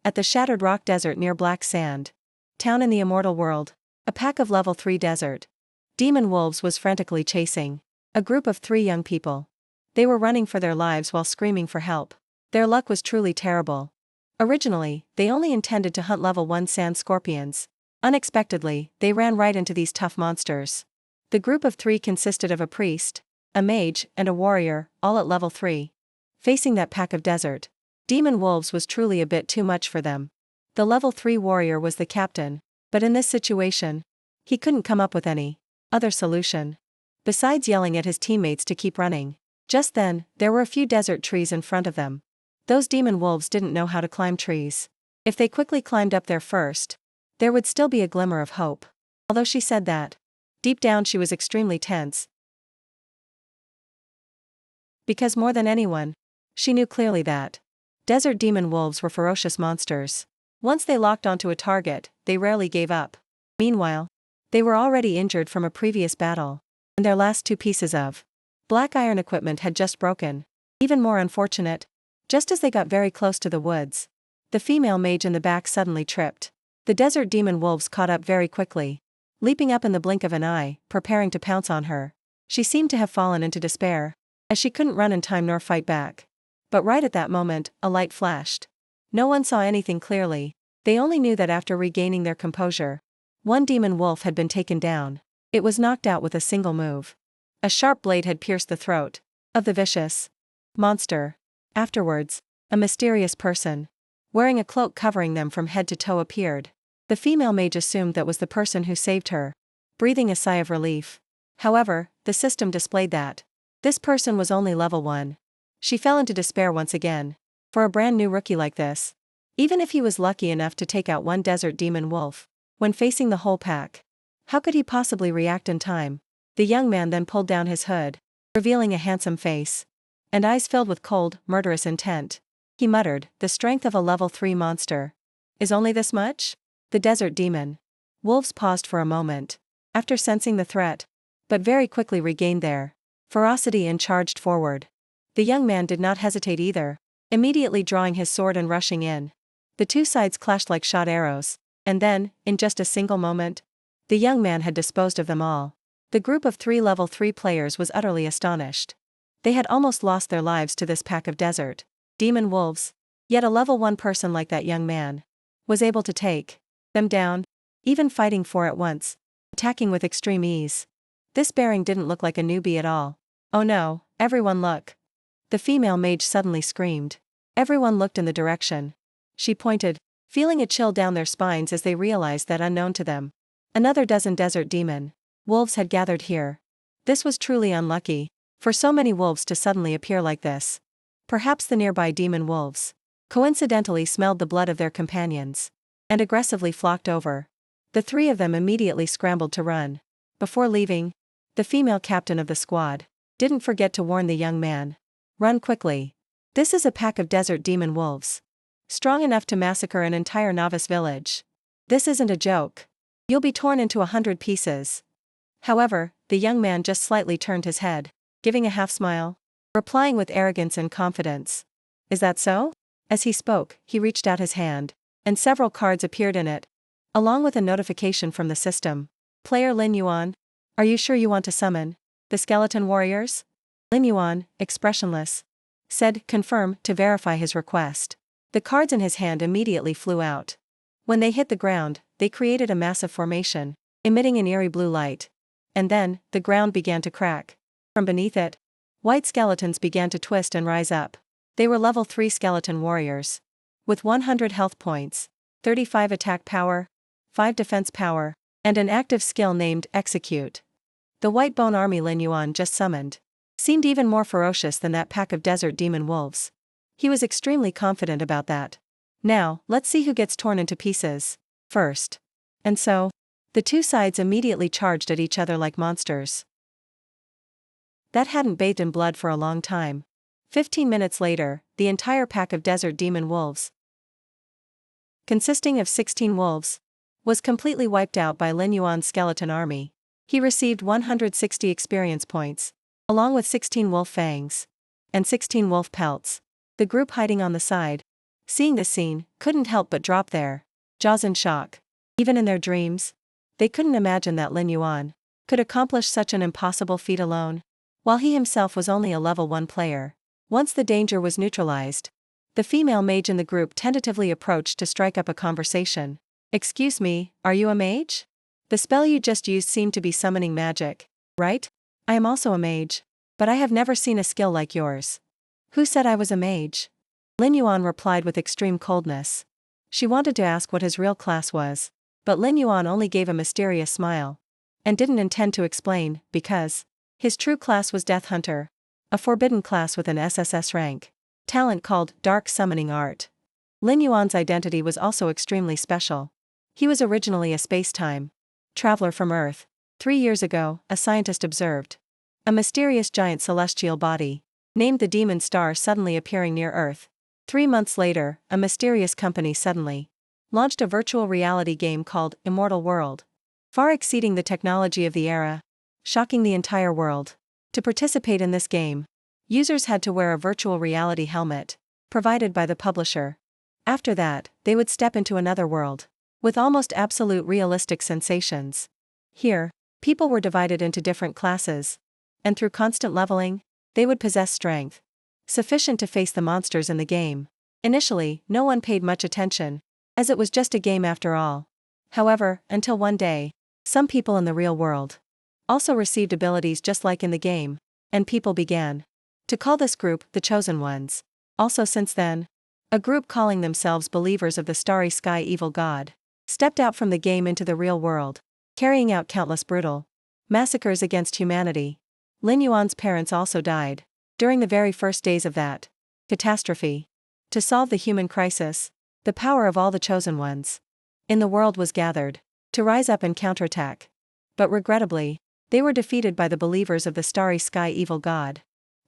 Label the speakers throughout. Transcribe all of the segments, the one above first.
Speaker 1: At the shattered rock desert near Black Sand Town in the Immortal World, a pack of level 3 desert demon wolves was frantically chasing a group of 3 young people. They were running for their lives while screaming for help. Their luck was truly terrible. Originally, they only intended to hunt level 1 sand scorpions. Unexpectedly, they ran right into these tough monsters. The group of 3 consisted of a priest, a mage, and a warrior, all at level 3. Facing that pack of desert demon wolves was truly a bit too much for them. The level 3 warrior was the captain, but in this situation, he couldn't come up with any other solution besides yelling at his teammates to keep running. Just then, there were a few desert trees in front of them. Those demon wolves didn't know how to climb trees. If they quickly climbed up there first, there would still be a glimmer of hope. Although she said that, deep down she was extremely tense. Because more than anyone, she knew clearly that desert demon wolves were ferocious monsters. Once they locked onto a target, they rarely gave up. Meanwhile, they were already injured from a previous battle, and their last 2 pieces of black iron equipment had just broken. Even more unfortunate, just as they got very close to the woods, the female mage in the back suddenly tripped. The desert demon wolves caught up very quickly, leaping up in the blink of an eye, preparing to pounce on her. She seemed to have fallen into despair, as she couldn't run in time nor fight back. But right at that moment, a light flashed. No one saw anything clearly. They only knew that after regaining their composure, one demon wolf had been taken down. It was knocked out with a single move. A sharp blade had pierced the throat of the vicious monster. Afterwards, a mysterious person, wearing a cloak covering them from head to toe, appeared. The female mage assumed that was the person who saved her, breathing a sigh of relief. However, the system displayed that this person was only level 1. She fell into despair once again. For a brand new rookie like this, even if he was lucky enough to take out one desert demon wolf, when facing the whole pack, how could he possibly react in time? The young man then pulled down his hood, revealing a handsome face and eyes filled with cold, murderous intent. He muttered, "The strength of a level 3 monster is only this much?" The desert demon wolves paused for a moment, after sensing the threat, but very quickly regained their ferocity and charged forward. The young man did not hesitate either, immediately drawing his sword and rushing in. The 2 sides clashed like shot arrows, and then, in just a single moment, the young man had disposed of them all. The group of 3 level 3 players was utterly astonished. They had almost lost their lives to this pack of desert demon wolves, yet a level 1 person like that young man was able to take them down, even fighting 4 at once, attacking with extreme ease. This bearing didn't look like a newbie at all. "Oh no, everyone look!" The female mage suddenly screamed. Everyone looked in the direction she pointed, feeling a chill down their spines as they realized that unknown to them, another dozen desert demon wolves had gathered here. This was truly unlucky, for so many wolves to suddenly appear like this. Perhaps the nearby demon wolves coincidentally smelled the blood of their companions and aggressively flocked over. The 3 of them immediately scrambled to run. Before leaving, the female captain of the squad didn't forget to warn the young man, "Run quickly. This is a pack of desert demon wolves, strong enough to massacre an entire novice village. This isn't a joke. You'll be torn into 100 pieces." However, the young man just slightly turned his head, giving a half smile, replying with arrogance and confidence, "Is that so?" As he spoke, he reached out his hand, and several cards appeared in it, along with a notification from the system. "Player Lin Yuan, are you sure you want to summon the skeleton warriors?" Lin Yuan, expressionless, said, "Confirm," to verify his request. The cards in his hand immediately flew out. When they hit the ground, they created a massive formation, emitting an eerie blue light. And then, the ground began to crack. From beneath it, white skeletons began to twist and rise up. They were level 3 skeleton warriors, with 100 health points, 35 attack power, 5 defense power, and an active skill named Execute. The white bone army Lin Yuan just summoned seemed even more ferocious than that pack of desert demon wolves. He was extremely confident about that. "Now, let's see who gets torn into pieces first." And so, the 2 sides immediately charged at each other like monsters that hadn't bathed in blood for a long time. 15 minutes later, the entire pack of desert demon wolves, consisting of 16 wolves, was completely wiped out by Lin Yuan's skeleton army. He received 160 experience points, along with 16 wolf fangs and 16 wolf pelts. The group hiding on the side seeing this scene, couldn't help but drop their jaws in shock. Even in their dreams, they couldn't imagine that Lin Yuan could accomplish such an impossible feat alone, while he himself was only a level 1 player. Once the danger was neutralized, the female mage in the group tentatively approached to strike up a conversation. "Excuse me, are you a mage? The spell you just used seemed to be summoning magic, right?" "I am also a mage, but I have never seen a skill like yours." "Who said I was a mage?" Lin Yuan replied with extreme coldness. She wanted to ask what his real class was, but Lin Yuan only gave a mysterious smile, and didn't intend to explain, because his true class was Death Hunter, a forbidden class with an SSS rank talent called Dark Summoning Art. Lin Yuan's identity was also extremely special. He was originally a space-time traveler from Earth. 3 years ago, a scientist observed a mysterious giant celestial body, named the Demon Star, suddenly appearing near Earth. 3 months later, a mysterious company suddenly launched a virtual reality game called Immortal World, far exceeding the technology of the era, shocking the entire world. To participate in this game, users had to wear a virtual reality helmet, provided by the publisher. After that, they would step into another world, with almost absolute realistic sensations. Here, people were divided into different classes, and through constant leveling, they would possess strength sufficient to face the monsters in the game. Initially, no one paid much attention, as it was just a game after all. However, until one day, some people in the real world also received abilities just like in the game, and people began to call this group the Chosen Ones. Also, since then, a group calling themselves Believers of the Starry Sky Evil God stepped out from the game into the real world, carrying out countless brutal massacres against humanity. Lin Yuan's parents also died during the very first days of that catastrophe. To solve the human crisis, the power of all the Chosen Ones in the world was gathered to rise up and counterattack. But regrettably, they were defeated by the Believers of the Starry Sky Evil God,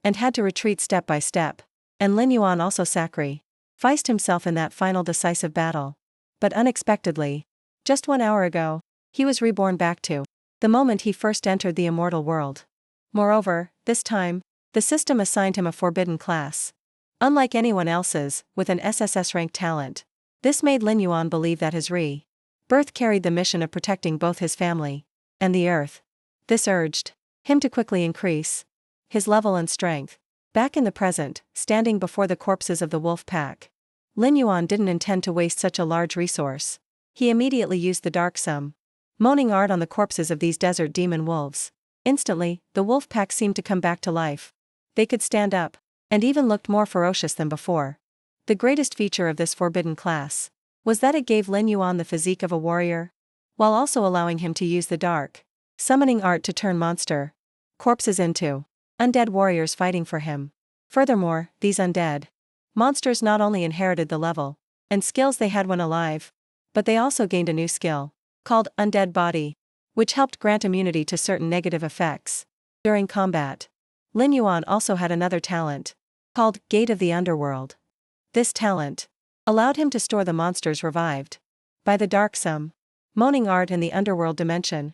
Speaker 1: and had to retreat step by step. And Lin Yuan also sacrificed himself in that final decisive battle. But unexpectedly, just 1 hour ago, he was reborn back to the moment he first entered the immortal world. Moreover, this time, the system assigned him a forbidden class, unlike anyone else's, with an SSS rank talent. This made Lin Yuan believe that his rebirth carried the mission of protecting both his family and the Earth. This urged him to quickly increase his level and strength. Back in the present, standing before the corpses of the wolf pack, Lin Yuan didn't intend to waste such a large resource. He immediately used the dark summoning art on the corpses of these desert demon wolves. Instantly, the wolf pack seemed to come back to life. They could stand up, and even looked more ferocious than before. The greatest feature of this forbidden class was that it gave Lin Yuan the physique of a warrior, while also allowing him to use the dark summoning art to turn monster corpses into undead warriors fighting for him. Furthermore, these undead monsters not only inherited the level and skills they had when alive, but they also gained a new skill, called Undead Body, which helped grant immunity to certain negative effects during combat. Lin Yuan also had another talent, called Gate of the Underworld. This talent allowed him to store the monsters revived by the dark summoning art in the underworld dimension,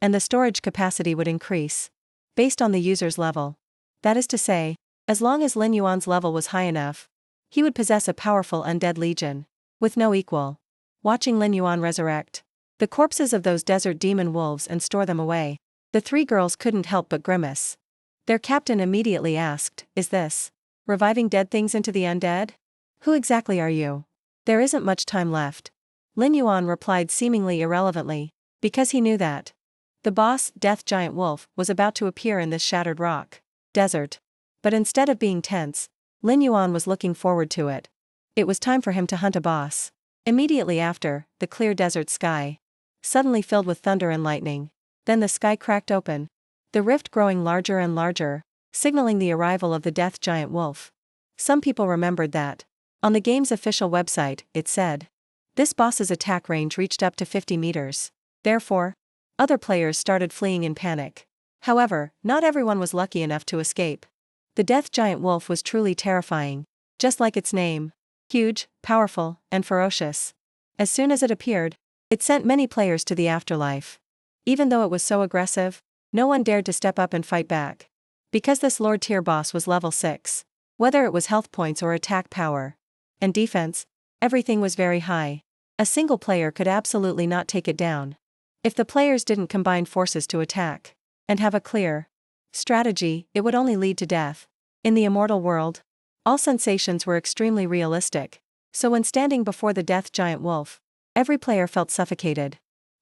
Speaker 1: and the storage capacity would increase based on the user's level. That is to say, as long as Lin Yuan's level was high enough, he would possess a powerful undead legion with no equal. Watching Lin Yuan resurrect the corpses of those desert demon wolves and store them away, the 3 girls couldn't help but grimace. Their captain immediately asked, "Is this reviving dead things into the undead? Who exactly are you?" "There isn't much time left," Lin Yuan replied seemingly irrelevantly, because he knew that the boss, Death Giant Wolf, was about to appear in this shattered rock desert. But instead of being tense, Lin Yuan was looking forward to it. It was time for him to hunt a boss. Immediately after, the clear desert sky suddenly filled with thunder and lightning. Then the sky cracked open, the rift growing larger and larger, signaling the arrival of the Death Giant Wolf. Some people remembered that on the game's official website, it said this boss's attack range reached up to 50 meters. Therefore, other players started fleeing in panic. However, not everyone was lucky enough to escape. The Death Giant Wolf was truly terrifying, just like its name: huge, powerful, and ferocious. As soon as it appeared, it sent many players to the afterlife. Even though it was so aggressive, no one dared to step up and fight back, because this Lord tier boss was level 6. Whether it was health points or attack power and defense, everything was very high. A single player could absolutely not take it down. If the players didn't combine forces to attack and have a clear strategy, it would only lead to death. In the immortal world, all sensations were extremely realistic, so when standing before the death giant wolf, every player felt suffocated.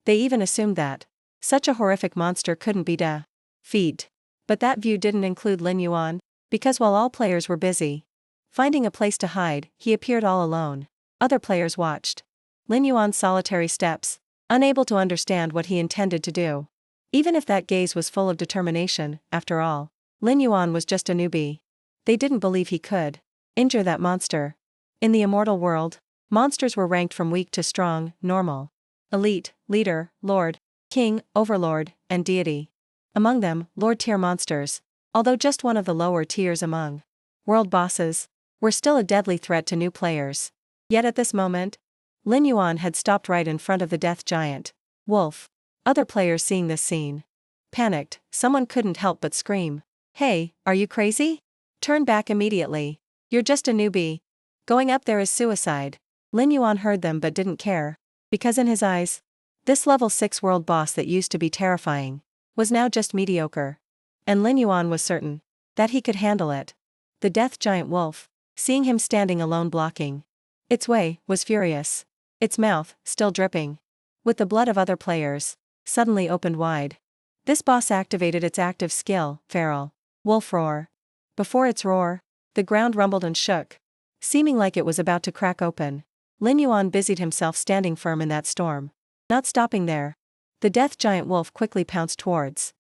Speaker 1: They even assumed that such a horrific monster couldn't be defeated. But that view didn't include Lin Yuan, because while all players were busy finding a place to hide, he appeared all alone. Other players watched Lin Yuan's solitary steps, unable to understand what he intended to do. Even if that gaze was full of determination, after all, Lin Yuan was just a newbie. They didn't believe he could injure that monster. In the immortal world, monsters were ranked from weak to strong, normal, elite, leader, lord, king, overlord, and deity. Among them, lord-tier monsters, although just one of the lower tiers among world bosses, were still a deadly threat to new players. Yet at this moment, Lin Yuan had stopped right in front of the death giant wolf. Other players seeing this scene panicked. Someone couldn't help but scream, "Hey, are you crazy? Turn back immediately. You're just a newbie. Going up there is suicide." Lin Yuan heard them but didn't care, because in his eyes, this level 6 world boss that used to be terrifying was now just mediocre. And Lin Yuan was certain that he could handle it. The death giant wolf, seeing him standing alone blocking its way, was furious. Its mouth, still dripping with the blood of other players, suddenly opened wide. This boss activated its active skill, feral wolf roar. Before its roar, the ground rumbled and shook, seeming like it was about to crack open. Lin Yuan busied himself standing firm in that storm. Not stopping there, the death giant wolf quickly pounced towards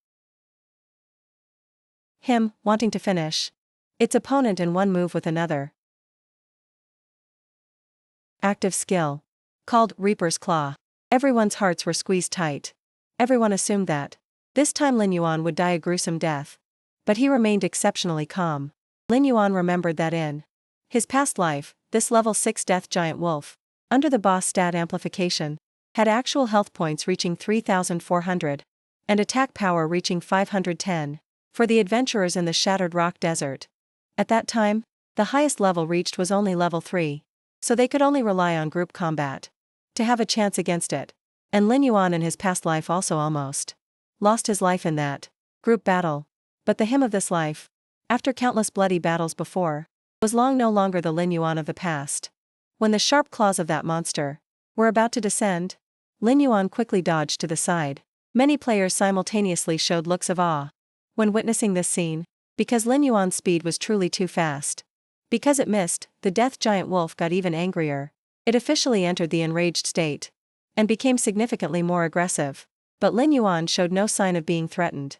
Speaker 1: him, wanting to finish its opponent in one move with another active skill, called Reaper's Claw. Everyone's hearts were squeezed tight. Everyone assumed that this time Lin Yuan would die a gruesome death. But he remained exceptionally calm. Lin Yuan remembered that in his past life, this level 6 death giant wolf, under the boss stat amplification, had actual health points reaching 3,400, and attack power reaching 510. For the adventurers in the Shattered Rock Desert, at that time, the highest level reached was only level 3, so they could only rely on group combat to have a chance against it. And Lin Yuan in his past life also almost lost his life in that group battle. But the him of this life, after countless bloody battles before, was no longer the Lin Yuan of the past. When the sharp claws of that monster were about to descend, Lin Yuan quickly dodged to the side. Many players simultaneously showed looks of awe when witnessing this scene, because Lin Yuan's speed was truly too fast. Because it missed, the death giant wolf got even angrier. It officially entered the enraged state and became significantly more aggressive. But Lin Yuan showed no sign of being threatened.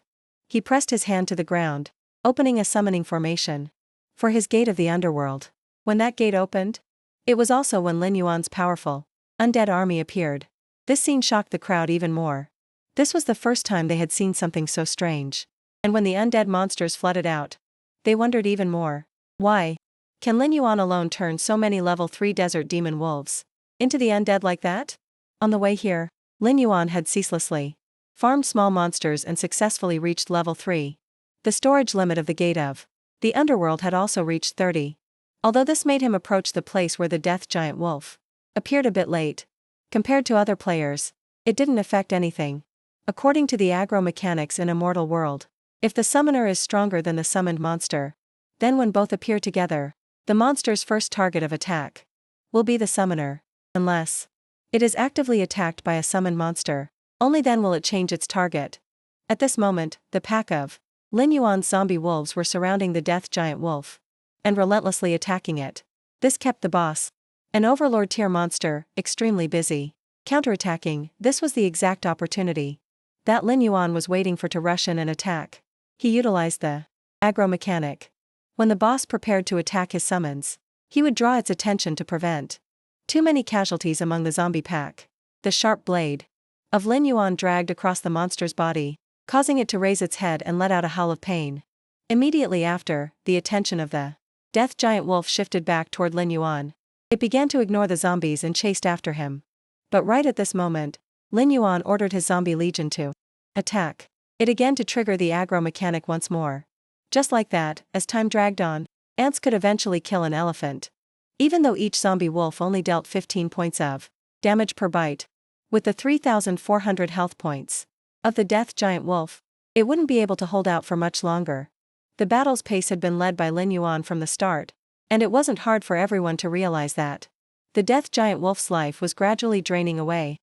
Speaker 1: He pressed his hand to the ground, opening a summoning formation for his gate of the underworld. When that gate opened, it was also when Lin Yuan's powerful undead army appeared. This scene shocked the crowd even more. This was the first time they had seen something so strange. And when the undead monsters flooded out, they wondered even more. Why can Lin Yuan alone turn so many level 3 desert demon wolves into the undead like that? On the way here, Lin Yuan had ceaselessly farmed small monsters and successfully reached level 3. The storage limit of the gate of the underworld had also reached 30. Although this made him approach the place where the death giant wolf appeared a bit late. Compared to other players, it didn't affect anything. According to the aggro mechanics in Immortal World, if the summoner is stronger than the summoned monster, then when both appear together, the monster's first target of attack will be the summoner. Unless it is actively attacked by a summoned monster, only then will it change its target. At this moment, the pack of Lin Yuan's zombie wolves were surrounding the death giant wolf and relentlessly attacking it. This kept the boss, an overlord tier monster, extremely busy. Counterattacking, this was the exact opportunity that Lin Yuan was waiting for to rush in and attack. He utilized the aggro mechanic. When the boss prepared to attack his summons, he would draw its attention to prevent too many casualties among the zombie pack. The sharp blade of Lin Yuan dragged across the monster's body, causing it to raise its head and let out a howl of pain. Immediately after, the attention of the death giant wolf shifted back toward Lin Yuan. It began to ignore the zombies and chased after him. But right at this moment, Lin Yuan ordered his zombie legion to attack it again to trigger the aggro mechanic once more. Just like that, as time dragged on, ants could eventually kill an elephant. Even though each zombie wolf only dealt 15 points of damage per bite. With the 3,400 health points of the death giant wolf, it wouldn't be able to hold out for much longer. The battle's pace had been led by Lin Yuan from the start, and it wasn't hard for everyone to realize that. The death giant wolf's life was gradually draining away.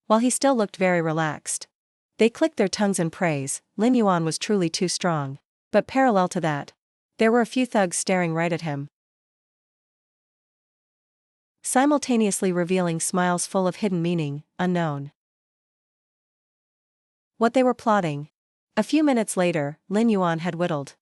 Speaker 1: While he still looked very relaxed, they clicked their tongues in praise. Lin Yuan was truly too strong. But parallel to that, there were a few thugs staring right at him, simultaneously revealing smiles full of hidden meaning, unknown. What they were plotting. A few minutes later, Lin Yuan had whittled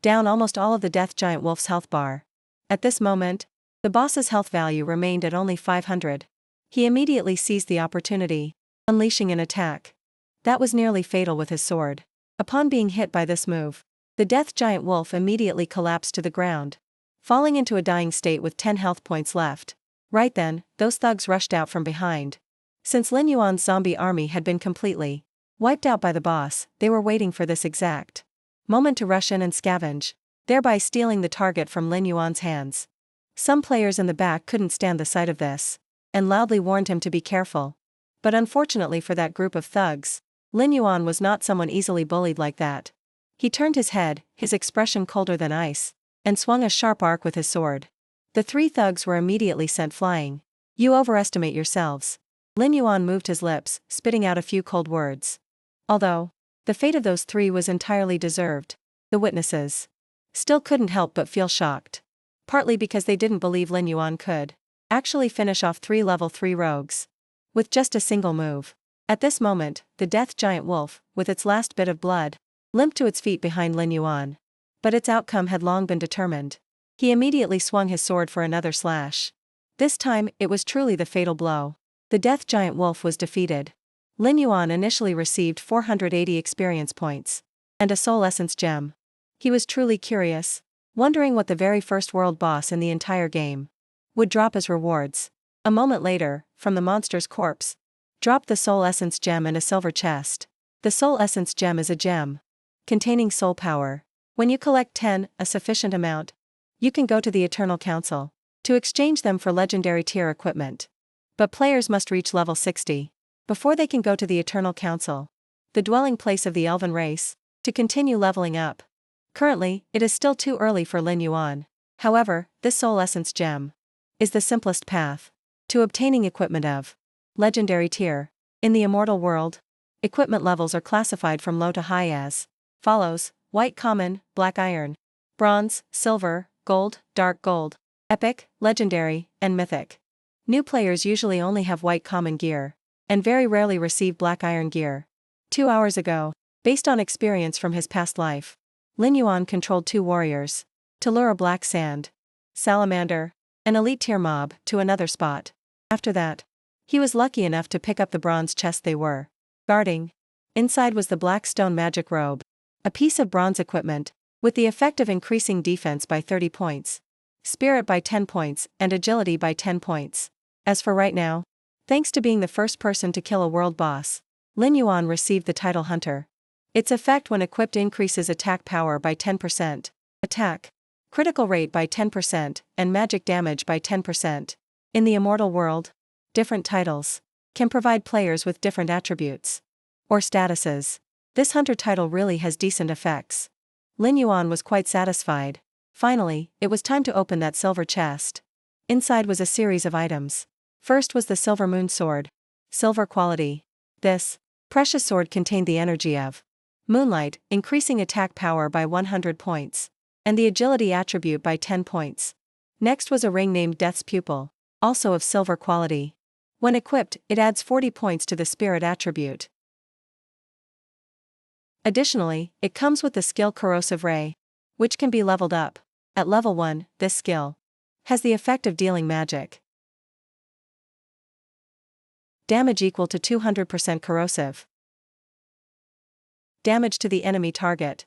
Speaker 1: down almost all of the death giant wolf's health bar. At this moment, the boss's health value remained at only 500. He immediately seized the opportunity, unleashing an attack that was nearly fatal with his sword. Upon being hit by this move, the death giant wolf immediately collapsed to the ground, falling into a dying state with 10 health points left. Right then, those thugs rushed out from behind. Since Lin Yuan's zombie army had been completely wiped out by the boss, they were waiting for this exact moment to rush in and scavenge, thereby stealing the target from Lin Yuan's hands. Some players in the back couldn't stand the sight of this, and loudly warned him to be careful. But unfortunately for that group of thugs, Lin Yuan was not someone easily bullied like that. He turned his head, his expression colder than ice, and swung a sharp arc with his sword. The 3 thugs were immediately sent flying. You overestimate yourselves. Lin Yuan moved his lips, spitting out a few cold words. Although the fate of those 3 was entirely deserved, the witnesses still couldn't help but feel shocked. Partly because they didn't believe Lin Yuan could actually finish off 3 level 3 rogues with just a single move. At this moment, the death giant wolf, with its last bit of blood, limped to its feet behind Lin Yuan. But its outcome had long been determined. He immediately swung his sword for another slash. This time, it was truly the fatal blow. The death giant wolf was defeated. Lin Yuan initially received 480 experience points and a soul essence gem. He was truly curious, wondering what the very first world boss in the entire game would drop as rewards. A moment later, from the monster's corpse, dropped the soul essence gem and a silver chest. The soul essence gem is a gem containing soul power. When you collect 10, a sufficient amount, you can go to the Eternal Council to exchange them for legendary tier equipment. But players must reach level 60 before they can go to the Eternal Council, the dwelling place of the elven race, to continue leveling up. Currently, it is still too early for Lin Yuan. However, this soul essence gem is the simplest path to obtaining equipment of legendary tier. In the immortal world, equipment levels are classified from low to high as follows: white common, black iron, bronze, silver, gold, dark gold, epic, legendary, and mythic. New players usually only have white common gear, and very rarely receive black iron gear. 2 hours ago, based on experience from his past life, Lin Yuan controlled 2 warriors to lure a black sand salamander, an elite tier mob, to another spot. After that, he was lucky enough to pick up the bronze chest they were guarding. Inside was the black stone magic robe, a piece of bronze equipment, with the effect of increasing defense by 30 points, spirit by 10 points, and agility by 10 points. As for right now, thanks to being the first person to kill a world boss, Lin Yuan received the title Hunter. Its effect when equipped increases attack power by 10%, attack, critical rate by 10%, and magic damage by 10%. In the immortal world, different titles can provide players with different attributes or statuses. This Hunter title really has decent effects. Lin Yuan was quite satisfied. Finally, it was time to open that silver chest. Inside was a series of items. First was the Silver Moon Sword. Silver quality. This precious sword contained the energy of moonlight, increasing attack power by 100 points, and the agility attribute by 10 points. Next was a ring named Death's Pupil, also of silver quality. When equipped, it adds 40 points to the spirit attribute. Additionally, it comes with the skill Corrosive Ray, which can be leveled up. At level 1, this skill has the effect of dealing magic damage equal to 200% corrosive damage to the enemy target.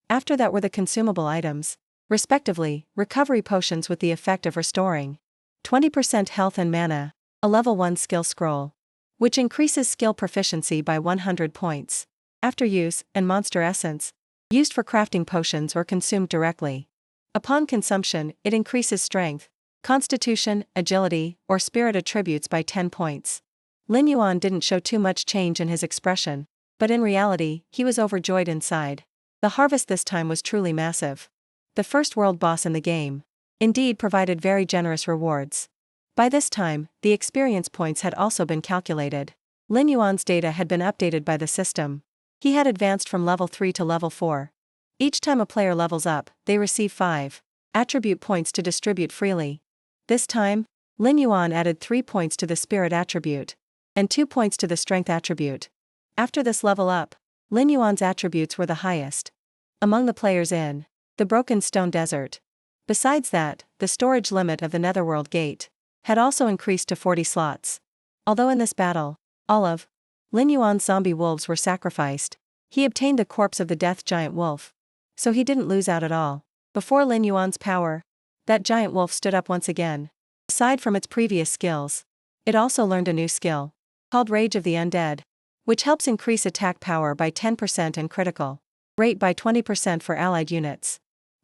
Speaker 1: After that were the consumable items, respectively, recovery potions with the effect of restoring 20% health and mana, a level 1 skill scroll, which increases skill proficiency by 100 points after use, and monster essence, used for crafting potions or consumed directly. Upon consumption, it increases strength, constitution, agility, or spirit attributes by 10 points. Lin Yuan didn't show too much change in his expression, but in reality, he was overjoyed inside. The harvest this time was truly massive. The first world boss in the game, indeed, provided very generous rewards. By this time, the experience points had also been calculated. Lin Yuan's data had been updated by the system. He had advanced from level 3 to level 4. Each time a player levels up, they receive 5 attribute points to distribute freely. This time, Lin Yuan added 3 points to the spirit attribute, and 2 points to the strength attribute. After this level up, Lin Yuan's attributes were the highest among the players in the Broken Stone Desert. Besides that, the storage limit of the Netherworld Gate had also increased to 40 slots. Although in this battle, all of Lin Yuan's zombie wolves were sacrificed, he obtained the corpse of the death giant wolf. So he didn't lose out at all. Before Lin Yuan's power, that giant wolf stood up once again. Aside from its previous skills, it also learned a new skill, called Rage of the Undead, which helps increase attack power by 10% and critical rate by 20% for allied units.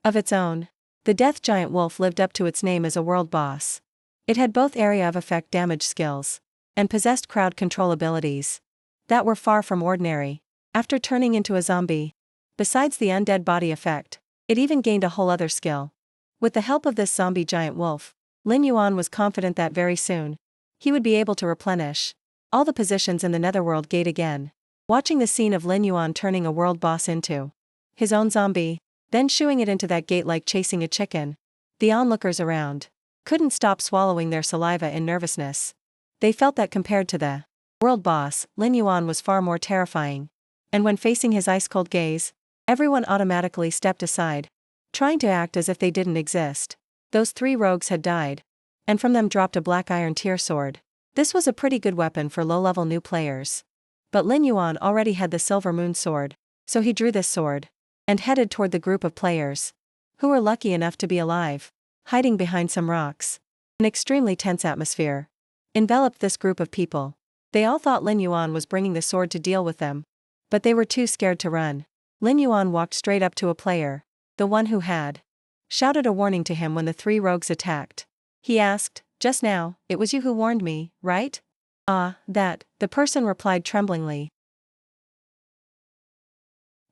Speaker 1: Of its own, the death giant wolf lived up to its name as a world boss. It had both area of effect damage skills, and possessed crowd control abilities that were far from ordinary. After turning into a zombie, besides the undead body effect, it even gained a whole other skill. With the help of this zombie giant wolf, Lin Yuan was confident that very soon, he would be able to replenish all the positions in the Netherworld Gate again. Watching the scene of Lin Yuan turning a world boss into his own zombie, then shooing it into that gate like chasing a chicken, the onlookers around couldn't stop swallowing their saliva in nervousness. They felt that compared to the world boss, Lin Yuan was far more terrifying. And when facing his ice-cold gaze, everyone automatically stepped aside, trying to act as if they didn't exist. Those 3 rogues had died, and from them dropped a black iron tier sword. This was a pretty good weapon for low-level new players. But Lin Yuan already had the Silver Moon Sword, so he drew this sword and headed toward the group of players who were lucky enough to be alive, hiding behind some rocks. An extremely tense atmosphere enveloped this group of people. They all thought Lin Yuan was bringing the sword to deal with them, but they were too scared to run. Lin Yuan walked straight up to a player, the one who had shouted a warning to him when the 3 rogues attacked. He asked, "Just now, it was you who warned me, right?" "Ah, that," the person replied tremblingly,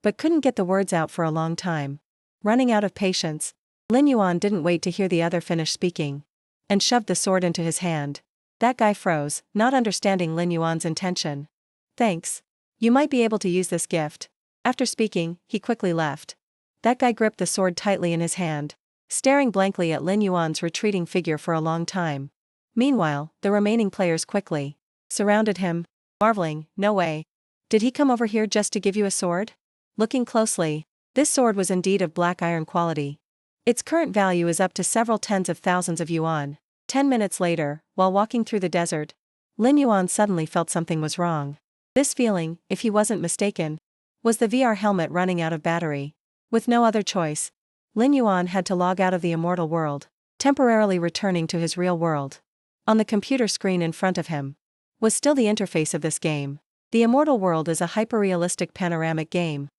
Speaker 1: but couldn't get the words out for a long time. Running out of patience, Lin Yuan didn't wait to hear the other finish speaking, and shoved the sword into his hand. That guy froze, not understanding Lin Yuan's intention. "Thanks. You might be able to use this gift." After speaking, he quickly left. That guy gripped the sword tightly in his hand, staring blankly at Lin Yuan's retreating figure for a long time. Meanwhile, the remaining players quickly surrounded him, marveling, "No way. Did he come over here just to give you a sword?" Looking closely, this sword was indeed of black iron quality. Its current value is up to several tens of thousands of yuan. 10 minutes later, while walking through the desert, Lin Yuan suddenly felt something was wrong. This feeling, if he wasn't mistaken, was the VR helmet running out of battery. With no other choice, Lin Yuan had to log out of the immortal world, temporarily returning to his real world. On the computer screen in front of him was still the interface of this game. The immortal world is a hyper-realistic panoramic game,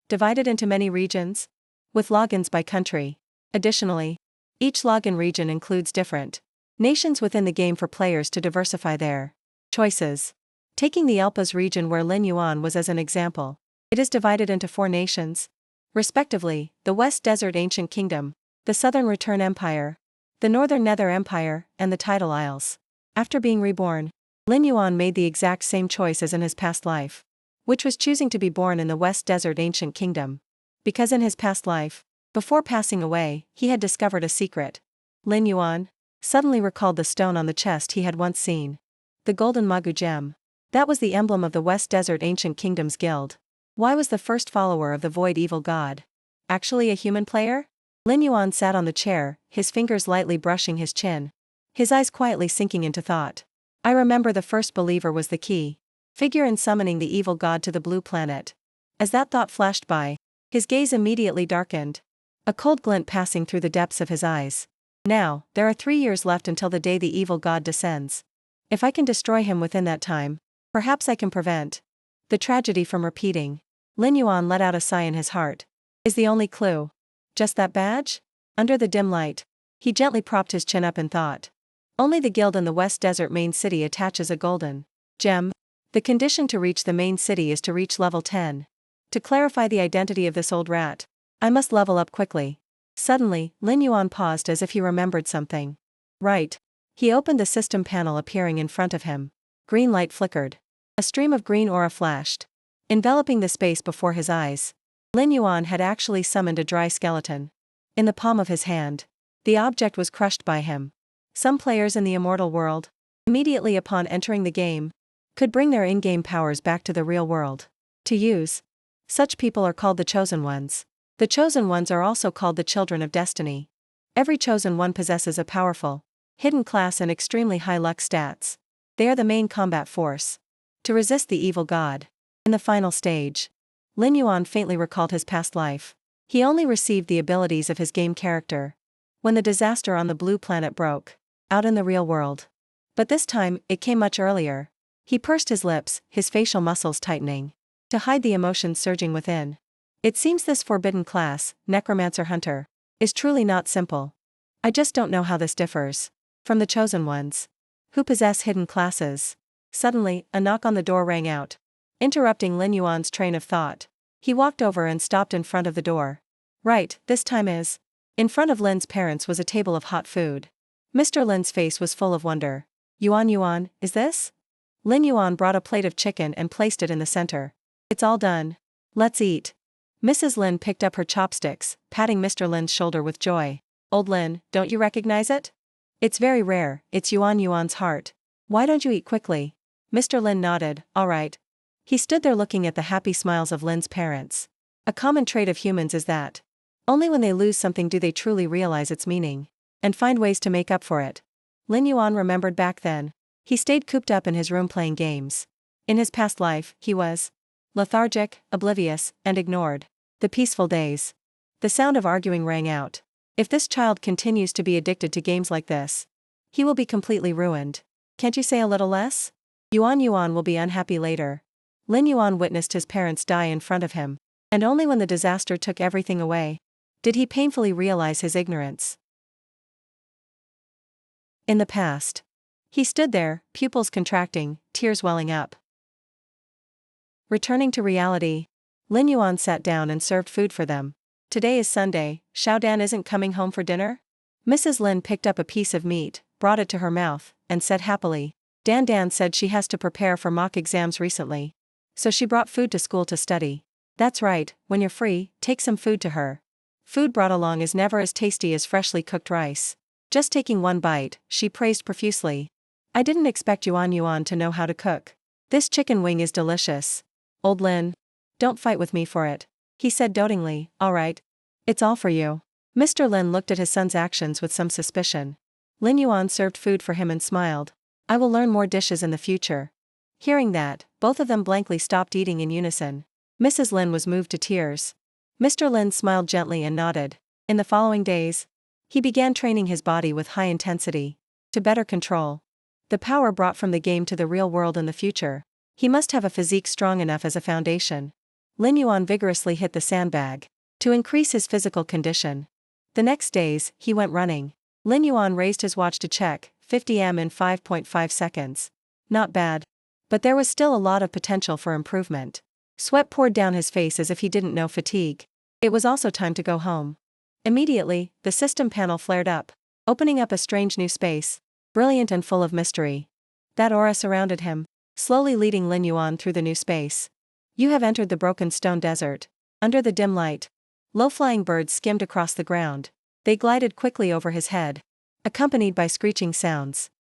Speaker 1: divided into many regions, with logins by country. Additionally, each login region includes different nations within the game for players to diversify their choices. Taking the Elpaz region where Lin Yuan was as an example, it is divided into 4 nations, respectively, the West Desert Ancient Kingdom, the Southern Return Empire, the Northern Nether Empire, and the Tidal Isles. After being reborn, Lin Yuan made the exact same choice as in his past life, which was choosing to be born in the West Desert Ancient Kingdom. Because in his past life, before passing away, he had discovered a secret. Lin Yuan suddenly recalled the stone on the chest he had once seen. The Golden Magu Gem. That was the emblem of the West Desert Ancient Kingdoms Guild. Why was the first follower of the Void Evil God actually a human player? Lin Yuan sat on the chair, his fingers lightly brushing his chin, his eyes quietly sinking into thought. I remember the first believer was the key figure in summoning the evil god to the blue planet. As that thought flashed by, his gaze immediately darkened, a cold glint passing through the depths of his eyes. Now, there are 3 years left until the day the evil god descends. If I can destroy him within that time, perhaps I can prevent the tragedy from repeating. Lin Yuan let out a sigh in his heart. Is the only clue just that badge? Under the dim light, he gently propped his chin up in thought. Only the guild in the West Desert main city attaches a golden gem. The condition to reach the main city is to reach level 10. To clarify the identity of this old rat, I must level up quickly. Suddenly, Lin Yuan paused as if he remembered something. Right. He opened the system panel appearing in front of him. Green light flickered. A stream of green aura flashed, enveloping the space before his eyes. Lin Yuan had actually summoned a dry skeleton. In the palm of his hand, the object was crushed by him. Some players in the immortal world, immediately upon entering the game, could bring their in-game powers back to the real world to use. Such people are called the Chosen Ones. The Chosen Ones are also called the Children of Destiny. Every Chosen One possesses a powerful, hidden class and extremely high luck stats. They are the main combat force to resist the evil god. In the final stage, Lin Yuan faintly recalled his past life. He only received the abilities of his game character when the disaster on the blue planet broke out in the real world. But this time, it came much earlier. He pursed his lips, his facial muscles tightening to hide the emotions surging within. It seems this forbidden class, Necromancer Hunter, is truly not simple. I just don't know how this differs from the Chosen Ones, who possess hidden classes. Suddenly, a knock on the door rang out, interrupting Lin Yuan's train of thought. He walked over and stopped in front of the door. Right, this time is. In front of Lin's parents was a table of hot food. Mr. Lin's face was full of wonder. Yuan, is this? Lin Yuan brought a plate of chicken and placed it in the center. It's all done. Let's eat. Mrs. Lin picked up her chopsticks, patting Mr. Lin's shoulder with joy. Old Lin, don't you recognize it? It's very rare, it's Yuan's heart. Why don't you eat quickly? Mr. Lin nodded, all right. He stood there looking at the happy smiles of Lin's parents. A common trait of humans is that only when they lose something do they truly realize its meaning and find ways to make up for it. Lin Yuan remembered back then. He stayed cooped up in his room playing games. In his past life, he was lethargic, oblivious, and ignored the peaceful days. The sound of arguing rang out. If this child continues to be addicted to games like this, he will be completely ruined. Can't you say a little less? Yuan will be unhappy later. Lin Yuan witnessed his parents die in front of him, and only when the disaster took everything away did he painfully realize his ignorance. In the past, he stood there, pupils contracting, tears welling up. Returning to reality, Lin Yuan sat down and served food for them. Today is Sunday, Xiaodan isn't coming home for dinner? Mrs. Lin picked up a piece of meat, brought it to her mouth, and said happily. Dan said she has to prepare for mock exams recently, so she brought food to school to study. That's right, when you're free, take some food to her. Food brought along is never as tasty as freshly cooked rice. Just taking one bite, she praised profusely. I didn't expect Yuan to know how to cook. This chicken wing is delicious. Old Lin, don't fight with me for it, he said dotingly. All right. It's all for you. Mr. Lin looked at his son's actions with some suspicion. Lin Yuan served food for him and smiled. I will learn more dishes in the future. Hearing that, both of them blankly stopped eating in unison. Mrs. Lin was moved to tears. Mr. Lin smiled gently and nodded. In the following days, he began training his body with high intensity to better control the power brought from the game to the real world in the future. He must have a physique strong enough as a foundation. Lin Yuan vigorously hit the sandbag to increase his physical condition. The next days, he went running. Lin Yuan raised his watch to check, 50 m in 5.5 seconds. Not bad. But there was still a lot of potential for improvement. Sweat poured down his face as if he didn't know fatigue. It was also time to go home. Immediately, the system panel flared up, opening up a strange new space, brilliant and full of mystery. That aura surrounded him, slowly leading Lin Yuan through the new space. You have entered the broken stone desert. Under the dim light, low-flying birds skimmed across the ground. They glided quickly over his head, accompanied by screeching sounds.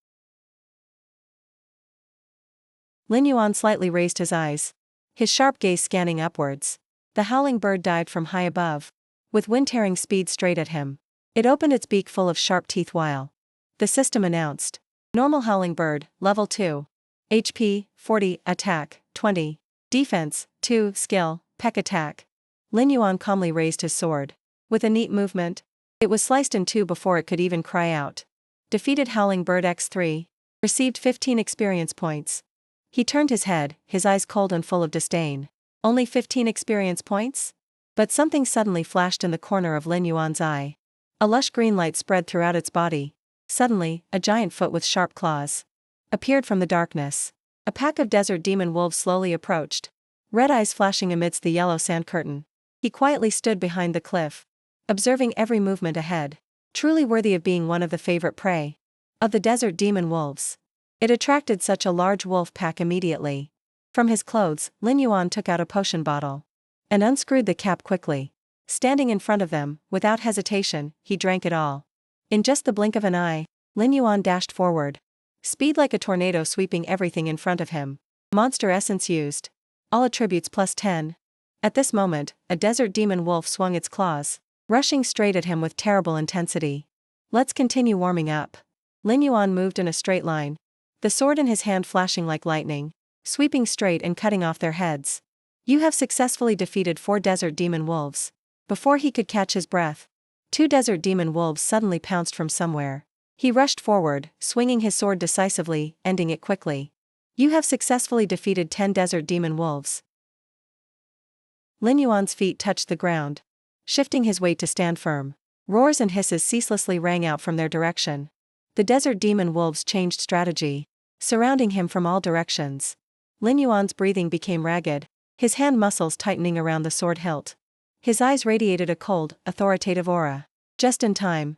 Speaker 1: Lin Yuan slightly raised his eyes, his sharp gaze scanning upwards. The howling bird dived from high above, with wind-tearing speed straight at him. It opened its beak full of sharp teeth while the system announced. Normal howling bird, level 2. HP, 40, attack, 20. Defense, 2, skill, peck attack. Lin Yuan calmly raised his sword. With a neat movement, it was sliced in two before it could even cry out. Defeated howling bird X3. Received 15 experience points. He turned his head, his eyes cold and full of disdain. Only 15 experience points? But something suddenly flashed in the corner of Lin Yuan's eye. A lush green light spread throughout its body. Suddenly, a giant foot with sharp claws appeared from the darkness. A pack of desert demon wolves slowly approached, red eyes flashing amidst the yellow sand curtain. He quietly stood behind the cliff, observing every movement ahead, truly worthy of being one of the favorite prey of the desert demon wolves. It attracted such a large wolf pack immediately. From his clothes, Lin Yuan took out a potion bottle and unscrewed the cap quickly. Standing in front of them, without hesitation, he drank it all. In just the blink of an eye, Lin Yuan dashed forward, speed like a tornado sweeping everything in front of him. Monster essence used. All attributes plus 10. At this moment, a desert demon wolf swung its claws, rushing straight at him with terrible intensity. Let's continue warming up. Lin Yuan moved in a straight line, the sword in his hand flashing like lightning, sweeping straight and cutting off their heads. You have successfully defeated 4 desert demon wolves. Before he could catch his breath, 2 desert demon wolves suddenly pounced from somewhere. He rushed forward, swinging his sword decisively, ending it quickly. You have successfully defeated 10 desert demon wolves. Lin Yuan's feet touched the ground, shifting his weight to stand firm. Roars and hisses ceaselessly rang out from their direction. The desert demon wolves changed strategy, surrounding him from all directions. Lin Yuan's breathing became ragged, his hand muscles tightening around the sword hilt. His eyes radiated a cold, authoritative aura. Just in time,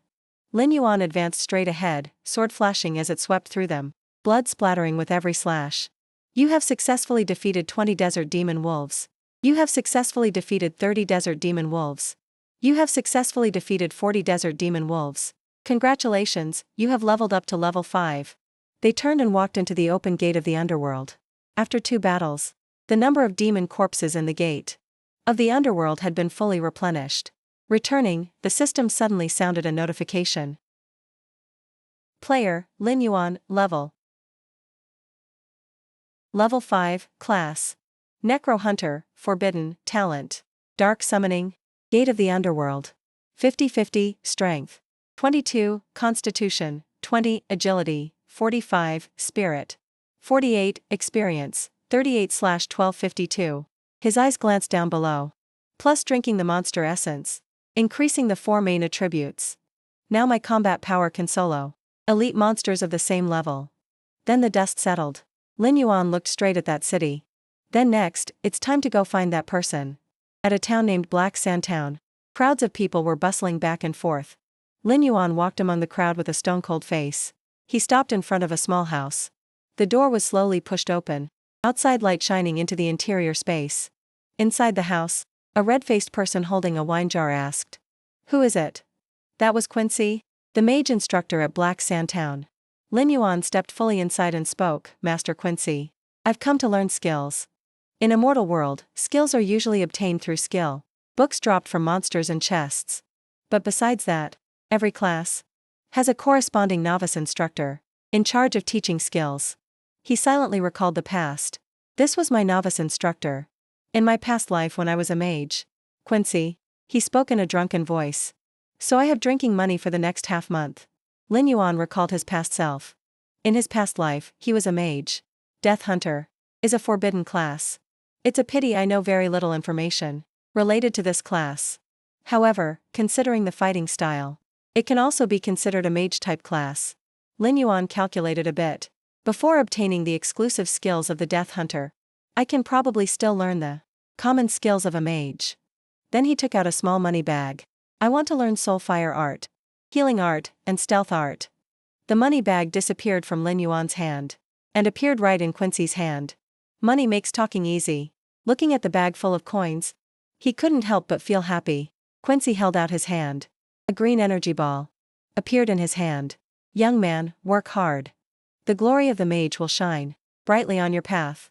Speaker 1: Lin Yuan advanced straight ahead, sword flashing as it swept through them, blood splattering with every slash. You have successfully defeated 20 desert demon wolves. You have successfully defeated 30 desert demon wolves. You have successfully defeated 40 desert demon wolves. Congratulations, you have leveled up to level 5. They turned and walked into the open gate of the underworld. After 2 battles, the number of demon corpses in the gate of the underworld had been fully replenished. Returning, the system suddenly sounded a notification. Player, Lin Yuan, level 5, class. Necro Hunter, Forbidden, Talent. Dark Summoning. Gate of the Underworld. 50-50, Strength. 22, Constitution. 20, Agility. 45, Spirit. 48, Experience. 38/1252. His eyes glanced down below. Plus drinking the monster essence, increasing the 4 main attributes. Now my combat power can solo elite monsters of the same level. Then the dust settled. Lin Yuan looked straight at that city. Then next, it's time to go find that person. At a town named Black Sand Town, crowds of people were bustling back and forth. Lin Yuan walked among the crowd with a stone-cold face. He stopped in front of a small house. The door was slowly pushed open, outside light shining into the interior space. Inside the house, a red-faced person holding a wine jar asked, "Who is it?" That was Quincy, the mage instructor at Black Sand Town. Lin Yuan stepped fully inside and spoke, "Master Quincy, I've come to learn skills." In a mortal world, skills are usually obtained through skill. Books dropped from monsters and chests. But besides that, every class has a corresponding novice instructor, in charge of teaching skills. He silently recalled the past. This was my novice instructor. In my past life when I was a mage. Quincy. He spoke in a drunken voice. So I have drinking money for the next half month. Lin Yuan recalled his past self. In his past life, he was a mage. Death Hunter is a forbidden class. It's a pity I know very little information related to this class. However, considering the fighting style, it can also be considered a mage-type class. Lin Yuan calculated a bit. Before obtaining the exclusive skills of the Death Hunter, I can probably still learn the common skills of a mage. Then he took out a small money bag. I want to learn Soulfire art, healing art, and stealth art. The money bag disappeared from Lin Yuan's hand and appeared right in Quincy's hand. Money makes talking easy. Looking at the bag full of coins, he couldn't help but feel happy. Quincy held out his hand. A green energy ball appeared in his hand. Young man, work hard. The glory of the mage will shine brightly on your path.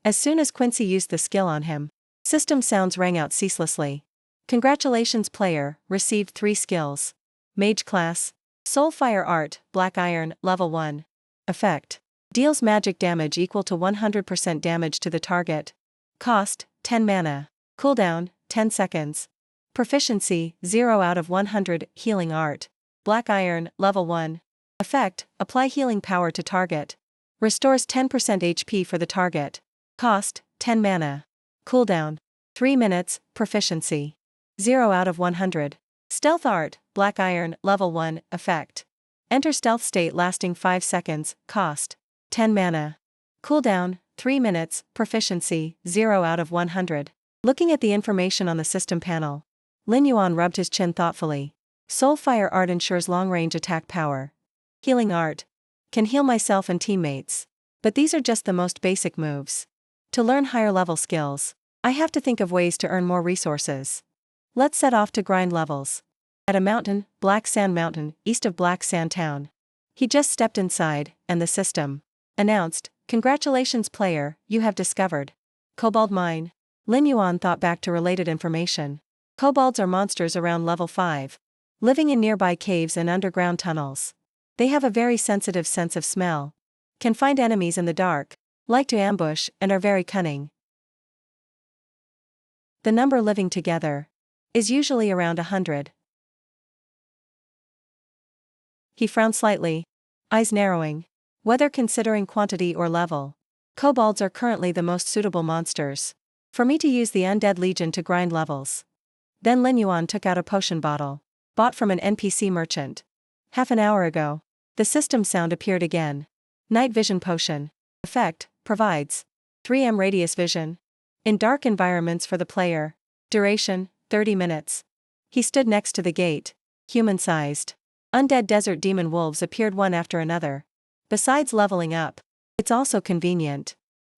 Speaker 1: As soon as Quincy used the skill on him, system sounds rang out ceaselessly. Congratulations player, received 3 skills. Mage class. Soulfire art, Black Iron, level 1. Effect. Deals magic damage equal to 100% damage to the target. Cost, 10 mana. Cooldown, 10 seconds. Proficiency, 0 out of 100, healing art. Black Iron, level 1. Effect, apply healing power to target. Restores 10% HP for the target. Cost, 10 mana. Cooldown. 3 minutes, proficiency. 0 out of 100. Stealth Art, Black Iron, Level 1, Effect. Enter stealth state lasting 5 seconds, cost 10 mana. Cooldown, 3 minutes, proficiency, 0 out of 100. Looking at the information on the system panel, Lin Yuan rubbed his chin thoughtfully. Soulfire Art ensures long-range attack power. Healing Art. Can heal myself and teammates. But these are just the most basic moves. To learn higher-level skills, I have to think of ways to earn more resources. Let's set off to grind levels. At a mountain, Black Sand Mountain, east of Black Sand Town. He just stepped inside, and the system announced, "Congratulations player, you have discovered Cobalt Mine." Lin Yuan thought back to related information. Kobolds are monsters around level 5. Living in nearby caves and underground tunnels. They have a very sensitive sense of smell. Can find enemies in the dark, like to ambush, and are very cunning. The number living together is usually around 100. He frowned slightly, eyes narrowing. Whether considering quantity or level, kobolds are currently the most suitable monsters for me to use the Undead Legion to grind levels. Then Lin Yuan took out a potion bottle, bought from an NPC merchant. Half an hour ago, the system sound appeared again. Night Vision Potion. Effect, provides 3m radius vision in dark environments for the player. Duration, 30 minutes. He stood next to the gate, human-sized. Undead desert demon wolves appeared one after another. Besides leveling up, it's also convenient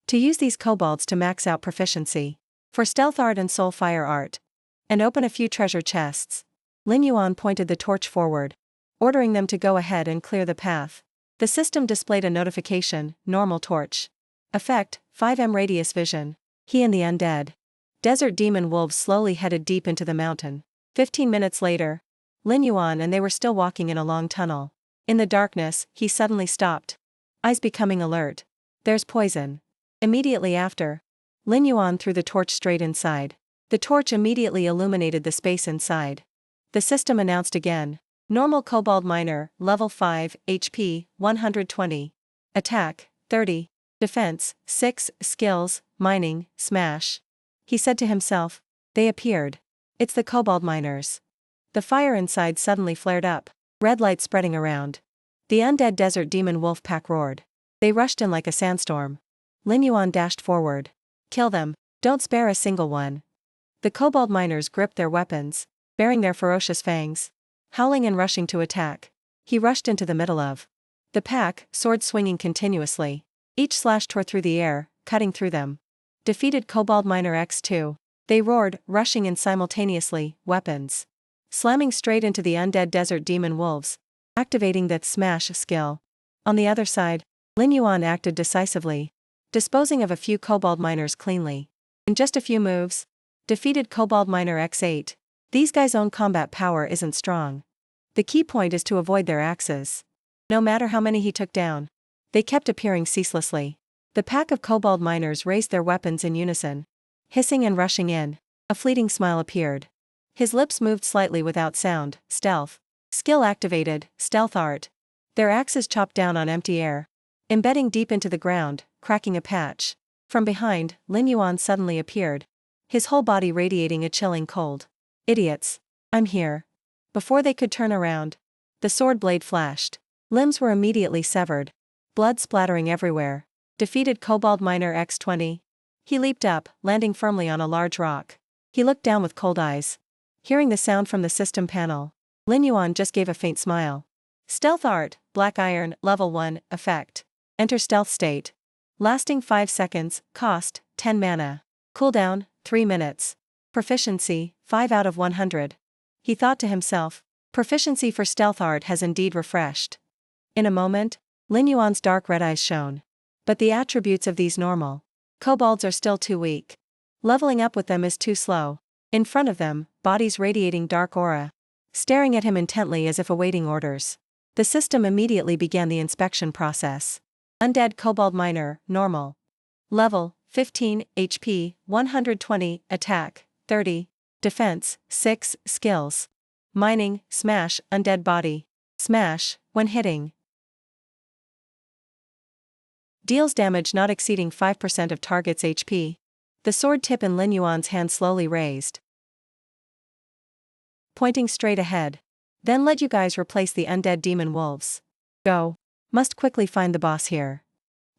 Speaker 1: to use these kobolds to max out proficiency for stealth art and soulfire art, and open a few treasure chests. Lin Yuan pointed the torch forward, ordering them to go ahead and clear the path. The system displayed a notification, normal torch. Effect, 5m radius vision. He and the undead desert demon wolves slowly headed deep into the mountain. 15 minutes later, Lin Yuan and they were still walking in a long tunnel. In the darkness, he suddenly stopped, eyes becoming alert. There's poison. Immediately after, Lin Yuan threw the torch straight inside. The torch immediately illuminated the space inside. The system announced again. Normal Kobold Miner, level 5, HP, 120. Attack, 30. Defense, 6, skills, mining, smash. He said to himself. They appeared. It's the Kobold Miners. The fire inside suddenly flared up, red light spreading around. The undead desert demon wolf pack roared. They rushed in like a sandstorm. Lin Yuan dashed forward. Kill them, don't spare a single one. The Kobold Miners gripped their weapons, baring their ferocious fangs, howling and rushing to attack. He rushed into the middle of the pack, sword swinging continuously. Each slash tore through the air, cutting through them. Defeated Kobold Miner X2. They roared, rushing in simultaneously, weapons slamming straight into the undead desert demon wolves, activating that smash skill. On the other side, Lin Yuan acted decisively, disposing of a few Kobold Miners cleanly. In just a few moves, defeated Kobold Miner X8. These guys' own combat power isn't strong. The key point is to avoid their axes. No matter how many he took down, they kept appearing ceaselessly. The pack of Kobold Miners raised their weapons in unison, hissing and rushing in. A fleeting smile appeared. His lips moved slightly without sound. Stealth. Skill activated, stealth art. Their axes chopped down on empty air, embedding deep into the ground, cracking a patch. From behind, Lin Yuan suddenly appeared, his whole body radiating a chilling cold. Idiots. I'm here. Before they could turn around, the sword blade flashed. Limbs were immediately severed, blood splattering everywhere. Defeated Kobold Miner X20. He leaped up, landing firmly on a large rock. He looked down with cold eyes. Hearing the sound from the system panel, Lin Yuan just gave a faint smile. Stealth Art, Black Iron, Level 1, Effect. Enter stealth state. Lasting 5 seconds, cost, 10 mana. Cooldown, 3 minutes. Proficiency, 5 out of 100. He thought to himself, proficiency for stealth art has indeed refreshed. In a moment, Lin Yuan's dark red eyes shone. But the attributes of these normal kobolds are still too weak. Leveling up with them is too slow. In front of them, bodies radiating dark aura, staring at him intently as if awaiting orders. The system immediately began the inspection process. Undead Kobold Miner, normal. Level, 15, HP, 120, attack, 30, defense, 6, skills. Mining, smash, undead body. Smash, when hitting. Deals damage not exceeding 5% of target's HP. The sword tip in Lin Yuan's hand slowly raised, pointing straight ahead. Then let you guys replace the undead demon wolves. Go. Must quickly find the boss here.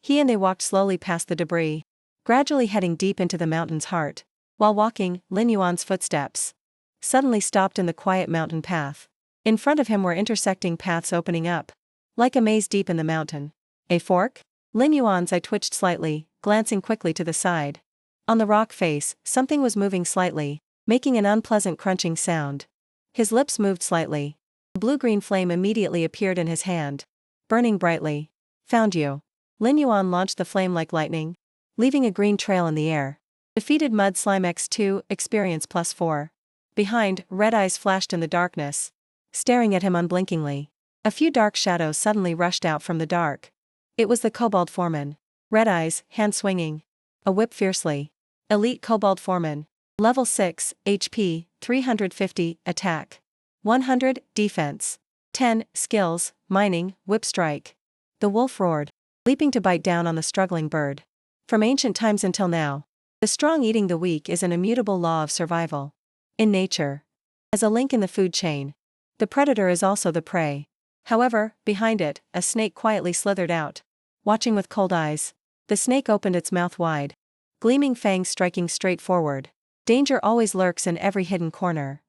Speaker 1: He and they walked slowly past the debris, gradually heading deep into the mountain's heart. While walking, Lin Yuan's footsteps suddenly stopped in the quiet mountain path. In front of him were intersecting paths opening up, like a maze deep in the mountain. A fork? Lin Yuan's eye twitched slightly, glancing quickly to the side. On the rock face, something was moving slightly, making an unpleasant crunching sound. His lips moved slightly. A blue-green flame immediately appeared in his hand, burning brightly. Found you. Lin Yuan launched the flame like lightning, leaving a green trail in the air. Defeated Mud Slime X2, experience +4. Behind, red eyes flashed in the darkness, staring at him unblinkingly. A few dark shadows suddenly rushed out from the dark. It was the Kobold Foreman. Red eyes, hand swinging. A whip fiercely. Elite Kobold Foreman. Level 6, HP, 350, attack. 100, defense. 10, skills, mining, whip strike. The wolf roared, leaping to bite down on the struggling bird. From ancient times until now, the strong eating the weak is an immutable law of survival. In nature, as a link in the food chain, the predator is also the prey. However, behind it, a snake quietly slithered out. Watching with cold eyes, the snake opened its mouth wide, gleaming fangs striking straight forward. Danger always lurks in every hidden corner.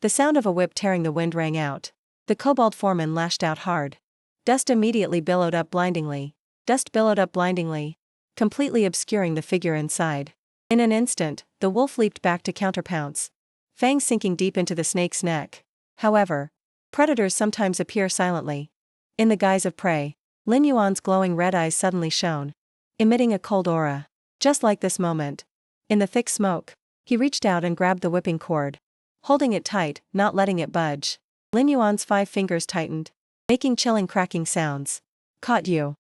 Speaker 1: The sound of a whip tearing the wind rang out. The Kobold Foreman lashed out hard. Dust immediately billowed up blindingly. Dust billowed up blindingly, completely obscuring the figure inside. In an instant, the wolf leaped back to counterpounce, fangs sinking deep into the snake's neck. However, predators sometimes appear silently, in the guise of prey. Lin Yuan's glowing red eyes suddenly shone, emitting a cold aura. Just like this moment, in the thick smoke, he reached out and grabbed the whipping cord, holding it tight, not letting it budge. Lin Yuan's 5 fingers tightened, making chilling cracking sounds. Caught you.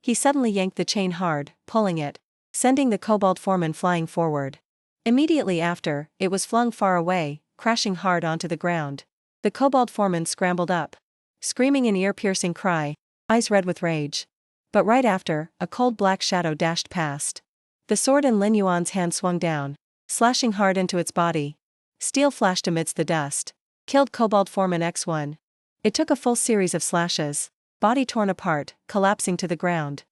Speaker 1: He suddenly yanked the chain hard, pulling it, sending the Kobold Foreman flying forward. Immediately after, it was flung far away, crashing hard onto the ground. The Kobold Foreman scrambled up, screaming an ear-piercing cry, eyes red with rage. But right after, a cold black shadow dashed past. The sword in Lin Yuan's hand swung down, slashing hard into its body. Steel flashed amidst the dust. Killed Kobold Foreman X1. It took a full series of slashes, body torn apart, collapsing to the ground.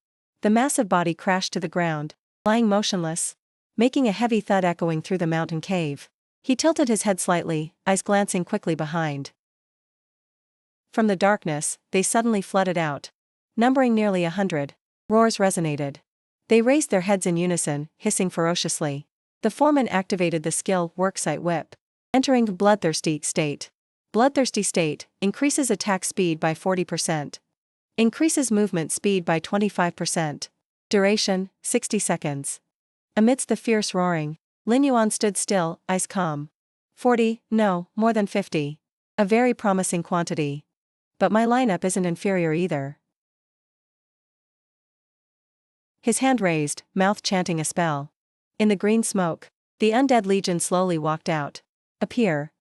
Speaker 1: The massive body crashed to the ground, lying motionless, making a heavy thud echoing through the mountain cave. He tilted his head slightly, eyes glancing quickly behind. From the darkness, they suddenly flooded out, numbering nearly 100. Roars resonated. They raised their heads in unison, hissing ferociously. The foreman activated the skill Worksite Whip, entering Bloodthirsty state. Bloodthirsty state increases attack speed by 40%. Increases movement speed by 25%. Duration, 60 seconds. Amidst the fierce roaring, Lin Yuan stood still, eyes calm. 40, no, more than 50. A very promising quantity. But my lineup isn't inferior either. His hand raised, mouth chanting a spell. In the green smoke, the undead legion slowly walked out. Appear.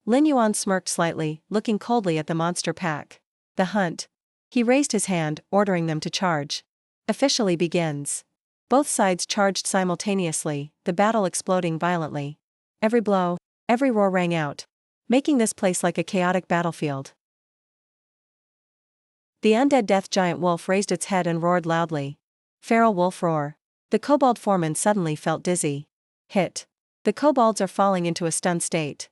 Speaker 1: Lin Yuan smirked slightly, looking coldly at the monster pack. The hunt. He raised his hand, ordering them to charge. Officially begins. Both sides charged simultaneously, the battle exploding violently. Every blow, every roar rang out, making this place like a chaotic battlefield. The undead death giant wolf raised its head and roared loudly. Feral wolf roar. The Kobold Foreman suddenly felt dizzy. Hit. The kobolds are falling into a stunned state.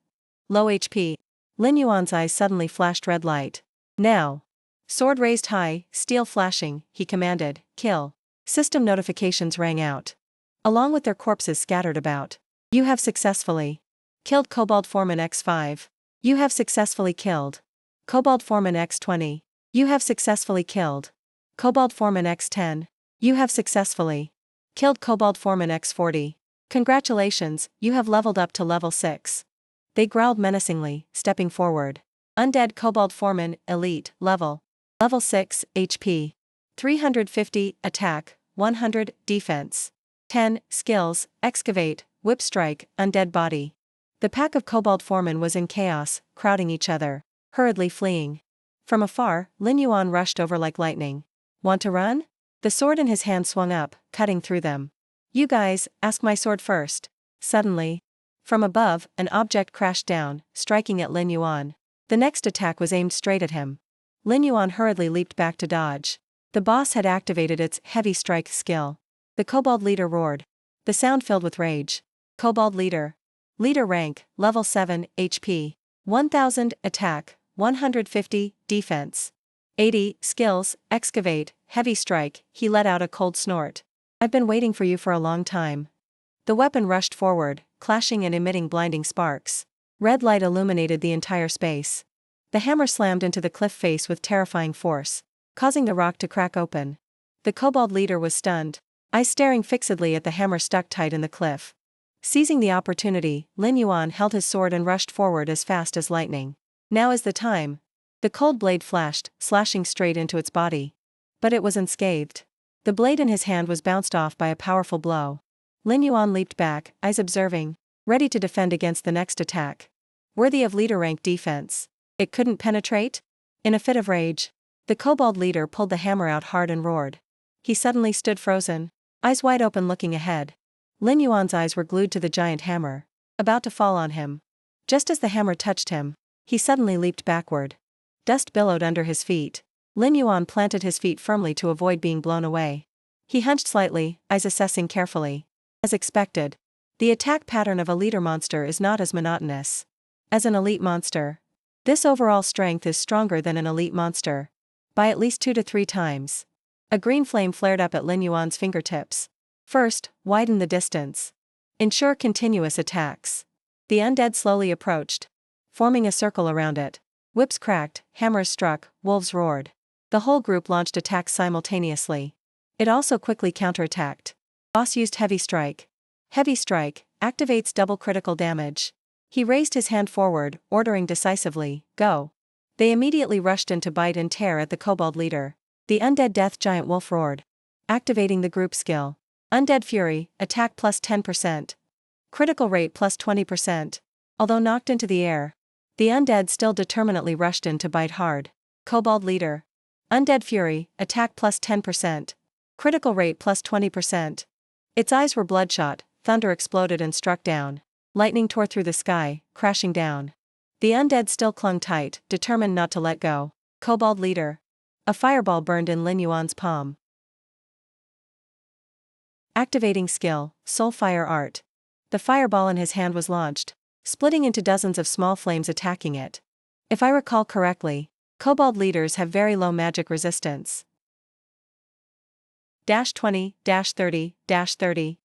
Speaker 1: Low HP. Lin Yuan's eyes suddenly flashed red light. Now. Sword raised high, steel flashing, he commanded, kill. System notifications rang out, along with their corpses scattered about. You have successfully killed Kobold Foreman X5. You have successfully killed Kobold Foreman X20. You have successfully killed Kobold Foreman X10. You have successfully killed Kobold Foreman X40. Congratulations, you have leveled up to level 6. They growled menacingly, stepping forward. Undead Kobold Foreman, Elite, Level 6, HP. 350, Attack, 100, Defense. 10, Skills, Excavate, Whip Strike, Undead Body. The pack of Kobold Foremen was in chaos, crowding each other, hurriedly fleeing. From afar, Lin Yuan rushed over like lightning. Want to run? The sword in his hand swung up, cutting through them. You guys, ask my sword first. Suddenly, from above, an object crashed down, striking at Lin Yuan. The next attack was aimed straight at him. Lin Yuan hurriedly leaped back to dodge. The boss had activated its heavy strike skill. The kobold leader roared. The sound filled with rage. Kobold leader. Leader rank, level 7, HP. 1000, attack, 150, defense. 80, skills, excavate, heavy strike. He let out a cold snort. I've been waiting for you for a long time. The weapon rushed forward, clashing and emitting blinding sparks. Red light illuminated the entire space. The hammer slammed into the cliff face with terrifying force, causing the rock to crack open. The kobold leader was stunned, eyes staring fixedly at the hammer stuck tight in the cliff. Seizing the opportunity, Lin Yuan held his sword and rushed forward as fast as lightning. Now is the time. The cold blade flashed, slashing straight into its body. But it was unscathed. The blade in his hand was bounced off by a powerful blow. Lin Yuan leaped back, eyes observing, ready to defend against the next attack. Worthy of leader rank defense. It couldn't penetrate? In a fit of rage, the kobold leader pulled the hammer out hard and roared. He suddenly stood frozen, eyes wide open looking ahead. Lin Yuan's eyes were glued to the giant hammer, about to fall on him. Just as the hammer touched him, he suddenly leaped backward. Dust billowed under his feet. Lin Yuan planted his feet firmly to avoid being blown away. He hunched slightly, eyes assessing carefully. As expected, the attack pattern of a leader monster is not as monotonous as an elite monster. This overall strength is stronger than an elite monster by at least 2 to 3 times. A green flame flared up at Lin Yuan's fingertips. First, widen the distance. Ensure continuous attacks. The undead slowly approached, forming a circle around it. Whips cracked, hammers struck, wolves roared. The whole group launched attacks simultaneously. It also quickly counterattacked. Boss used heavy strike. Heavy strike activates double critical damage. He raised his hand forward, ordering decisively, go. They immediately rushed in to bite and tear at the kobold leader. The undead death giant wolf roared, activating the group skill. Undead Fury, attack plus 10%. Critical rate plus 20%. Although knocked into the air, the undead still determinately rushed in to bite hard. Kobold leader. Undead Fury, attack plus 10%. Critical rate plus 20%. Its eyes were bloodshot, thunder exploded and struck down. Lightning tore through the sky, crashing down. The undead still clung tight, determined not to let go. Kobold leader. A fireball burned in Lin Yuan's palm. Activating skill, Soul Fire Art. The fireball in his hand was launched, splitting into dozens of small flames attacking it. If I recall correctly, kobold leaders have very low magic resistance. -20, -30, -30.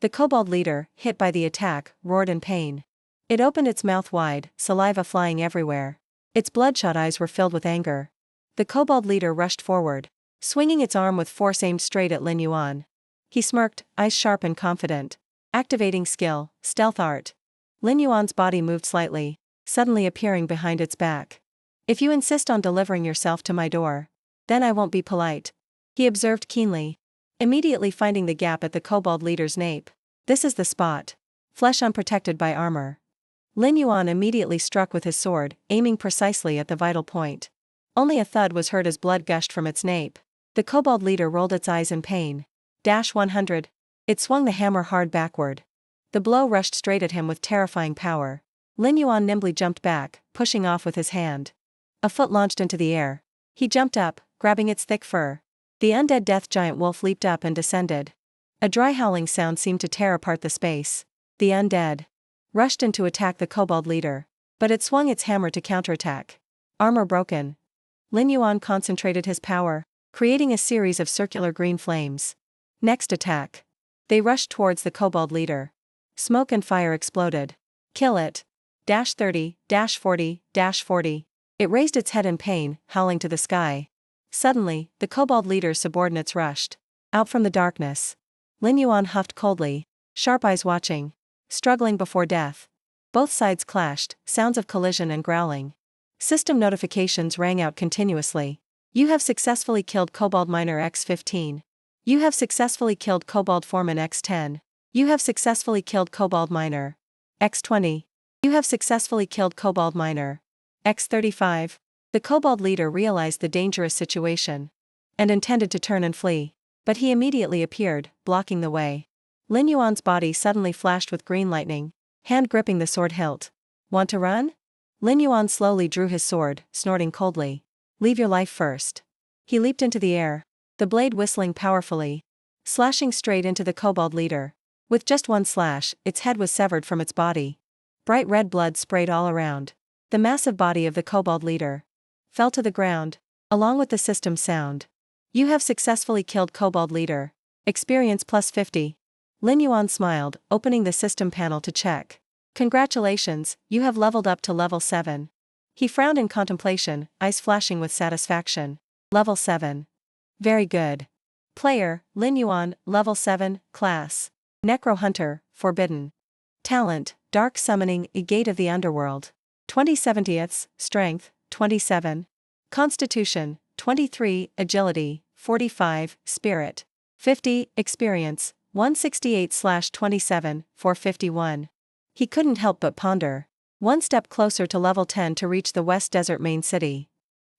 Speaker 1: The kobold leader, hit by the attack, roared in pain. It opened its mouth wide, saliva flying everywhere. Its bloodshot eyes were filled with anger. The kobold leader rushed forward, swinging its arm with force aimed straight at Lin Yuan. He smirked, eyes sharp and confident. Activating skill, Stealth Art. Lin Yuan's body moved slightly, suddenly appearing behind its back. If you insist on delivering yourself to my door, then I won't be polite. He observed keenly, immediately finding the gap at the kobold leader's nape. This is the spot. Flesh unprotected by armor. Lin Yuan immediately struck with his sword, aiming precisely at the vital point. Only a thud was heard as blood gushed from its nape. The kobold leader rolled its eyes in pain. -100. It swung the hammer hard backward. The blow rushed straight at him with terrifying power. Lin Yuan nimbly jumped back, pushing off with his hand. A foot launched into the air. He jumped up, grabbing its thick fur. The undead death giant wolf leaped up and descended. A dry howling sound seemed to tear apart the space. The undead rushed in to attack the kobold leader, but it swung its hammer to counterattack. Armor broken. Lin Yuan concentrated his power, creating a series of circular green flames. Next attack. They rushed towards the kobold leader. Smoke and fire exploded. Kill it. -30, -40, -40. It raised its head in pain, howling to the sky. Suddenly, the kobold leader's subordinates rushed out from the darkness. Lin Yuan huffed coldly, sharp eyes watching, struggling before death. Both sides clashed, sounds of collision and growling. System notifications rang out continuously. You have successfully killed Kobold Miner X15. You have successfully killed Kobold Foreman X10. You have successfully killed Kobold Miner X20. You have successfully killed Kobold Miner X35. The kobold leader realized the dangerous situation and intended to turn and flee. But he immediately appeared, blocking the way. Lin Yuan's body suddenly flashed with green lightning, hand gripping the sword hilt. Want to run? Lin Yuan slowly drew his sword, snorting coldly. Leave your life first. He leaped into the air, the blade whistling powerfully, slashing straight into the kobold leader. With just one slash, its head was severed from its body. Bright red blood sprayed all around. The massive body of the kobold leader fell to the ground, along with the system sound. You have successfully killed kobold leader. Experience plus 50. Lin Yuan smiled, opening the system panel to check. Congratulations, you have leveled up to level 7. He frowned in contemplation, eyes flashing with satisfaction. Level 7. Very good. Player, Lin Yuan, level 7, class. Necro Hunter, forbidden. Talent, Dark Summoning, a Gate of the Underworld. 20/70ths, Strength, 27. Constitution, 23, Agility, 45, Spirit. 50, Experience, 168/27, 451. He couldn't help but ponder. One step closer to level 10 to reach the West Desert main city.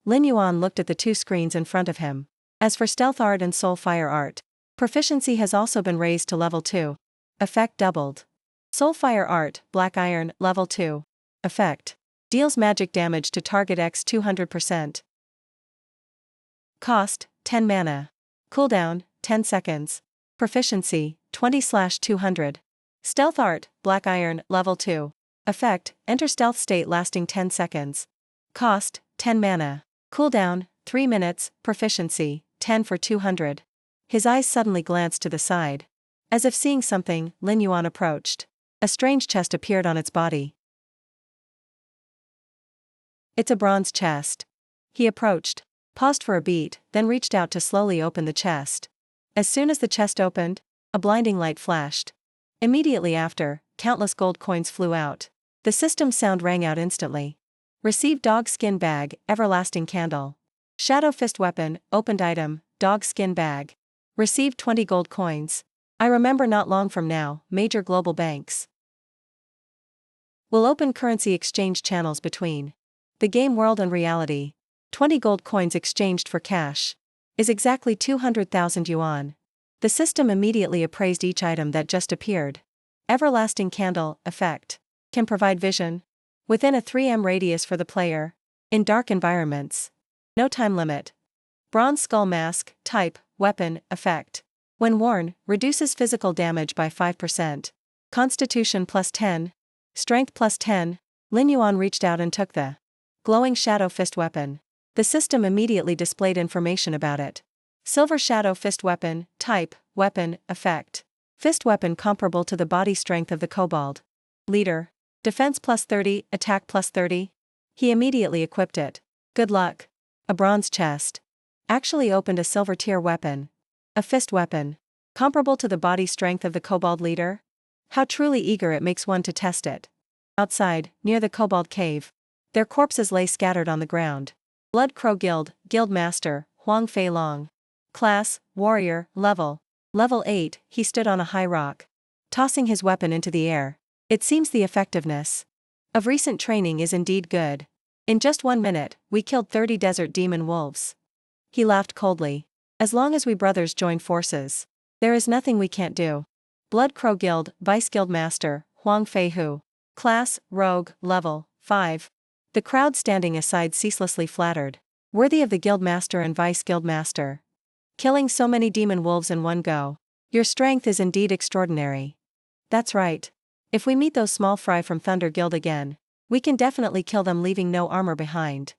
Speaker 1: Lin Yuan looked at the two screens in front of him. As for Stealth Art and Soul Fire Art, proficiency has also been raised to level 2. Effect doubled. Soul Fire Art, Black Iron, level 2. Effect. Deals magic damage to target x 200%. Cost, 10 mana. Cooldown, 10 seconds. Proficiency, 20/200. Stealth Art, Black Iron, level 2. Effect, enter stealth state lasting 10 seconds. Cost, 10 mana. Cooldown, 3 minutes, proficiency, 10 for 200. His eyes suddenly glanced to the side. As if seeing something, Lin Yuan approached. A strange chest appeared on its body. It's a bronze chest. He approached, paused for a beat, then reached out to slowly open the chest. As soon as the chest opened, a blinding light flashed. Immediately after, countless gold coins flew out. The system sound rang out instantly. Receive dog skin bag, everlasting candle. Shadow fist weapon, opened item, dog skin bag. Receive 20 gold coins. I remember not long from now, major global banks will open currency exchange channels between the game world and reality. 20 gold coins exchanged for cash is exactly 200,000 yuan. The system immediately appraised each item that just appeared. Everlasting candle, effect. Can provide vision within a 3m radius for the player, in dark environments. No time limit. Bronze skull mask, type, weapon, effect. When worn, reduces physical damage by 5%. Constitution plus 10. Strength plus 10. Lin Yuan reached out and took the glowing shadow fist weapon. The system immediately displayed information about it. Silver shadow fist weapon, type, weapon, effect. Fist weapon comparable to the body strength of the kobold leader. Defense plus 30, attack plus 30. He immediately equipped it. Good luck. A bronze chest actually opened a silver tier weapon. A fist weapon comparable to the body strength of the kobold leader. How truly eager it makes one to test it. Outside, near the kobold cave, their corpses lay scattered on the ground. Blood Crow Guild, Guild Master, Huang Fei Long. Class, Warrior, Level 8, he stood on a high rock, tossing his weapon into the air. It seems the effectiveness of recent training is indeed good. In just 1 minute, we killed 30 desert demon wolves. He laughed coldly. As long as we brothers join forces, there is nothing we can't do. Blood Crow Guild, Vice Guild Master, Huang Fei Hu. Class, Rogue, Level 5. The crowd standing aside ceaselessly flattered. Worthy of the Guild Master and Vice Guild Master. Killing so many demon wolves in one go. Your strength is indeed extraordinary. That's right. If we meet those small fry from Thunder Guild again, we can definitely kill them leaving no armor behind.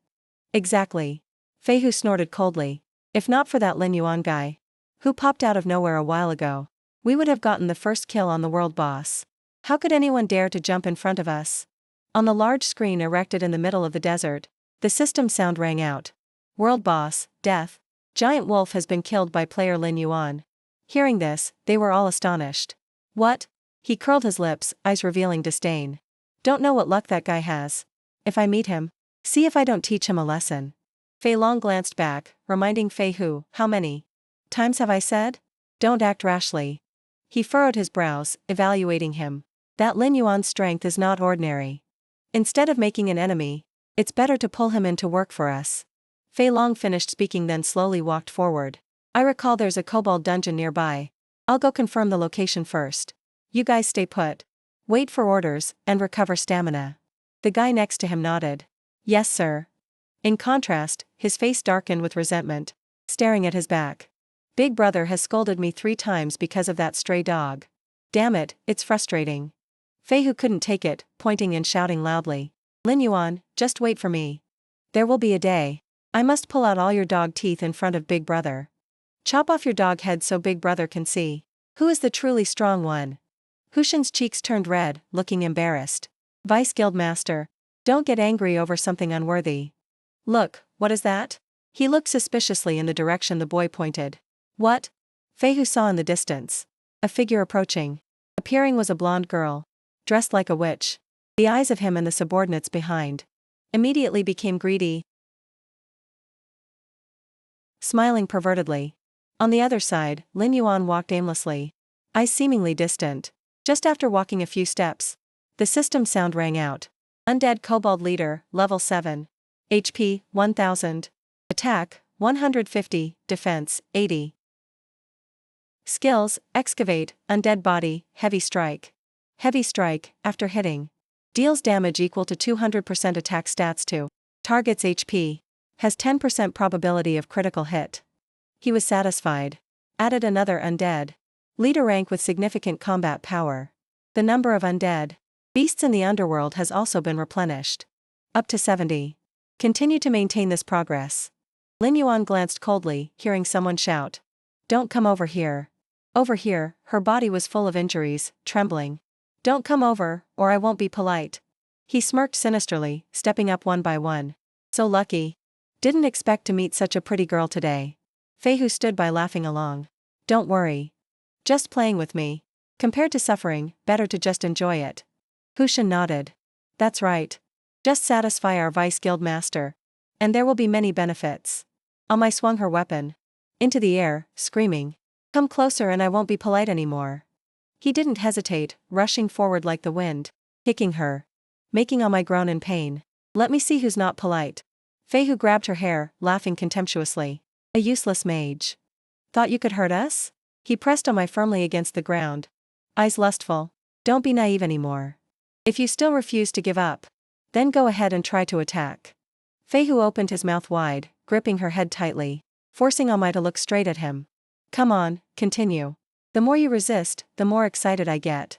Speaker 1: Exactly. Fei Hu snorted coldly. If not for that Lin Yuan guy, who popped out of nowhere a while ago, we would have gotten the first kill on the world boss. How could anyone dare to jump in front of us? On the large screen erected in the middle of the desert, the system sound rang out. World boss, death. Giant wolf has been killed by player Lin Yuan. Hearing this, they were all astonished. What? He curled his lips, eyes revealing disdain. Don't know what luck that guy has. If I meet him, see if I don't teach him a lesson. Fei Long glanced back, reminding Fei Hu, how many times have I said? Don't act rashly. He furrowed his brows, evaluating him. That Lin Yuan's strength is not ordinary. Instead of making an enemy, it's better to pull him in to work for us. Fei Long finished speaking then slowly walked forward. I recall there's a kobold dungeon nearby. I'll go confirm the location first. You guys stay put. Wait for orders, and recover stamina. The guy next to him nodded. Yes, sir. In contrast, his face darkened with resentment, staring at his back. Big brother has scolded me 3 times because of that stray dog. Damn it, it's frustrating. Fei Hu couldn't take it, pointing and shouting loudly. Lin Yuan, just wait for me. There will be a day. I must pull out all your dog teeth in front of Big Brother. Chop off your dog head so Big Brother can see. Who is the truly strong one? Hushin's cheeks turned red, looking embarrassed. Vice Guild Master. Don't get angry over something unworthy. Look, what is that? He looked suspiciously in the direction the boy pointed. What? Fei Hu saw in the distance. A figure approaching. Appearing was a blonde girl. Dressed like a witch. The eyes of him and the subordinates behind immediately became greedy, smiling pervertedly. On the other side, Lin Yuan walked aimlessly. Eyes seemingly distant. Just after walking a few steps, the system sound rang out. Undead Kobold Leader, Level 7. HP, 1000. Attack, 150, Defense, 80. Skills, Excavate, Undead Body, Heavy Strike. Heavy Strike, after hitting. Deals damage equal to 200% attack stats to target's HP. Has 10% probability of critical hit. He was satisfied. Added another undead leader rank with significant combat power. The number of undead beasts in the underworld has also been replenished. Up to 70. Continue to maintain this progress. Lin Yuan glanced coldly, hearing someone shout. Don't come over here. Over here, her body was full of injuries, trembling. Don't come over, or I won't be polite. He smirked sinisterly, stepping up one by one. So lucky. Didn't expect to meet such a pretty girl today. Fei Hu stood by laughing along. Don't worry. Just playing with me. Compared to suffering, better to just enjoy it. Hushin nodded. That's right. Just satisfy our Vice Guild Master. And there will be many benefits. Amai swung her weapon into the air, screaming. Come closer and I won't be polite anymore. He didn't hesitate, rushing forward like the wind, kicking her, making Amai groan in pain. Let me see who's not polite. Fei Hu grabbed her hair, laughing contemptuously. A useless mage. Thought you could hurt us? He pressed Amai firmly against the ground. Eyes lustful. Don't be naive anymore. If you still refuse to give up, then go ahead and try to attack. Fei Hu opened his mouth wide, gripping her head tightly, forcing Amai to look straight at him. Come on, continue. The more you resist, the more excited I get.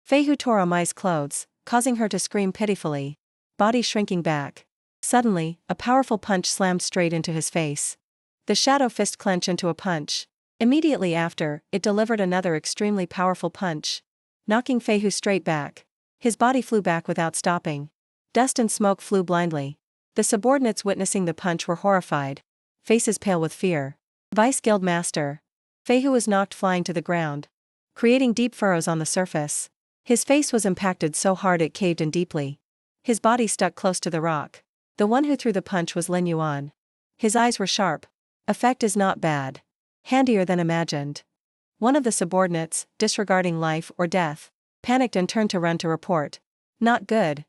Speaker 1: Fei Hu tore Amai's clothes, causing her to scream pitifully, body shrinking back. Suddenly, a powerful punch slammed straight into his face. The shadow fist clenched into a punch. Immediately after, it delivered another extremely powerful punch, knocking Fei Hu straight back. His body flew back without stopping. Dust and smoke flew blindly. The subordinates witnessing the punch were horrified, faces pale with fear. Vice Guild Master. Fei Hu was knocked flying to the ground, creating deep furrows on the surface. His face was impacted so hard it caved in deeply. His body stuck close to the rock. The one who threw the punch was Lin Yuan. His eyes were sharp. Effect is not bad. Handier than imagined. One of the subordinates, disregarding life or death, panicked and turned to run to report. Not good.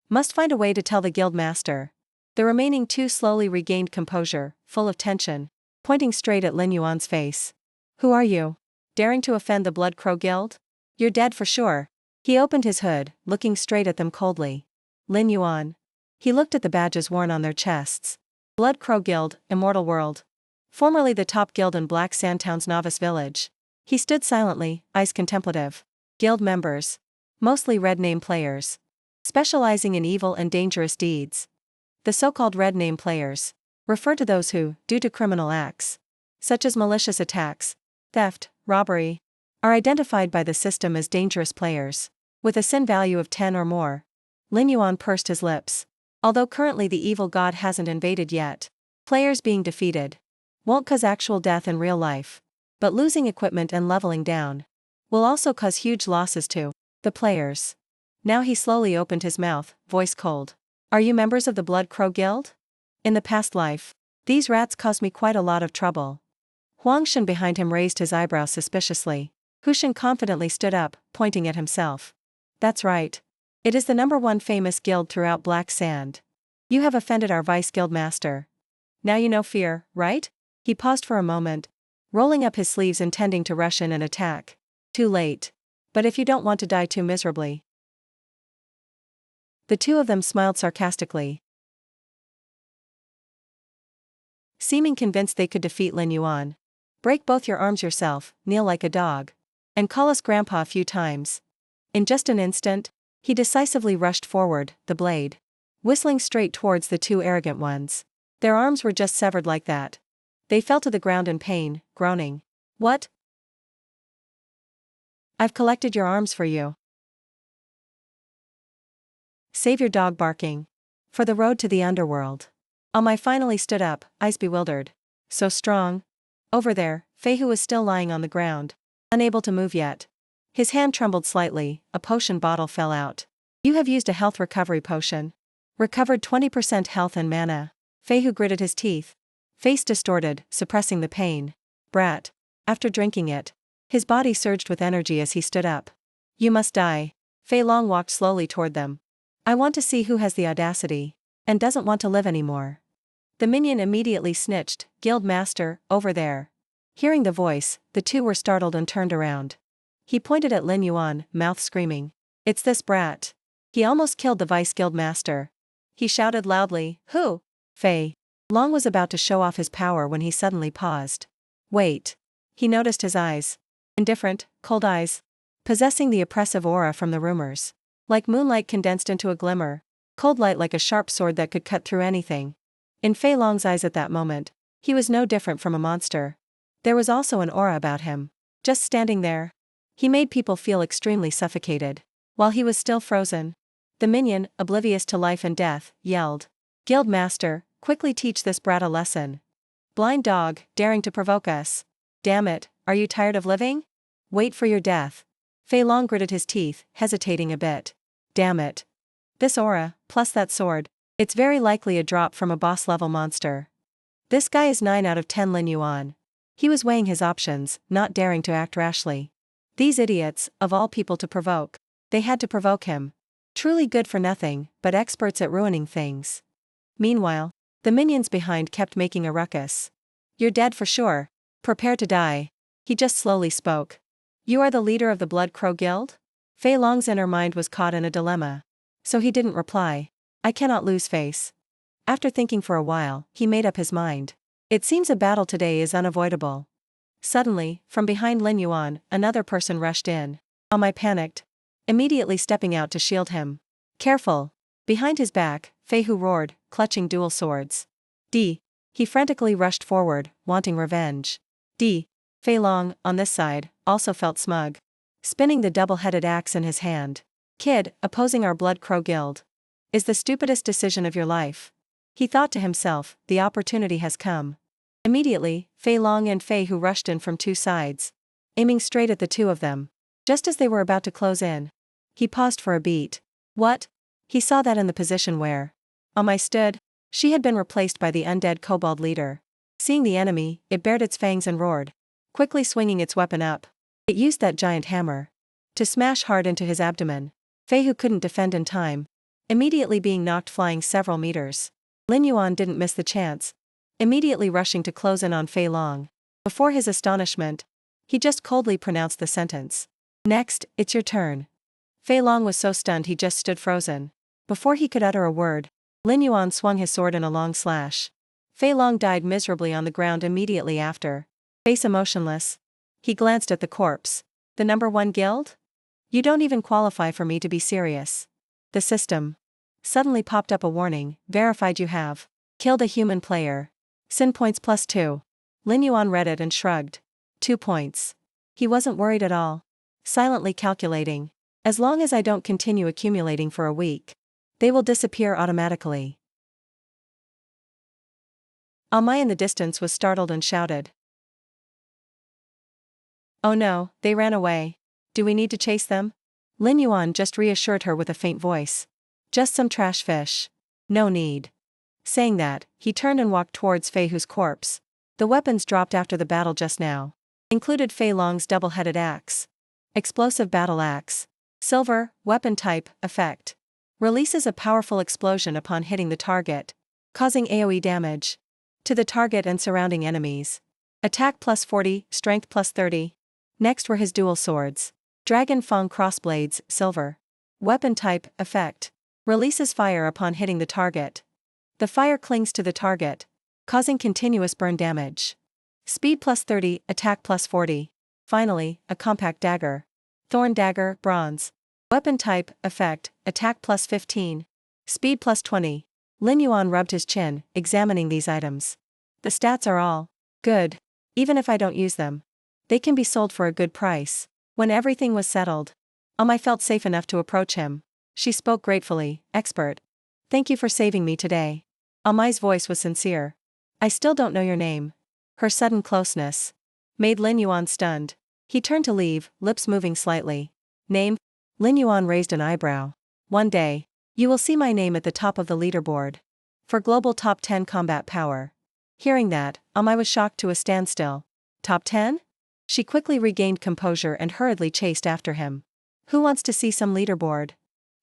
Speaker 1: Must find a way to tell the guild master. The remaining 2 slowly regained composure, full of tension, pointing straight at Lin Yuan's face. Who are you? Daring to offend the Blood Crow Guild? You're dead for sure. He opened his hood, looking straight at them coldly. Lin Yuan. He looked at the badges worn on their chests. Blood Crow Guild, Immortal World. Formerly the top guild in Black Sandtown's novice village. He stood silently, eyes contemplative. Guild members. Mostly red name players. Specializing in evil and dangerous deeds. The so-called red name players refer to those who, due to criminal acts, such as malicious attacks, theft, robbery, are identified by the system as dangerous players, with a sin value of 10 or more. Lin Yuan pursed his lips. Although currently the evil god hasn't invaded yet, players being defeated won't cause actual death in real life, but losing equipment and leveling down will also cause huge losses to the players. Now he slowly opened his mouth, voice cold. Are you members of the Blood Crow Guild? In the past life, these rats caused me quite a lot of trouble. Huang Shen behind him raised his eyebrows suspiciously. Hushin confidently stood up, pointing at himself. That's right. It is the #1 famous guild throughout Black Sand. You have offended our Vice Guild Master. Now you know fear, right? He paused for a moment, rolling up his sleeves intending to rush in and attack. Too late. But if you don't want to die too miserably. The two of them smiled sarcastically, seeming convinced they could defeat Lin Yuan. Break both your arms yourself, kneel like a dog. And call us grandpa a few times. In just an instant, he decisively rushed forward, the blade whistling straight towards the two arrogant ones. Their arms were just severed like that. They fell to the ground in pain, groaning. What? I've collected your arms for you. Save your dog barking. For the road to the underworld. Almai finally stood up, eyes bewildered. So strong. Over there, Fei Hu was still lying on the ground, unable to move yet. His hand trembled slightly, a potion bottle fell out. You have used a health recovery potion. Recovered 20% health and mana. Fei Hu gritted his teeth. Face distorted, suppressing the pain. Brat. After drinking it, his body surged with energy as he stood up. You must die. Fei Long walked slowly toward them. I want to see who has the audacity, and doesn't want to live anymore. The minion immediately snitched, Guild Master, over there. Hearing the voice, the two were startled and turned around. He pointed at Lin Yuan, mouth screaming. It's this brat. He almost killed the Vice Guild Master. He shouted loudly, Who? Fei Long was about to show off his power when he suddenly paused. Wait. He noticed his eyes. Indifferent, cold eyes. Possessing the oppressive aura from the rumors. Like moonlight condensed into a glimmer. Cold light like a sharp sword that could cut through anything. In Fei Long's eyes at that moment, he was no different from a monster. There was also an aura about him. Just standing there. He made people feel extremely suffocated. While he was still frozen. The minion, oblivious to life and death, yelled. Guild Master, quickly teach this brat a lesson. Blind dog, daring to provoke us. Damn it, are you tired of living? Wait for your death. Fei Long gritted his teeth, hesitating a bit. Damn it. This aura, plus that sword, it's very likely a drop from a boss-level monster. This guy is 9 out of 10 Lin Yuan. He was weighing his options, not daring to act rashly. These idiots, of all people to provoke. They had to provoke him. Truly good for nothing, but experts at ruining things. Meanwhile, the minions behind kept making a ruckus. You're dead for sure. Prepare to die. He just slowly spoke. You are the leader of the Blood Crow Guild? Fei Long's inner mind was caught in a dilemma. So he didn't reply. I cannot lose face. After thinking for a while, he made up his mind. It seems a battle today is unavoidable. Suddenly, from behind Lin Yuan, another person rushed in. Almai panicked, immediately stepping out to shield him. Careful! Behind his back, Fei Hu roared, clutching dual swords. D. He frantically rushed forward, wanting revenge. D. Fei Long, on this side, also felt smug. Spinning the double-headed axe in his hand. Kid, opposing our Blood Crow Guild. Is the stupidest decision of your life. He thought to himself, the opportunity has come. Immediately, Fei Long and Fei Hu rushed in from two sides. Aiming straight at the two of them. Just as they were about to close in. He paused for a beat. What? He saw that in the position where Almai stood, she had been replaced by the undead kobold leader. Seeing the enemy, it bared its fangs and roared. Quickly swinging its weapon up. It used that giant hammer to smash hard into his abdomen. Fei Hu couldn't defend in time. Immediately being knocked flying several meters. Lin Yuan didn't miss the chance. Immediately rushing to close in on Fei Long. Before his astonishment, he just coldly pronounced the sentence. Next, it's your turn. Fei Long was so stunned he just stood frozen. Before he could utter a word, Lin Yuan swung his sword in a long slash. Fei Long died miserably on the ground immediately after. Face emotionless. He glanced at the corpse. The number 1 guild? You don't even qualify for me to be serious. The system. Suddenly popped up a warning, verified you have killed a human player. Sin points +2. Lin Yuan read it and shrugged. 2 points. He wasn't worried at all. Silently calculating. As long as I don't continue accumulating for a week, they will disappear automatically. Almai in the distance was startled and shouted. Oh no, they ran away. Do we need to chase them? Lin Yuan just reassured her with a faint voice. Just some trash fish. No need. Saying that, he turned and walked towards Fei Hu's corpse. The weapons dropped after the battle just now included Fei Long's double-headed axe. Explosive battle axe. Silver, weapon type, effect. Releases a powerful explosion upon hitting the target, causing AoE damage to the target and surrounding enemies. Attack plus 40, strength plus 30. Next were his dual swords. Dragon Fang crossblades, silver. Weapon type, effect. Releases fire upon hitting the target. The fire clings to the target, causing continuous burn damage. Speed plus 30, attack plus 40. Finally, a compact dagger. Thorn dagger, bronze. Weapon type, effect, attack plus 15. Speed plus 20. Lin Yuan rubbed his chin, examining these items. The stats are all good. Even if I don't use them, they can be sold for a good price. When everything was settled, I felt safe enough to approach him. She spoke gratefully, expert. Thank you for saving me today. Amai's voice was sincere. I still don't know your name. Her sudden closeness made Lin Yuan stunned. He turned to leave, lips moving slightly. Name? Lin Yuan raised an eyebrow. One day, you will see my name at the top of the leaderboard. For global top 10 combat power. Hearing that, Amai was shocked to a standstill. Top 10? She quickly regained composure and hurriedly chased after him. Who wants to see some leaderboard?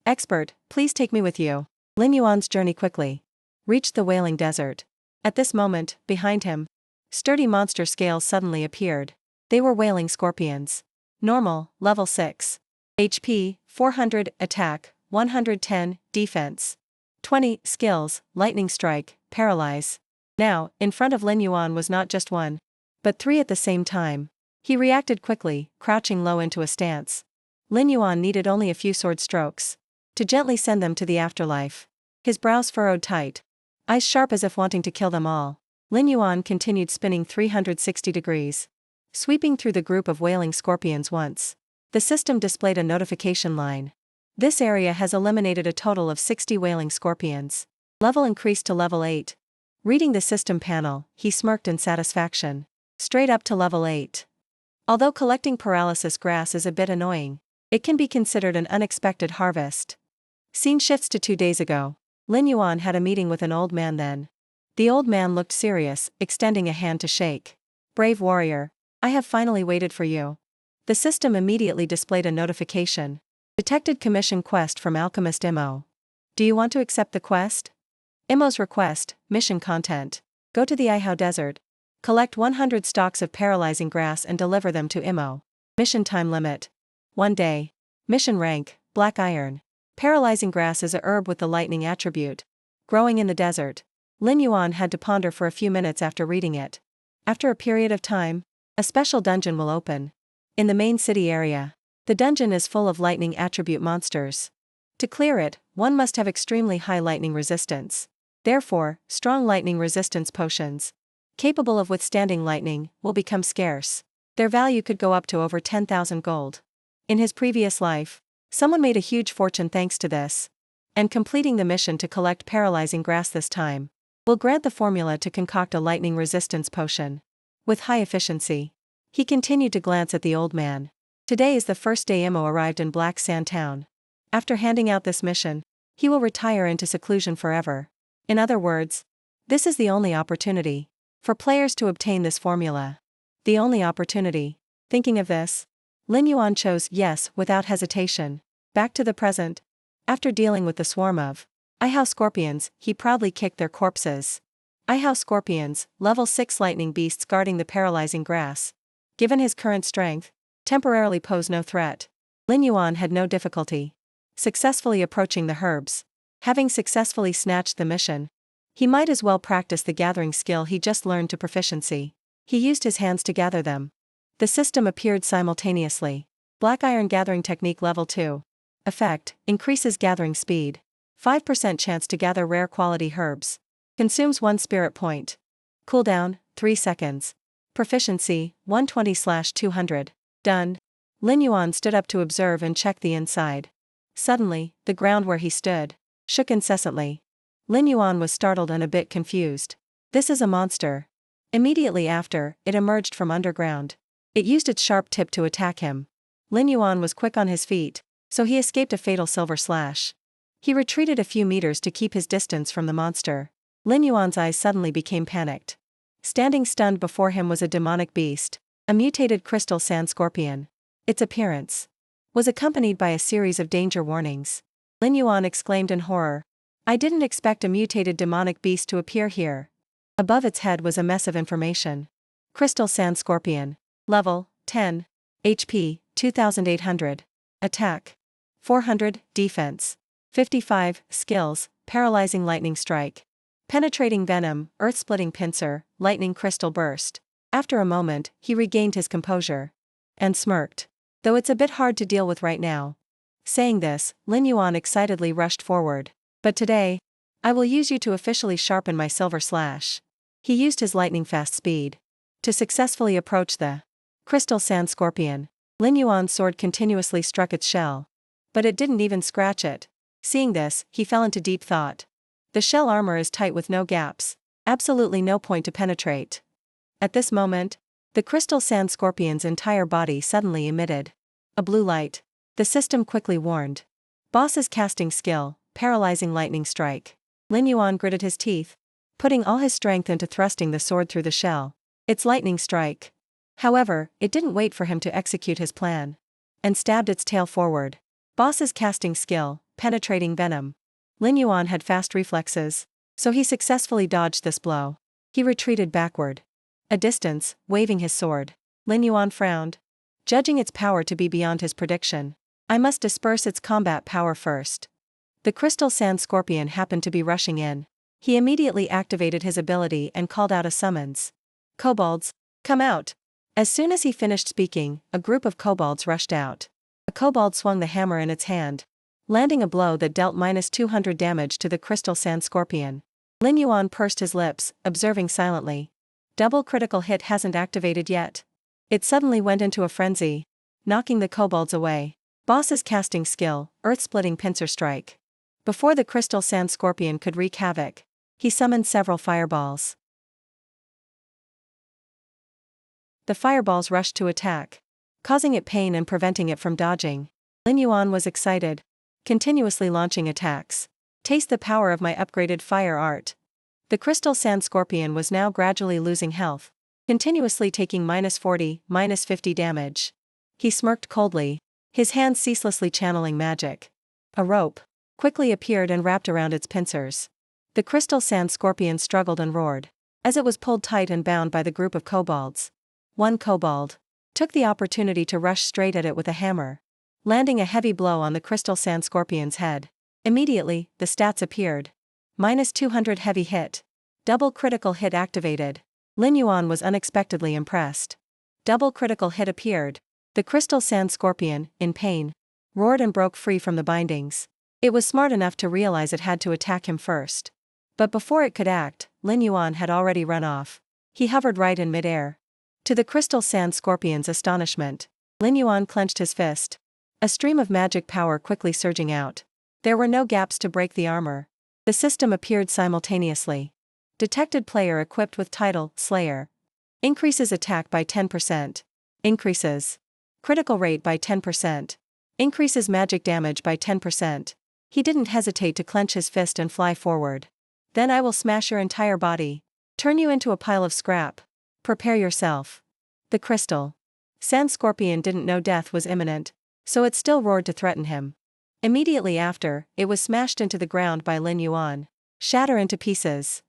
Speaker 1: Expert, please take me with you. Lin Yuan's journey quickly reached the Wailing Desert. At this moment, behind him, sturdy monster scales suddenly appeared. They were wailing scorpions. Normal, level 6. HP, 400, attack, 110, defense. 20, skills, lightning strike, paralyze. Now, in front of Lin Yuan was not just one, but 3 at the same time. He reacted quickly, crouching low into a stance. Lin Yuan needed only a few sword strokes to gently send them to the afterlife. His brows furrowed tight, eyes sharp as if wanting to kill them all. Lin Yuan continued spinning 360 degrees, sweeping through the group of wailing scorpions once. The system displayed a notification line. This area has eliminated a total of 60 wailing scorpions. Level increased to level 8. Reading the system panel, he smirked in satisfaction. Straight up to level 8. Although collecting paralysis grass is a bit annoying, it can be considered an unexpected harvest. Scene shifts to 2 days ago. Lin Yuan had a meeting with an old man then. The old man looked serious, extending a hand to shake. Brave warrior, I have finally waited for you. The system immediately displayed a notification. Detected commission quest from Alchemist Imo. Do you want to accept the quest? Imo's request, mission content. Go to the Ihao Desert. Collect 100 stalks of paralyzing grass and deliver them to Imo. Mission time limit. 1 day. Mission rank, Black Iron. Paralyzing grass is a herb with the lightning attribute. Growing in the desert. Lin Yuan had to ponder for a few minutes after reading it. After a period of time, a special dungeon will open. In the main city area. The dungeon is full of lightning attribute monsters. To clear it, one must have extremely high lightning resistance. Therefore, strong lightning resistance potions, capable of withstanding lightning, will become scarce. Their value could go up to over 10,000 gold. In his previous life, someone made a huge fortune thanks to this. And completing the mission to collect paralyzing grass this time will grant the formula to concoct a lightning resistance potion. With high efficiency. He continued to glance at the old man. Today is the first day Imo arrived in Black Sand Town. After handing out this mission, he will retire into seclusion forever. In other words, this is the only opportunity for players to obtain this formula. The only opportunity. Thinking of this, Lin Yuan chose yes without hesitation. Back to the present. After dealing with the swarm of Ihao scorpions, he proudly kicked their corpses. Ihao scorpions, level 6 lightning beasts guarding the paralyzing grass. Given his current strength, temporarily pose no threat. Lin Yuan had no difficulty successfully approaching the herbs. Having successfully snatched the mission, he might as well practice the gathering skill he just learned to proficiency. He used his hands to gather them. The system appeared simultaneously. Black Iron Gathering Technique Level 2. Effect, increases gathering speed. 5% chance to gather rare quality herbs. Consumes 1 spirit point. Cooldown, 3 seconds. Proficiency, 120/200. Done. Lin Yuan stood up to observe and check the inside. Suddenly, the ground where he stood shook incessantly. Lin Yuan was startled and a bit confused. This is a monster. Immediately after, it emerged from underground. It used its sharp tip to attack him. Lin Yuan was quick on his feet, so he escaped a fatal silver slash. He retreated a few meters to keep his distance from the monster. Lin Yuan's eyes suddenly became panicked. Standing stunned before him was a demonic beast, a mutated crystal sand scorpion. Its appearance was accompanied by a series of danger warnings. Lin Yuan exclaimed in horror. I didn't expect a mutated demonic beast to appear here. Above its head was a mess of information. Crystal Sand Scorpion. Level 10. HP 2800. Attack 400. Defense 55. Skills: Paralyzing Lightning Strike, Penetrating Venom, Earth-Splitting Pincer, Lightning Crystal Burst. After a moment, he regained his composure and smirked. Though it's a bit hard to deal with right now. Saying this, Lin Yuan excitedly rushed forward. But today, I will use you to officially sharpen my silver slash. He used his lightning-fast speed to successfully approach the Crystal Sand Scorpion. Lin Yuan's sword continuously struck its shell, but it didn't even scratch it. Seeing this, he fell into deep thought. The shell armor is tight with no gaps, absolutely no point to penetrate. At this moment, the Crystal Sand Scorpion's entire body suddenly emitted a blue light. The system quickly warned. Boss's casting skill, Paralyzing Lightning Strike. Lin Yuan gritted his teeth, putting all his strength into thrusting the sword through the shell. It's lightning strike. However, it didn't wait for him to execute his plan, and stabbed its tail forward. Boss's casting skill, Penetrating Venom. Lin Yuan had fast reflexes, so he successfully dodged this blow. He retreated backward a distance, waving his sword. Lin Yuan frowned, judging its power to be beyond his prediction. I must disperse its combat power first. The Crystal Sand Scorpion happened to be rushing in. He immediately activated his ability and called out a summons. Kobolds, come out! As soon as he finished speaking, a group of kobolds rushed out. A kobold swung the hammer in its hand, landing a blow that dealt -200 damage to the Crystal Sand Scorpion. Lin Yuan pursed his lips, observing silently. Double critical hit hasn't activated yet. It suddenly went into a frenzy, knocking the kobolds away. Boss's casting skill, Earth-Splitting Pincer Strike. Before the Crystal Sand Scorpion could wreak havoc, he summoned several fireballs. The fireballs rushed to attack, causing it pain and preventing it from dodging. Lin Yuan was excited, continuously launching attacks. Taste the power of my upgraded fire art. The Crystal Sand Scorpion was now gradually losing health, continuously taking -40, -50 damage. He smirked coldly, his hands ceaselessly channeling magic. A rope quickly appeared and wrapped around its pincers. The Crystal Sand Scorpion struggled and roared, as it was pulled tight and bound by the group of kobolds. One kobold took the opportunity to rush straight at it with a hammer, landing a heavy blow on the Crystal Sand Scorpion's head. Immediately, the stats appeared. -200 heavy hit. Double critical hit activated. Lin Yuan was unexpectedly impressed. Double critical hit appeared. The Crystal Sand Scorpion, in pain, roared and broke free from the bindings. It was smart enough to realize it had to attack him first. But before it could act, Lin Yuan had already run off. He hovered right in midair. To the Crystal Sand Scorpion's astonishment, Lin Yuan clenched his fist, a stream of magic power quickly surging out. There were no gaps to break the armor. The system appeared simultaneously. Detected player equipped with title, Slayer. Increases attack by 10%. Increases critical rate by 10%. Increases magic damage by 10%. He didn't hesitate to clench his fist and fly forward. Then I will smash your entire body. Turn you into a pile of scrap. Prepare yourself. The Crystal Sand Scorpion didn't know death was imminent, so it still roared to threaten him. Immediately after, it was smashed into the ground by Lin Yuan. Shatter into pieces.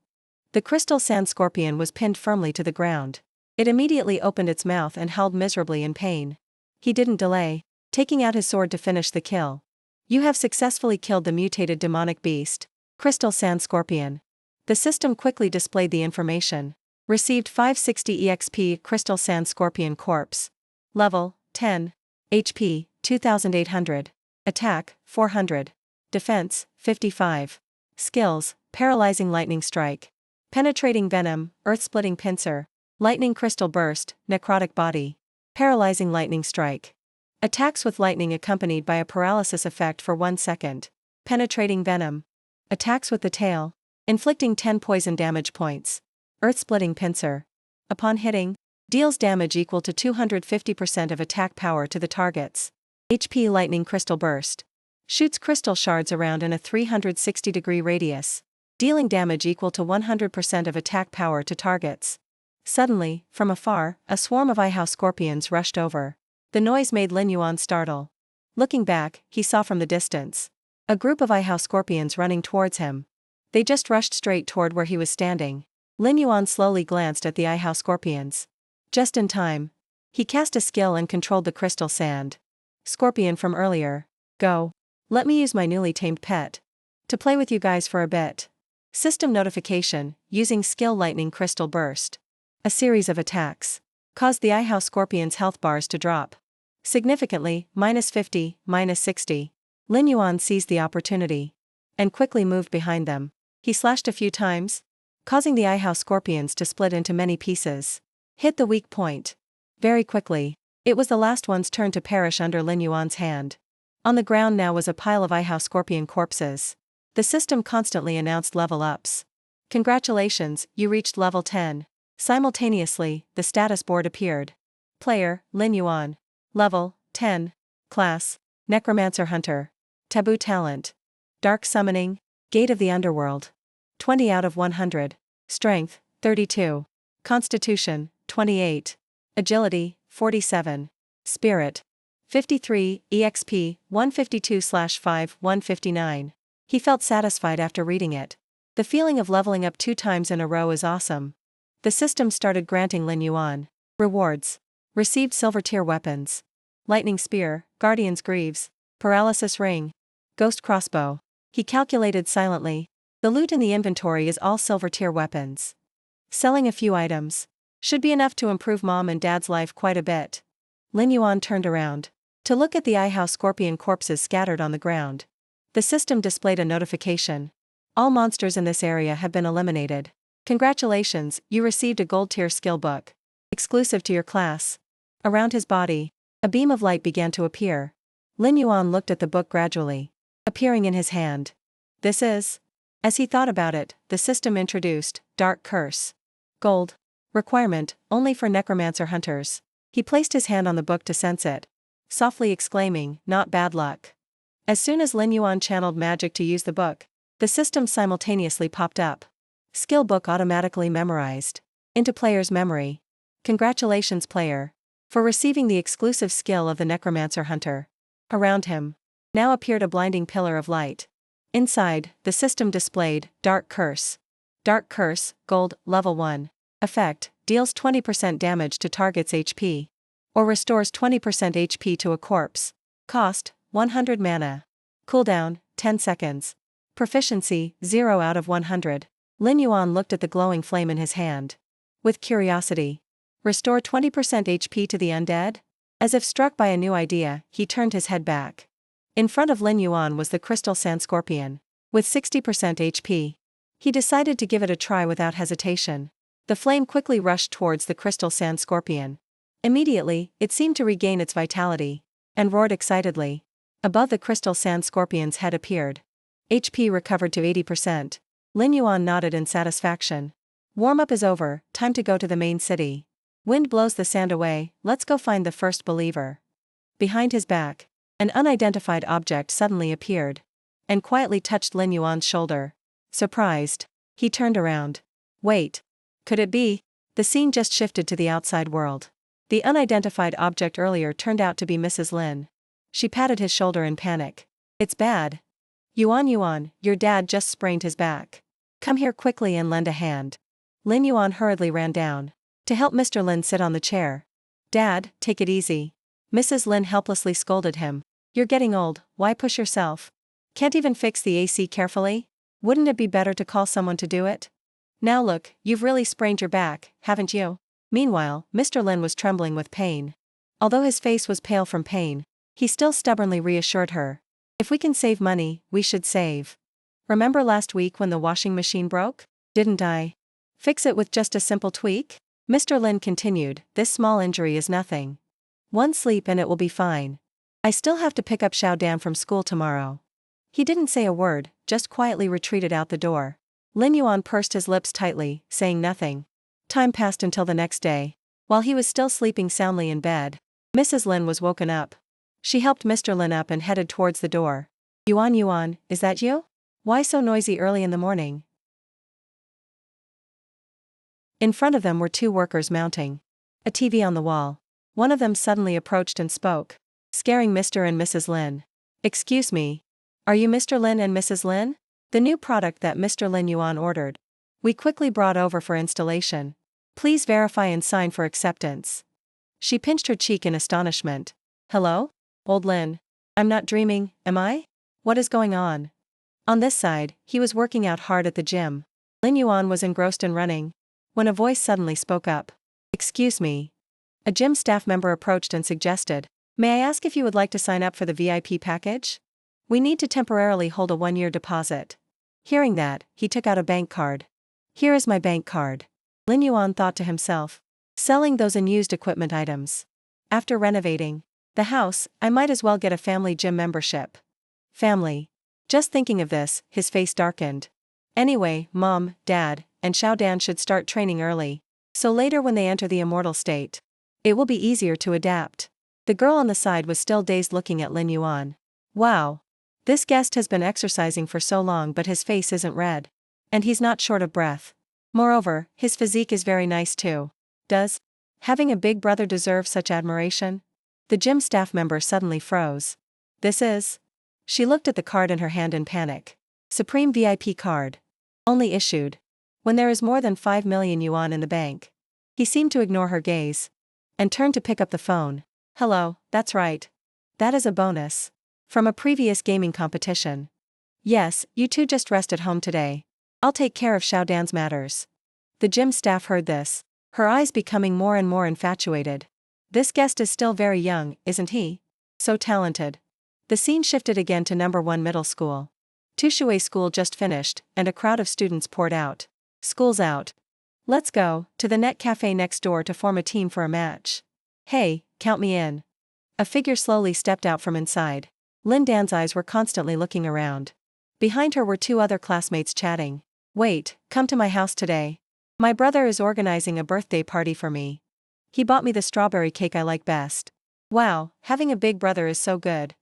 Speaker 1: The Crystal Sand Scorpion was pinned firmly to the ground. It immediately opened its mouth and howled miserably in pain. He didn't delay, taking out his sword to finish the kill. You have successfully killed the mutated demonic beast, Crystal Sand Scorpion. The system quickly displayed the information. Received 560 EXP Crystal Sand Scorpion Corpse. Level 10. HP 2800. Attack 400. Defense 55. Skills: Paralyzing Lightning Strike, Penetrating Venom, Earth-Splitting Pincer, Lightning Crystal Burst, Necrotic Body. Paralyzing Lightning Strike. Attacks with lightning accompanied by a paralysis effect for 1 second. Penetrating Venom. Attacks with the tail, inflicting 10 poison damage points. Earth-Splitting Pincer. Upon hitting, deals damage equal to 250% of attack power to the targets. HP Lightning Crystal Burst. Shoots crystal shards around in a 360-degree radius, dealing damage equal to 100% of attack power to targets. Suddenly, from afar, a swarm of Ihouse scorpions rushed over. The noise made Lin Yuan startle. Looking back, he saw from the distance a group of Ihouse scorpions running towards him. They just rushed straight toward where he was standing. Lin Yuan slowly glanced at the Ihouse scorpions. Just in time. He cast a skill and controlled the crystal sand scorpion from earlier. Go. Let me use my newly tamed pet to play with you guys for a bit. System notification, using skill lightning crystal burst. A series of attacks caused the iHouse scorpion's health bars to drop significantly, -50, -60. Lin Yuan seized the opportunity and quickly moved behind them. He slashed a few times, causing the iHouse scorpions to split into many pieces. Hit the weak point very quickly. It was the last one's turn to perish under Lin Yuan's hand. On the ground now was a pile of iHouse scorpion corpses. The system constantly announced level ups. Congratulations, you reached level 10. Simultaneously, the status board appeared. Player, Lin Yuan. Level, 10. Class, Necromancer Hunter. Taboo talent. Dark Summoning, Gate of the Underworld. 20 out of 100. Strength, 32. Constitution, 28. Agility, 47. Spirit, 53. EXP, 152/5, 159. He felt satisfied after reading it. The feeling of leveling up 2 times in a row is awesome. The system started granting Lin Yuan rewards. Received silver tier weapons. Lightning Spear, Guardian's Greaves, Paralysis Ring, Ghost Crossbow. He calculated silently. The loot in the inventory is all silver tier weapons. Selling a few items should be enough to improve mom and dad's life quite a bit. Lin Yuan turned around to look at the iHouse scorpion corpses scattered on the ground. The system displayed a notification. All monsters in this area have been eliminated. Congratulations, you received a gold tier skill book. Exclusive to your class. Around his body, a beam of light began to appear. Lin Yuan looked at the book gradually appearing in his hand. This is. As he thought about it, the system introduced Dark Curse. Gold. Requirement, only for necromancer hunters. He placed his hand on the book to sense it, softly exclaiming, not bad luck. As soon as Lin Yuan channeled magic to use the book, the system simultaneously popped up. Skill book automatically memorized into player's memory. Congratulations player, for receiving the exclusive skill of the necromancer hunter. Around him now appeared a blinding pillar of light. Inside, the system displayed Dark Curse. Dark Curse, Gold, Level 1. Effect, deals 20% damage to target's HP. Or restores 20% HP to a corpse. Cost, 100 mana. Cooldown, 10 seconds. Proficiency, 0 out of 100. Lin Yuan looked at the glowing flame in his hand with curiosity. Restore 20% HP to the undead? As if struck by a new idea, he turned his head back. In front of Lin Yuan was the crystal sand scorpion with 60% HP. He decided to give it a try without hesitation. The flame quickly rushed towards the crystal sand scorpion. Immediately, it seemed to regain its vitality and roared excitedly. Above the crystal sand scorpion's head appeared. HP recovered to 80%. Lin Yuan nodded in satisfaction. Warm-up is over, time to go to the main city. Wind blows the sand away, let's go find the first believer. Behind his back, an unidentified object suddenly appeared and quietly touched Lin Yuan's shoulder. Surprised, he turned around. Wait. Could it be? The scene just shifted to the outside world. The unidentified object earlier turned out to be Mrs. Lin. She patted his shoulder in panic. It's bad. Yuan, your dad just sprained his back. Come here quickly and lend a hand. Lin Yuan hurriedly ran down to help Mr. Lin sit on the chair. Dad, take it easy. Mrs. Lin helplessly scolded him. You're getting old, why push yourself? Can't even fix the AC carefully? Wouldn't it be better to call someone to do it? Now look, you've really sprained your back, haven't you? Meanwhile, Mr. Lin was trembling with pain. Although his face was pale from pain, he still stubbornly reassured her. If we can save money, we should save. Remember last week when the washing machine broke? Didn't I fix it with just a simple tweak? Mr. Lin continued, this small injury is nothing. One sleep and it will be fine. I still have to pick up Xiao Dan from school tomorrow. He didn't say a word, just quietly retreated out the door. Lin Yuan pursed his lips tightly, saying nothing. Time passed until the next day. While he was still sleeping soundly in bed, Mrs. Lin was woken up. She helped Mr. Lin up and headed towards the door. Yuan, is that you? Why so noisy early in the morning? In front of them were 2 workers mounting a TV on the wall. One of them suddenly approached and spoke, scaring Mr. and Mrs. Lin. Excuse me. Are you Mr. Lin and Mrs. Lin? The new product that Mr. Lin Yuan ordered. We quickly brought over for installation. Please verify and sign for acceptance. She pinched her cheek in astonishment. Hello? Old Lin. I'm not dreaming, am I? What is going on? On this side, he was working out hard at the gym. Lin Yuan was engrossed in running, when a voice suddenly spoke up. Excuse me. A gym staff member approached and suggested, may I ask if you would like to sign up for the VIP package? We need to temporarily hold a 1-year deposit. Hearing that, he took out a bank card. Here is my bank card. Lin Yuan thought to himself. Selling those unused equipment items. After renovating the house, I might as well get a family gym membership. Family. Just thinking of this, his face darkened. Anyway, Mom, Dad, and Xiaodan should start training early, so later when they enter the immortal state, it will be easier to adapt. The girl on the side was still dazed looking at Lin Yuan. Wow. This guest has been exercising for so long but his face isn't red. And he's not short of breath. Moreover, his physique is very nice too. Does having a big brother deserve such admiration? The gym staff member suddenly froze. This is? She looked at the card in her hand in panic. Supreme VIP card. Only issued when there is more than 5 million yuan in the bank. He seemed to ignore her gaze and turned to pick up the phone. Hello, that's right. That is a bonus from a previous gaming competition. Yes, you two just rest at home today. I'll take care of Xiaodan's matters. The gym staff heard this, her eyes becoming more and more infatuated. This guest is still very young, isn't he? So talented. The scene shifted again to number 1 middle school. Tushui school just finished, and a crowd of students poured out. School's out. Let's go to the net cafe next door to form a team for a match. Hey, count me in. A figure slowly stepped out from inside. Lin Dan's eyes were constantly looking around. Behind her were 2 other classmates chatting. Wait, come to my house today. My brother is organizing a birthday party for me. He bought me the strawberry cake I like best. Wow, having a big brother is so good.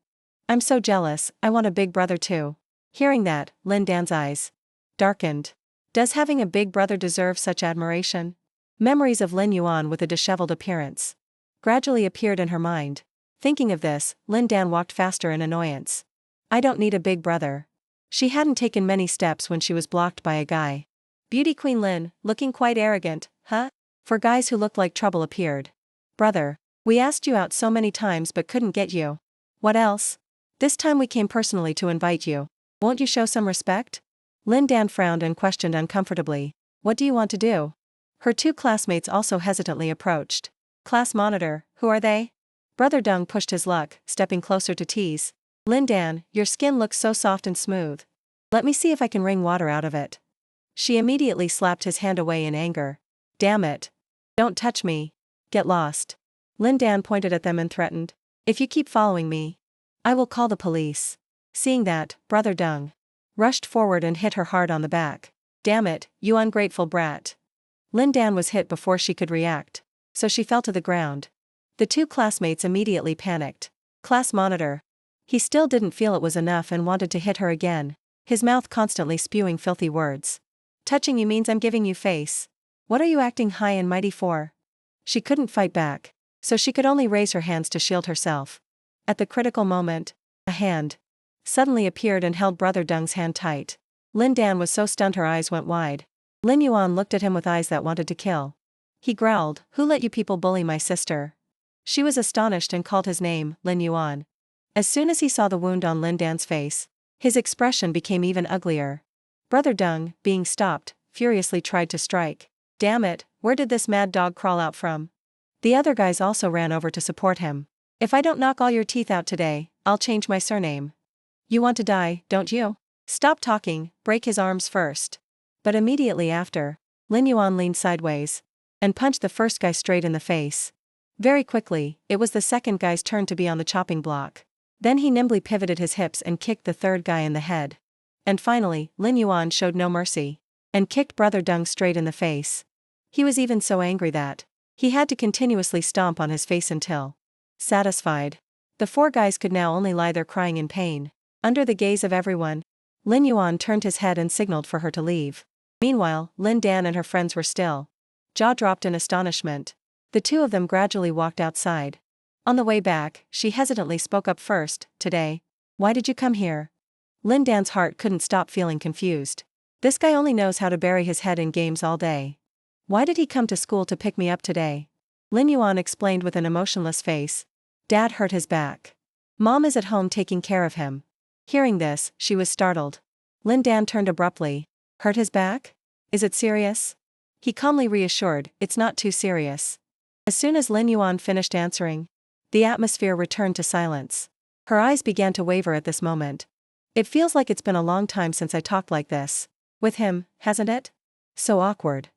Speaker 1: I'm so jealous, I want a big brother too. Hearing that, Lin Dan's eyes darkened. Does having a big brother deserve such admiration? Memories of Lin Yuan with a disheveled appearance gradually appeared in her mind. Thinking of this, Lin Dan walked faster in annoyance. I don't need a big brother. She hadn't taken many steps when she was blocked by a guy. Beauty Queen Lin, looking quite arrogant, huh? 4 guys who looked like trouble appeared. Brother, we asked you out so many times but couldn't get you. What else? This time we came personally to invite you. Won't you show some respect? Lin Dan frowned and questioned uncomfortably. What do you want to do? Her 2 classmates also hesitantly approached. Class monitor, who are they? Brother Deng pushed his luck, stepping closer to tease. Lin Dan, your skin looks so soft and smooth. Let me see if I can wring water out of it. She immediately slapped his hand away in anger. Damn it. Don't touch me. Get lost. Lin Dan pointed at them and threatened. If you keep following me, I will call the police. Seeing that, Brother Deng rushed forward and hit her hard on the back. Damn it, you ungrateful brat. Lin Dan was hit before she could react, so she fell to the ground. The 2 classmates immediately panicked. Class monitor. He still didn't feel it was enough and wanted to hit her again, his mouth constantly spewing filthy words. Touching you means I'm giving you face. What are you acting high and mighty for? She couldn't fight back, so she could only raise her hands to shield herself. At the critical moment, a hand suddenly appeared and held Brother Deng's hand tight. Lin Dan was so stunned her eyes went wide. Lin Yuan looked at him with eyes that wanted to kill. He growled, who let you people bully my sister? She was astonished and called his name, Lin Yuan. As soon as he saw the wound on Lin Dan's face, his expression became even uglier. Brother Deng, being stopped, furiously tried to strike. Damn it, where did this mad dog crawl out from? The other guys also ran over to support him. If I don't knock all your teeth out today, I'll change my surname. You want to die, don't you? Stop talking, break his arms first. But immediately after, Lin Yuan leaned sideways and punched the first guy straight in the face. Very quickly, it was the second guy's turn to be on the chopping block. Then he nimbly pivoted his hips and kicked the third guy in the head. And finally, Lin Yuan showed no mercy and kicked Brother Deng straight in the face. He was even so angry that he had to continuously stomp on his face until satisfied. The 4 guys could now only lie there crying in pain. Under the gaze of everyone, Lin Yuan turned his head and signaled for her to leave. Meanwhile, Lin Dan and her friends were still jaw-dropped in astonishment. The 2 of them gradually walked outside. On the way back, she hesitantly spoke up first. Today, why did you come here? Lin Dan's heart couldn't stop feeling confused. This guy only knows how to bury his head in games all day. Why did he come to school to pick me up today? Lin Yuan explained with an emotionless face. Dad hurt his back. Mom is at home taking care of him. Hearing this, she was startled. Lin Dan turned abruptly. Hurt his back? Is it serious? He calmly reassured, it's not too serious. As soon as Lin Yuan finished answering, the atmosphere returned to silence. Her eyes began to waver at this moment. It feels like it's been a long time since I talked like this. With him, hasn't it? So awkward.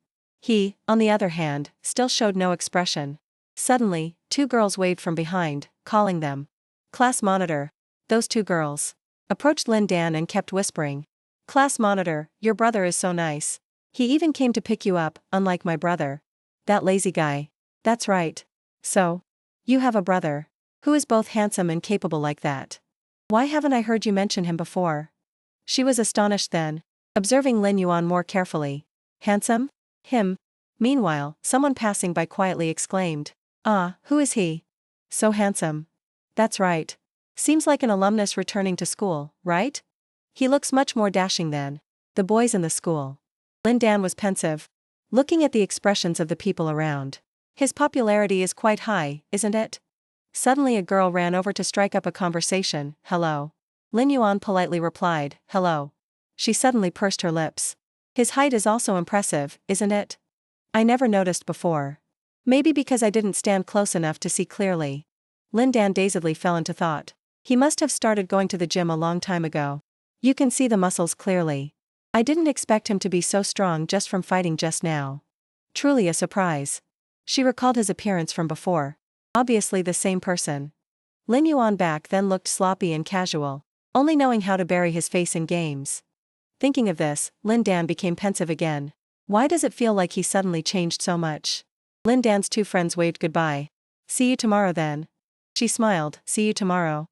Speaker 1: He, on the other hand, still showed no expression. Suddenly, two girls waved from behind, calling them. Class monitor. Those two girls approached Lin Dan and kept whispering. Class monitor, your brother is so nice. He even came to pick you up, unlike my brother. That lazy guy. That's right. So, you have a brother who is both handsome and capable like that. Why haven't I heard you mention him before? She was astonished then, observing Lin Yuan more carefully. Handsome? Him. Meanwhile, someone passing by quietly exclaimed. Ah, who is he? So handsome. That's right. Seems like an alumnus returning to school, right? He looks much more dashing than the boys in the school. Lin Dan was pensive, looking at the expressions of the people around. His popularity is quite high, isn't it? Suddenly a girl ran over to strike up a conversation. Hello. Lin Yuan politely replied, hello. She suddenly pursed her lips. His height is also impressive, isn't it? I never noticed before. Maybe because I didn't stand close enough to see clearly. Lin Dan dazedly fell into thought. He must have started going to the gym a long time ago. You can see the muscles clearly. I didn't expect him to be so strong just from fighting just now. Truly a surprise. She recalled his appearance from before. Obviously the same person. Lin Yuan back then looked sloppy and casual, only knowing how to bury his face in games. Thinking of this, Lin Dan became pensive again. Why does it feel like he suddenly changed so much? Lin Dan's two friends waved goodbye. See you tomorrow then. She smiled, see you tomorrow.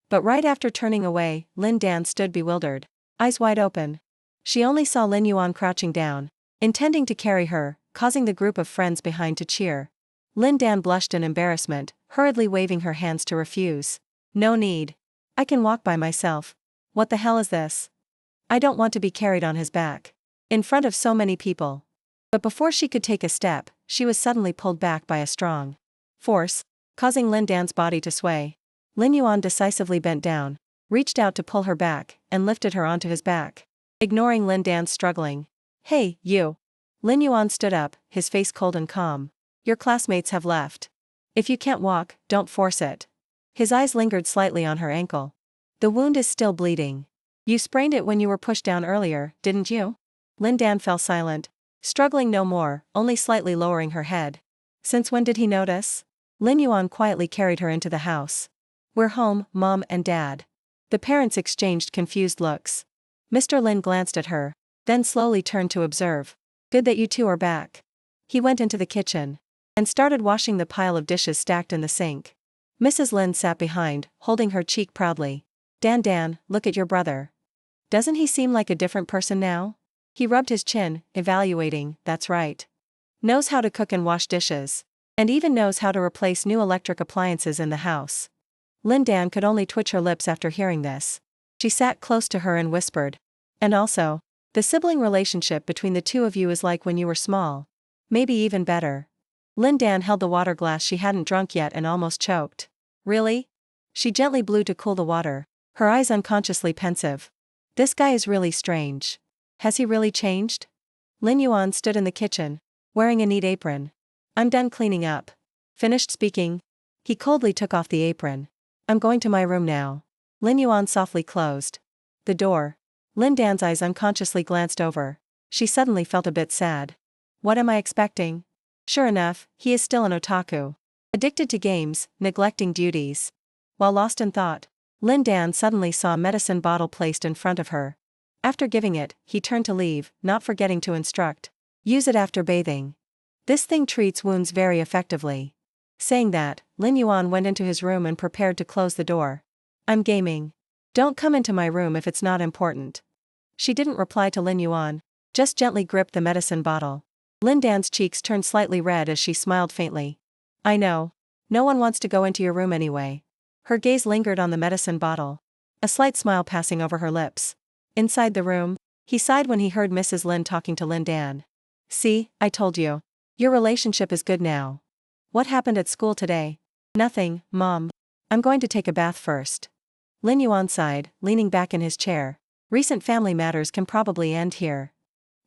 Speaker 1: But right after turning away, Lin Dan stood bewildered, eyes wide open. She only saw Lin Yuan crouching down, intending to carry her, causing the group of friends behind to cheer. Lin Dan blushed in embarrassment, hurriedly waving her hands to refuse. No need. I can walk by myself. What the hell is this? I don't want to be carried on his back. In front of so many people. But before she could take a step, she was suddenly pulled back by a strong force, causing Lin Dan's body to sway. Lin Yuan decisively bent down, reached out to pull her back, and lifted her onto his back. Ignoring Lin Dan's struggling. Hey, you. Lin Yuan stood up, his face cold and calm. Your classmates have left. If you can't walk, don't force it. His eyes lingered slightly on her ankle. The wound is still bleeding. You sprained it when you were pushed down earlier, didn't you? Lin Dan fell silent, struggling no more, only slightly lowering her head. Since when did he notice? Lin Yuan quietly carried her into the house. We're home, Mom and Dad. The parents exchanged confused looks. Mr. Lin glanced at her, then slowly turned to observe. Good that you two are back. He went into the kitchen and started washing the pile of dishes stacked in the sink. Mrs. Lin sat behind, holding her cheek proudly. Dan, look at your brother. Doesn't he seem like a different person now? He rubbed his chin, evaluating, that's right. Knows how to cook and wash dishes. And even knows how to replace new electric appliances in the house. Lin Dan could only twitch her lips after hearing this. She sat close to her and whispered. And also, the sibling relationship between the two of you is like when you were small. Maybe even better. Lin Dan held the water glass she hadn't drunk yet and almost choked. Really? She gently blew to cool the water, her eyes unconsciously pensive. This guy is really strange. Has he really changed? Lin Yuan stood in the kitchen, wearing a neat apron. I'm done cleaning up. Finished speaking. He coldly took off the apron. I'm going to my room now. Lin Yuan softly closed the door. Lin Dan's eyes unconsciously glanced over. She suddenly felt a bit sad. What am I expecting? Sure enough, he is still an otaku. Addicted to games, neglecting duties. While lost in thought, Lin Dan suddenly saw a medicine bottle placed in front of her. After giving it, he turned to leave, not forgetting to instruct. Use it after bathing. This thing treats wounds very effectively. Saying that, Lin Yuan went into his room and prepared to close the door. I'm gaming. Don't come into my room if it's not important. She didn't reply to Lin Yuan, just gently gripped the medicine bottle. Lin Dan's cheeks turned slightly red as she smiled faintly. I know. No one wants to go into your room anyway. Her gaze lingered on the medicine bottle. A slight smile passing over her lips. Inside the room, he sighed when he heard Mrs. Lin talking to Lin Dan. See, I told you. Your relationship is good now. What happened at school today? Nothing, Mom. I'm going to take a bath first. Lin Yuan sighed, leaning back in his chair. Recent family matters can probably end here.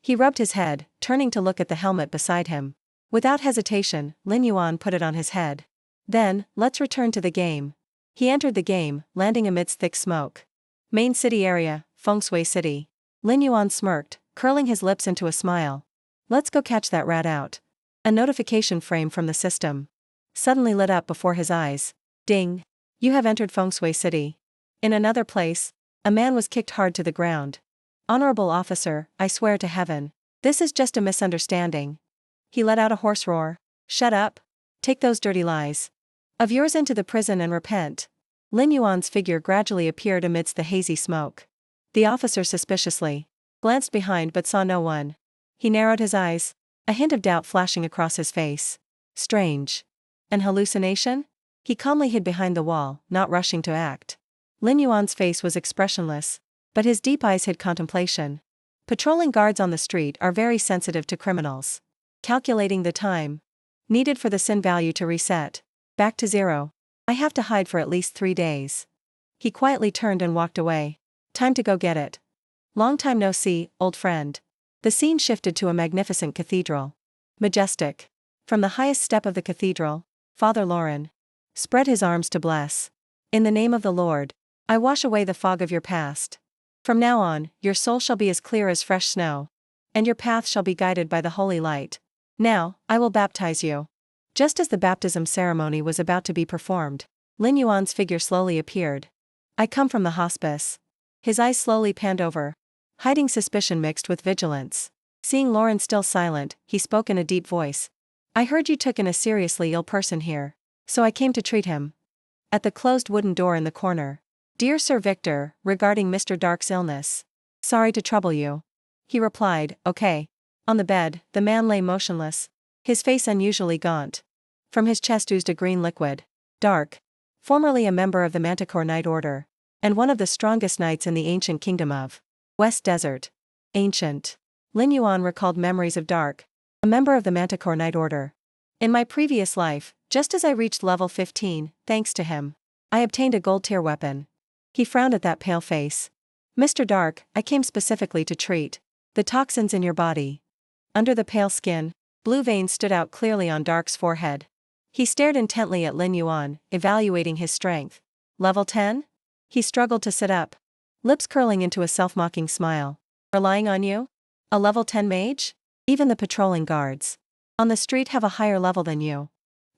Speaker 1: He rubbed his head, turning to look at the helmet beside him. Without hesitation, Lin Yuan put it on his head. Then, let's return to the game. He entered the game, landing amidst thick smoke. Main city area, Feng Shui City. Lin Yuan smirked, curling his lips into a smile. Let's go catch that rat out. A notification frame from the system suddenly lit up before his eyes. Ding! You have entered Feng Shui City. In another place, a man was kicked hard to the ground. Honorable officer, I swear to heaven, this is just a misunderstanding. He let out a hoarse roar. Shut up. Take those dirty lies of yours into the prison and repent. Lin Yuan's figure gradually appeared amidst the hazy smoke. The officer suspiciously glanced behind but saw no one. He narrowed his eyes, a hint of doubt flashing across his face. Strange. An hallucination? He calmly hid behind the wall, not rushing to act. Lin Yuan's face was expressionless, but his deep eyes hid contemplation. Patrolling guards on the street are very sensitive to criminals. Calculating the time needed for the sin value to reset back to 0. I have to hide for at least 3 days. He quietly turned and walked away. Time to go get it. Long time no see, old friend. The scene shifted to a magnificent cathedral. Majestic. From the highest step of the cathedral, Father Lauren spread his arms to bless. In the name of the Lord, I wash away the fog of your past. From now on, your soul shall be as clear as fresh snow, and your path shall be guided by the holy light. Now, I will baptize you. Just as the baptism ceremony was about to be performed, Lin Yuan's figure slowly appeared. I come from the hospice. His eyes slowly panned over, hiding suspicion mixed with vigilance. Seeing Lauren still silent, he spoke in a deep voice. I heard you took in a seriously ill person here, so I came to treat him. At the closed wooden door in the corner. Dear Sir Victor, regarding Mr. Dark's illness. Sorry to trouble you. He replied, okay. On the bed, the man lay motionless, his face unusually gaunt. From his chest oozed a green liquid. Dark. Formerly a member of the Manticore Knight Order, and one of the strongest knights in the ancient kingdom of West Desert. Ancient. Lin Yuan recalled memories of Dark, a member of the Manticore Knight Order. In my previous life, just as I reached level 15, thanks to him, I obtained a gold-tier weapon. He frowned at that pale face. Mr. Dark, I came specifically to treat the toxins in your body. Under the pale skin, blue veins stood out clearly on Dark's forehead. He stared intently at Lin Yuan, evaluating his strength. Level 10? He struggled to sit up, lips curling into a self-mocking smile. Relying on you? A level 10 mage? Even the patrolling guards on the street have a higher level than you.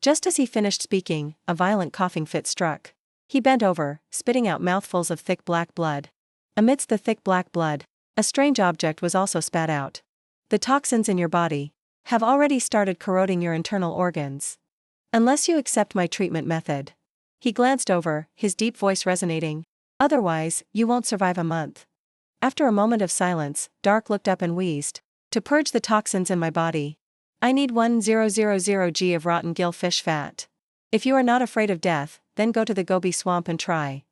Speaker 1: Just as he finished speaking, a violent coughing fit struck. He bent over, spitting out mouthfuls of thick black blood. Amidst the thick black blood, a strange object was also spat out. The toxins in your body have already started corroding your internal organs. Unless you accept my treatment method. He glanced over, his deep voice resonating. Otherwise, you won't survive a month. After a moment of silence, Dark looked up and wheezed. To purge the toxins in my body, I need 1000 g of rotten gill fish fat. If you are not afraid of death, then go to the Gobi swamp and try.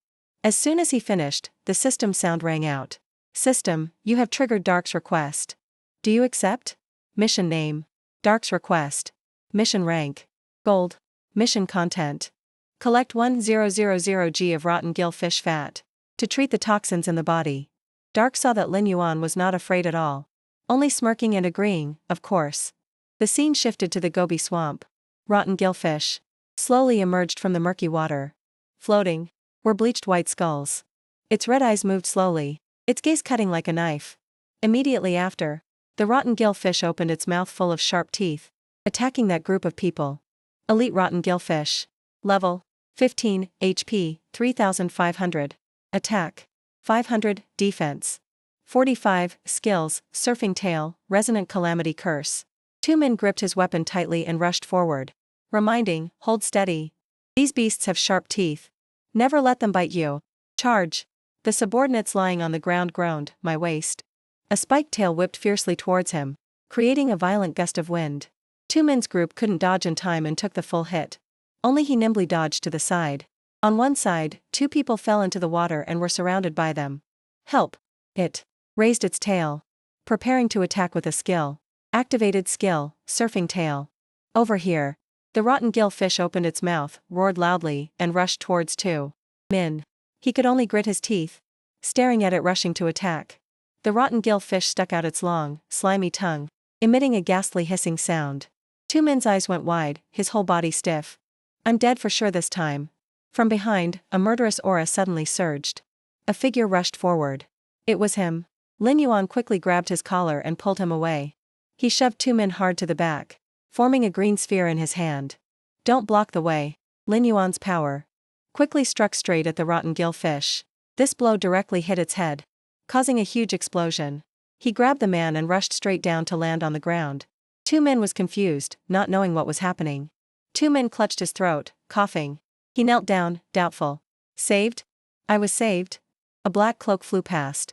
Speaker 1: As soon as he finished, the system sound rang out. System, you have triggered Dark's request. Do you accept? Mission name. Dark's request. Mission rank. Gold. Mission content. Collect 1000 g of rotten gill fish fat. To treat the toxins in the body. Dark saw that Lin Yuan was not afraid at all. Only smirking and agreeing, of course. The scene shifted to the Gobi swamp. Rotten gillfish slowly emerged from the murky water. Floating were bleached white skulls. Its red eyes moved slowly, its gaze cutting like a knife. Immediately after, the rotten gillfish opened its mouth full of sharp teeth, attacking that group of people. Elite rotten gillfish. Level 15, HP 3500. Attack 500, Defense 45, Skills, Surfing Tail, Resonant Calamity Curse. Two men gripped his weapon tightly and rushed forward, reminding, hold steady. These beasts have sharp teeth. Never let them bite you. Charge. The subordinates lying on the ground groaned, my waist. A spiked tail whipped fiercely towards him, creating a violent gust of wind. Two men's group couldn't dodge in time and took the full hit. Only he nimbly dodged to the side. On one side, two people fell into the water and were surrounded by them. Help! It raised its tail, preparing to attack with a skill. Activated skill, surfing tail. Over here. The rotten gill fish opened its mouth, roared loudly, and rushed towards Min. He could only grit his teeth, staring at it rushing to attack. The rotten gill fish stuck out its long, slimy tongue, emitting a ghastly hissing sound. Min's eyes went wide, his whole body stiff. I'm dead for sure this time. From behind, a murderous aura suddenly surged. A figure rushed forward. It was him. Lin Yuan quickly grabbed his collar and pulled him away. He shoved Min hard to the back, forming a green sphere in his hand. Don't block the way. Lin Yuan's power quickly struck straight at the rotten gill fish. This blow directly hit its head, causing a huge explosion. He grabbed the man and rushed straight down to land on the ground. Min was confused, not knowing what was happening. Min clutched his throat, coughing. He knelt down, doubtful. Saved? I was saved? A black cloak flew past.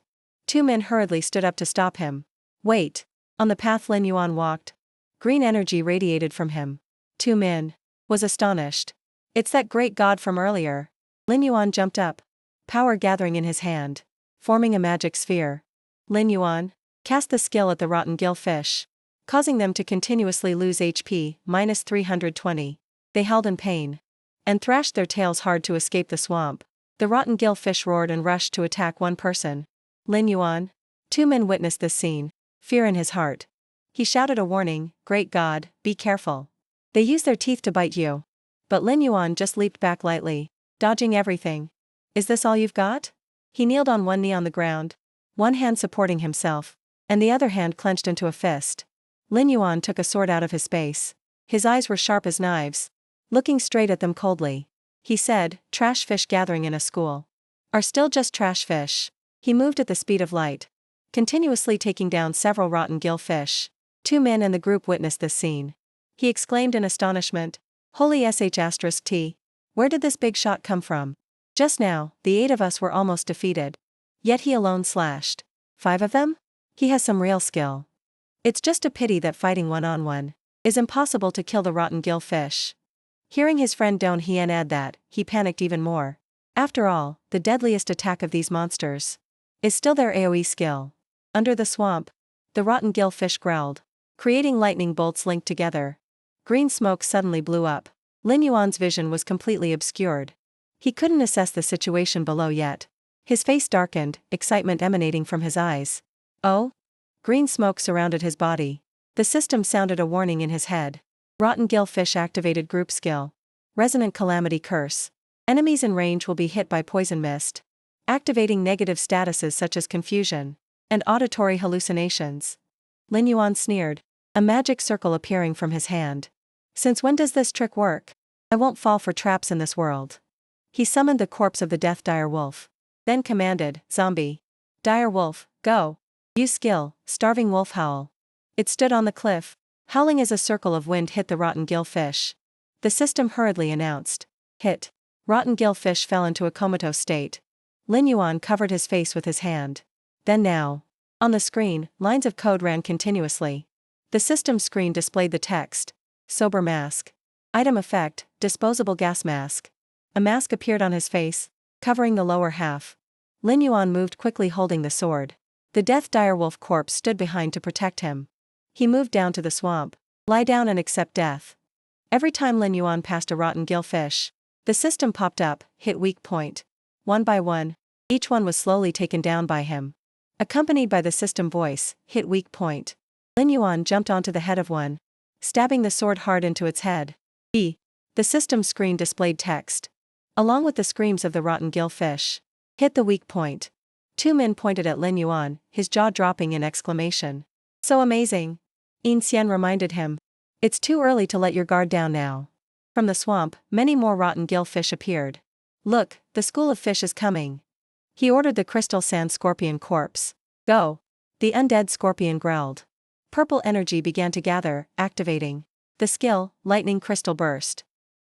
Speaker 1: Min hurriedly stood up to stop him. Wait. On the path Lin Yuan walked, green energy radiated from him. Min was astonished. It's that great god from earlier. Lin Yuan jumped up, power gathering in his hand, forming a magic sphere. Lin Yuan cast the skill at the rotten gill fish, causing them to continuously lose HP, minus 320. They held in pain and thrashed their tails hard to escape the swamp. The rotten gill fish roared and rushed to attack one person. Lin Yuan. Min witnessed this scene, fear in his heart. He shouted a warning, Great God, be careful. They use their teeth to bite you. But Lin Yuan just leaped back lightly, dodging everything. Is this all you've got? He kneeled on one knee on the ground, one hand supporting himself, and the other hand clenched into a fist. Lin Yuan took a sword out of his space. His eyes were sharp as knives. Looking straight at them coldly, he said, Trash fish gathering in a school are still just trash fish. He moved at the speed of light, continuously taking down several rotten gill fish. Min and the group witnessed this scene. He exclaimed in astonishment, Holy sh*t, where did this big shot come from? Just now, the 8 of us were almost defeated. Yet he alone slashed 5 of them? He has some real skill. It's just a pity that fighting one-on-one is impossible to kill the rotten gill fish. Hearing his friend Don Hien add that, he panicked even more. After all, the deadliest attack of these monsters is still their AoE skill. Under the swamp, the rotten gill fish growled, creating lightning bolts linked together. Green smoke suddenly blew up. Lin Yuan's vision was completely obscured. He couldn't assess the situation below yet. His face darkened, excitement emanating from his eyes. Oh? Green smoke surrounded his body. The system sounded a warning in his head. Rotten gill fish activated group skill. Resonant calamity curse. Enemies in range will be hit by poison mist, activating negative statuses such as confusion and auditory hallucinations. Lin Yuan sneered, a magic circle appearing from his hand. Since when does this trick work? I won't fall for traps in this world. He summoned the corpse of the death dire wolf, then commanded, Zombie. Dire wolf, go. Use skill, starving wolf howl. It stood on the cliff, howling as a circle of wind hit the rotten gill fish. The system hurriedly announced, hit. Rotten gill fish fell into a comatose state. Lin Yuan covered his face with his hand. Then now. On the screen, lines of code ran continuously. The system screen displayed the text, Sober mask. Item effect, disposable gas mask. A mask appeared on his face, covering the lower half. Lin Yuan moved quickly holding the sword. The death direwolf corpse stood behind to protect him. He moved down to the swamp. Lie down and accept death. Every time Lin Yuan passed a rotten gill fish, the system popped up, hit weak point. One by one, each one was slowly taken down by him. Accompanied by the system voice, hit weak point. Lin Yuan jumped onto the head of one, stabbing the sword hard into its head. The system screen displayed text, along with the screams of the rotten gill fish. Hit the weak point. Min pointed at Lin Yuan, his jaw dropping in exclamation. So amazing. Yin Xian reminded him. It's too early to let your guard down now. From the swamp, many more rotten gill fish appeared. Look, the school of fish is coming. He ordered the crystal sand scorpion corpse. Go. The undead scorpion growled. Purple energy began to gather, activating the skill, lightning crystal burst.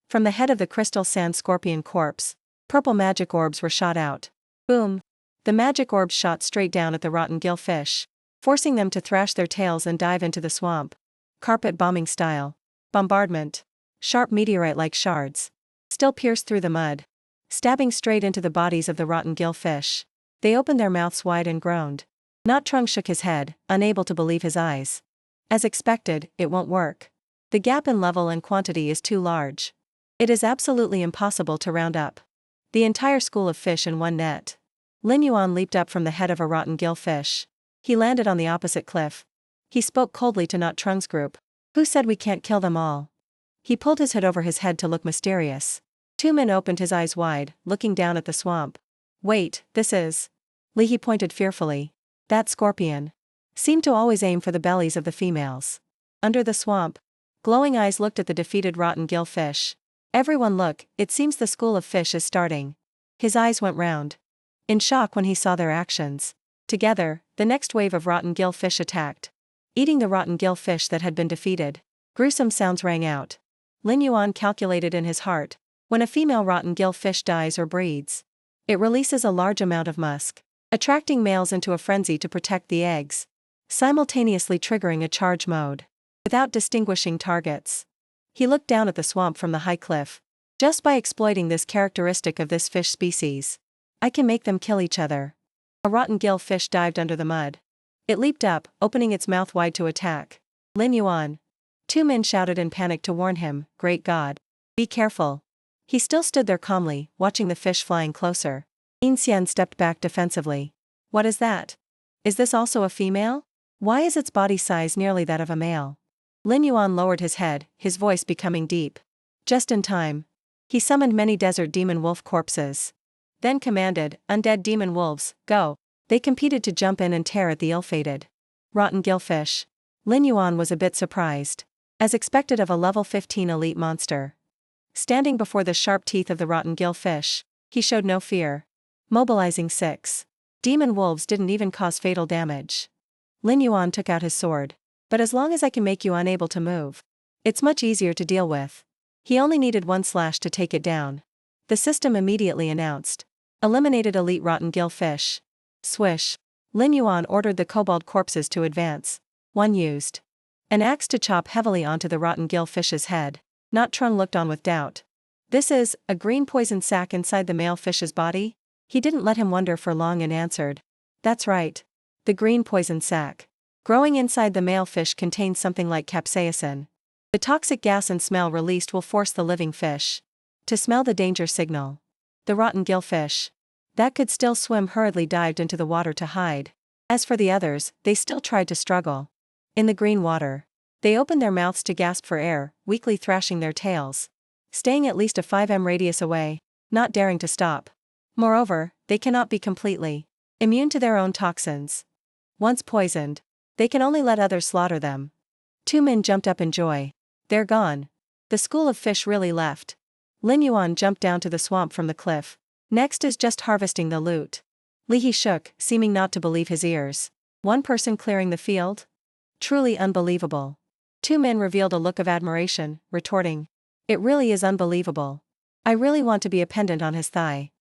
Speaker 1: From the head of the crystal sand scorpion corpse, purple magic orbs were shot out. Boom. The magic orbs shot straight down at the rotten gill fish, forcing them to thrash their tails and dive into the swamp. Carpet bombing style. Bombardment. Sharp meteorite-like shards still pierced through the mud, stabbing straight into the bodies of the rotten gill fish. They opened their mouths wide and groaned. Not Trung shook his head, unable to believe his eyes. As expected, it won't work. The gap in level and quantity is too large. It is absolutely impossible to round up the entire school of fish in one net. Lin Yuan leaped up from the head of a rotten gillfish. He landed on the opposite cliff. He spoke coldly to Not Trung's group. Who said we can't kill them all? He pulled his hood over his head to look mysterious. Tu Min opened his eyes wide, looking down at the swamp. Wait, this is... Li He pointed fearfully. That scorpion seemed to always aim for the bellies of the females. Under the swamp, glowing eyes looked at the defeated rotten gillfish. Everyone look, it seems the school of fish is starting. His eyes went round in shock when he saw their actions. Together, the next wave of rotten gillfish attacked, eating the rotten gillfish that had been defeated. Gruesome sounds rang out. Lin Yuan calculated in his heart, when a female rotten gillfish dies or breeds, it releases a large amount of musk, attracting males into a frenzy to protect the eggs, simultaneously triggering a charge mode. Without distinguishing targets, he looked down at the swamp from the high cliff. Just by exploiting this characteristic of this fish species, I can make them kill each other. A rotten gillfish dived under the mud. It leaped up, opening its mouth wide to attack Lin Yuan. Tu Min shouted in panic to warn him, "Great God! Be careful." He still stood there calmly, watching the fish flying closer. Yin Xian stepped back defensively. What is that? Is this also a female? Why is its body size nearly that of a male? Lin Yuan lowered his head, his voice becoming deep. Just in time. He summoned many desert demon wolf corpses. Then commanded, "Undead demon wolves, go." They competed to jump in and tear at the ill-fated rotten gillfish. Lin Yuan was a bit surprised. As expected of a level 15 elite monster standing before the sharp teeth of the rotten gillfish, he showed no fear. Mobilizing 6 demon wolves didn't even cause fatal damage. Lin Yuan took out his sword. But as long as I can make you unable to move, it's much easier to deal with. He only needed one slash to take it down. The system immediately announced. Eliminated elite rotten gillfish. Swish. Lin Yuan ordered the kobold corpses to advance. One used an axe to chop heavily onto the rotten gillfish's head. Not Trung looked on with doubt. This is a green poison sac inside the male fish's body? He didn't let him wonder for long and answered. That's right. The green poison sac growing inside the male fish contains something like capsaicin. The toxic gas and smell released will force the living fish to smell the danger signal. The rotten gillfish that could still swim hurriedly dived into the water to hide. As for the others, they still tried to struggle. In the green water, they opened their mouths to gasp for air, weakly thrashing their tails, staying at least a 5 m radius away, not daring to stop. Moreover, they cannot be completely immune to their own toxins. Once poisoned, they can only let others slaughter them. Tu Min jumped up in joy. They're gone. The school of fish really left. Lin Yuan jumped down to the swamp from the cliff. Next is just harvesting the loot. Li He shook, seeming not to believe his ears. One person clearing the field? Truly unbelievable. Tu Min revealed a look of admiration, retorting. It really is unbelievable. I really want to be a pendant on his thigh.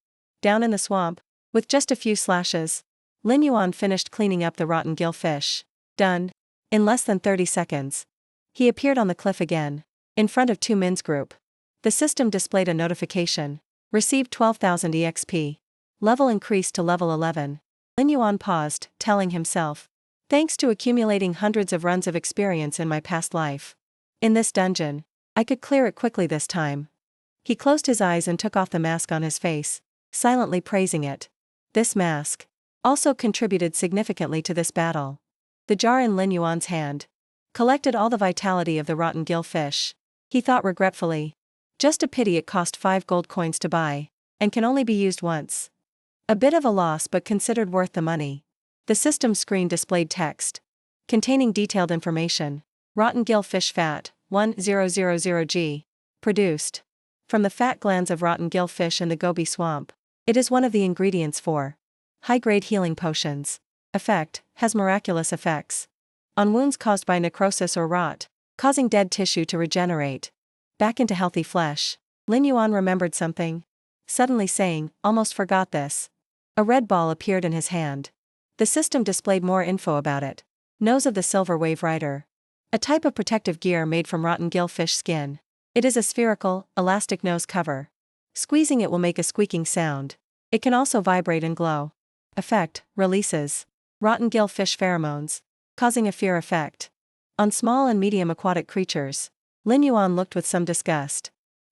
Speaker 1: Down in the swamp, with just a few slashes, Lin Yuan finished cleaning up the rotten gillfish. Done. In less than 30 seconds. He appeared on the cliff again, in front of Tu Min's group. The system displayed a notification. Received 12,000 EXP. Level increased to level 11. Lin Yuan paused, telling himself. Thanks to accumulating hundreds of runs of experience in my past life. In this dungeon, I could clear it quickly this time. He closed his eyes and took off the mask on his face, silently praising it. This mask also contributed significantly to this battle. The jar in Lin Yuan's hand collected all the vitality of the rotten gillfish. He thought regretfully. Just a pity it cost 5 gold coins to buy, and can only be used once. A bit of a loss but considered worth the money. The system screen displayed text containing detailed information. Rotten gillfish fat, 1000G. Produced from the fat glands of rotten gillfish in the Gobi swamp. It is one of the ingredients for high-grade healing potions. Effect, has miraculous effects on wounds caused by necrosis or rot, causing dead tissue to regenerate back into healthy flesh. Lin Yuan remembered something, suddenly saying, almost forgot this. A red ball appeared in his hand. The system displayed more info about it. Nose of the Silver Wave Rider. A type of protective gear made from rotten gillfish skin. It is a spherical, elastic nose cover. Squeezing it will make a squeaking sound. It can also vibrate and glow. Effect, releases rotten gillfish pheromones, causing a fear effect. On small and medium aquatic creatures. Lin Yuan looked with some disgust.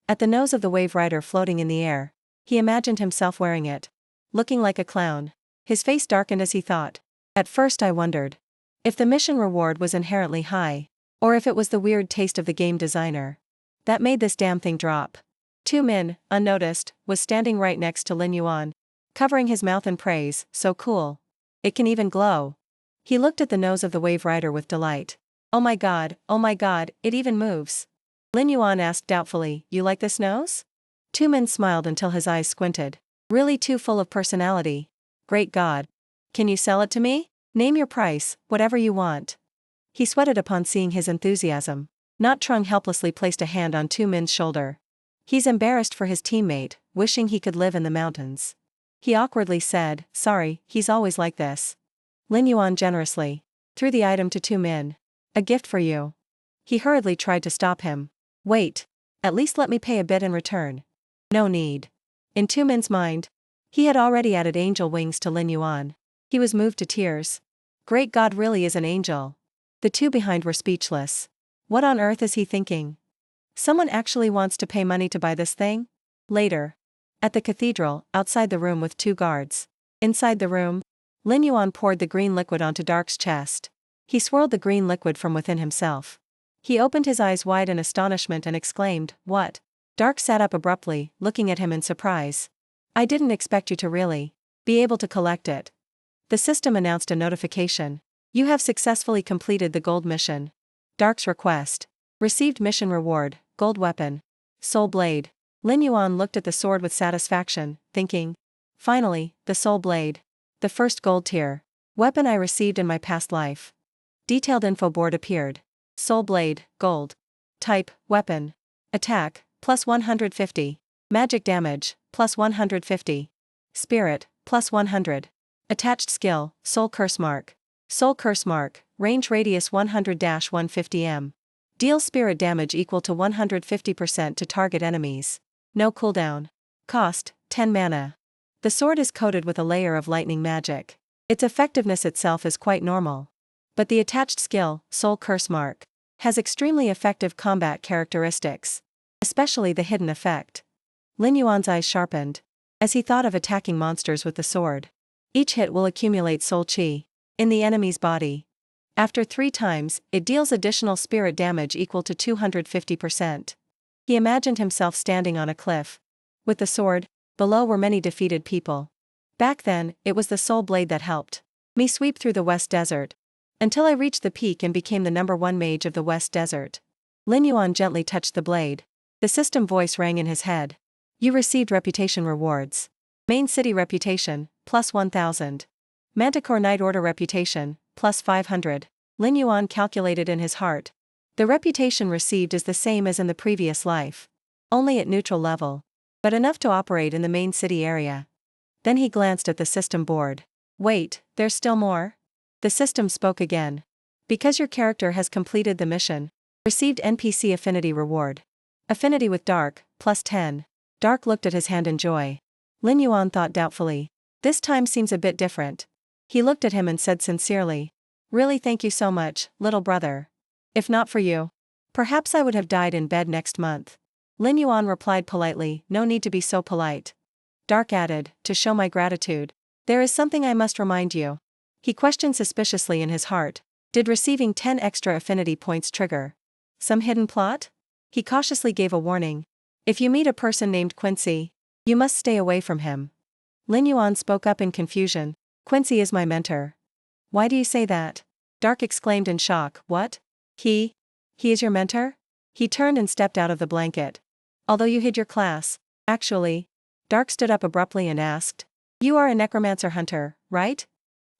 Speaker 1: At the nose of the wave rider floating in the air. He imagined himself wearing it. Looking like a clown. His face darkened as he thought. At first I wondered. If the mission reward was inherently high. Or if it was the weird taste of the game designer. That made this damn thing drop. Tu Min, unnoticed, was standing right next to Lin Yuan. Covering his mouth in praise, so cool. It can even glow. He looked at the nose of the wave rider with delight. Oh my god, it even moves. Lin Yuan asked doubtfully, you like this nose? Tu Min smiled until his eyes squinted. Really too full of personality. Great god. Can you sell it to me? Name your price, whatever you want. He sweated upon seeing his enthusiasm. Not Trung helplessly placed a hand on Tu Min's shoulder. He's embarrassed for his teammate, wishing he could live in the mountains. He awkwardly said, sorry, he's always like this. Lin Yuan generously threw the item to Tu Min. A gift for you. He hurriedly tried to stop him. Wait. At least let me pay a bit in return. No need. In Tu Min's mind, he had already added angel wings to Lin Yuan. He was moved to tears. Great God really is an angel. The two behind were speechless. What on earth is he thinking? Someone actually wants to pay money to buy this thing? Later. At the cathedral, outside the room with two guards. Inside the room, Lin Yuan poured the green liquid onto Dark's chest. He swirled the green liquid from within himself. He opened his eyes wide in astonishment and exclaimed, what? Dark sat up abruptly, looking at him in surprise. I didn't expect you to really be able to collect it. The system announced a notification. You have successfully completed the gold mission. Dark's request. Received mission reward, gold weapon. Soul blade. Lin Yuan looked at the sword with satisfaction, thinking. Finally, the soul blade. The first gold tier weapon I received in my past life. Detailed info board appeared. Soul blade, gold. Type, weapon. Attack, plus 150. Magic damage, plus 150. Spirit, plus 100. Attached skill, soul curse mark. Soul curse mark, range radius 100-150 m. Deals spirit damage equal to 150% to target enemies. No cooldown. Cost, 10 mana. The sword is coated with a layer of lightning magic. Its effectiveness itself is quite normal. But the attached skill, soul curse mark, has extremely effective combat characteristics. Especially the hidden effect. Lin Yuan's eyes sharpened. As he thought of attacking monsters with the sword. Each hit will accumulate soul chi in the enemy's body. After 3 times, it deals additional spirit damage equal to 250%. He imagined himself standing on a cliff. With the sword, below were many defeated people. Back then, it was the soul blade that helped me sweep through the West Desert. Until I reached the peak and became the #1 mage of the West Desert. Lin Yuan gently touched the blade. The system voice rang in his head. You received reputation rewards. Main city reputation, plus 1000. Manticore Knight Order reputation, plus 500. Lin Yuan calculated in his heart. The reputation received is the same as in the previous life. Only at neutral level. But enough to operate in the main city area. Then he glanced at the system board. Wait, there's still more? The system spoke again. Because your character has completed the mission. Received NPC affinity reward. Affinity with Dark, plus 10. Dark looked at his hand in joy. Lin Yuan thought doubtfully. This time seems a bit different. He looked at him and said sincerely. Really thank you so much, little brother. If not for you, perhaps I would have died in bed next month. Lin Yuan replied politely, no need to be so polite. Dark added, to show my gratitude. There is something I must remind you. He questioned suspiciously in his heart. Did receiving 10 extra affinity points trigger some hidden plot? He cautiously gave a warning. If you meet a person named Quincy, you must stay away from him. Lin Yuan spoke up in confusion. Quincy is my mentor. Why do you say that? Dark exclaimed in shock. What? He is your mentor? He turned and stepped out of the blanket. Although you hid your class, actually. Dark stood up abruptly and asked. You are a necromancer hunter, right?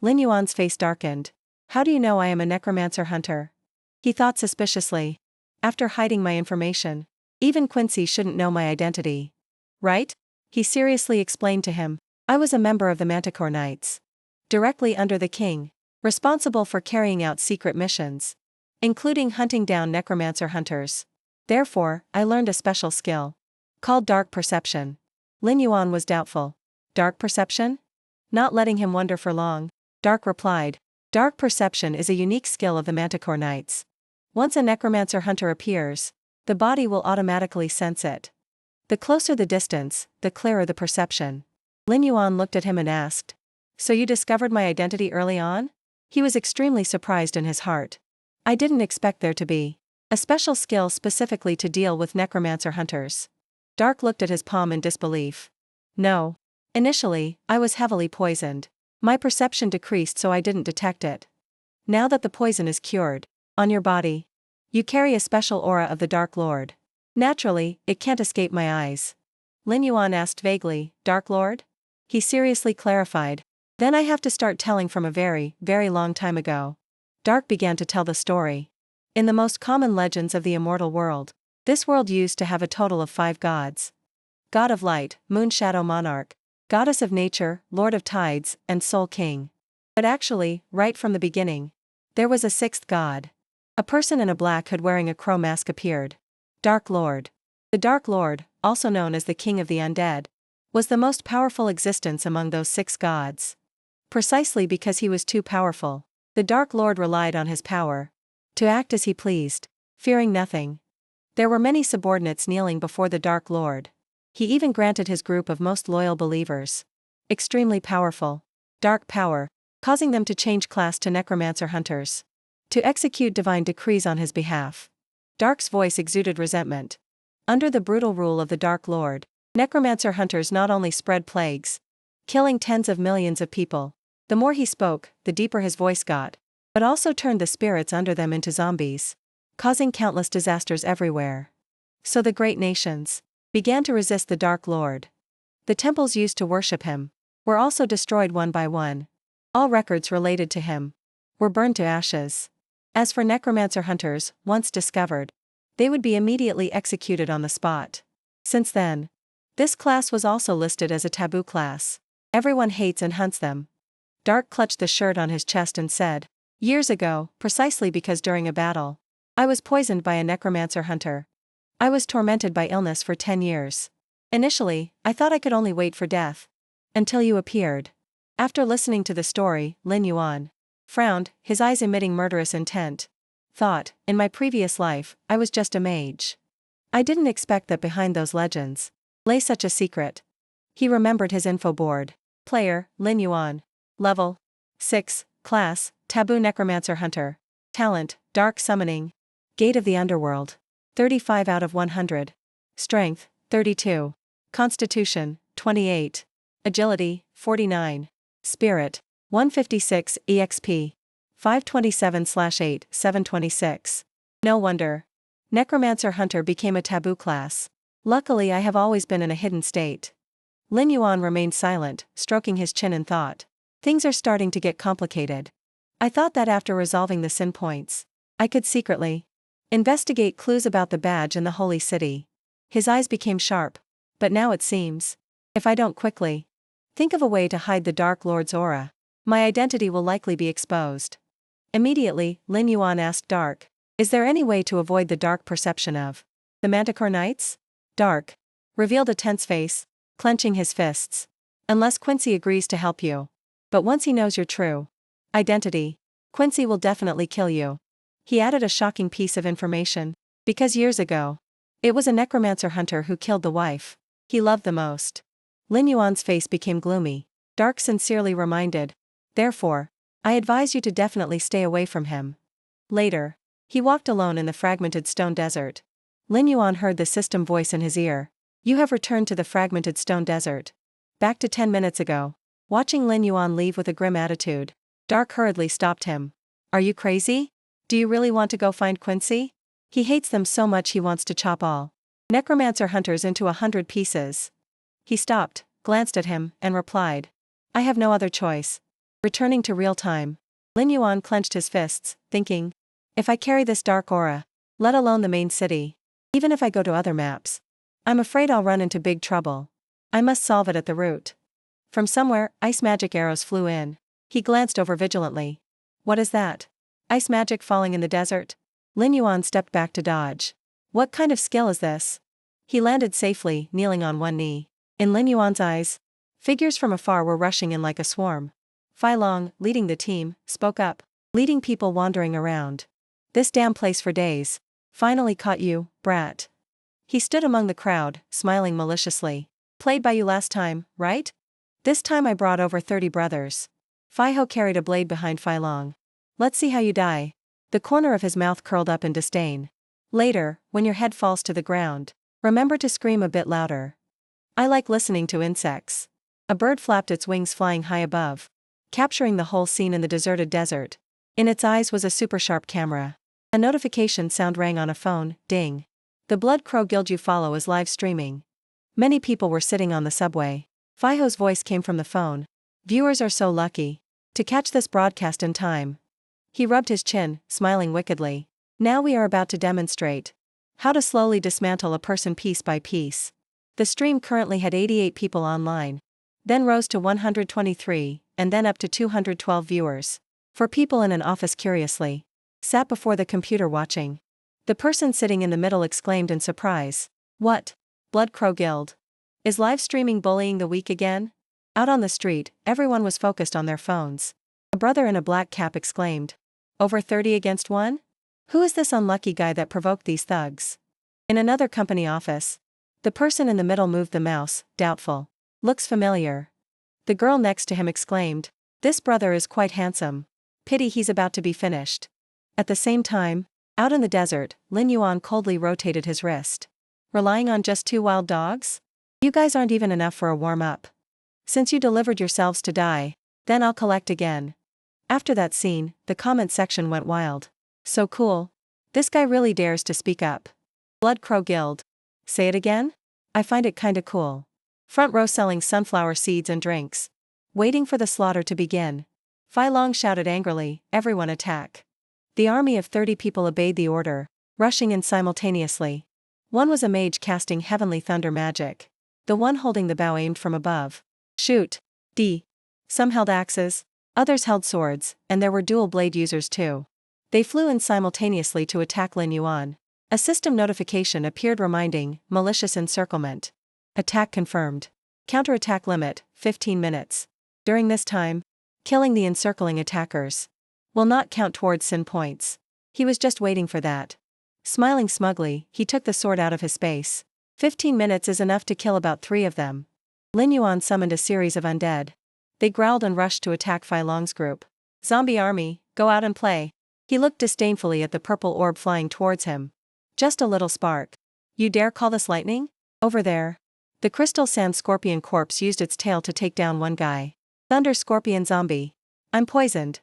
Speaker 1: Lin Yuan's face darkened. How do you know I am a necromancer hunter? He thought suspiciously. After hiding my information, even Quincy shouldn't know my identity. Right? He seriously explained to him. I was a member of the Manticore Knights. Directly under the king. Responsible for carrying out secret missions. Including hunting down necromancer hunters. Therefore, I learned a special skill. Called Dark Perception. Lin Yuan was doubtful. Dark Perception? Not letting him wonder for long, Dark replied. Dark Perception is a unique skill of the Manticore Knights. Once a necromancer hunter appears, the body will automatically sense it. The closer the distance, the clearer the perception. Lin Yuan looked at him and asked, "So you discovered my identity early on?" He was extremely surprised in his heart. I didn't expect there to be a special skill specifically to deal with necromancer hunters. Dark looked at his palm in disbelief. No. Initially, I was heavily poisoned. My perception decreased so I didn't detect it. Now that the poison is cured, on your body, you carry a special aura of the Dark Lord. Naturally, it can't escape my eyes. Lin Yuan asked vaguely, "Dark Lord?" He seriously clarified. Then I have to start telling from a very, very long time ago. Dark began to tell the story. In the most common legends of the immortal world, this world used to have a total of 5 gods. God of Light, Moon Shadow Monarch, Goddess of Nature, Lord of Tides, and Soul King. But actually, right from the beginning, there was a 6th god. A person in a black hood wearing a crow mask appeared. Dark Lord. The Dark Lord, also known as the King of the Undead, was the most powerful existence among those 6 gods. Precisely because he was too powerful, the Dark Lord relied on his power to act as he pleased, fearing nothing. There were many subordinates kneeling before the Dark Lord. He even granted his group of most loyal believers extremely powerful, dark power, causing them to change class to necromancer hunters, to execute divine decrees on his behalf. Dark's voice exuded resentment. Under the brutal rule of the Dark Lord, necromancer hunters not only spread plagues, killing tens of millions of people. The more he spoke, the deeper his voice got, but also turned the spirits under them into zombies, causing countless disasters everywhere. So the great nations began to resist the Dark Lord. The temples used to worship him were also destroyed one by one. All records related to him were burned to ashes. As for necromancer hunters, once discovered, they would be immediately executed on the spot. Since then, this class was also listed as a taboo class. Everyone hates and hunts them. Dark clutched the shirt on his chest and said, "Years ago, precisely because during a battle, I was poisoned by a necromancer hunter. I was tormented by illness for 10 years. Initially, I thought I could only wait for death. Until you appeared." After listening to the story, Lin Yuan frowned, his eyes emitting murderous intent. Thought, in my previous life, I was just a mage. I didn't expect that behind those legends lay such a secret. He remembered his info board. Player, Lin Yuan. Level 6, Class, Taboo Necromancer Hunter. Talent, Dark Summoning. Gate of the Underworld. 35 out of 100. Strength, 32. Constitution, 28. Agility, 49. Spirit, 156 EXP. 527/8, 726. No wonder. Necromancer Hunter became a taboo class. Luckily I have always been in a hidden state. Lin Yuan remained silent, stroking his chin in thought. Things are starting to get complicated. I thought that after resolving the sin points, I could secretly investigate clues about the badge in the holy city. His eyes became sharp. But now it seems, if I don't quickly think of a way to hide the Dark Lord's aura, my identity will likely be exposed. Immediately, Lin Yuan asked Dark, "Is there any way to avoid the dark perception of the Manticore Knights?" Dark revealed a tense face, clenching his fists. "Unless Quincy agrees to help you. But once he knows your true identity, Quincy will definitely kill you." He added a shocking piece of information. Because years ago, it was a necromancer hunter who killed the wife he loved the most. Lin Yuan's face became gloomy. Dark sincerely reminded, "Therefore, I advise you to definitely stay away from him." Later, he walked alone in the fragmented stone desert. Lin Yuan heard the system voice in his ear. "You have returned to the fragmented stone desert. Back to 10 minutes ago." Watching Lin Yuan leave with a grim attitude, Dark hurriedly stopped him. "Are you crazy? Do you really want to go find Quincy? He hates them so much he wants to chop all necromancer hunters into 100 pieces." He stopped, glanced at him, and replied, "I have no other choice." Returning to real time, Lin Yuan clenched his fists, thinking, "If I carry this dark aura, let alone the main city, even if I go to other maps, I'm afraid I'll run into big trouble. I must solve it at the root." From somewhere, ice magic arrows flew in. He glanced over vigilantly. "What is that? Ice magic falling in the desert?" Lin Yuan stepped back to dodge. "What kind of skill is this?" He landed safely, kneeling on one knee. In Lin Yuan's eyes, figures from afar were rushing in like a swarm. Fai Long, leading the team, spoke up, leading people wandering around. This damn place for days. Finally caught you, brat. He stood among the crowd, smiling maliciously. Played by you last time, right? This time I brought over 30 brothers. Ho carried a blade behind Fai Long. Let's see how you die. The corner of his mouth curled up in disdain. Later, when your head falls to the ground, remember to scream a bit louder. I like listening to insects. A bird flapped its wings flying high above, capturing the whole scene in the deserted desert. In its eyes was a super sharp camera. A notification sound rang on a phone, ding. The Blood Crow Guild you follow is live streaming. Many people were sitting on the subway. Ho's voice came from the phone. Viewers are so lucky to catch this broadcast in time. He rubbed his chin, smiling wickedly. Now we are about to demonstrate how to slowly dismantle a person piece by piece. The stream currently had 88 people online, then rose to 123, and then up to 212 viewers. 4 people in an office curiously sat before the computer watching. The person sitting in the middle exclaimed in surprise. What? Blood Crow Guild? Is live streaming bullying the weak again? Out on the street, everyone was focused on their phones. A brother in a black cap exclaimed. Over 30 against 1? Who is this unlucky guy that provoked these thugs? In another company office, the person in the middle moved the mouse, doubtful. Looks familiar. The girl next to him exclaimed. This brother is quite handsome. Pity he's about to be finished. At the same time, out in the desert, Lin Yuan coldly rotated his wrist. Relying on just 2 wild dogs? You guys aren't even enough for a warm-up. Since you delivered yourselves to die, then I'll collect again. After that scene, the comment section went wild. So cool. This guy really dares to speak up. Blood Crow Guild. Say it again? I find it kinda cool. Front row selling sunflower seeds and drinks. Waiting for the slaughter to begin. Fai Long shouted angrily, everyone attack. The army of 30 people obeyed the order, rushing in simultaneously. One was a mage casting heavenly thunder magic. The one holding the bow aimed from above. Shoot. D. Some held axes, others held swords, and there were dual blade users too. They flew in simultaneously to attack Lin Yuan. A system notification appeared reminding, malicious encirclement. Attack confirmed. Counterattack limit, 15 minutes. During this time, killing the encircling attackers will not count towards sin points. He was just waiting for that. Smiling smugly, he took the sword out of his space. 15 minutes is enough to kill about 3 of them. Lin Yuan summoned a series of undead. They growled and rushed to attack Fai Long's group. Zombie army, go out and play. He looked disdainfully at the purple orb flying towards him. Just a little spark. You dare call this lightning? Over there. The crystal sand scorpion corpse used its tail to take down one guy. Thunder scorpion zombie. I'm poisoned.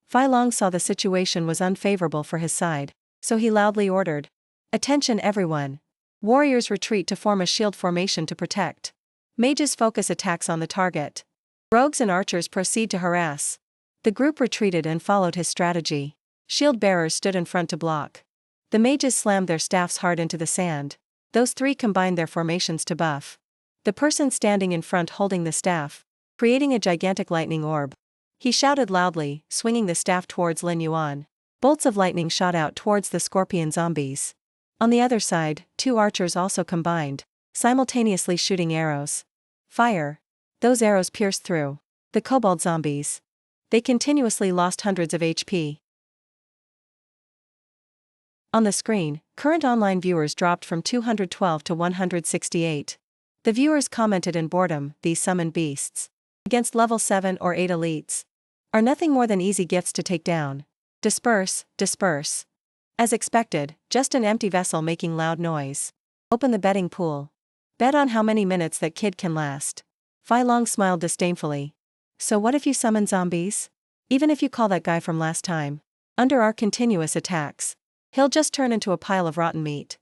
Speaker 1: Fai Long saw the situation was unfavorable for his side, so he loudly ordered. Attention everyone. Warriors retreat to form a shield formation to protect. Mages focus attacks on the target. Rogues and archers proceed to harass. The group retreated and followed his strategy. Shield bearers stood in front to block. The mages slammed their staffs hard into the sand. Those 3 combined their formations to buff. The person standing in front holding the staff, creating a gigantic lightning orb. He shouted loudly, swinging the staff towards Lin Yuan. Bolts of lightning shot out towards the scorpion zombies. On the other side, 2 archers also combined, simultaneously shooting arrows. Fire. Those arrows pierced through the kobold zombies. They continuously lost hundreds of HP. On the screen, current online viewers dropped from 212 to 168. The viewers commented in boredom, these summoned beasts, against level 7 or 8 elites, are nothing more than easy gifts to take down. Disperse, disperse. As expected, just an empty vessel making loud noise. Open the betting pool. Bet on how many minutes that kid can last. Fai Long smiled disdainfully. So what if you summon zombies? Even if you call that guy from last time, under our continuous attacks, he'll just turn into a pile of rotten meat.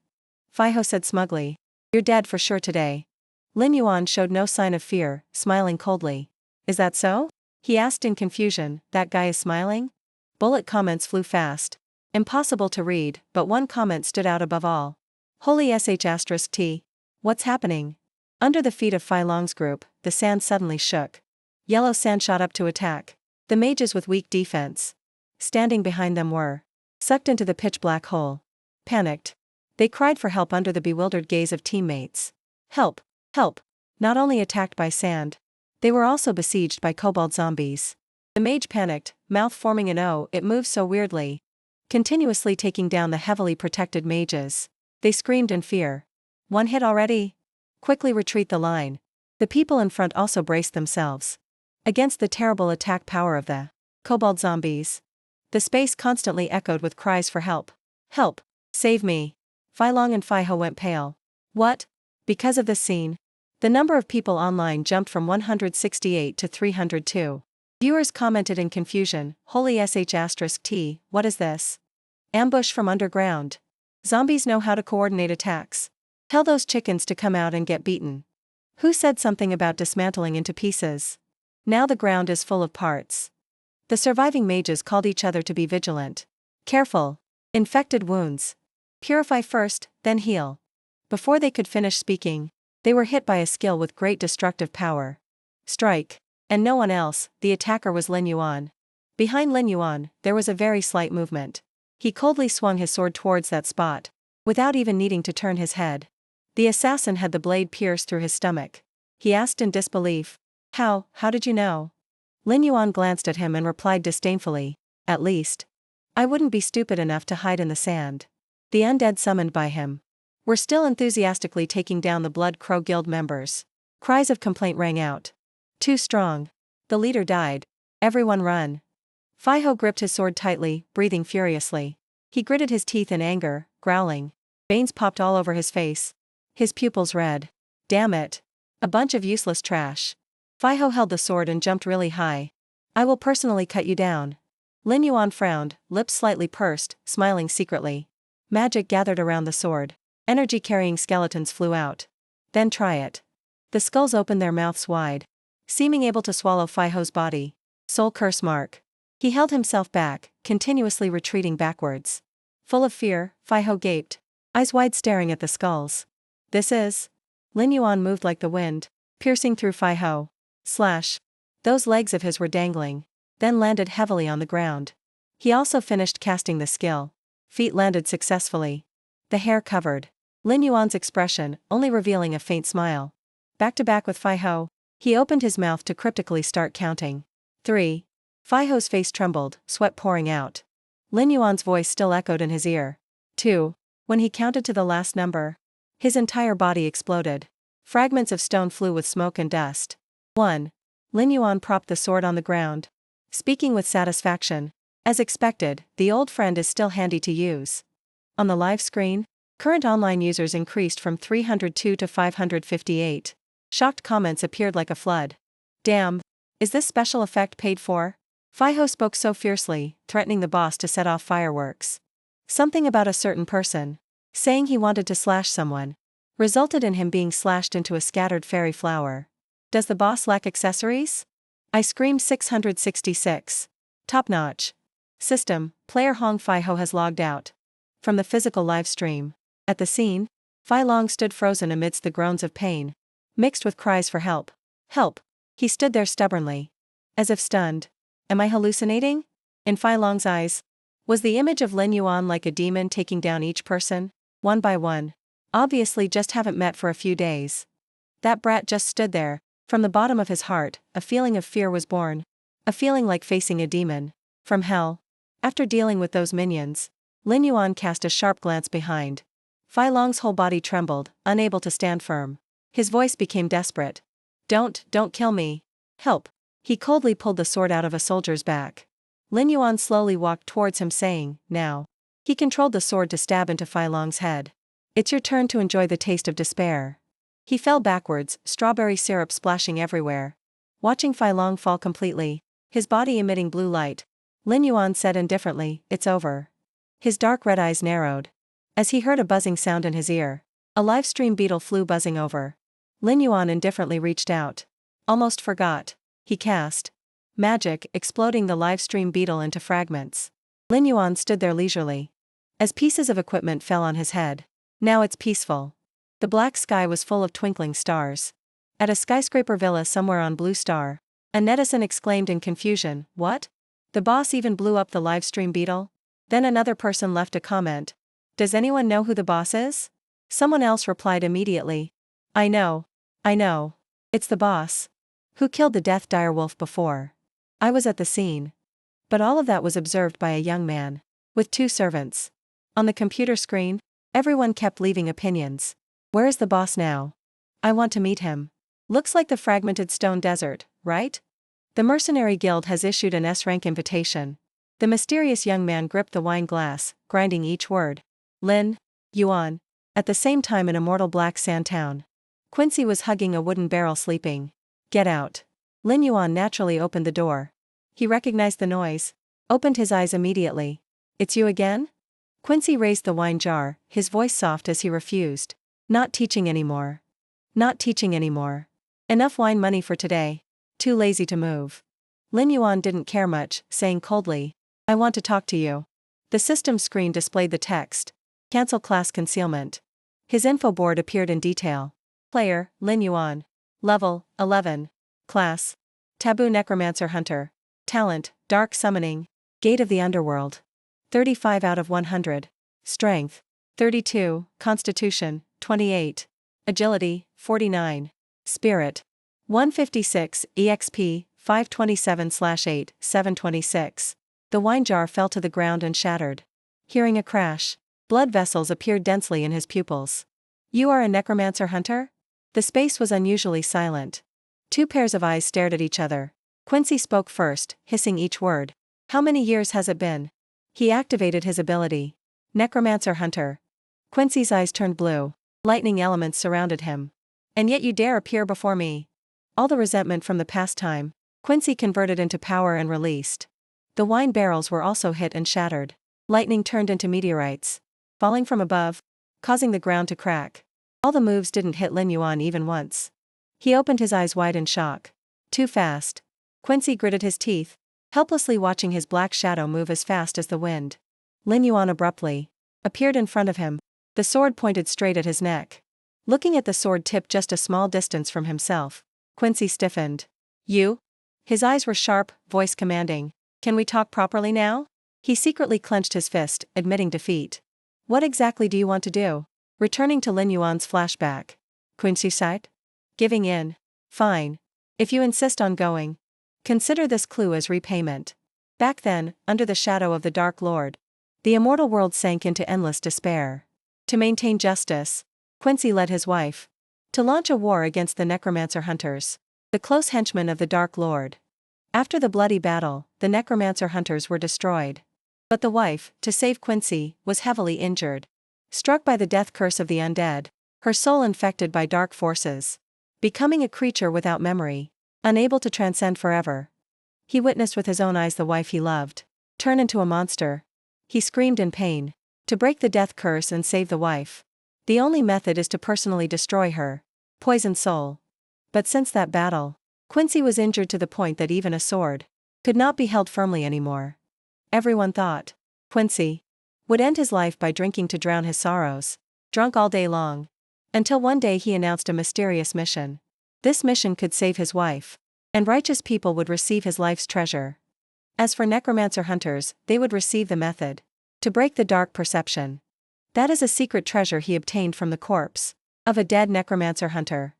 Speaker 1: Fai Ho said smugly. You're dead for sure today. Lin Yuan showed no sign of fear, smiling coldly. Is that so? He asked in confusion. That guy is smiling? Bullet comments flew fast. Impossible to read, but one comment stood out above all. Holy sh*t. What's happening? Under the feet of Fai Long's group, the sand suddenly shook. Yellow sand shot up to attack. The mages with weak defense, standing behind them were sucked into the pitch-black hole. Panicked, they cried for help under the bewildered gaze of teammates. Help! Help! Not only attacked by sand, they were also besieged by kobold zombies. The mage panicked, mouth forming an O. It moves so weirdly. continuously taking down the heavily protected mages. They screamed in fear. One hit already? Quickly retreat the line. The people in front also braced themselves against the terrible attack power of the kobold zombies. The space constantly echoed with cries for help. Help! Save me! Fai Long and Fai Ho went pale. What? Because of this scene, the number of people online jumped from 168 to 302. Viewers commented in confusion, holy sh*t, what is this? Ambush from underground. Zombies know how to coordinate attacks. Tell those chickens to come out and get beaten. Who said something about dismantling into pieces? Now the ground is full of parts. The surviving mages called each other to be vigilant. Careful. Infected wounds. Purify first, then heal. Before they could finish speaking, they were hit by a skill with great destructive power. Strike. And no one else, the attacker was Lin Yuan. Behind Lin Yuan, there was a very slight movement. He coldly swung his sword towards that spot, without even needing to turn his head. The assassin had the blade pierce through his stomach. He asked in disbelief, how did you know? Lin Yuan glanced at him and replied disdainfully, at least, I wouldn't be stupid enough to hide in the sand. The undead summoned by him were still enthusiastically taking down the Blood Crow Guild members. Cries of complaint rang out. Too strong. The leader died. Everyone run. Fai Ho gripped his sword tightly, breathing furiously. He gritted his teeth in anger, growling. Veins popped all over his face. His pupils red. Damn it. A bunch of useless trash. Fai Ho held the sword and jumped really high. I will personally cut you down. Lin Yuan frowned, lips slightly pursed, smiling secretly. Magic gathered around the sword. Energy-carrying skeletons flew out. Then try it. The skulls opened their mouths wide, seeming able to swallow Fai Ho's body. Soul curse mark. He held himself back, continuously retreating backwards. Full of fear, Fai Ho gaped, eyes wide staring at the skulls. This is... Lin Yuan moved like the wind, piercing through Fai Ho. Slash. Those legs of his were dangling, then landed heavily on the ground. He also finished casting the skill. Feet landed successfully. The hair covered Lin Yuan's expression, only revealing a faint smile. Back to back with Fai Ho, he opened his mouth to cryptically start counting. 3. Fai Ho's face trembled, sweat pouring out. Lin Yuan's voice still echoed in his ear. 2. When he counted to the last number, his entire body exploded. Fragments of stone flew with smoke and dust. 1. Lin Yuan propped the sword on the ground, speaking with satisfaction. As expected, the old friend is still handy to use. On the live screen, current online users increased from 302 to 558. Shocked comments appeared like a flood. Damn. Is this special effect paid for? Fai Ho spoke so fiercely, threatening the boss to set off fireworks. Something about a certain person saying he wanted to slash someone resulted in him being slashed into a scattered fairy flower. Does the boss lack accessories? I screamed 666. Top notch. System, player Hong Fai Ho has logged out from the physical live stream. At the scene, Fai Long stood frozen amidst the groans of pain, mixed with cries for help. Help! He stood there stubbornly, as if stunned. Am I hallucinating? In Fai Long's eyes, was the image of Lin Yuan like a demon taking down each person, one by one. Obviously just haven't met for a few days. That brat just stood there. From the bottom of his heart, a feeling of fear was born. A feeling like facing a demon from hell. After dealing with those minions, Lin Yuan cast a sharp glance behind. Fai Long's whole body trembled, unable to stand firm. His voice became desperate. Don't kill me. Help. He coldly pulled the sword out of a soldier's back. Lin Yuan slowly walked towards him saying, now. He controlled the sword to stab into Fai Long's head. It's your turn to enjoy the taste of despair. He fell backwards, strawberry syrup splashing everywhere. Watching Fai Long fall completely, his body emitting blue light, Lin Yuan said indifferently, it's over. His dark red eyes narrowed as he heard a buzzing sound in his ear. A live stream beetle flew buzzing over. Lin Yuan indifferently reached out. Almost forgot. He cast magic, exploding the live stream beetle into fragments. Lin Yuan stood there leisurely as pieces of equipment fell on his head. Now it's peaceful. The black sky was full of twinkling stars. At a skyscraper villa somewhere on Blue Star, a netizen exclaimed in confusion, what? The boss even blew up the live stream beetle? Then another person left a comment. Does anyone know who the boss is? Someone else replied immediately. I know. It's the boss. Who killed the death direwolf before? I was at the scene. But all of that was observed by a young man. with 2 servants. On the computer screen, everyone kept leaving opinions. Where is the boss now? I want to meet him. Looks like the fragmented stone desert, right? The Mercenary Guild has issued an S-rank invitation. The mysterious young man gripped the wine glass, grinding each word. Lin Yuan. At the same time in immortal Black Sand Town. Quincy was hugging a wooden barrel sleeping. Get out. Lin Yuan naturally opened the door. He recognized the noise. Opened his eyes immediately. It's you again? Quincy raised the wine jar, his voice soft as he refused. Not teaching anymore. Not teaching anymore. Enough wine money for today. Too lazy to move. Lin Yuan didn't care much, saying coldly, I want to talk to you. The system screen displayed the text. Cancel class concealment. His info board appeared in detail. Player, Lin Yuan. Level, 11. Class. Taboo Necromancer Hunter. Talent, Dark Summoning. Gate of the Underworld. 35 out of 100. Strength. 32. Constitution. 28. Agility. 49. Spirit. 156. EXP. 527/8. 726. The wine jar fell to the ground and shattered. Hearing a crash, blood vessels appeared densely in his pupils. You are a necromancer hunter? The space was unusually silent. 2 pairs of eyes stared at each other. Quincy spoke first, hissing each word. How many years has it been? He activated his ability. Necromancer Hunter. Quincy's eyes turned blue. Lightning elements surrounded him. And yet you dare appear before me. All the resentment from the past time, Quincy converted into power and released. The wine barrels were also hit and shattered. Lightning turned into meteorites, falling from above, causing the ground to crack. All the moves didn't hit Lin Yuan even once. He opened his eyes wide in shock. Too fast. Quincy gritted his teeth, helplessly watching his black shadow move as fast as the wind. Lin Yuan abruptly appeared in front of him, the sword pointed straight at his neck. Looking at the sword tip just a small distance from himself, Quincy stiffened. You? His eyes were sharp, voice commanding. Can we talk properly now? He secretly clenched his fist, admitting defeat. What exactly do you want to do? Returning to Lin Yuan's flashback. Quincy sighed. Giving in. Fine. If you insist on going. Consider this clue as repayment. Back then, under the shadow of the Dark Lord, the immortal world sank into endless despair. To maintain justice, Quincy led his wife to launch a war against the necromancer hunters, the close henchmen of the Dark Lord. After the bloody battle, the necromancer hunters were destroyed. But the wife, to save Quincy, was heavily injured. Struck by the death curse of the undead, her soul infected by dark forces, becoming a creature without memory, unable to transcend forever. He witnessed with his own eyes the wife he loved turn into a monster. He screamed in pain. To break the death curse and save the wife, the only method is to personally destroy her. Poison soul. But since that battle, Quincy was injured to the point that even a sword could not be held firmly anymore. Everyone thought Quincy would end his life by drinking to drown his sorrows, drunk all day long. Until one day he announced a mysterious mission. This mission could save his wife, and righteous people would receive his life's treasure. As for necromancer hunters, they would receive the method to break the dark perception. That is a secret treasure he obtained from the corpse of a dead necromancer hunter.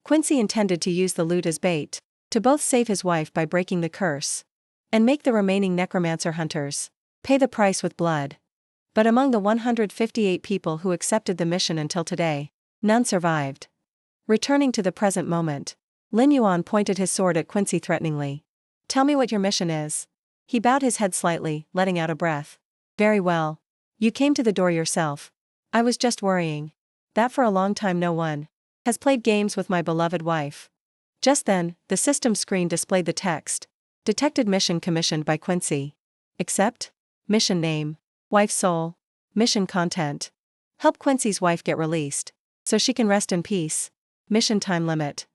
Speaker 1: Quincy intended to use the loot as bait to both save his wife by breaking the curse and make the remaining necromancer hunters pay the price with blood. But among the 158 people who accepted the mission until today, none survived. Returning to the present moment, Lin Yuan pointed his sword at Quincy threateningly. Tell me what your mission is. He bowed his head slightly, letting out a breath. Very well. You came to the door yourself. I was just worrying that for a long time no one has played games with my beloved wife. Just then, the system screen displayed the text. Detected mission commissioned by Quincy. Accept. Mission name. Wife's soul. Mission content. Help Quincy's wife get released, so she can rest in peace. Mission time limit.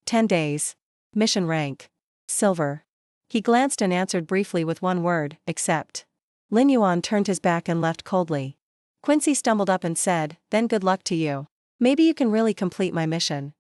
Speaker 1: 10 days. Mission rank. Silver. He glanced and answered briefly with one word, accept. Lin Yuan turned his back and left coldly. Quincy stumbled up and said, then good luck to you. Maybe you can really complete my mission.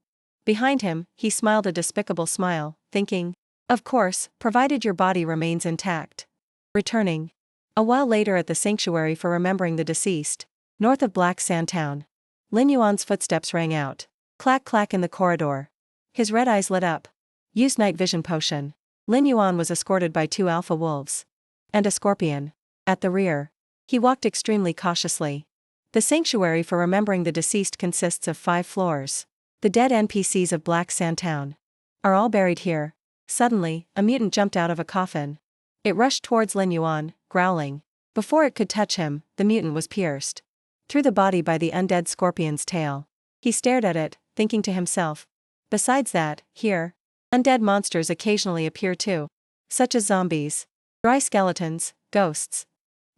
Speaker 1: Behind him, he smiled a despicable smile, thinking, of course, provided your body remains intact. Returning. A while later at the sanctuary for remembering the deceased, north of Black Sand Town, Lin Yuan's footsteps rang out. Clack clack in the corridor. His red eyes lit up. Use night vision potion. Lin Yuan was escorted by 2 alpha wolves and a scorpion. At the rear, He walked extremely cautiously. The sanctuary for remembering the deceased consists of 5 floors. The dead NPCs of Black Sand Town are all buried here. Suddenly, a mutant jumped out of a coffin. It rushed towards Lin Yuan, growling. Before it could touch him, the mutant was pierced through the body by the undead scorpion's tail. He stared at it, thinking to himself. Besides that, here, undead monsters occasionally appear too, such as zombies, dry skeletons, ghosts.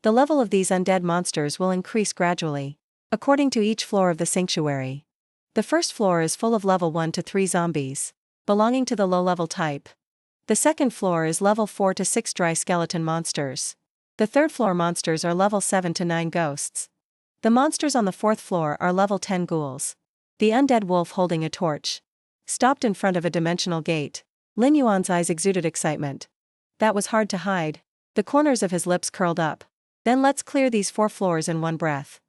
Speaker 1: The level of these undead monsters will increase gradually, according to each floor of the sanctuary. The first floor is full of level 1 to 3 zombies, belonging to the low-level type. The second floor is level 4 to 6 dry skeleton monsters. The third floor monsters are level 7 to 9 ghosts. The monsters on the fourth floor are level 10 ghouls. The undead wolf holding a torch stopped in front of a dimensional gate. Lin Yuan's eyes exuded excitement. That was hard to hide. The corners of his lips curled up. Then let's clear these 4 floors in one breath.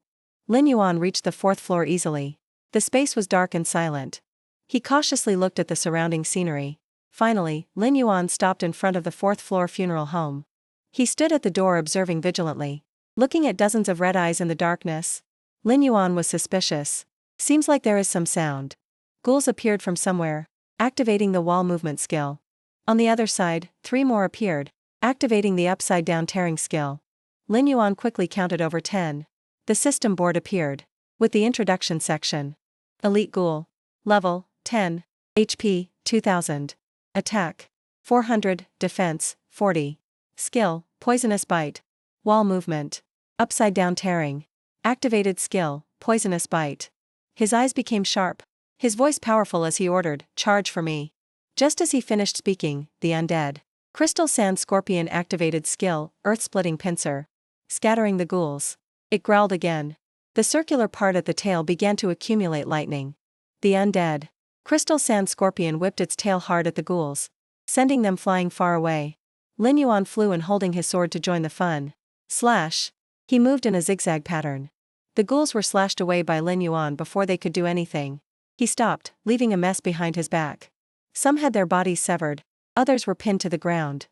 Speaker 1: Lin Yuan reached the 4th floor easily. The space was dark and silent. He cautiously looked at the surrounding scenery. Finally, Lin Yuan stopped in front of the 4th floor funeral home. He stood at the door observing vigilantly, looking at dozens of red eyes in the darkness. Lin Yuan was suspicious. Seems like there is some sound. Ghouls appeared from somewhere, activating the wall movement skill. On the other side, 3 more appeared, activating the upside-down tearing skill. Lin Yuan quickly counted over 10. The system board appeared, with the introduction section. Elite Ghoul. Level, 10. HP, 2000. Attack, 400. Defense, 40. Skill, Poisonous Bite. Wall movement. Upside-down tearing. Activated skill, Poisonous Bite. His eyes became sharp. His voice powerful as he ordered, "Charge for me." Just as he finished speaking, the undead Crystal Sand Scorpion activated skill, Earth-Splitting Pincer. Scattering the ghouls. It growled again. The circular part at the tail began to accumulate lightning. The undead Crystal Sand Scorpion whipped its tail hard at the ghouls, sending them flying far away. Lin Yuan flew in holding his sword to join the fun. Slash! He moved in a zigzag pattern. The ghouls were slashed away by Lin Yuan before they could do anything. He stopped, leaving a mess behind his back. Some had their bodies severed, others were pinned to the ground.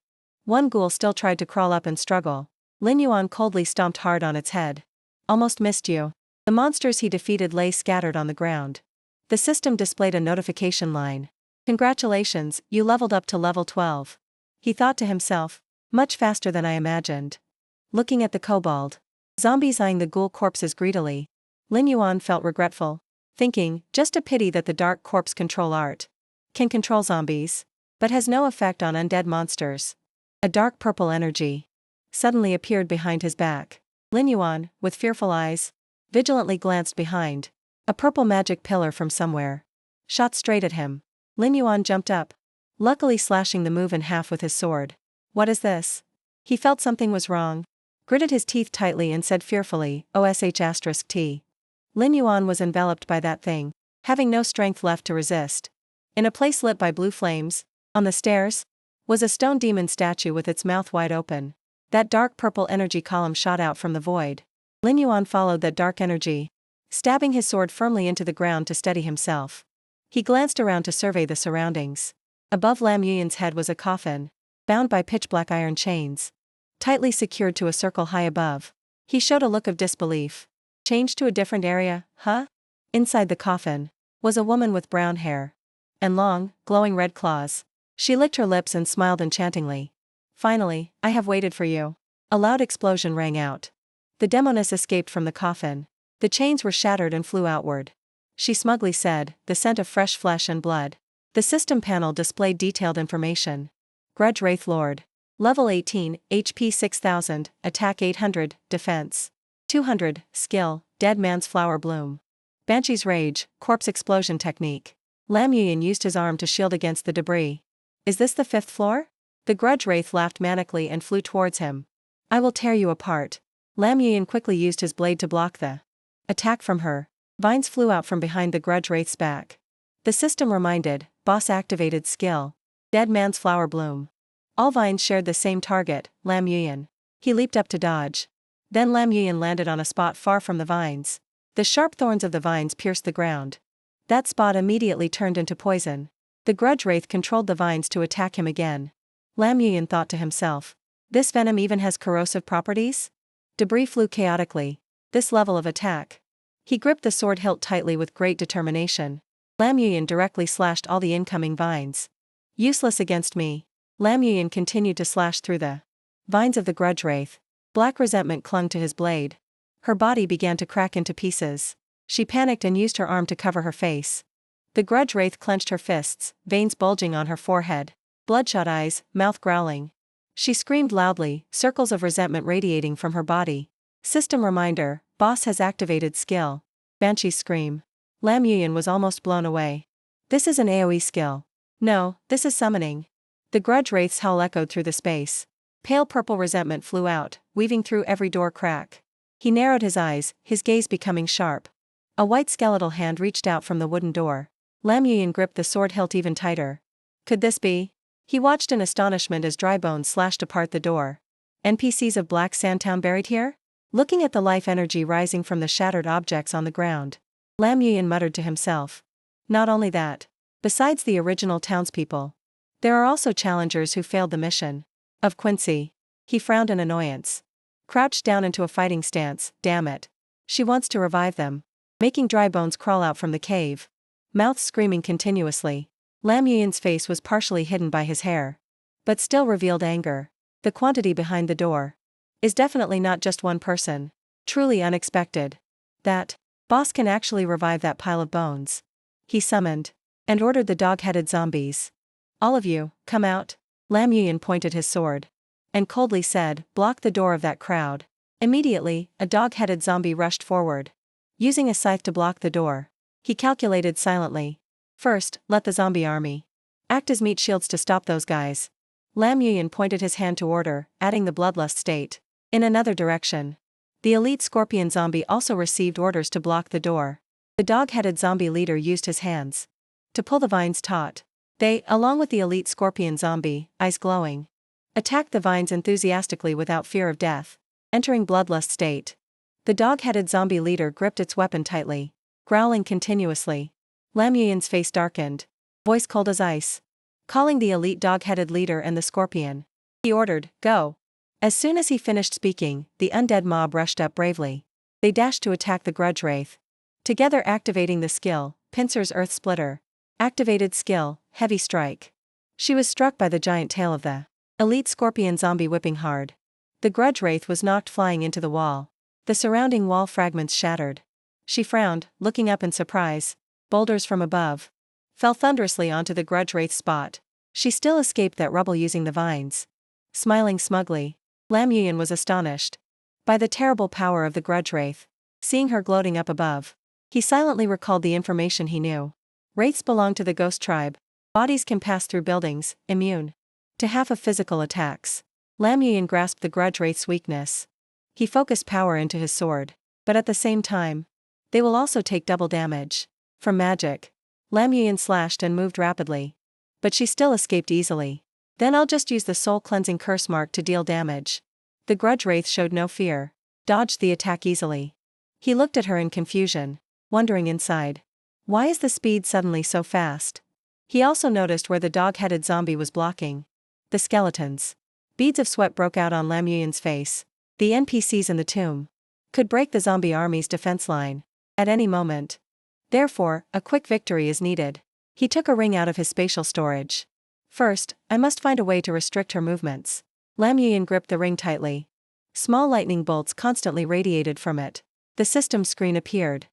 Speaker 1: One ghoul still tried to crawl up and struggle. Lin Yuan coldly stomped hard on its head. Almost missed you. The monsters he defeated lay scattered on the ground. The system displayed a notification line. Congratulations, you leveled up to level 12. He thought to himself. Much faster than I imagined. Looking at the kobold zombies eyeing the ghoul corpses greedily, Lin Yuan felt regretful, thinking, just a pity that the dark corpse control art can control zombies, but has no effect on undead monsters. A dark purple energy suddenly appeared behind his back. Lin Yuan, with fearful eyes, vigilantly glanced behind. A purple magic pillar from somewhere shot straight at him. Lin Yuan jumped up, luckily slashing the move in half with his sword. What is this? He felt something was wrong, gritted his teeth tightly and said fearfully, OSH*T. Lin Yuan was enveloped by that thing, having no strength left to resist. In a place lit by blue flames, on the stairs, was a stone demon statue with its mouth wide open. That dark purple energy column shot out from the void. Lin Yuan followed that dark energy, stabbing his sword firmly into the ground to steady himself. He glanced around to survey the surroundings. Above Lam Yuyan's head was a coffin, bound by pitch-black iron chains, tightly secured to a circle high above. He showed a look of disbelief. Changed to a different area, huh? Inside the coffin was a woman with brown hair and long, glowing red claws. She licked her lips and smiled enchantingly. Finally, I have waited for you. A loud explosion rang out. The demoness escaped from the coffin. The chains were shattered and flew outward. She smugly said, the scent of fresh flesh and blood. The system panel displayed detailed information. Grudge Wraith Lord. Level 18, HP 6000, Attack 800, Defense 200, Skill, Dead Man's Flower Bloom. Banshee's Rage, Corpse Explosion Technique. Lam Yuyan used his arm to shield against the debris. Is this the 5th floor? The Grudge Wraith laughed manically and flew towards him. I will tear you apart. Lam Yuyan quickly used his blade to block the attack from her. Vines flew out from behind the Grudge Wraith's back. The system reminded, boss activated skill. Dead Man's Flower Bloom. All vines shared the same target, Lam Yuyan. He leaped up to dodge. Then Lam Yuyan landed on a spot far from the vines. The sharp thorns of the vines pierced the ground. That spot immediately turned into poison. The Grudge Wraith controlled the vines to attack him again. Lam Yuyan thought to himself. This venom even has corrosive properties? Debris flew chaotically. This level of attack. He gripped the sword hilt tightly with great determination. Lam Yuyan directly slashed all the incoming vines. Useless against me. Lam Yuyan continued to slash through the vines of the grudge wraith. Black resentment clung to his blade. Her body began to crack into pieces. She panicked and used her arm to cover her face. The grudge wraith clenched her fists, veins bulging on her forehead. Bloodshot eyes, mouth growling. She screamed loudly, circles of resentment radiating from her body. System reminder, boss has activated skill. Banshee scream. Lam Yuyan was almost blown away. This is an AoE skill. No, this is summoning. The grudge wraith's howl echoed through the space. Pale purple resentment flew out, weaving through every door crack. He narrowed his eyes, his gaze becoming sharp. A white skeletal hand reached out from the wooden door. Lam Yuyan gripped the sword hilt even tighter. Could this be? He watched in astonishment as dry bones slashed apart the door. NPCs of Black Sandtown buried here? Looking at the life energy rising from the shattered objects on the ground, Lam Yuyan muttered to himself. Not only that. Besides the original townspeople, there are also challengers who failed the mission. Of Quincy. He frowned in annoyance. Crouched down into a fighting stance, damn it. She wants to revive them. Making dry bones crawl out from the cave. Mouths screaming continuously. Lam Yuyan's face was partially hidden by his hair. But still revealed anger. The quantity behind the door is definitely not just one person. Truly unexpected. That boss can actually revive that pile of bones. He summoned and ordered the dog-headed zombies. All of you, come out. Lam Yuyan pointed his sword and coldly said, block the door of that crowd. Immediately, a dog-headed zombie rushed forward. Using a scythe to block the door, he calculated silently. First, let the zombie army act as meat shields to stop those guys. Lam Yuyan pointed his hand to order, adding the bloodlust state. In another direction, the elite scorpion zombie also received orders to block the door. The dog-headed zombie leader used his hands to pull the vines taut. They, along with the elite scorpion zombie, eyes glowing, attacked the vines enthusiastically without fear of death. Entering bloodlust state, the dog-headed zombie leader gripped its weapon tightly, growling continuously. Lam Yuyan's face darkened, voice cold as ice. Calling the elite dog-headed leader and the scorpion, he ordered, go. As soon as he finished speaking, the undead mob rushed up bravely. They dashed to attack the grudge wraith. Together activating the skill, Pincer's Earth Splitter. Activated skill, Heavy Strike. She was struck by the giant tail of the elite scorpion zombie whipping hard. The grudge wraith was knocked flying into the wall. The surrounding wall fragments shattered. She frowned, looking up in surprise. Boulders from above fell thunderously onto the grudge wraith's spot. She still escaped that rubble using the vines. Smiling smugly, Lam Yuyan was astonished by the terrible power of the grudge wraith. Seeing her gloating up above, he silently recalled the information he knew. Wraiths belong to the ghost tribe. Bodies can pass through buildings, immune to half of physical attacks. Lam Yuyan grasped the grudge wraith's weakness. He focused power into his sword, but at the same time, they will also take double damage from magic. Lam Yuyan slashed and moved rapidly, but she still escaped easily. Then I'll just use the soul-cleansing curse mark to deal damage. The grudge wraith showed no fear, dodged the attack easily. He looked at her in confusion, wondering inside, why is the speed suddenly so fast? He also noticed where the dog-headed zombie was blocking. The skeletons. Beads of sweat broke out on Lam Yuyan's face. The NPCs in the tomb could break the zombie army's defense line at any moment. Therefore, a quick victory is needed. He took a ring out of his spatial storage. First, I must find a way to restrict her movements. Lam Yuyan gripped the ring tightly. Small lightning bolts constantly radiated from it. The system screen appeared.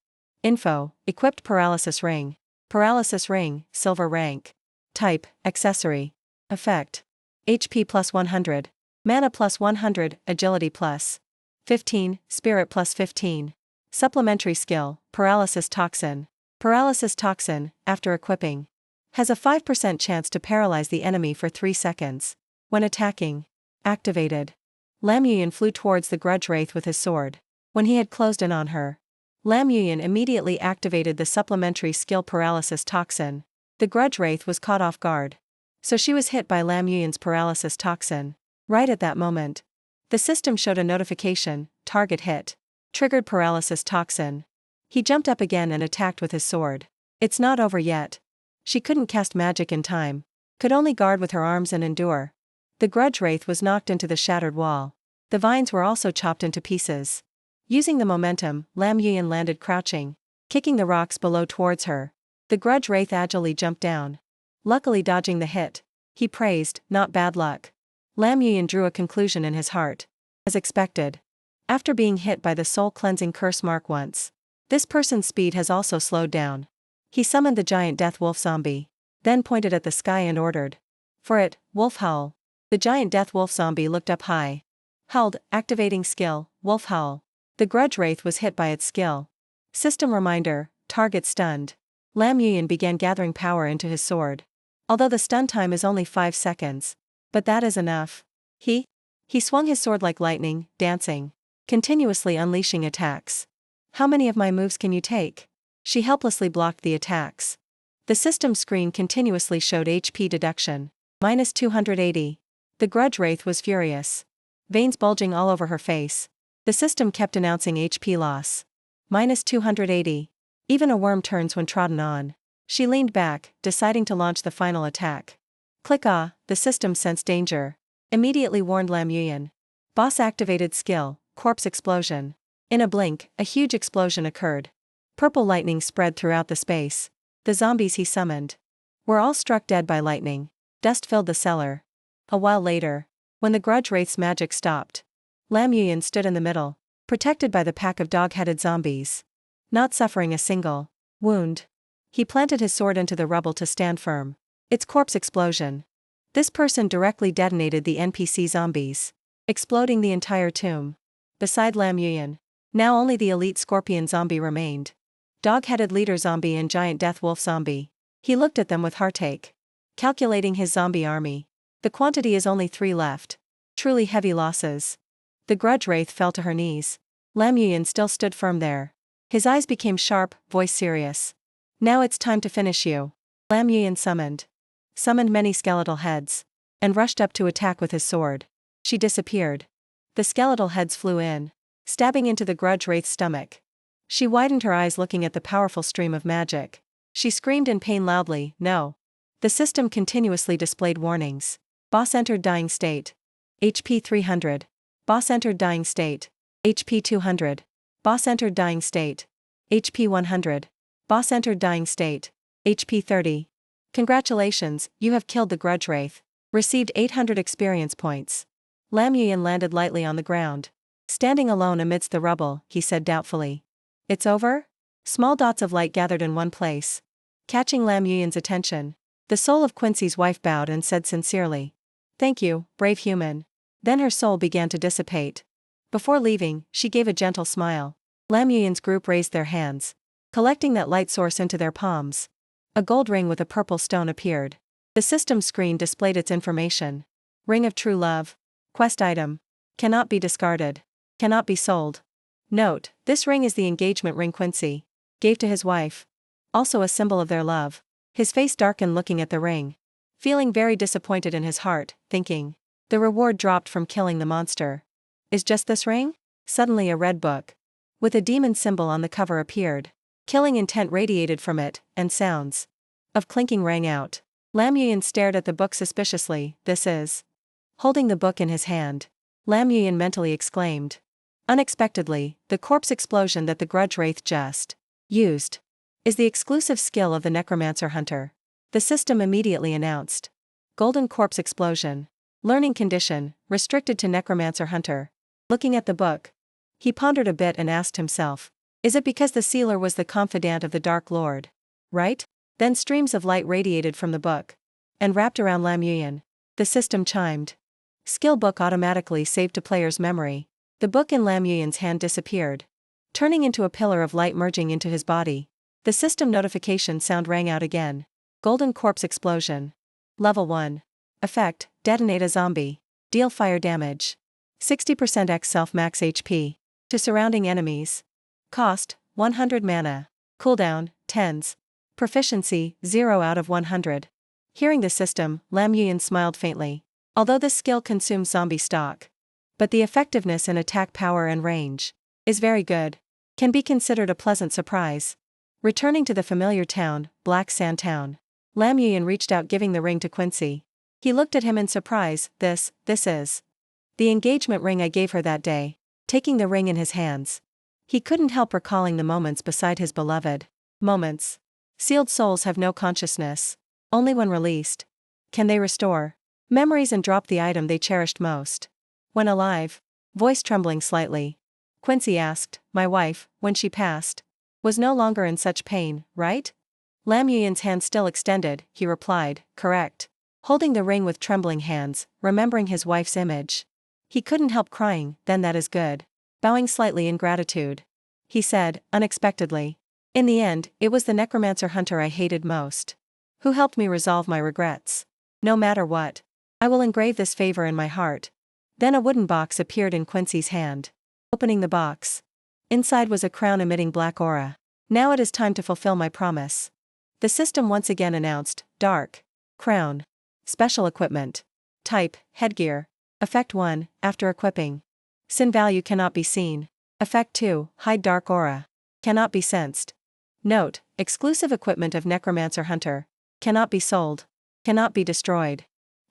Speaker 1: Info, equipped paralysis ring. Paralysis ring, silver rank. Type, accessory. Effect. HP plus 100. Mana plus 100, agility plus 15, spirit plus 15. Supplementary skill, paralysis toxin. Paralysis toxin, after equipping, has a 5% chance to paralyze the enemy for 3 seconds. When attacking. Activated. Lam Yuyan flew towards the grudge wraith with his sword. When he had closed in on her, Lam Yuyan immediately activated the supplementary skill paralysis toxin. The grudge wraith was caught off guard, so she was hit by Lam Yuyan's paralysis toxin. Right at that moment, the system showed a notification, target hit. Triggered paralysis toxin. He jumped up again and attacked with his sword. It's not over yet. She couldn't cast magic in time, could only guard with her arms and endure. The grudge wraith was knocked into the shattered wall. The vines were also chopped into pieces. Using the momentum, Lam Yuyan landed crouching, kicking the rocks below towards her. The grudge wraith agilely jumped down, luckily dodging the hit. He praised, not bad luck. Lam Yuyan drew a conclusion in his heart. As expected. After being hit by the soul-cleansing curse mark once, this person's speed has also slowed down. He summoned the giant death wolf zombie, then pointed at the sky and ordered. For it, wolf howl. The giant death wolf zombie looked up high. Howled, activating skill, wolf howl. The grudge wraith was hit by its skill. System reminder, target stunned. Lam Yuyan began gathering power into his sword. Although the stun time is only 5 seconds. But that is enough. He swung his sword like lightning, dancing, continuously unleashing attacks. How many of my moves can you take? She helplessly blocked the attacks. The system screen continuously showed HP deduction. -280. The grudge wraith was furious. Veins bulging all over her face. The system kept announcing HP loss. -280. Even a worm turns when trodden on. She leaned back, deciding to launch the final attack. Click the system sensed danger. Immediately warned Lam Yuyan. Boss activated skill, corpse explosion. In a blink, a huge explosion occurred. Purple lightning spread throughout the space. The zombies he summoned were all struck dead by lightning. Dust filled the cellar. A while later, when the grudge wraith's magic stopped, Lam Yuyan stood in the middle, protected by the pack of dog-headed zombies. Not suffering a single wound. He planted his sword into the rubble to stand firm. It's corpse explosion. This person directly detonated the NPC zombies, exploding the entire tomb. Beside Lam Yuyan, now only the elite scorpion zombie remained. Dog-headed leader zombie and giant death wolf zombie. He looked at them with heartache. Calculating his zombie army. The quantity is only 3 left. Truly heavy losses. The grudge wraith fell to her knees. Lam Yuyan still stood firm there. His eyes became sharp, voice serious. Now it's time to finish you. Lam Yuyan summoned many skeletal heads, and rushed up to attack with his sword. She disappeared. The skeletal heads flew in, stabbing into the grudge wraith's stomach. She widened her eyes looking at the powerful stream of magic. She screamed in pain loudly, no. The system continuously displayed warnings. Boss entered dying state. HP 300. Boss entered dying state. HP 200. Boss entered dying state. HP 100. Boss entered dying state. HP 30. Congratulations, you have killed the grudge wraith. Received 800 experience points. Lam Yuyan landed lightly on the ground. Standing alone amidst the rubble, he said doubtfully. It's over? Small dots of light gathered in one place. Catching Lam Yuyan's attention, the soul of Quincy's wife bowed and said sincerely. Thank you, brave human. Then her soul began to dissipate. Before leaving, she gave a gentle smile. Lam Yuyan's group raised their hands, collecting that light source into their palms. A gold ring with a purple stone appeared. The system screen displayed its information. Ring of true love. Quest item. Cannot be discarded. Cannot be sold. Note, this ring is the engagement ring Quincy gave to his wife. Also a symbol of their love. His face darkened looking at the ring. Feeling very disappointed in his heart, thinking. The reward dropped from killing the monster. Is just this ring? Suddenly a red book with a demon symbol on the cover appeared. Killing intent radiated from it, and sounds of clinking rang out. Lam Yuyan stared at the book suspiciously. This is. Holding the book in his hand, Lam Yuyan mentally exclaimed. Unexpectedly, the corpse explosion that the grudge wraith just used is the exclusive skill of the necromancer hunter. The system immediately announced. Golden corpse explosion. Learning condition, restricted to necromancer hunter. Looking at the book, he pondered a bit and asked himself. Is it because the sealer was the confidant of the Dark Lord? Right? Then streams of light radiated from the book and wrapped around Lam Yuyan. The system chimed. Skill book automatically saved to player's memory. The book in Lam Yuyan's hand disappeared, turning into a pillar of light merging into his body. The system notification sound rang out again. Golden corpse explosion. Level 1. Effect, detonate a zombie. Deal fire damage. 60% X self max HP. To surrounding enemies. Cost, 100 mana. Cooldown, 10s. Proficiency, 0 out of 100. Hearing the system, Lam Yuyan smiled faintly. Although this skill consumes zombie stock, but the effectiveness in attack power and range is very good. Can be considered a pleasant surprise. Returning to the familiar town, Black Sand Town, Lam Yuyan reached out giving the ring to Quincy. He looked at him in surprise. This is. The engagement ring I gave her that day. Taking the ring in his hands. He couldn't help recalling the moments beside his beloved. Moments. Sealed souls have no consciousness. Only when released can they restore memories and drop the item they cherished most. When alive, voice trembling slightly, Quincy asked, my wife, when she passed, was no longer in such pain, right? Lam Yuyan's hand still extended, he replied, correct. Holding the ring with trembling hands, remembering his wife's image. He couldn't help crying, then that is good. Bowing slightly in gratitude. He said, unexpectedly. In the end, it was the necromancer hunter I hated most. Who helped me resolve my regrets. No matter what. I will engrave this favor in my heart. Then a wooden box appeared in Quincy's hand. Opening the box. Inside was a crown emitting black aura. Now it is time to fulfill my promise. The system once again announced, dark. Crown. Special equipment. Type, headgear. Effect 1, after equipping. Sin value cannot be seen. Effect 2, hide dark aura. Cannot be sensed. Note, exclusive equipment of Necromancer Hunter. Cannot be sold. Cannot be destroyed.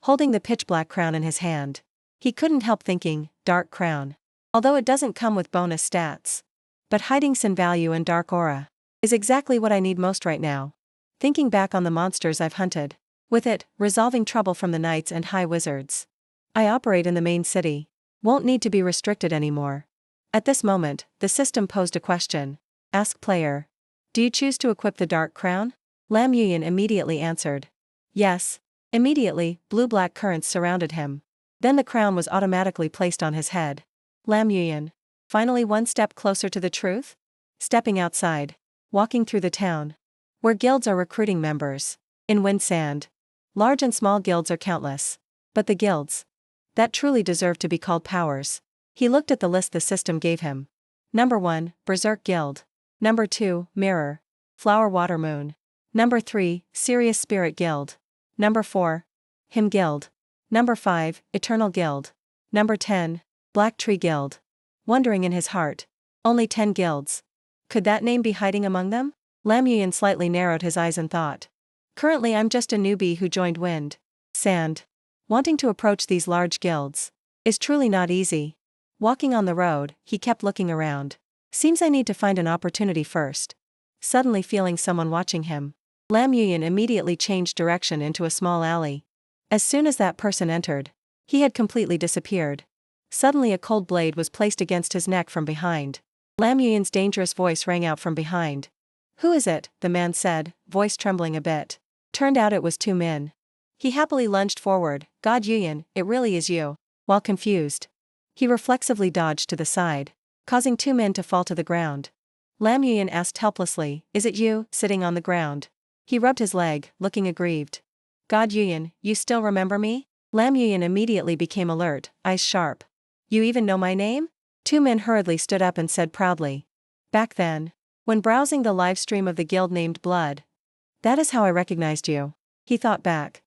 Speaker 1: Holding the pitch black crown in his hand. He couldn't help thinking, dark crown. Although it doesn't come with bonus stats. But hiding sin value and dark aura is exactly what I need most right now. Thinking back on the monsters I've hunted. With it, resolving trouble from the knights and high wizards. I operate in the main city. Won't need to be restricted anymore. At this moment, the system posed a question. Ask player. Do you choose to equip the dark crown? Lam Yuyan immediately answered. Yes. Immediately, blue-black currents surrounded him. Then the crown was automatically placed on his head. Lam Yuyan. Finally one step closer to the truth? Stepping outside. Walking through the town. Where guilds are recruiting members. In Windsand. Large and small guilds are countless. But the guilds that truly deserve to be called powers. He looked at the list the system gave him. Number 1, Berserk Guild. Number 2, Mirror. Flower Water Moon. Number 3, Serious Spirit Guild. Number 4, Hymn Guild. Number 5, Eternal Guild. Number 10, Black Tree Guild. Wondering in his heart. Only 10 guilds. Could that name be hiding among them? Lam Yuyan slightly narrowed his eyes and thought. Currently I'm just a newbie who joined Wind. Sand. Wanting to approach these large guilds is truly not easy. Walking on the road, he kept looking around. Seems I need to find an opportunity first. Suddenly feeling someone watching him. Lam Yuyan immediately changed direction into a small alley. As soon as that person entered, he had completely disappeared. Suddenly a cold blade was placed against his neck from behind. Lam Yuyan's dangerous voice rang out from behind. Who is it? The man said, voice trembling a bit. Turned out it was Tu Min. He happily lunged forward. God Yuyan, it really is you. While confused, he reflexively dodged to the side, causing Tu Min to fall to the ground. Lam Yuyan asked helplessly, is it you, sitting on the ground? He rubbed his leg, looking aggrieved. God Yuyan, you still remember me? Lam Yuyan immediately became alert, eyes sharp. You even know my name? Tu Min hurriedly stood up and said proudly. Back then, when browsing the live stream of the guild named Blood. That is how I recognized you. He thought back.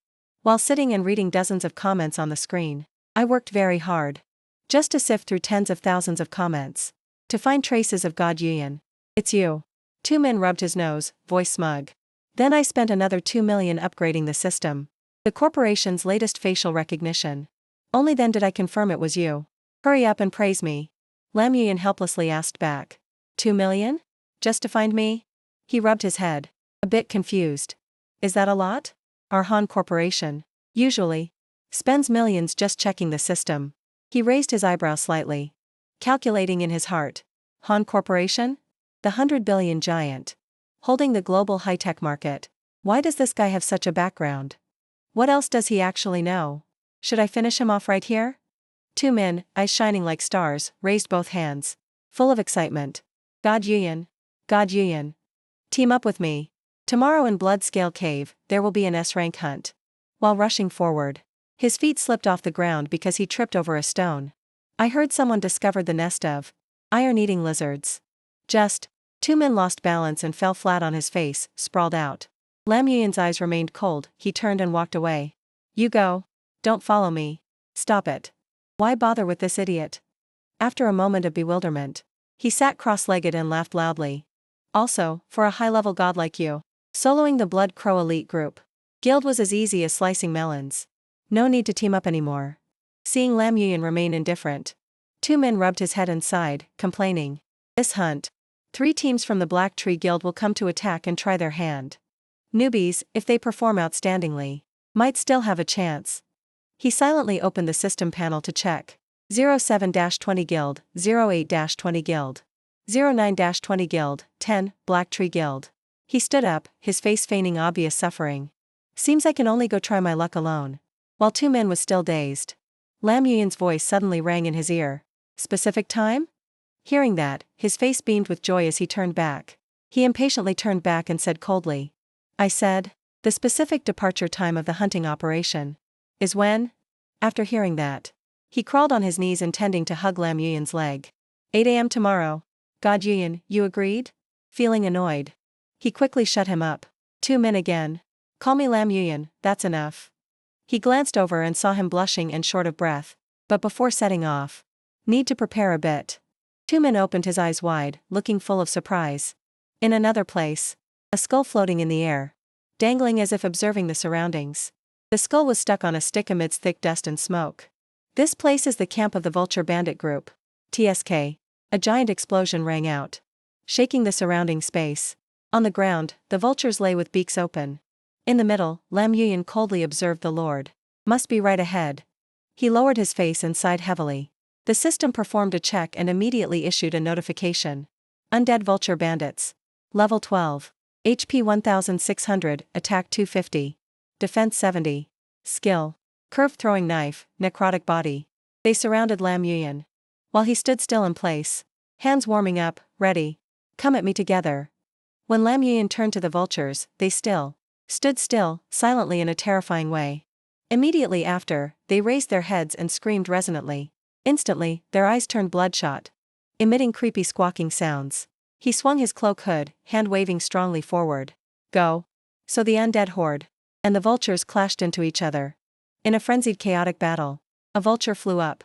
Speaker 1: While sitting and reading dozens of comments on the screen, I worked very hard. Just to sift through tens of thousands of comments. To find traces of God Yuyan. It's you. Tu Min rubbed his nose, voice smug. Then I spent another 2 million upgrading the system. The corporation's latest facial recognition. Only then did I confirm it was you. Hurry up and praise me. Lam Yuyan helplessly asked back. 2 million? Just to find me? He rubbed his head. A bit confused. Is that a lot? Our Han Corporation, usually, spends millions just checking the system. He raised his eyebrow slightly. Calculating in his heart. Han Corporation? The 100 billion giant. Holding the global high-tech market. Why does this guy have such a background? What else does he actually know? Should I finish him off right here? Tu Min, eyes shining like stars, raised both hands. Full of excitement. God Yuyan. God Yuyan. Team up with me. Tomorrow in Bloodscale Cave, there will be an S-rank hunt. While rushing forward, his feet slipped off the ground because he tripped over a stone. I heard someone discovered the nest of iron-eating lizards. Tu Min lost balance and fell flat on his face, sprawled out. Lam Yuyan's eyes remained cold, he turned and walked away. You go. Don't follow me. Stop it. Why bother with this idiot? After a moment of bewilderment, he sat cross-legged and laughed loudly. Also, for a high-level god like you, soloing the Blood Crow elite group. Guild was as easy as slicing melons. No need to team up anymore. seeing Lam Yuan remain indifferent. Tu Min rubbed his head and sighed, complaining. This hunt. 3 teams from the Black Tree Guild will come to attack and try their hand. Newbies, if they perform outstandingly, might still have a chance. He silently opened the system panel to check. 07-20 Guild, 08-20 Guild. 09-20 Guild, 10, Black Tree Guild. He stood up, his face feigning obvious suffering. Seems I can only go try my luck alone. While Tu Min was still dazed, Lam Yuan's voice suddenly rang in his ear. Specific time? Hearing that, his face beamed with joy as he turned back. He impatiently turned back and said coldly. I said, the specific departure time of the hunting operation is when? After hearing that, he crawled on his knees intending to hug Lam Yuan's leg. 8 a.m. tomorrow. God Yuan, you agreed? Feeling annoyed, he quickly shut him up. 2 min again. Call me Lam Yuan, that's enough. He glanced over and saw him blushing and short of breath, but before setting off, need to prepare a bit. 2 min opened his eyes wide, looking full of surprise. In another place, a skull floating in the air, dangling as if observing the surroundings. The skull was stuck on a stick amidst thick dust and smoke. This place is the camp of the Vulture Bandit Group. TSK. A giant explosion rang out, shaking the surrounding space. On the ground, the vultures lay with beaks open. In the middle, Lam Yuan coldly observed the Lord. Must be right ahead. He lowered his face and sighed heavily. The system performed a check and immediately issued a notification. Undead Vulture Bandits. Level 12. HP 1600, Attack 250. Defense 70. Skill. Curved throwing knife, necrotic body. They surrounded Lam Yuan, while he stood still in place, hands warming up, ready. Come at me together. When Lam Yuan turned to the vultures, they stood still, silently in a terrifying way. Immediately after, they raised their heads and screamed resonantly. Instantly, their eyes turned bloodshot, emitting creepy squawking sounds. He swung his cloak hood, hand waving strongly forward. Go. So the undead horde and the vultures clashed into each other. In a frenzied chaotic battle, a vulture flew up.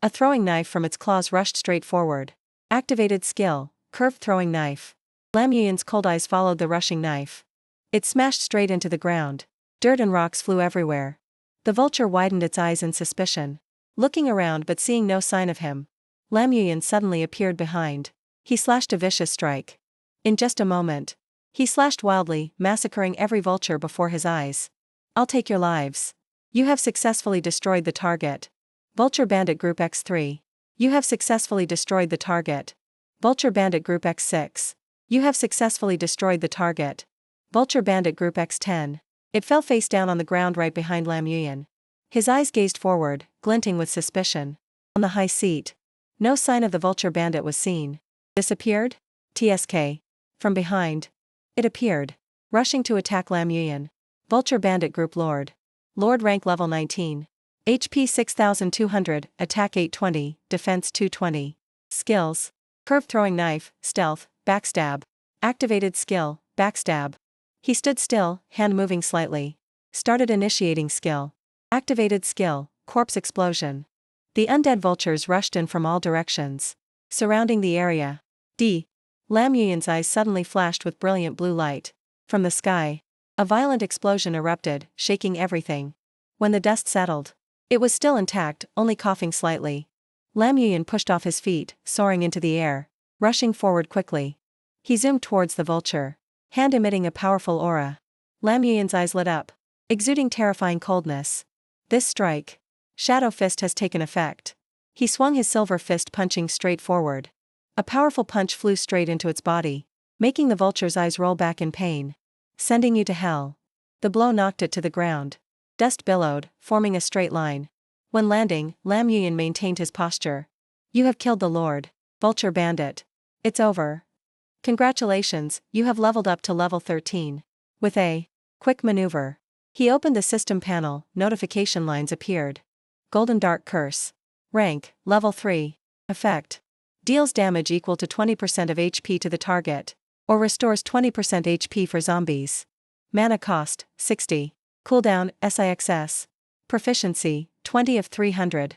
Speaker 1: A throwing knife from its claws rushed straight forward. Activated skill, curved throwing knife. Lam Yuan's cold eyes followed the rushing knife. It smashed straight into the ground. Dirt and rocks flew everywhere. The vulture widened its eyes in suspicion, looking around but seeing no sign of him. Lam Yuan suddenly appeared behind. He slashed a vicious strike. In just a moment, he slashed wildly, massacring every vulture before his eyes. I'll take your lives. You have successfully destroyed the target. Vulture Bandit Group X3. You have successfully destroyed the target. Vulture Bandit Group X6. You have successfully destroyed the target. Vulture Bandit Group X10. It fell face down on the ground right behind Lam Yuan. His eyes gazed forward, glinting with suspicion. On the high seat, no sign of the Vulture Bandit was seen. Disappeared? TSK. From behind, it appeared, rushing to attack Lam Yuan. Vulture Bandit Group Lord. Lord rank level 19. HP 6200, Attack 820, Defense 220. Skills. Curved throwing knife, stealth, backstab. Activated skill, backstab. He stood still, hand moving slightly. Started initiating skill. Activated skill, corpse explosion. The undead vultures rushed in from all directions, surrounding the area. Lam Yuan's eyes suddenly flashed with brilliant blue light. From the sky, a violent explosion erupted, shaking everything. When the dust settled, it was still intact, only coughing slightly. Lam Yuan pushed off his feet, soaring into the air, rushing forward quickly. He zoomed towards the vulture, hand emitting a powerful aura. Lam Yuan's eyes lit up, exuding terrifying coldness. This strike, Shadow Fist, has taken effect. He swung his silver fist, punching straight forward. A powerful punch flew straight into its body, making the vulture's eyes roll back in pain. Sending you to hell. The blow knocked it to the ground. Dust billowed, forming a straight line. When landing, Lam Yuan maintained his posture. You have killed the Lord, Vulture Bandit. It's over. Congratulations, you have leveled up to level 13. With a quick maneuver, he opened the system panel, notification lines appeared. Golden Dark Curse. Rank, level 3. Effect. Deals damage equal to 20% of HP to the target, or restores 20% HP for zombies. Mana cost, 60. Cooldown, SIXS. Proficiency, 20 of 300.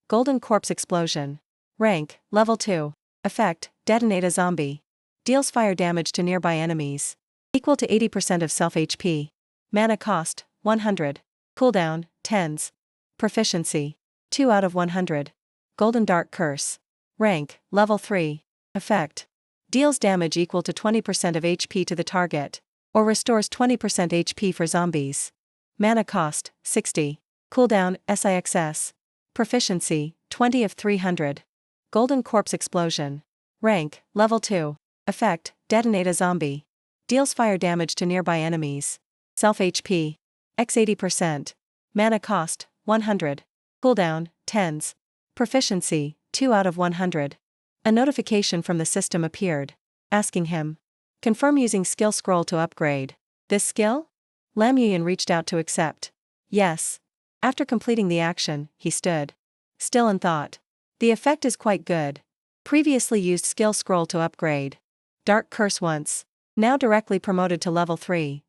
Speaker 1: Golden Corpse Explosion. Rank, level 2. Effect, detonate a zombie. Deals fire damage to nearby enemies, equal to 80% of self HP. Mana cost, 100. Cooldown, 10s. Proficiency. 2 out of 100. Golden Dark Curse. Rank, Level 3. Effect. Deals damage equal to 20% of HP to the target, or restores 20% HP for zombies. Mana cost, 60. Cooldown, SIXS. Proficiency, 20 of 300. Golden Corpse Explosion. Rank, Level 2. Effect, detonate a zombie. Deals fire damage to nearby enemies. Self HP. X 80%. Mana cost, 100. Cooldown, 10s. Proficiency, 2 out of 100. A notification from the system appeared, asking him. Confirm using skill scroll to upgrade. This skill? Lam Yuyan reached out to accept. Yes. After completing the action, he stood still in thought. The effect is quite good. Previously used skill scroll to upgrade. Dark Curse once. Now directly promoted to level 3.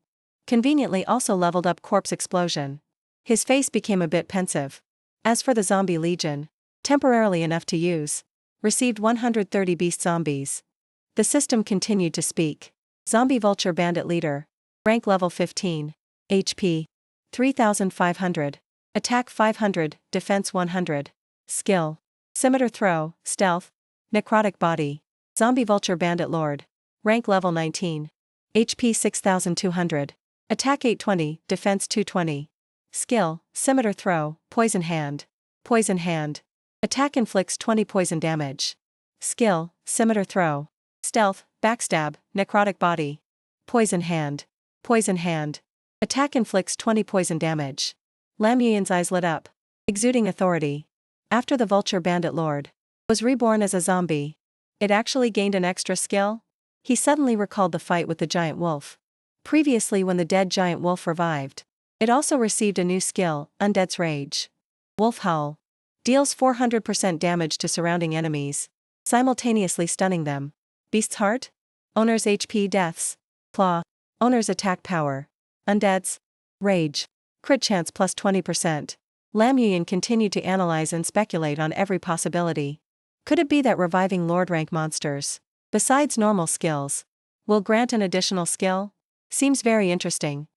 Speaker 1: Conveniently also leveled up Corpse Explosion. His face became a bit pensive. As for the Zombie Legion, temporarily enough to use. Received 130 beast zombies. The system continued to speak. Zombie Vulture Bandit Leader. Rank Level 15. HP. 3,500. Attack 500, Defense 100. Skill. Scimitar Throw, Stealth. Necrotic Body. Zombie Vulture Bandit Lord. Rank Level 19. HP 6,200. Attack 820, Defense 220. Skill, Scimitar Throw, Poison Hand. Poison Hand. Attack inflicts 20 poison damage. Skill, Scimitar Throw. Stealth, Backstab, Necrotic Body. Poison Hand. Poison Hand. Attack inflicts 20 poison damage. Lam Yuyan's eyes lit up, exuding authority. After the Vulture Bandit Lord was reborn as a zombie, it actually gained an extra skill? He suddenly recalled the fight with the giant wolf. Previously, when the dead giant wolf revived, it also received a new skill, Undead's Rage. Wolf Howl. Deals 400% damage to surrounding enemies, simultaneously stunning them. Beast's Heart? Owner's HP Deaths. Claw. Owner's Attack Power. Undead's Rage. Crit chance plus 20%. Lam Yuyan continued to analyze and speculate on every possibility. Could it be that reviving Lord rank monsters, besides normal skills, will grant an additional skill? Seems very interesting.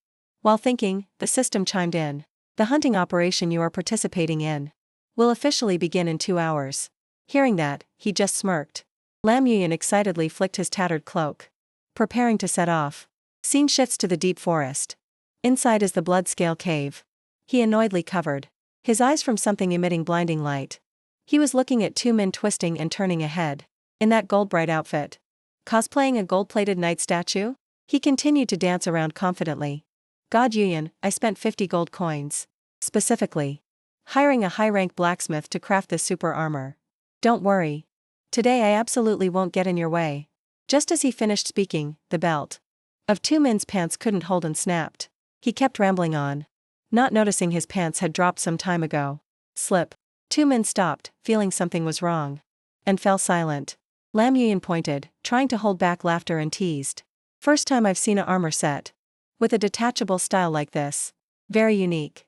Speaker 1: While thinking, the system chimed in. The hunting operation you are participating in will officially begin in 2 hours. Hearing that, he just smirked. Lam Yuyan excitedly flicked his tattered cloak, preparing to set off. Scene shifts to the deep forest. Inside is the Bloodscale Cave. He annoyedly covered his eyes from something emitting blinding light. He was looking at 2 men twisting and turning ahead, in that gold-bright outfit. Cosplaying a gold-plated knight statue? He continued to dance around confidently. God Yuyan, I spent 50 gold coins. Specifically, hiring a high-rank blacksmith to craft this super armor. Don't worry. Today I absolutely won't get in your way. Just as he finished speaking, the belt of 2 men's pants couldn't hold and snapped. He kept rambling on, not noticing his pants had dropped some time ago. Slip. 2 men stopped, feeling something was wrong, and fell silent. Lam Yuyan pointed, trying to hold back laughter, and teased. First time I've seen a armor set with a detachable style like this. Very unique.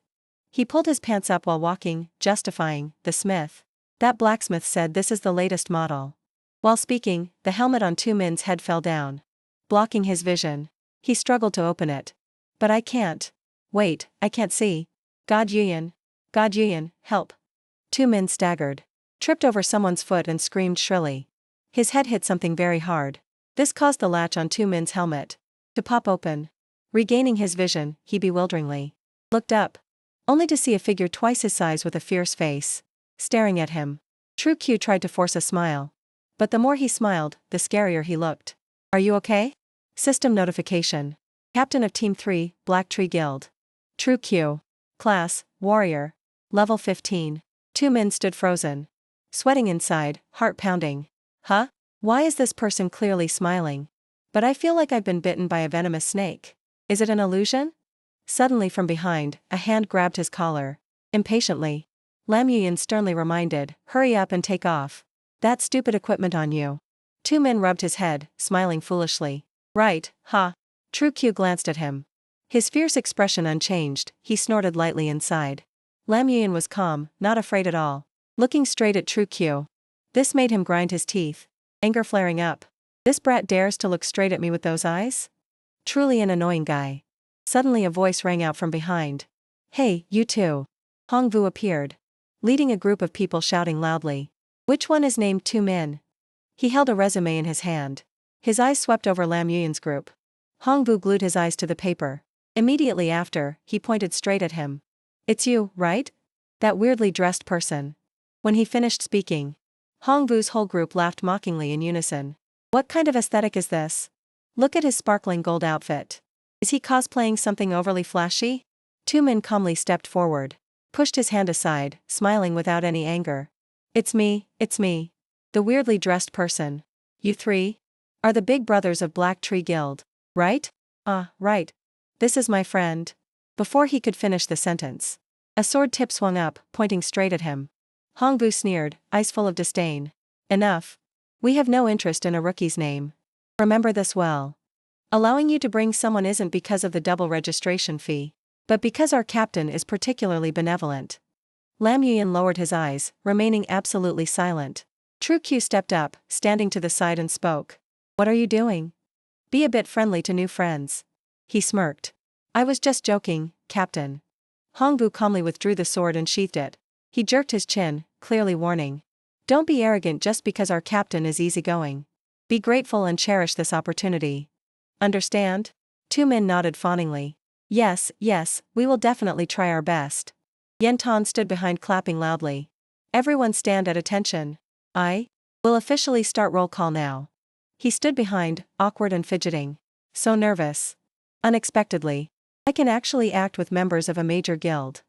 Speaker 1: He pulled his pants up while walking, justifying, the smith. That blacksmith said this is the latest model. While speaking, the helmet on 2 men's head fell down, blocking his vision. He struggled to open it. But I can't. Wait, I can't see. God Yuyan, help. 2 men staggered, tripped over someone's foot and screamed shrilly. His head hit something very hard. This caused the latch on 2 men's helmet to pop open. Regaining his vision, he bewilderingly looked up, only to see a figure twice his size with a fierce face staring at him. True Q tried to force a smile, but the more he smiled, the scarier he looked. Are you okay? System notification. Captain of Team 3, Black Tree Guild. True Q. Class, Warrior. Level 15. 2 men stood frozen, sweating inside, heart pounding. Huh? Why is this person clearly smiling? But I feel like I've been bitten by a venomous snake. Is it an illusion? Suddenly from behind, a hand grabbed his collar. Impatiently, Lam Yuyan sternly reminded, hurry up and take off. That stupid equipment on you. 2 men rubbed his head, smiling foolishly. Right, huh? True Q glanced at him. His fierce expression unchanged, he snorted lightly inside. Lam Yuyan was calm, not afraid at all, looking straight at True Q. This made him grind his teeth, anger flaring up. This brat dares to look straight at me with those eyes? Truly an annoying guy. Suddenly a voice rang out from behind. Hey, you two. Hong Vu appeared. leading a group of people shouting loudly. Which one is named Two Min? He held a resume in his hand. His eyes swept over Lam Yuyan's group. Hongbu glued his eyes to the paper. Immediately after, he pointed straight at him. It's you, right? That weirdly dressed person. When he finished speaking, Hongbu's whole group laughed mockingly in unison. What kind of aesthetic is this? Look at his sparkling gold outfit. Is he cosplaying something overly flashy? Two Min calmly stepped forward, pushed his hand aside, smiling without any anger. It's me, the weirdly dressed person. You three are the big brothers of Black Tree Guild, right? Right. This is my friend. Before he could finish the sentence, a sword tip swung up, pointing straight at him. Hongbu sneered, eyes full of disdain. Enough. We have no interest in a rookie's name. Remember this well. Allowing you to bring someone isn't because of the double registration fee, but because our captain is particularly benevolent. Lam Yuyan lowered his eyes, remaining absolutely silent. True Q stepped up, standing to the side and spoke. What are you doing? Be a bit friendly to new friends. He smirked. I was just joking, Captain. Hongbu calmly withdrew the sword and sheathed it. He jerked his chin, clearly warning. Don't be arrogant just because our captain is easygoing. Be grateful and cherish this opportunity. Understand? Two Min nodded fawningly. Yes, we will definitely try our best. Yenton stood behind clapping loudly. Everyone stand at attention. I will officially start roll call now. He stood behind, awkward and fidgeting. So nervous. Unexpectedly, I can actually act with members of a major guild.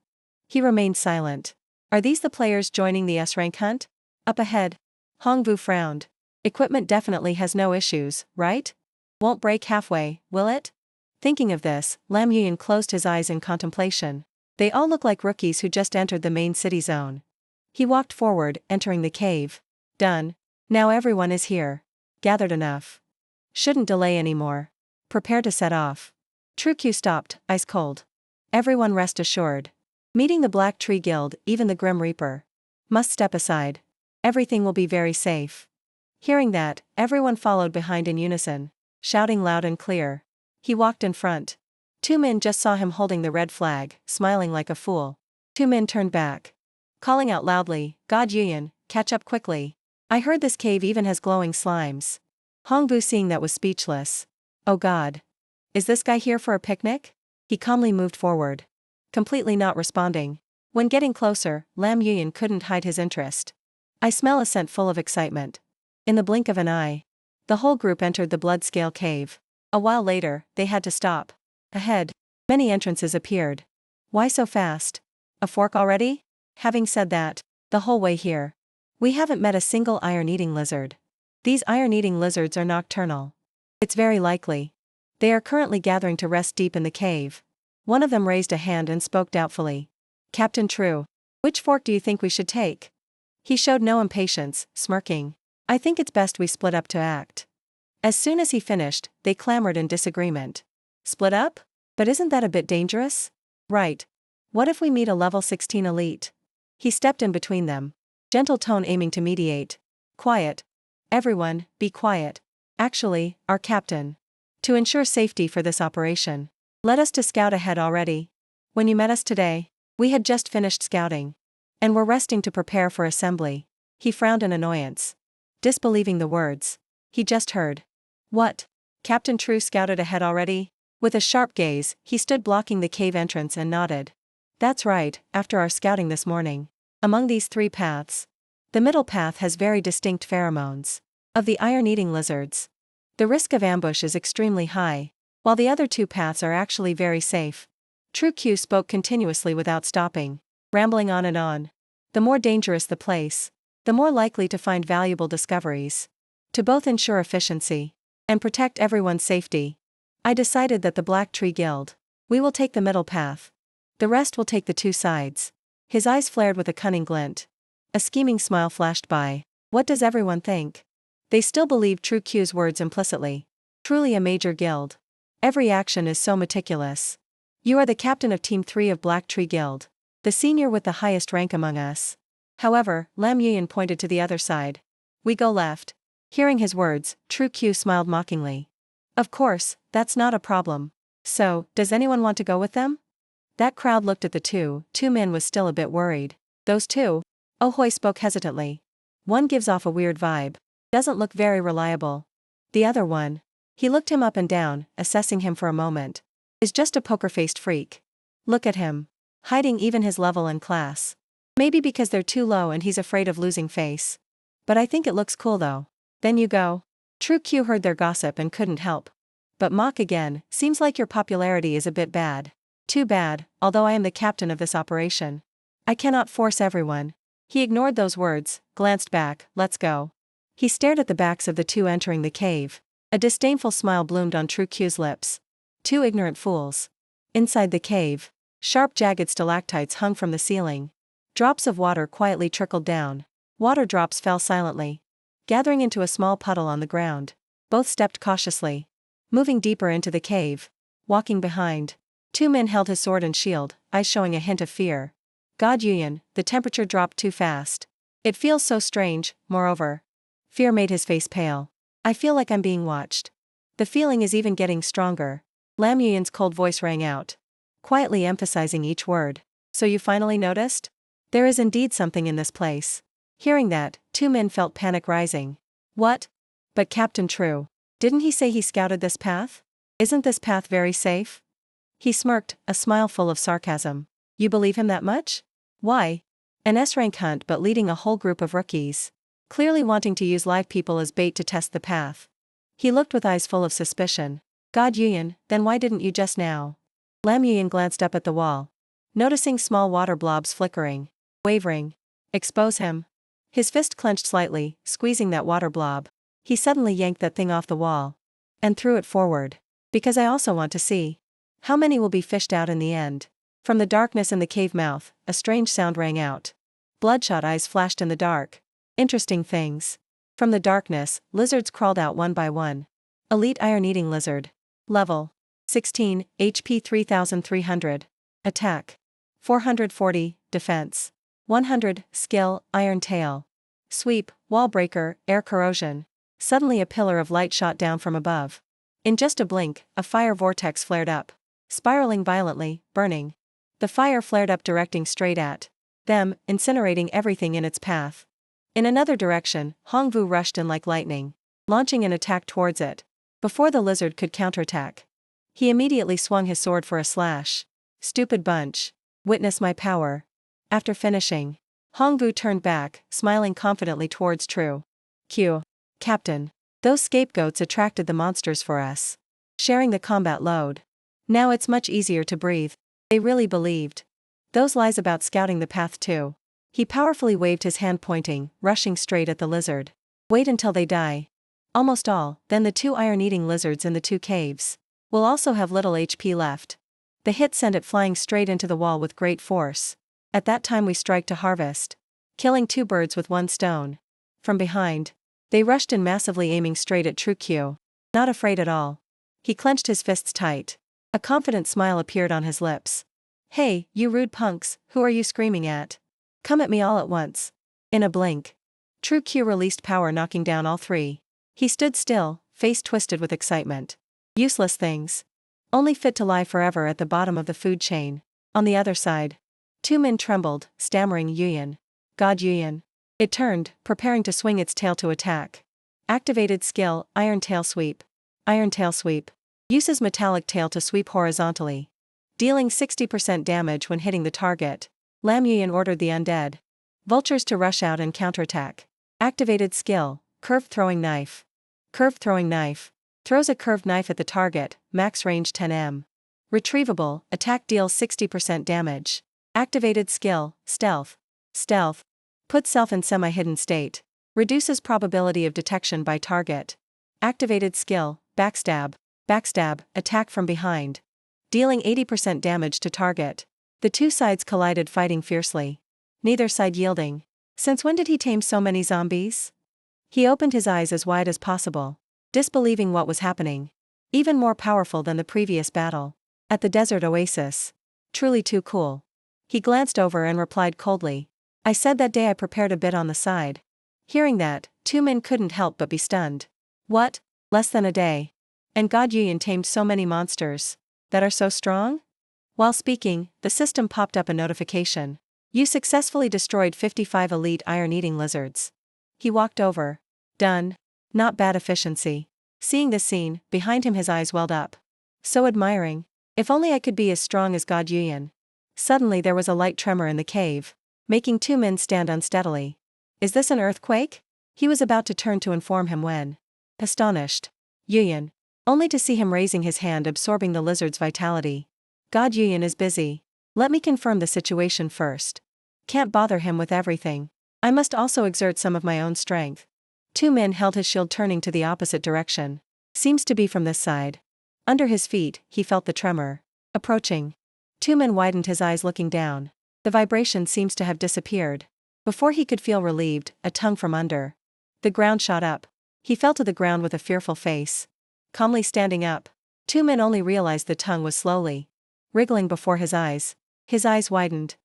Speaker 1: He remained silent. Are these the players joining the S-rank hunt? Up ahead. Hongbu frowned. Equipment definitely has no issues, right? Won't break halfway, will it? Thinking of this, Lam Yuyan closed his eyes in contemplation. They all look like rookies who just entered the main city zone. He walked forward, entering the cave. Done. Now everyone is here. Gathered enough. Shouldn't delay anymore. Prepare to set off. True Q stopped, ice cold. Everyone rest assured. Meeting the Black Tree Guild, even the Grim Reaper must step aside. Everything will be very safe. Hearing that, everyone followed behind in unison, shouting loud and clear. He walked in front. Two Min just saw him holding the red flag, smiling like a fool. Two Min turned back, calling out loudly, God Yuyan, catch up quickly. I heard this cave even has glowing slimes. Hongbu seeing that was speechless. Oh God. Is this guy here for a picnic? He calmly moved forward, completely not responding. When getting closer, Lam Yuyan couldn't hide his interest. I smell a scent full of excitement. In the blink of an eye, the whole group entered the blood scale cave. A while later, they had to stop. Ahead, many entrances appeared. Why so fast? A fork already? Having said that, the whole way here, we haven't met a single iron-eating lizard. These iron-eating lizards are nocturnal. It's very likely. They are currently gathering to rest deep in the cave. One of them raised a hand and spoke doubtfully. Captain True, which fork do you think we should take? He showed no impatience, smirking. I think it's best we split up to act. As soon as he finished, they clamored in disagreement. Split up? But isn't that a bit dangerous? Right. What if we meet a level 16 elite? He stepped in between them, gentle tone aiming to mediate. Quiet. Everyone, be quiet. Actually, our captain. To ensure safety for this operation, led us to scout ahead already. When you met us today, we had just finished scouting, and were resting to prepare for assembly. He frowned in annoyance, disbelieving the words he just heard. What? Captain True scouted ahead already? With a sharp gaze, he stood blocking the cave entrance and nodded. That's right, after our scouting this morning. Among these three paths, the middle path has very distinct pheromones of the iron-eating lizards. The risk of ambush is extremely high, while the other two paths are actually very safe. True Q spoke continuously without stopping, rambling on and on. The more dangerous the place, the more likely to find valuable discoveries. To both ensure efficiency and protect everyone's safety, I decided that the Black Tree Guild, we will take the middle path. The rest will take the two sides. His eyes flared with a cunning glint. A scheming smile flashed by. What does everyone think? They still believe True Q's words implicitly. Truly a major guild. Every action is so meticulous. You are the captain of Team 3 of Black Tree Guild, the senior with the highest rank among us. However, Lam Yuyan pointed to the other side. We go left. Hearing his words, True Q smiled mockingly. Of course, that's not a problem. So, does anyone want to go with them? That crowd looked at the two men was still a bit worried. Those two? Oh Hoi spoke hesitantly. One gives off a weird vibe. Doesn't look very reliable. The other one. He looked him up and down, assessing him for a moment. Is just a poker-faced freak. Look at him. Hiding even his level and class. Maybe because they're too low and he's afraid of losing face. But I think it looks cool though. Then you go. True Q heard their gossip and couldn't help. But mock again, seems like your popularity is a bit bad. Too bad, although I am the captain of this operation. I cannot force everyone. He ignored those words, glanced back, let's go. He stared at the backs of the two entering the cave. A disdainful smile bloomed on True Q's lips. Two ignorant fools. Inside the cave, sharp jagged stalactites hung from the ceiling. Drops of water quietly trickled down. Water drops fell silently, gathering into a small puddle on the ground. Both stepped cautiously, moving deeper into the cave. Walking behind, two men held his sword and shield, eyes showing a hint of fear. God Yuyan, the temperature dropped too fast. It feels so strange, moreover. Fear made his face pale. I feel like I'm being watched. The feeling is even getting stronger. Lam Yuyan's cold voice rang out, quietly emphasizing each word. So you finally noticed? There is indeed something in this place. Hearing that, two men felt panic rising. What? But Captain True, didn't he say he scouted this path? Isn't this path very safe? He smirked, a smile full of sarcasm. You believe him that much? Why? An S-rank hunt but leading a whole group of rookies. Clearly wanting to use live people as bait to test the path. He looked with eyes full of suspicion. God Yuyan, then why didn't you just now? Lam Yuyan glanced up at the wall, noticing small water blobs flickering, wavering. Expose him. His fist clenched slightly, squeezing that water blob. He suddenly yanked that thing off the wall and threw it forward. Because I also want to see. How many will be fished out in the end? From the darkness in the cave mouth, a strange sound rang out. Bloodshot eyes flashed in the dark. Interesting things. From the darkness, lizards crawled out one by one. Elite iron-eating lizard. Level 16, HP 3300. Attack 440, Defense 100, Skill, Iron Tail. Sweep, Wall Breaker, Air Corrosion. Suddenly a pillar of light shot down from above. In just a blink, a fire vortex flared up, spiraling violently, burning. The fire flared up directing straight at them, incinerating everything in its path. In another direction, Hongvu rushed in like lightning, launching an attack towards it. Before the lizard could counterattack, he immediately swung his sword for a slash. Stupid bunch. Witness my power. After finishing, Hongvu turned back, smiling confidently towards True Q. Captain. Those scapegoats attracted the monsters for us, sharing the combat load. Now it's much easier to breathe. They really believed those lies about scouting the path too. He powerfully waved his hand pointing, rushing straight at the lizard. Wait until they die. Almost all, then the two iron-eating lizards in the two caves will also have little HP left. The hit sent it flying straight into the wall with great force. At that time we strike to harvest, killing two birds with one stone. From behind, they rushed in massively, aiming straight at True Q. Not afraid at all. He clenched his fists tight. A confident smile appeared on his lips. Hey, you rude punks, who are you screaming at? Come at me all at once. In a blink, True Q released power, knocking down all three. He stood still, face twisted with excitement. Useless things. Only fit to lie forever at the bottom of the food chain. On the other side, two men trembled, stammering Yuyan. God Yuyan. It turned, preparing to swing its tail to attack. Activated skill, Iron Tail Sweep. Iron Tail Sweep. Uses metallic tail to sweep horizontally, dealing 60% damage when hitting the target. Lam Yuyan ordered the undead vultures to rush out and counterattack. Activated skill, Curved Throwing Knife. Curved Throwing Knife. Throws a curved knife at the target, max range 10 m. Retrievable, attack deals 60% damage. Activated skill, Stealth. Stealth. Puts self in semi-hidden state. Reduces probability of detection by target. Activated skill, Backstab. Backstab, attack from behind, dealing 80% damage to target. The two sides collided, fighting fiercely, neither side yielding. Since when did he tame so many zombies? He opened his eyes as wide as possible, disbelieving what was happening. Even more powerful than the previous battle at the desert oasis. Truly too cool. He glanced over and replied coldly. I said that day I prepared a bit on the side. Hearing that, two men couldn't help but be stunned. What? Less than a day? And God Yuyan tamed so many monsters that are so strong? While speaking, the system popped up a notification. You successfully destroyed 55 elite iron-eating lizards. He walked over. Done. Not bad efficiency. Seeing this scene, behind him his eyes welled up. So admiring. If only I could be as strong as God Yuyan. Suddenly there was a light tremor in the cave, making two men stand unsteadily. Is this an earthquake? He was about to turn to inform him when, astonished, Yuyan, only to see him raising his hand absorbing the lizard's vitality. God Yuyan is busy. Let me confirm the situation first. Can't bother him with everything. I must also exert some of my own strength. Two men held his shield turning to the opposite direction. Seems to be from this side. Under his feet, he felt the tremor. Approaching. Two men widened his eyes looking down. The vibration seems to have disappeared. Before he could feel relieved, a tongue from under the ground shot up. He fell to the ground with a fearful face. Calmly standing up. Two men only realized the tongue was slowly wriggling before his eyes. His eyes widened,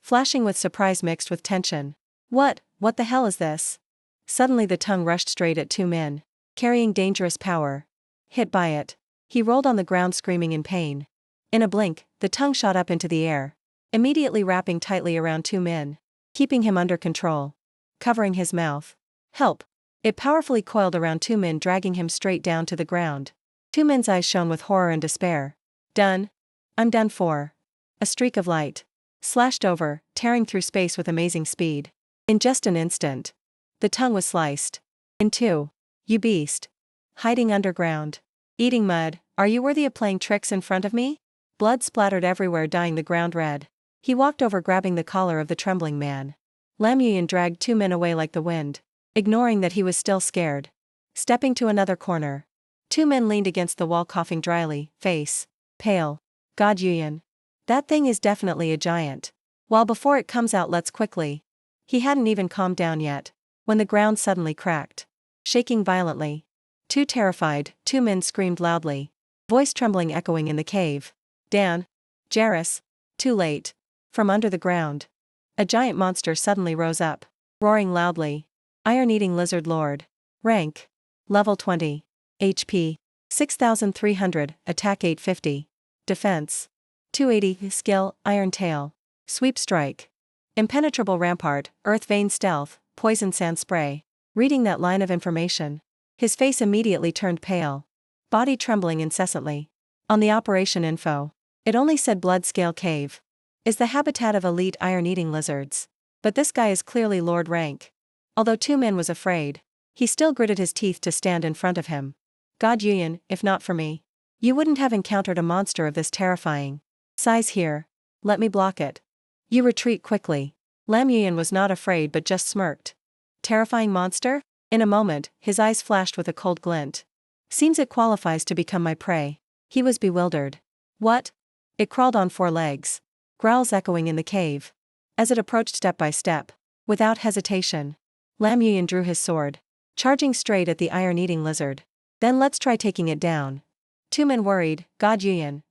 Speaker 1: flashing with surprise mixed with tension. What the hell is this? Suddenly the tongue rushed straight at two men, carrying dangerous power. Hit by it, he rolled on the ground screaming in pain. In a blink, the tongue shot up into the air, immediately wrapping tightly around two men, keeping him under control, covering his mouth. Help! It powerfully coiled around two men, dragging him straight down to the ground. Two men's eyes shone with horror and despair. Done. I'm done for. A streak of light slashed over, tearing through space with amazing speed. In just an instant, the tongue was sliced in two. You beast. Hiding underground. Eating mud, are you worthy of playing tricks in front of me? Blood splattered everywhere, dyeing the ground red. He walked over, grabbing the collar of the trembling man. Lam Yuyan dragged two men away like the wind, ignoring that he was still scared. Stepping to another corner. Two men leaned against the wall, coughing dryly, face pale. God Yuyan. That thing is definitely a giant. Well, before it comes out, let's quickly. He hadn't even calmed down yet, when the ground suddenly cracked, shaking violently. Too terrified, two men screamed loudly, voice trembling echoing in the cave. Dan. Jairus. Too late. From under the ground, a giant monster suddenly rose up, roaring loudly. Iron-eating lizard lord. Rank. Level 20. HP. 6,300, attack 850. Defense. 280, skill, iron tail. Sweep strike. Impenetrable rampart, earth vein stealth, poison sand spray. Reading that line of information, his face immediately turned pale, body trembling incessantly. On the operation info, it only said blood scale cave. Is the habitat of elite iron-eating lizards. But this guy is clearly Lord rank. Although Two Man was afraid, he still gritted his teeth to stand in front of him. God Yuyan, if not for me, you wouldn't have encountered a monster of this terrifying size here. Let me block it. You retreat quickly. Lam Yuyan was not afraid but just smirked. Terrifying monster? In a moment, his eyes flashed with a cold glint. Seems it qualifies to become my prey. He was bewildered. What? It crawled on four legs. Growls echoing in the cave. As it approached step by step, without hesitation, Lam Yuyan drew his sword, charging straight at the iron-eating lizard. Then let's try taking it down. Two men worried, God Yuyan.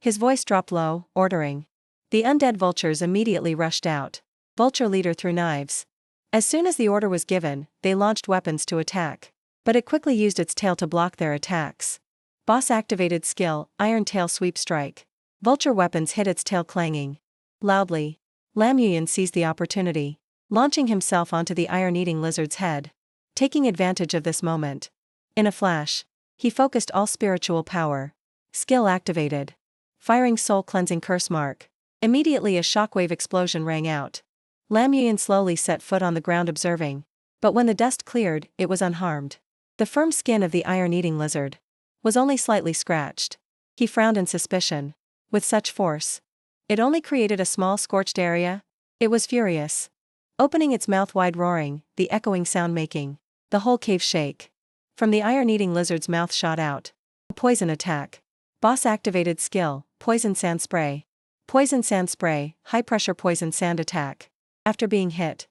Speaker 1: His voice dropped low, ordering. The undead vultures immediately rushed out. Vulture leader threw knives. As soon as the order was given, they launched weapons to attack. But it quickly used its tail to block their attacks. Boss activated skill, iron tail sweep strike. Vulture weapons hit its tail clanging loudly. Lam Yuyan seized the opportunity, launching himself onto the iron-eating lizard's head. Taking advantage of this moment, in a flash, he focused all spiritual power. Skill activated. Firing soul cleansing curse mark. Immediately a shockwave explosion rang out. Lam Yuyan slowly set foot on the ground observing. But when the dust cleared, it was unharmed. The firm skin of the iron-eating lizard was only slightly scratched. He frowned in suspicion. With such force, it only created a small scorched area. It was furious, opening its mouth wide, roaring, the echoing sound making the whole cave shake. From the iron-eating lizard's mouth shot out a poison attack. Boss activated skill, poison sand spray. Poison sand spray, high-pressure poison sand attack. After being hit,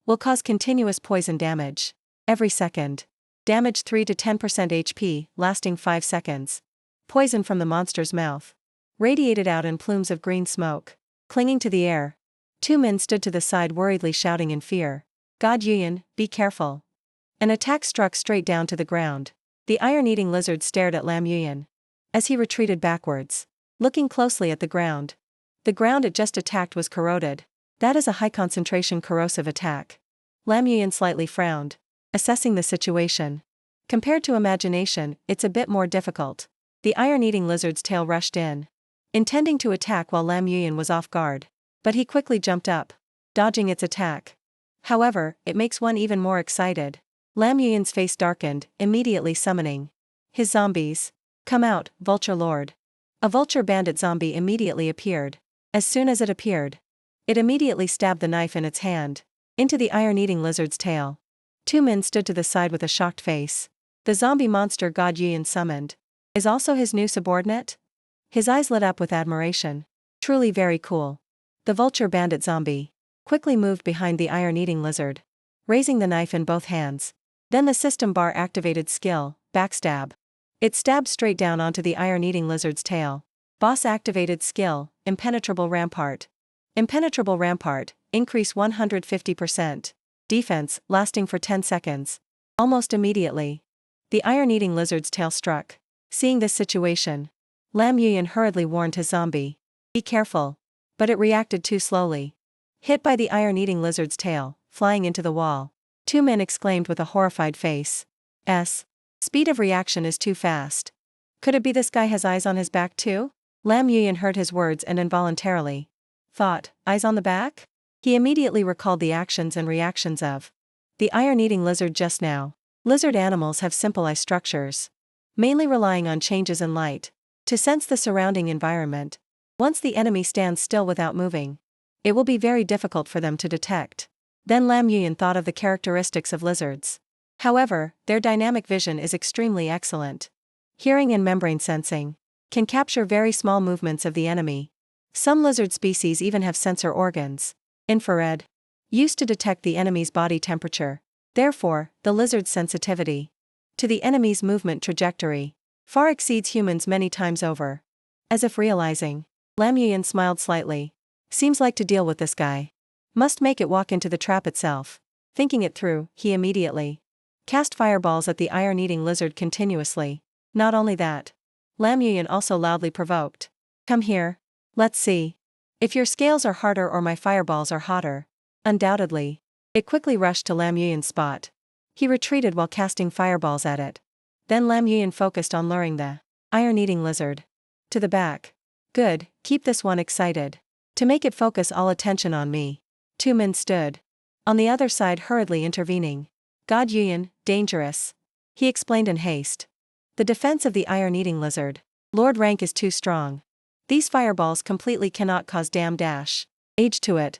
Speaker 1: will cause continuous poison damage. Every second. Damage 3 to 10% HP, lasting 5 seconds. Poison from the monster's mouth radiated out in plumes of green smoke, clinging to the air. Two men stood to the side worriedly, shouting in fear. God Yuyan, be careful. An attack struck straight down to the ground. The iron-eating lizard stared at Lam Yuyan as he retreated backwards, looking closely at the ground. The ground it just attacked was corroded. That is a high-concentration corrosive attack. Lam Yuyan slightly frowned, assessing the situation. Compared to imagination, it's a bit more difficult. The iron-eating lizard's tail rushed in, intending to attack while Lam Yuyan was off guard. But he quickly jumped up, dodging its attack. However, it makes one even more excited. Lam Yuyan's face darkened, immediately summoning his zombies. Come out, Vulture Lord. A vulture bandit zombie immediately appeared. As soon as it appeared, it immediately stabbed the knife in its hand into the iron-eating lizard's tail. Two men stood to the side with a shocked face. The zombie monster God Yuyan summoned is also his new subordinate? His eyes lit up with admiration. Truly very cool. The vulture bandit zombie quickly moved behind the iron-eating lizard, raising the knife in both hands. Then the system bar activated skill, Backstab. It stabbed straight down onto the iron-eating lizard's tail. Boss activated skill, Impenetrable Rampart. Impenetrable Rampart, increase 150%. Defense, lasting for 10 seconds. Almost immediately, the iron-eating lizard's tail struck. Seeing this situation, Lam Yuyan hurriedly warned his zombie. Be careful. But it reacted too slowly. Hit by the iron-eating lizard's tail, flying into the wall. Two men exclaimed with a horrified face. Speed of reaction is too fast. Could it be this guy has eyes on his back too? Lam Yuyan heard his words and involuntarily thought, eyes on the back? He immediately recalled the actions and reactions of the iron-eating lizard just now. Lizard animals have simple eye structures, mainly relying on changes in light to sense the surrounding environment. Once the enemy stands still without moving, it will be very difficult for them to detect. Then Lam Yuyan thought of the characteristics of lizards. However, their dynamic vision is extremely excellent. Hearing and membrane sensing can capture very small movements of the enemy. Some lizard species even have sensor organs, infrared, used to detect the enemy's body temperature. Therefore, the lizard's sensitivity to the enemy's movement trajectory far exceeds humans many times over. As if realizing, Lam Yuyan smiled slightly. Seems like to deal with this guy. Must make it walk into the trap itself. Thinking it through, he immediately cast fireballs at the iron-eating lizard continuously. Not only that, Lam Yuyan also loudly provoked. Come here. Let's see if your scales are harder or my fireballs are hotter. Undoubtedly. It quickly rushed to Lam Yuyan's spot. He retreated while casting fireballs at it. Then Lam Yuyan focused on luring the iron-eating lizard to the back. Good, keep this one excited. To make it focus all attention on me. Two men stood on the other side hurriedly intervening. God Yuyan, dangerous. He explained in haste. The defense of the iron-eating lizard Lord rank is too strong. These fireballs completely cannot cause age to it.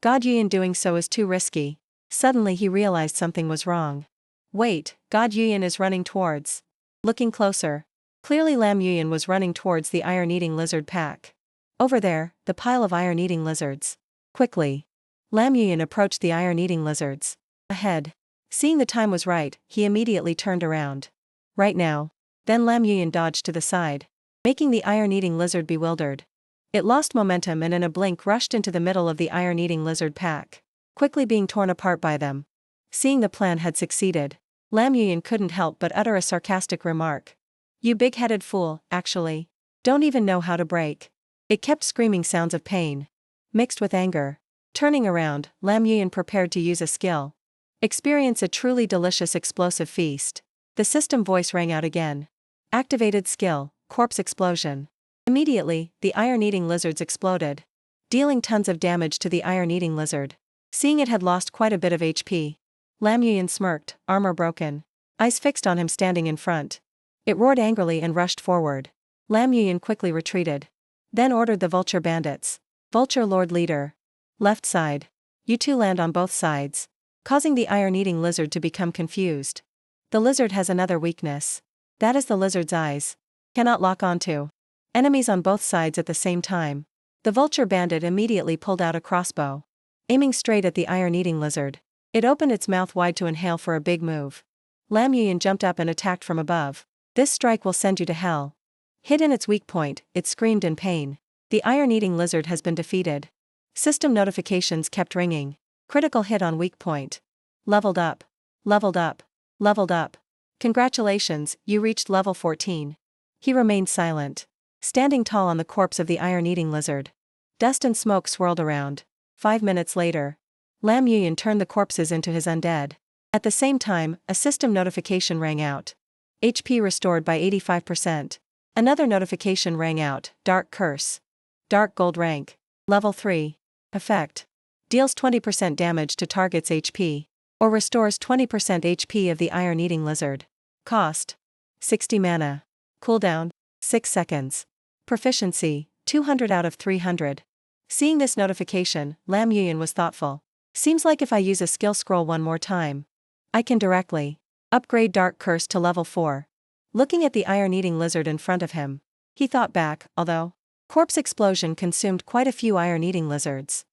Speaker 1: God Yuyan doing so is too risky. Suddenly he realized something was wrong. Wait, God Yuyan is running towards. Looking closer. Clearly Lam Yuyan was running towards the iron-eating lizard pack. Over there, the pile of iron-eating lizards. Quickly, Lam Yuyan approached the iron-eating lizards ahead. Seeing the time was right, he immediately turned around. Right now. Then Lam Yuyan dodged to the side, making the iron-eating lizard bewildered. It lost momentum and in a blink rushed into the middle of the iron-eating lizard pack, quickly being torn apart by them. Seeing the plan had succeeded, Lam Yuyan couldn't help but utter a sarcastic remark. You big-headed fool, actually. Don't even know how to break. It kept screaming sounds of pain, mixed with anger. Turning around, Lam Yuyan prepared to use a skill. Experience a truly delicious explosive feast. The system voice rang out again. Activated skill, Corpse Explosion. Immediately, the iron-eating lizards exploded, dealing tons of damage to the iron-eating lizard. Seeing it had lost quite a bit of HP, Lam Yuyan smirked, armor broken, eyes fixed on him standing in front. It roared angrily and rushed forward. Lam Yuyan quickly retreated. Then ordered the vulture bandits. Vulture Lord Leader. Left side. You two land on both sides, causing the iron-eating lizard to become confused. The lizard has another weakness. That is the lizard's eyes. Cannot lock onto enemies on both sides at the same time. The vulture bandit immediately pulled out a crossbow, aiming straight at the iron-eating lizard. It opened its mouth wide to inhale for a big move. Lam Yuyan jumped up and attacked from above. This strike will send you to hell. Hit in its weak point, it screamed in pain. The iron-eating lizard has been defeated. System notifications kept ringing. Critical hit on weak point. Leveled up. Leveled up. Leveled up. Congratulations, you reached level 14. He remained silent, standing tall on the corpse of the iron-eating lizard. Dust and smoke swirled around, 5 minutes later. Lam Yuyan turned the corpses into his undead. At the same time, a system notification rang out. HP restored by 85%. Another notification rang out, Dark Curse. Dark Gold rank. Level 3. Effect. Deals 20% damage to target's HP. Or restores 20% HP of the iron-eating lizard. Cost. 60 mana. Cooldown. 6 seconds. Proficiency. 200 out of 300. Seeing this notification, Lam Yuyan was thoughtful. Seems like if I use a skill scroll one more time, I can directly upgrade Dark Curse to level 4. Looking at the iron-eating lizard in front of him, he thought back, although corpse explosion consumed quite a few iron-eating lizards.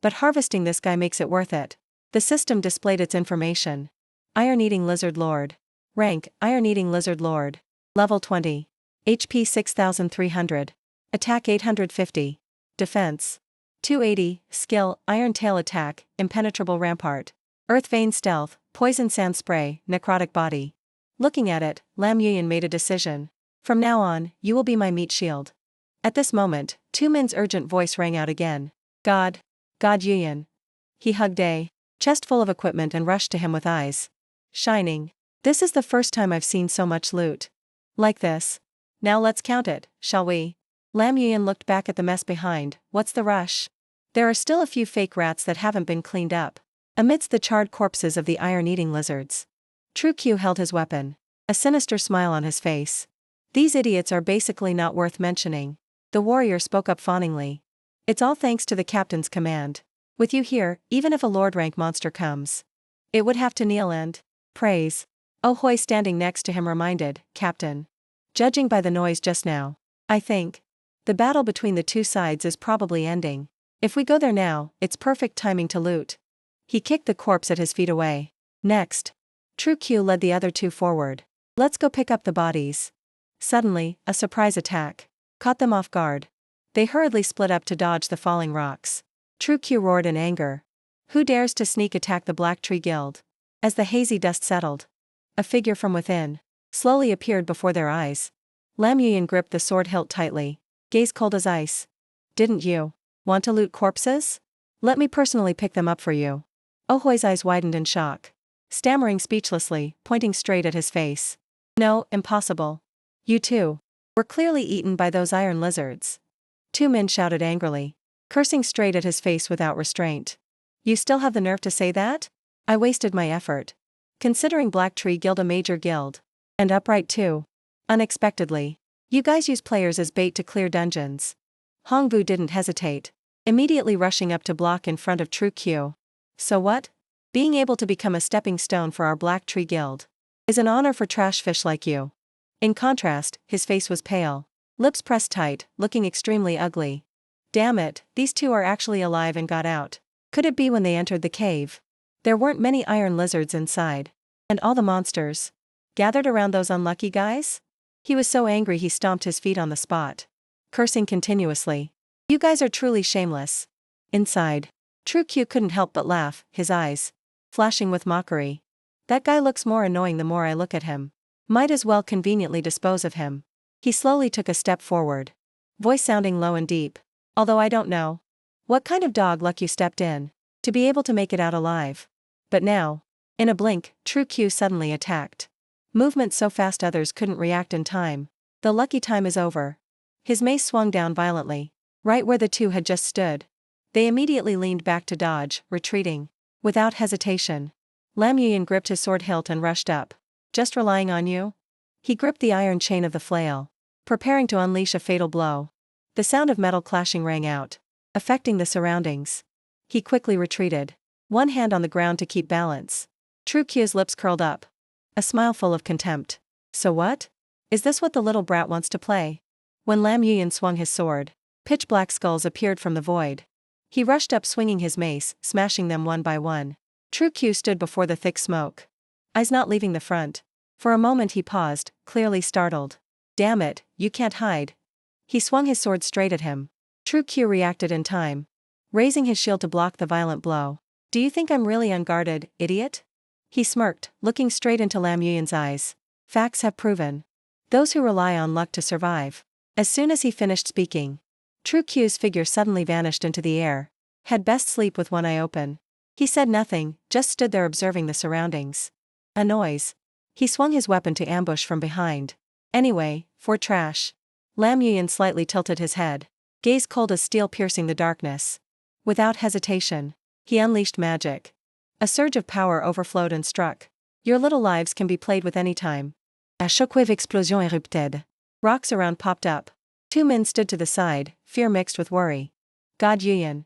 Speaker 1: But harvesting this guy makes it worth it. The system displayed its information. Iron-eating lizard lord. Rank, iron-eating lizard lord. Level 20. HP 6300. Attack 850. Defense 280. Skill, Iron Tail attack, impenetrable rampart. Earth vein stealth, poison sand spray, necrotic body. Looking at it, Lam Yuyan made a decision. From now on, you will be my meat shield. At this moment, Tu Min's urgent voice rang out again. God Yuyan. He hugged a chest full of equipment and rushed to him with eyes shining. This is the first time I've seen so much loot like this. Now let's count it, shall we? Lam Yuyan looked back at the mess behind. What's the rush? There are still a few fake rats that haven't been cleaned up. Amidst the charred corpses of the iron-eating lizards. True Q held his weapon. A sinister smile on his face. These idiots are basically not worth mentioning. The warrior spoke up fawningly. It's all thanks to the captain's command. With you here, even if a lord-rank monster comes, it would have to kneel and praise. Oh Hoi standing next to him reminded, Captain. Judging by the noise just now, I think the battle between the two sides is probably ending. If we go there now, it's perfect timing to loot. He kicked the corpse at his feet away. Next. True Q led the other two forward. Let's go pick up the bodies. Suddenly, a surprise attack caught them off guard. They hurriedly split up to dodge the falling rocks. True Q roared in anger. Who dares to sneak attack the Black Tree Guild? As the hazy dust settled, a figure from within slowly appeared before their eyes. Lam Yuyan gripped the sword hilt tightly, gaze cold as ice. Didn't you want to loot corpses? Let me personally pick them up for you. Oh Hoi's eyes widened in shock, stammering speechlessly, pointing straight at his face. No, impossible. You too were clearly eaten by those iron lizards. Tu Min shouted angrily, cursing straight at his face without restraint. You still have the nerve to say that? I wasted my effort. Considering Black Tree Guild a major guild. And upright too. Unexpectedly. You guys use players as bait to clear dungeons. Hongvu didn't hesitate, immediately rushing up to block in front of True Q. So what? Being able to become a stepping stone for our Black Tree Guild is an honor for trash fish like you. In contrast, his face was pale, lips pressed tight, looking extremely ugly. Damn it, these two are actually alive and got out. Could it be when they entered the cave? There weren't many iron lizards inside. And all the monsters gathered around those unlucky guys? He was so angry he stomped his feet on the spot, cursing continuously. You guys are truly shameless. Inside, True Q couldn't help but laugh, his eyes flashing with mockery. That guy looks more annoying the more I look at him. Might as well conveniently dispose of him. He slowly took a step forward, voice sounding low and deep. Although I don't know what kind of dog luck you stepped in to be able to make it out alive. But now, in a blink, True Q suddenly attacked. Movement so fast others couldn't react in time. The lucky time is over. His mace swung down violently, right where the two had just stood. They immediately leaned back to dodge, retreating. Without hesitation, Lam Yuyan gripped his sword hilt and rushed up. Just relying on you? He gripped the iron chain of the flail, preparing to unleash a fatal blow. The sound of metal clashing rang out, affecting the surroundings. He quickly retreated, one hand on the ground to keep balance. True Q's lips curled up, a smile full of contempt. So what? Is this what the little brat wants to play? When Lam Yuyan swung his sword, pitch black skulls appeared from the void. He rushed up swinging his mace, smashing them one by one. True Q stood before the thick smoke, eyes not leaving the front. For a moment he paused, clearly startled. Damn it, you can't hide. He swung his sword straight at him. True Q reacted in time, raising his shield to block the violent blow. Do you think I'm really unguarded, idiot? He smirked, looking straight into Lam Yuyan's eyes. Facts have proven those who rely on luck to survive. As soon as he finished speaking, True Q's figure suddenly vanished into the air, Had best sleep with one eye open. He said nothing, just stood there observing the surroundings. A noise. He swung his weapon to ambush from behind. Anyway, for trash. Lam Yuyan slightly tilted his head. Gaze cold as steel piercing the darkness. Without hesitation, he unleashed magic. A surge of power overflowed and struck. Your little lives can be played with any time. A shockwave explosion érupted. Rocks around popped up. Two men stood to the side, fear mixed with worry. God Yuyan.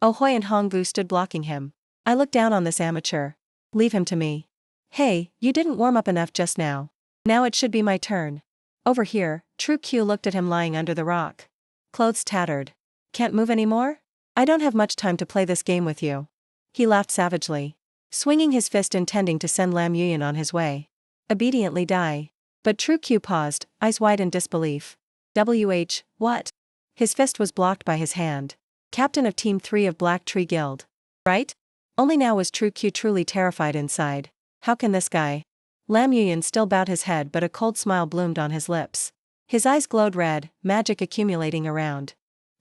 Speaker 1: Ahoy and Hongvu stood blocking him. I looked down on this amateur. Leave him to me. Hey, you didn't warm up enough just now. Now it should be my turn. Over here, True Q looked at him lying under the rock. Clothes tattered. Can't move anymore? I don't have much time to play this game with you. He laughed savagely, swinging his fist intending to send Lam Yuyan on his way. Obediently die. But True Q paused, eyes wide in disbelief. What? His fist was blocked by his hand. Captain of Team 3 of Black Tree Guild. Right? Only now was True Q truly terrified inside. How can this guy? Lam Yuyan still bowed his head, but a cold smile bloomed on his lips. His eyes glowed red, magic accumulating around.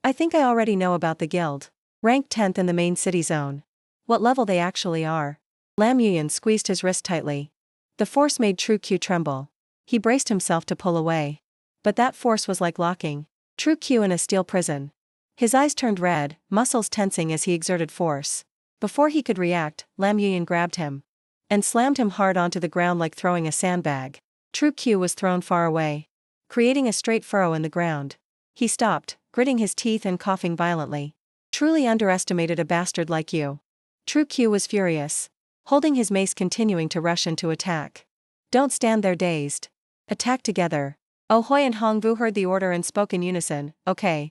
Speaker 1: I think I already know about the guild. Ranked 10th in the main city zone. What level they actually are. Lam Yuyan squeezed his wrist tightly. The force made True Q tremble. He braced himself to pull away. But that force was like locking True Q in a steel prison. His eyes turned red, muscles tensing as he exerted force. Before he could react, Lam Yuyan grabbed him and slammed him hard onto the ground like throwing a sandbag. True Q was thrown far away, creating a straight furrow in the ground. He stopped, gritting his teeth and coughing violently. Truly underestimated a bastard like you. True Q was furious, holding his mace continuing to rush into attack. Don't stand there dazed. Attack together. Ahoy and Hongvu heard the order and spoke in unison, okay.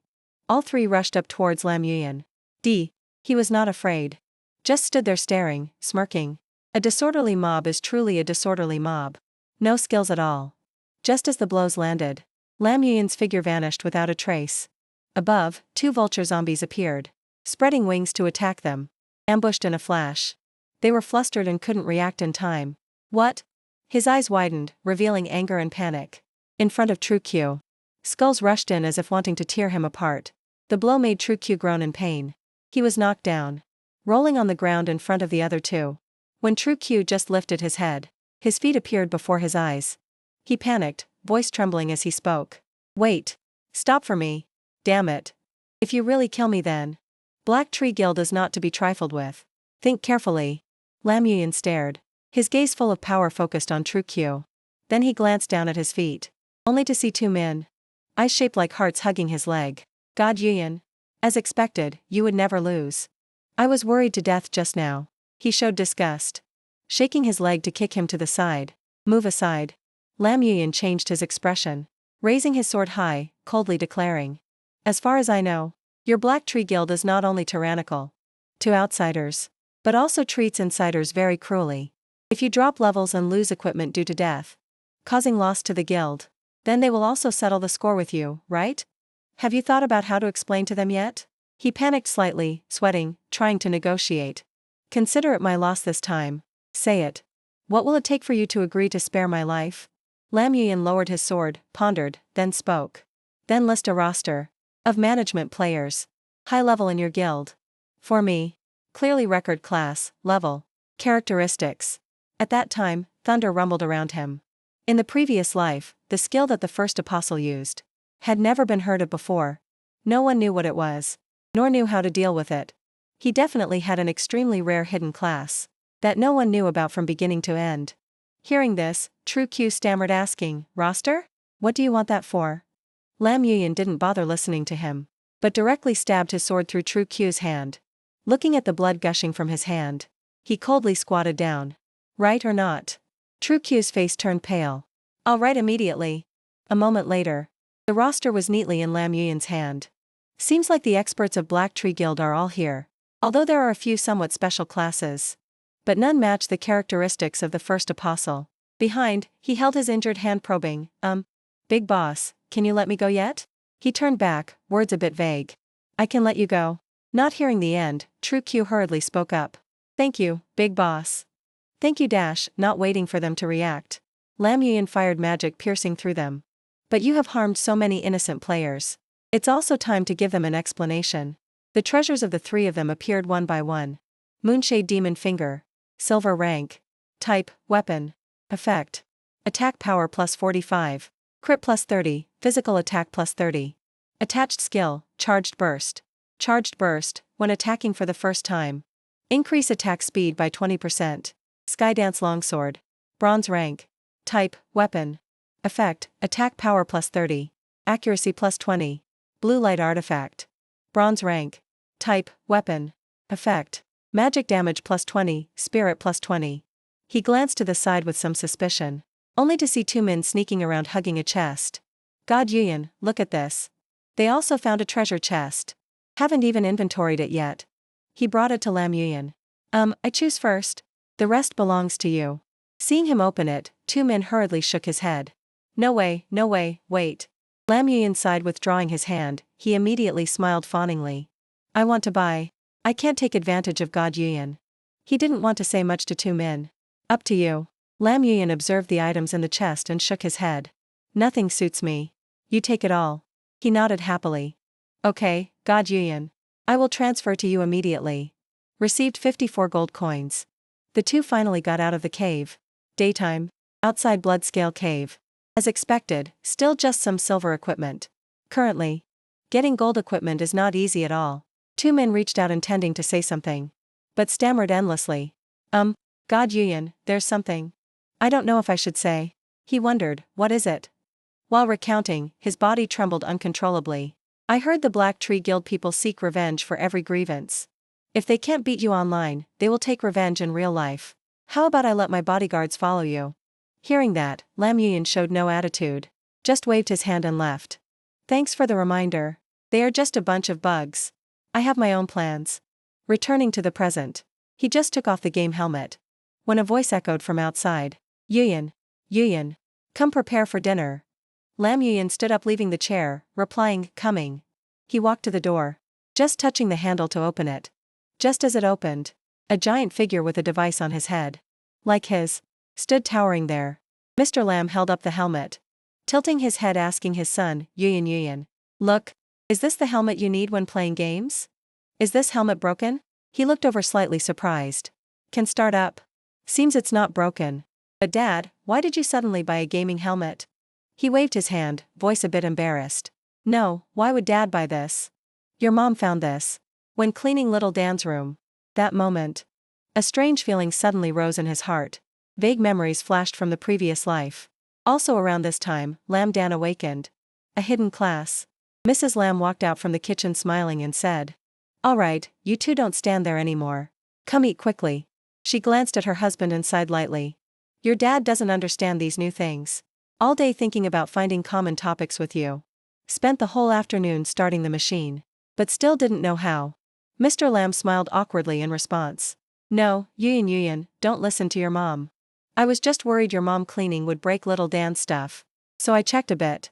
Speaker 1: All three rushed up towards Lam Yuyan. He was not afraid. Just stood there staring, smirking. A disorderly mob is truly a disorderly mob. No skills at all. Just as the blows landed, Lam Yuyan's figure vanished without a trace. Above, two vulture zombies appeared, spreading wings to attack them. Ambushed in a flash. They were flustered and couldn't react in time. What? His eyes widened, revealing anger and panic. In front of True Q. Skulls rushed in as if wanting to tear him apart. The blow made True Q groan in pain. He was knocked down, rolling on the ground in front of the other two. When True Q just lifted his head, his feet appeared before his eyes. He panicked, voice trembling as he spoke. Wait. Stop for me. Damn it. If you really kill me then. Black Tree Guild is not to be trifled with. Think carefully. Lam Yuyan stared, his gaze full of power focused on True Q. Then he glanced down at his feet, only to see two men. Eyes shaped like hearts hugging his leg. God Yuyan. As expected, you would never lose. I was worried to death just now. He showed disgust, shaking his leg to kick him to the side. Move aside. Lam Yuyan changed his expression, raising his sword high, coldly declaring. As far as I know, your Black Tree Guild is not only tyrannical to outsiders, but also treats insiders very cruelly. If you drop levels and lose equipment due to death, causing loss to the guild, then they will also settle the score with you, right? Have you thought about how to explain to them yet? He panicked slightly, sweating, trying to negotiate. Consider it my loss this time. Say it. What will it take for you to agree to spare my life? Lam Yuyan lowered his sword, pondered, then spoke. Then list a roster of management players. High level in your guild. For me. Clearly record class, level, characteristics. At that time, thunder rumbled around him. In the previous life, the skill that the first apostle used had never been heard of before. No one knew what it was, nor knew how to deal with it. He definitely had an extremely rare hidden class that no one knew about from beginning to end. Hearing this, True Q stammered asking, roster? What do you want that for? Lam Yuyan didn't bother listening to him, but directly stabbed his sword through True Q's hand. Looking at the blood gushing from his hand, he coldly squatted down. Right or not? True Q's face turned pale. I'll write immediately. A moment later, the roster was neatly in Lam Yuyan's hand. Seems like the experts of Black Tree Guild are all here, although there are a few somewhat special classes. But none match the characteristics of the first apostle. Behind, he held his injured hand probing. Big boss, can you let me go yet? He turned back, words a bit vague. I can let you go. Not hearing the end, True Q hurriedly spoke up. Thank you, big boss. Thank you dash, not waiting for them to react. Lam Yuyan fired magic piercing through them. But you have harmed so many innocent players. It's also time to give them an explanation. The treasures of the three of them appeared one by one. Moonshade Demon Finger. Silver rank. Type, weapon. Effect. Attack power plus 45. Crit plus 30, physical attack plus 30. Attached skill, Charged Burst. Charged Burst, when attacking for the first time. Increase attack speed by 20%. Skydance Longsword. Bronze rank. Type, weapon. Effect, attack power plus 30. Accuracy plus 20. Blue light artifact. Bronze rank. Type, weapon. Effect. Magic damage plus 20, spirit plus 20. He glanced to the side with some suspicion, only to see two men sneaking around hugging a chest. God Yuyan, look at this. They also found a treasure chest. Haven't even inventoried it yet. He brought it to Lam Yuyan. I choose first. The rest belongs to you. Seeing him open it, two men hurriedly shook his head. No way, wait. Lam Yuyan sighed, withdrawing his hand. He immediately smiled fawningly. I want to buy. I can't take advantage of God Yuyan. He didn't want to say much to two men. Up to you. Lam Yuyan observed the items in the chest and shook his head. Nothing suits me. You take it all. He nodded happily. Okay, God Yuyan. I will transfer to you immediately. Received 54 gold coins. The two finally got out of the cave. Daytime. Outside Bloodscale Cave. As expected, still just some silver equipment. Currently, getting gold equipment is not easy at all. Two men reached out intending to say something, but stammered endlessly. God Yuyan, there's something. I don't know if I should say. He wondered, what is it? While recounting, his body trembled uncontrollably. I heard the Black Tree Guild people seek revenge for every grievance. If they can't beat you online, they will take revenge in real life. How about I let my bodyguards follow you? Hearing that, Lam Yuyan showed no attitude. Just waved his hand and left. Thanks for the reminder. They are just a bunch of bugs. I have my own plans. Returning to the present, he just took off the game helmet, when a voice echoed from outside. Yuyan. Come prepare for dinner. Lam Yuyan stood up, leaving the chair, replying, coming. He walked to the door, just touching the handle to open it. Just as it opened, a giant figure with a device on his head, like his, stood towering there. Mr. Lam held up the helmet, tilting his head, asking his son, Yuyan. Look, is this the helmet you need when playing games? Is this helmet broken? He looked over, slightly surprised. Can start up. Seems it's not broken. But Dad, why did you suddenly buy a gaming helmet? He waved his hand, voice a bit embarrassed. No, why would Dad buy this? Your mom found this when cleaning little Dan's room. That moment, a strange feeling suddenly rose in his heart. Vague memories flashed from the previous life. Also around this time, Lam Dan awakened. A hidden class. Mrs. Lam walked out from the kitchen smiling and said, all right, you two don't stand there anymore. Come eat quickly. She glanced at her husband and sighed lightly. Your dad doesn't understand these new things. All day thinking about finding common topics with you. Spent the whole afternoon starting the machine, but still didn't know how. Mr. Lam smiled awkwardly in response. No, Yuyan, don't listen to your mom. I was just worried your mom cleaning would break little Dan's stuff. So I checked a bit.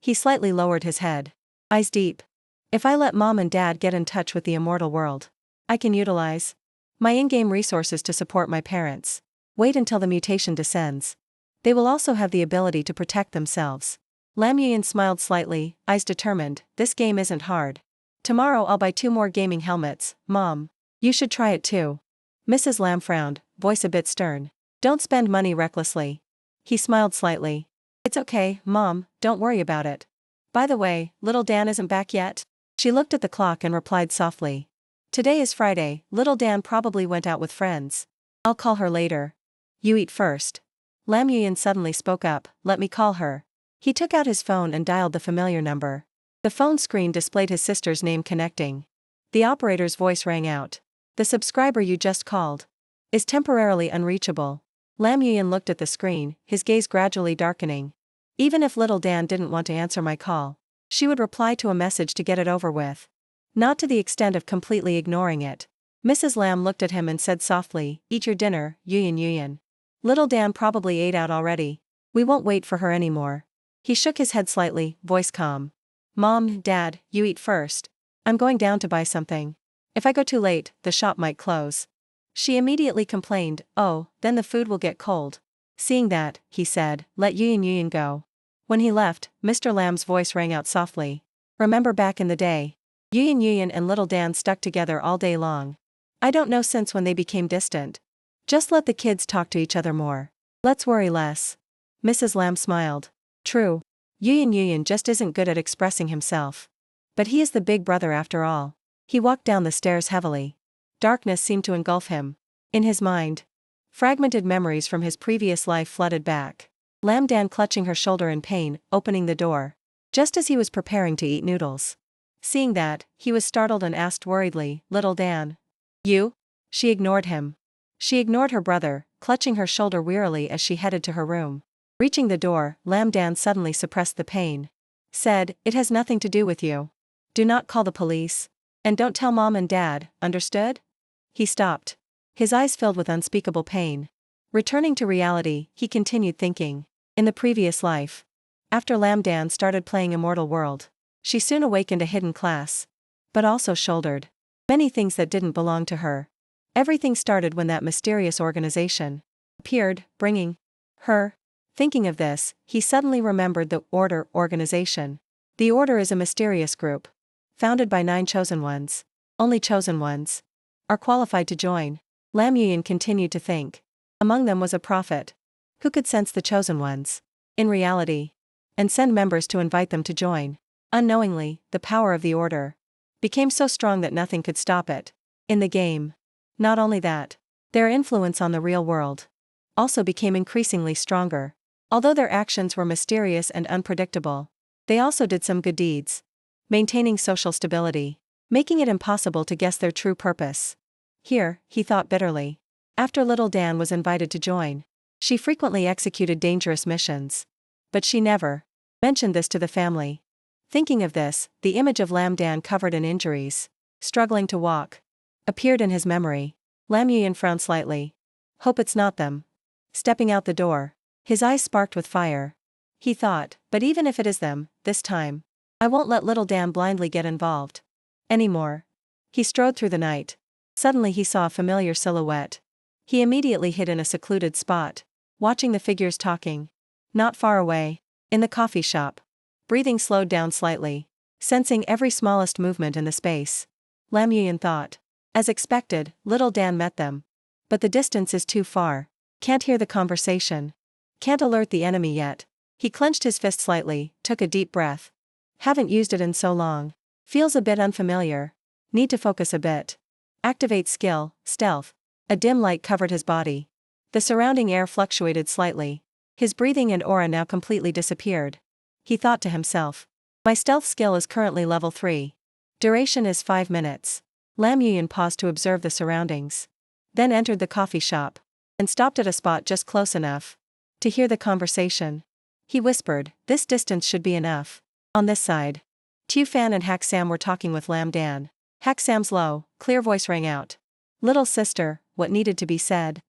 Speaker 1: He slightly lowered his head. Eyes deep. If I let mom and dad get in touch with the immortal world, I can utilize my in-game resources to support my parents. Wait until the mutation descends. They will also have the ability to protect themselves. Lam Yuyan smiled slightly, eyes determined. This game isn't hard. Tomorrow I'll buy 2 more gaming helmets. Mom, you should try it too. Mrs. Lam frowned, voice a bit stern. Don't spend money recklessly. He smiled slightly. It's okay, Mom, don't worry about it. By the way, little Dan isn't back yet? She looked at the clock and replied softly. Today is Friday, little Dan probably went out with friends. I'll call her later. You eat first. Lam Yuyan suddenly spoke up, let me call her. He took out his phone and dialed the familiar number. The phone screen displayed his sister's name connecting. The operator's voice rang out. The subscriber you just called is temporarily unreachable. Lam Yuyan looked at the screen, his gaze gradually darkening. Even if little Dan didn't want to answer my call, she would reply to a message to get it over with. Not to the extent of completely ignoring it. Mrs. Lam looked at him and said softly, eat your dinner, Yuyan. Little Dan probably ate out already. We won't wait for her anymore. He shook his head slightly, voice calm. Mom, Dad, you eat first. I'm going down to buy something. If I go too late, the shop might close. She immediately complained, oh, then the food will get cold. Seeing that, he said, let Yuyan go. When he left, Mr. Lam's voice rang out softly. Remember back in the day? Yuyin and little Dan stuck together all day long. I don't know since when they became distant. Just let the kids talk to each other more. Let's worry less. Mrs. Lamb smiled. True. Yuyin just isn't good at expressing himself. But he is the big brother after all. He walked down the stairs heavily. Darkness seemed to engulf him. In his mind, fragmented memories from his previous life flooded back. Lam Dan clutching her shoulder in pain, opening the door. Just as he was preparing to eat noodles. Seeing that, he was startled and asked worriedly, Little Dan. You? She ignored him. She ignored her brother, clutching her shoulder wearily as she headed to her room. Reaching the door, Lam Dan suddenly suppressed the pain. Said, it has nothing to do with you. Do not call the police. And don't tell Mom and Dad, understood? He stopped. His eyes filled with unspeakable pain. Returning to reality, he continued thinking. In the previous life. After Lam Dan started playing Immortal World, she soon awakened a hidden class. But also shouldered many things that didn't belong to her. Everything started when that mysterious organization appeared, bringing her. Thinking of this, he suddenly remembered the Order organization. The Order is a mysterious group. Founded by 9 chosen ones. Only chosen ones are qualified to join. Lam Yuyin continued to think. Among them was a prophet. Who could sense the chosen ones in reality and send members to invite them to join. Unknowingly, the power of the Order became so strong that nothing could stop it. In the game. Not only that, their influence on the real world also became increasingly stronger. Although their actions were mysterious and unpredictable, they also did some good deeds, maintaining social stability, making it impossible to guess their true purpose. Here, he thought bitterly. After little Dan was invited to join, she frequently executed dangerous missions. But she never mentioned this to the family. Thinking of this, the image of Lam Dan covered in injuries, struggling to walk, appeared in his memory. Lam Yuyin frowned slightly. Hope it's not them. Stepping out the door, his eyes sparked with fire. He thought, but even if it is them, this time, I won't let little Dan blindly get involved anymore. He strode through the night. Suddenly he saw a familiar silhouette. He immediately hid in a secluded spot, watching the figures talking. Not far away, in the coffee shop. Breathing slowed down slightly, sensing every smallest movement in the space. Lam Yuyin thought. As expected, little Dan met them. But the distance is too far. Can't hear the conversation. Can't alert the enemy yet. He clenched his fist slightly, took a deep breath. Haven't used it in so long. Feels a bit unfamiliar. Need to focus a bit. Activate skill, stealth. A dim light covered his body. The surrounding air fluctuated slightly. His breathing and aura now completely disappeared. He thought to himself. My stealth skill is currently level 3. Duration is 5 minutes. Lam Yuyin paused to observe the surroundings. Then entered the coffee shop. And stopped at a spot just close enough to hear the conversation. He whispered, this distance should be enough. On this side. Tu Fan and Hak Sam were talking with Lam Dan. Hak Sam's low, clear voice rang out. Little sister, what needed to be said?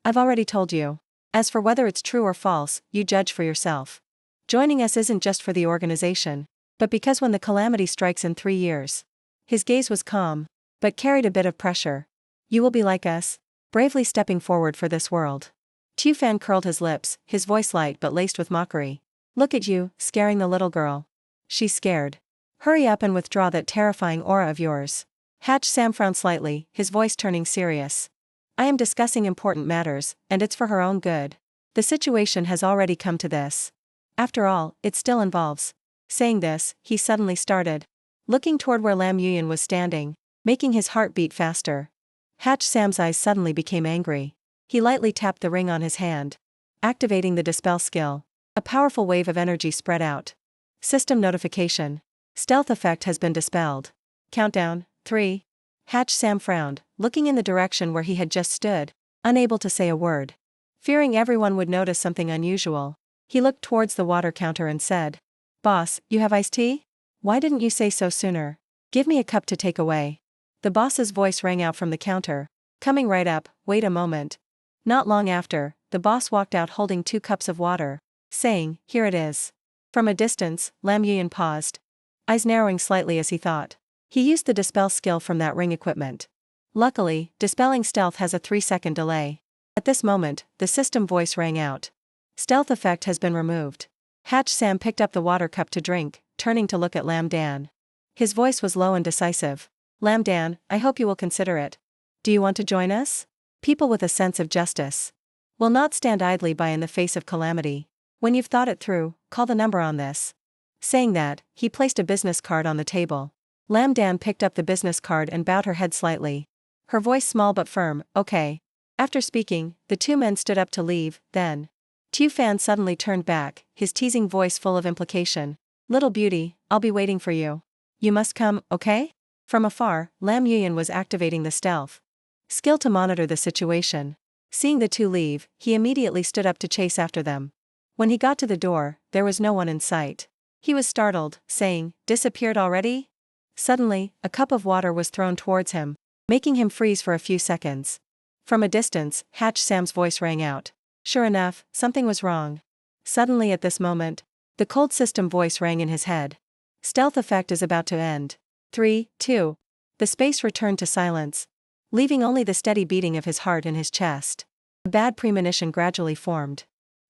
Speaker 1: I've already told you. As for whether it's true or false, you judge for yourself. Joining us isn't just for the organization, but because when the calamity strikes in 3 years. His gaze was calm, but carried a bit of pressure. You will be like us, bravely stepping forward for this world. Tu Fan curled his lips, his voice light but laced with mockery. Look at you, scaring the little girl. She's scared. Hurry up and withdraw that terrifying aura of yours. Hatch Sam frowned slightly, his voice turning serious. I am discussing important matters, and it's for her own good. The situation has already come to this. After all, it still involves. Saying this, he suddenly started. Looking toward where Lam Yuyin was standing, making his heart beat faster. Hatch Sam's eyes suddenly became angry. He lightly tapped the ring on his hand. Activating the dispel skill. A powerful wave of energy spread out. System notification. Stealth effect has been dispelled. Countdown, 3. Hatch Sam frowned, looking in the direction where he had just stood, unable to say a word. Fearing everyone would notice something unusual, he looked towards the water counter and said, Boss, you have iced tea? Why didn't you say so sooner? Give me a cup to take away. The boss's voice rang out from the counter. Coming right up, wait a moment. Not long after, the boss walked out holding 2 cups of water, saying, here it is. From a distance, Lam Yuyin paused. Eyes narrowing slightly as he thought. He used the dispel skill from that ring equipment. Luckily, dispelling stealth has a 3-second delay. At this moment, the system voice rang out. Stealth effect has been removed. Hatch Sam picked up the water cup to drink, turning to look at Lam Dan. His voice was low and decisive. Lam Dan, I hope you will consider it. Do you want to join us? People with a sense of justice will not stand idly by in the face of calamity. When you've thought it through, call the number on this. Saying that, he placed a business card on the table. Lam Dan picked up the business card and bowed her head slightly. Her voice small but firm, okay. After speaking, the two men stood up to leave, then Tu Fan suddenly turned back, his teasing voice full of implication. Little beauty, I'll be waiting for you. You must come, okay? From afar, Lam Yuyan was activating the stealth skill to monitor the situation. Seeing the two leave, he immediately stood up to chase after them. When he got to the door, there was no one in sight. He was startled, saying, "Disappeared already?" Suddenly, a cup of water was thrown towards him, making him freeze for a few seconds. From a distance, Hatch Sam's voice rang out. Sure enough, something was wrong. Suddenly at this moment, the cold system voice rang in his head. Stealth effect is about to end. 3, 2. The space returned to silence, leaving only the steady beating of his heart in his chest. A bad premonition gradually formed.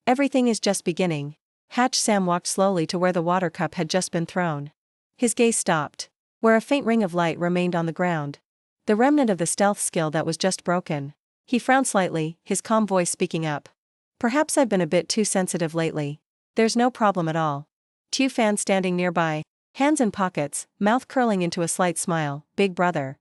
Speaker 1: Everything is just beginning. Hatch Sam walked slowly to where the water cup had just been thrown. His gaze stopped, where a faint ring of light remained on the ground. The remnant of the stealth skill that was just broken. He frowned slightly, his calm voice speaking up. Perhaps I've been a bit too sensitive lately. There's no problem at all. Tu Fan standing nearby, hands in pockets, mouth curling into a slight smile. Big brother.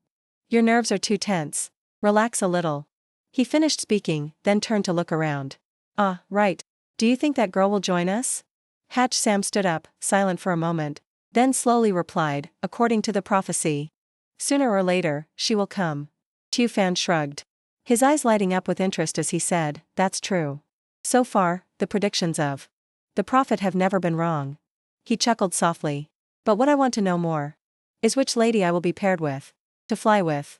Speaker 1: Your nerves are too tense. Relax a little. He finished speaking, then turned to look around. Ah, right. Do you think that girl will join us? Hatch Sam stood up, silent for a moment, then slowly replied, according to the prophecy. Sooner or later, she will come. Tu Fan shrugged, his eyes lighting up with interest as he said, that's true. So far, the predictions of the prophet have never been wrong. He chuckled softly. But what I want to know more is which lady I will be paired with. To fly with.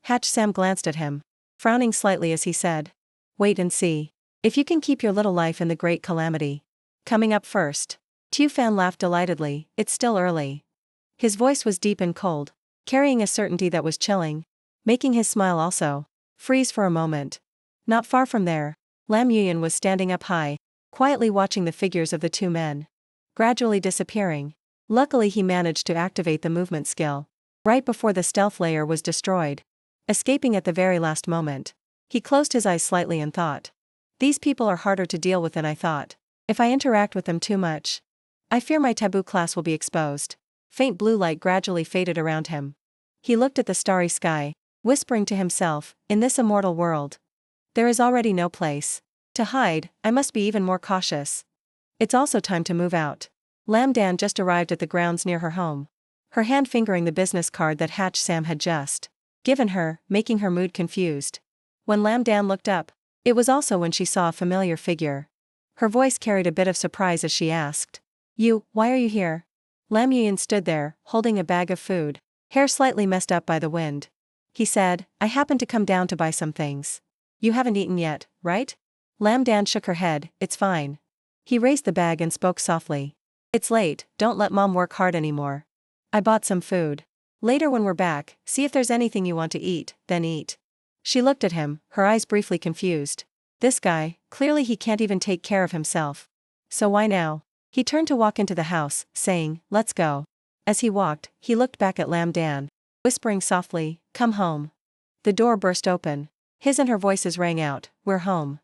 Speaker 1: Hatch Sam glanced at him, frowning slightly as he said. Wait and see. If you can keep your little life in the great calamity. Coming up first. Tu Fan laughed delightedly, it's still early. His voice was deep and cold, carrying a certainty that was chilling, making his smile also freeze for a moment. Not far from there, Lam Yuyan was standing up high, quietly watching the figures of the two men gradually disappearing. Luckily he managed to activate the movement skill right before the stealth layer was destroyed, escaping at the very last moment. He closed his eyes slightly and thought. These people are harder to deal with than I thought. If I interact with them too much, I fear my taboo class will be exposed. Faint blue light gradually faded around him. He looked at the starry sky, whispering to himself, in this immortal world, there is already no place to hide. I must be even more cautious. It's also time to move out. Lam Dan just arrived at the grounds near her home, her hand fingering the business card that Hatch Sam had just given her, making her mood confused. When Lam Dan looked up, it was also when she saw a familiar figure. Her voice carried a bit of surprise as she asked, why are you here? Lam Yuyan stood there, holding a bag of food, hair slightly messed up by the wind. He said, I happened to come down to buy some things. You haven't eaten yet, right? Lam Dan shook her head, it's fine. He raised the bag and spoke softly. It's late, don't let mom work hard anymore. I bought some food. Later when we're back, see if there's anything you want to eat, then eat. She looked at him, her eyes briefly confused. This guy, clearly he can't even take care of himself. So why now? He turned to walk into the house, saying, let's go. As he walked, he looked back at Lam Dan, whispering softly, come home. The door burst open. His and her voices rang out, we're home.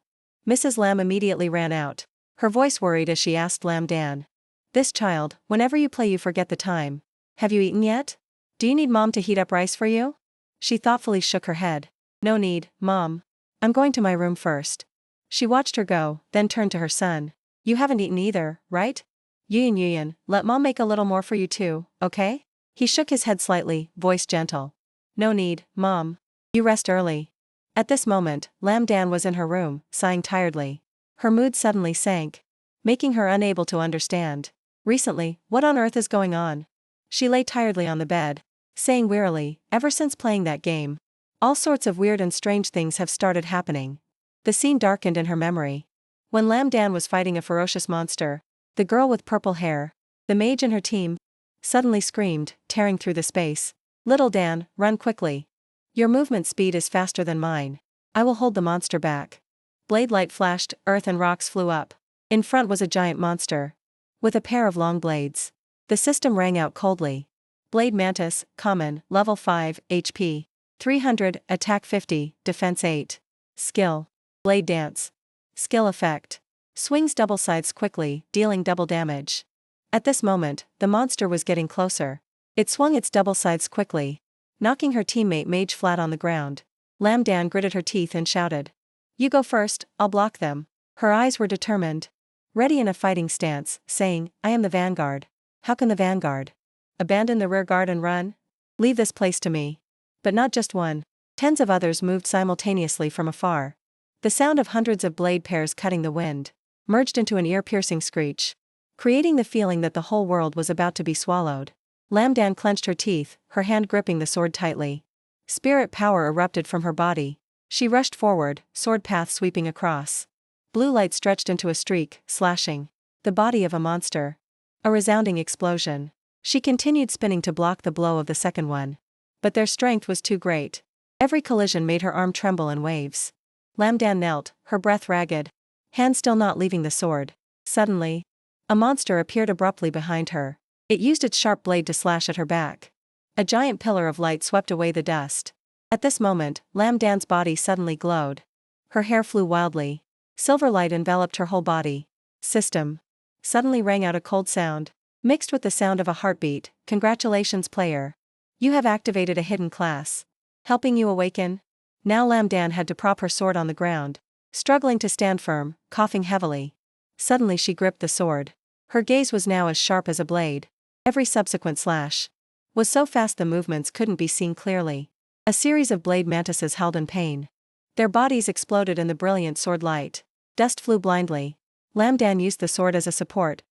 Speaker 1: Mrs. Lam immediately ran out, her voice worried as she asked Lam Dan. This child, whenever you play you forget the time. Have you eaten yet? Do you need mom to heat up rice for you? She thoughtfully shook her head. No need, mom. I'm going to my room first. She watched her go, then turned to her son. You haven't eaten either, right? Yuyan, let mom make a little more for you too, okay? He shook his head slightly, voice gentle. No need, mom. You rest early. At this moment, Lam Dan was in her room, sighing tiredly. Her mood suddenly sank, making her unable to understand. Recently, what on earth is going on? She lay tiredly on the bed, saying wearily, ever since playing that game, all sorts of weird and strange things have started happening. The scene darkened in her memory. When Lam Dan was fighting a ferocious monster, the girl with purple hair, the mage and her team, suddenly screamed, tearing through the space. Little Dan, run quickly. Your movement speed is faster than mine. I will hold the monster back. Blade light flashed, earth and rocks flew up. In front was a giant monster with a pair of long blades. The system rang out coldly. Blade Mantis, Common, Level 5, HP. 300, Attack 50, Defense 8. Skill. Blade Dance. Skill Effect. Swings double sides quickly, dealing double damage. At this moment, the monster was getting closer. It swung its double sides quickly, knocking her teammate Mage flat on the ground. Lam Dan gritted her teeth and shouted. You go first, I'll block them. Her eyes were determined. Ready in a fighting stance, saying, I am the vanguard. How can the vanguard abandon the rear guard and run? Leave this place to me. But not just one. Tens of others moved simultaneously from afar. The sound of hundreds of blade pairs cutting the wind merged into an ear-piercing screech, creating the feeling that the whole world was about to be swallowed. Lam Dan clenched her teeth, her hand gripping the sword tightly. Spirit power erupted from her body. She rushed forward, sword path sweeping across. Blue light stretched into a streak, slashing the body of a monster. A resounding explosion. She continued spinning to block the blow of the second one. But their strength was too great. Every collision made her arm tremble in waves. Lam Dan knelt, her breath ragged, hand still not leaving the sword. Suddenly, a monster appeared abruptly behind her. It used its sharp blade to slash at her back. A giant pillar of light swept away the dust. At this moment, Lam Dan's body suddenly glowed. Her hair flew wildly. Silver light enveloped her whole body. System. Suddenly rang out a cold sound, mixed with the sound of a heartbeat. Congratulations, player. You have activated a hidden class. Helping you awaken? Now Lam Dan had to prop her sword on the ground, struggling to stand firm, coughing heavily. Suddenly she gripped the sword. Her gaze was now as sharp as a blade. Every subsequent slash was so fast the movements couldn't be seen clearly. A series of blade mantises howled in pain. Their bodies exploded in the brilliant sword light. Dust flew blindly. Lam Dan used the sword as a support,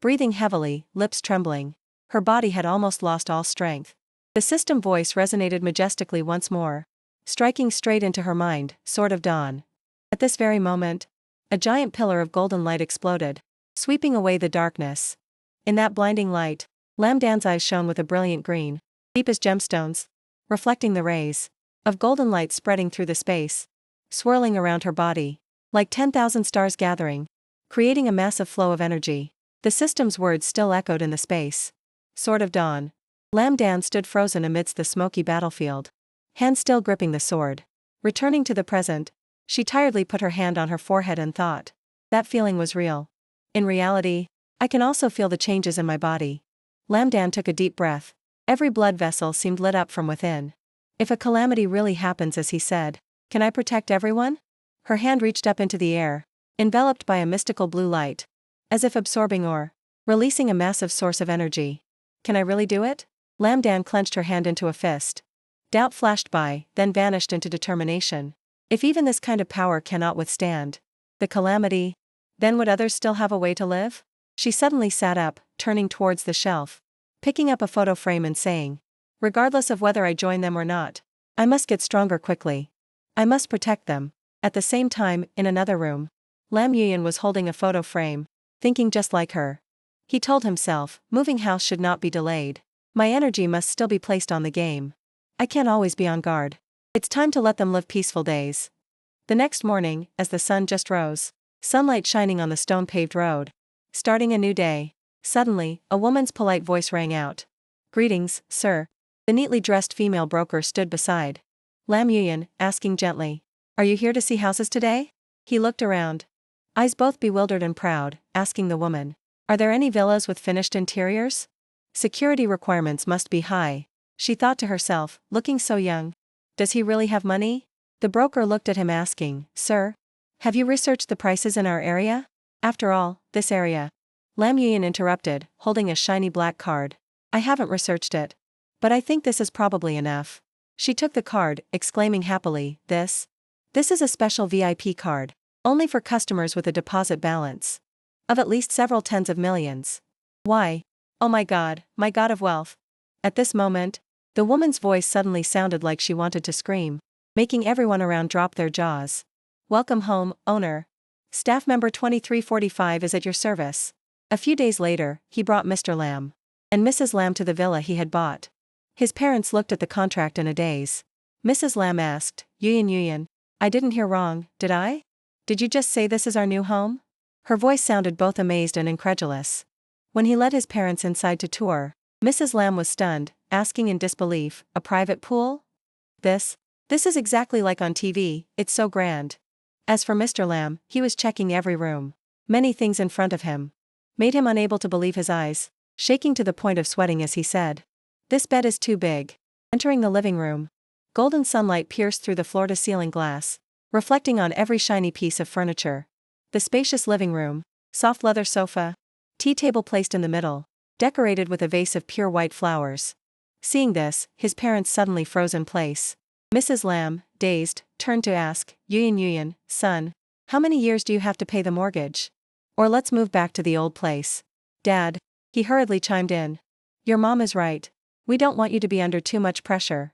Speaker 1: breathing heavily, lips trembling. Her body had almost lost all strength. The system voice resonated majestically once more, striking straight into her mind, Sword of Dawn. At this very moment, a giant pillar of golden light exploded, sweeping away the darkness. In that blinding light, Lam Dan's eyes shone with a brilliant green, deep as gemstones, reflecting the rays of golden light spreading through the space, swirling around her body, like 10,000 stars gathering, creating a massive flow of energy. The system's words still echoed in the space. Sword of Dawn. Lam Dan stood frozen amidst the smoky battlefield, hand still gripping the sword. Returning to the present, she tiredly put her hand on her forehead and thought. That feeling was real. In reality, I can also feel the changes in my body. Lam Dan took a deep breath. Every blood vessel seemed lit up from within. If a calamity really happens as he said, can I protect everyone? Her hand reached up into the air, enveloped by a mystical blue light, as if absorbing or releasing a massive source of energy. Can I really do it? Lam Dan clenched her hand into a fist. Doubt flashed by, then vanished into determination. If even this kind of power cannot withstand the calamity, then would others still have a way to live? She suddenly sat up, turning towards the shelf, picking up a photo frame and saying, regardless of whether I join them or not, I must get stronger quickly. I must protect them. At the same time, in another room, Lam Yuyan was holding a photo frame, thinking just like her. He told himself, moving house should not be delayed. My energy must still be placed on the game. I can't always be on guard. It's time to let them live peaceful days. The next morning, as the sun just rose, sunlight shining on the stone-paved road, starting a new day, suddenly, a woman's polite voice rang out. Greetings, sir. The neatly dressed female broker stood beside Lam Yuyan, asking gently, Are you here to see houses today? He looked around, eyes both bewildered and proud, asking the woman, Are there any villas with finished interiors? Security requirements must be high, she thought to herself, looking so young. Does he really have money? The broker looked at him asking, Sir, have you researched the prices in our area? After all, this area. Lam Yuyan interrupted, holding a shiny black card. I haven't researched it. But I think this is probably enough. She took the card, exclaiming happily, This is a special VIP card, only for customers with a deposit balance of at least several tens of millions. Why? Oh my God of wealth. At this moment, the woman's voice suddenly sounded like she wanted to scream, making everyone around drop their jaws. Welcome home, owner. Staff member 2345 is at your service. A few days later, he brought Mr. Lam and Mrs. Lam to the villa he had bought. His parents looked at the contract in a daze. Mrs. Lam asked, Yuyan, I didn't hear wrong, did I? Did you just say this is our new home? Her voice sounded both amazed and incredulous. When he led his parents inside to tour Mrs. Lamb was stunned, asking in disbelief, "A private pool? This? This is exactly like on TV, it's so grand." As for Mr. Lamb, he was checking every room. Many things in front of him made him unable to believe his eyes, shaking to the point of sweating as he said, "This bed is too big." Entering the living room, golden sunlight pierced through the floor-to-ceiling glass, reflecting on every shiny piece of furniture. The spacious living room, soft leather sofa, tea table placed in the middle, decorated with a vase of pure white flowers. Seeing this, his parents suddenly froze in place. Mrs. Lamb, dazed, turned to ask, Yuyan, son, how many years do you have to pay the mortgage? Or let's move back to the old place." "Dad," he hurriedly chimed in. "Your mom is right. We don't want you to be under too much pressure."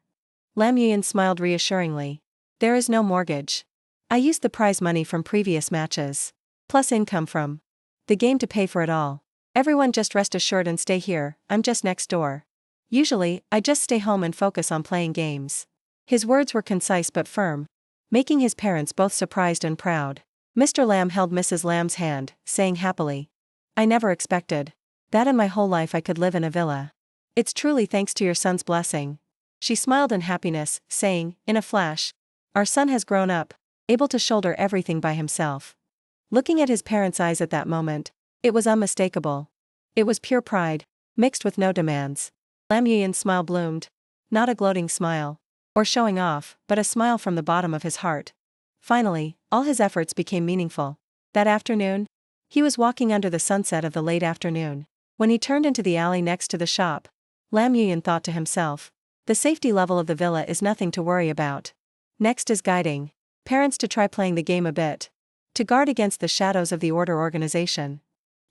Speaker 1: Lam Yuyan smiled reassuringly. "There is no mortgage. I used the prize money from previous matches, plus income from the game to pay for it all. Everyone just rest assured and stay here, I'm just next door. Usually, I just stay home and focus on playing games." His words were concise but firm, making his parents both surprised and proud. Mr. Lamb held Mrs. Lamb's hand, saying happily, "I never expected that in my whole life I could live in a villa. It's truly thanks to your son's blessing." She smiled in happiness, saying, in a flash, "Our son has grown up, able to shoulder everything by himself." Looking at his parents' eyes at that moment, it was unmistakable. It was pure pride, mixed with no demands. Lam Yuyan's smile bloomed. Not a gloating smile, or showing off, but a smile from the bottom of his heart. Finally, all his efforts became meaningful. That afternoon, he was walking under the sunset of the late afternoon. When he turned into the alley next to the shop, Lam Yuyan thought to himself, the safety level of the villa is nothing to worry about. Next is guiding parents to try playing the game a bit, to guard against the shadows of the order organization.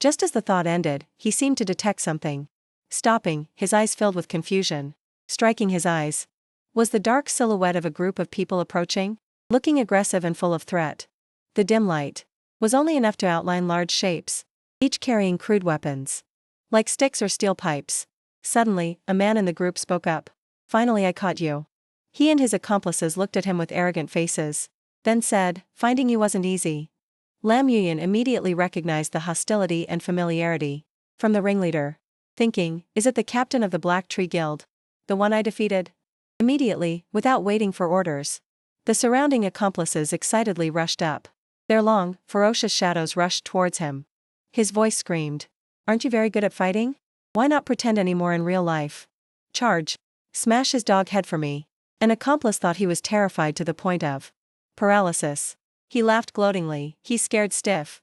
Speaker 1: Just as the thought ended, he seemed to detect something. Stopping, his eyes filled with confusion. Striking his eyes was the dark silhouette of a group of people approaching, looking aggressive and full of threat. The dim light was only enough to outline large shapes, each carrying crude weapons, like sticks or steel pipes. Suddenly, a man in the group spoke up. "Finally I caught you." He and his accomplices looked at him with arrogant faces, then said, "Finding you wasn't easy." Lam Yuyan immediately recognized the hostility and familiarity from the ringleader, thinking, is it the captain of the Black Tree Guild? The one I defeated? Immediately, without waiting for orders, the surrounding accomplices excitedly rushed up. Their long, ferocious shadows rushed towards him. His voice screamed, "Aren't you very good at fighting? Why not pretend anymore in real life? Charge! Smash his dog head for me." An accomplice thought he was terrified to the point of paralysis. He laughed gloatingly, he's scared stiff.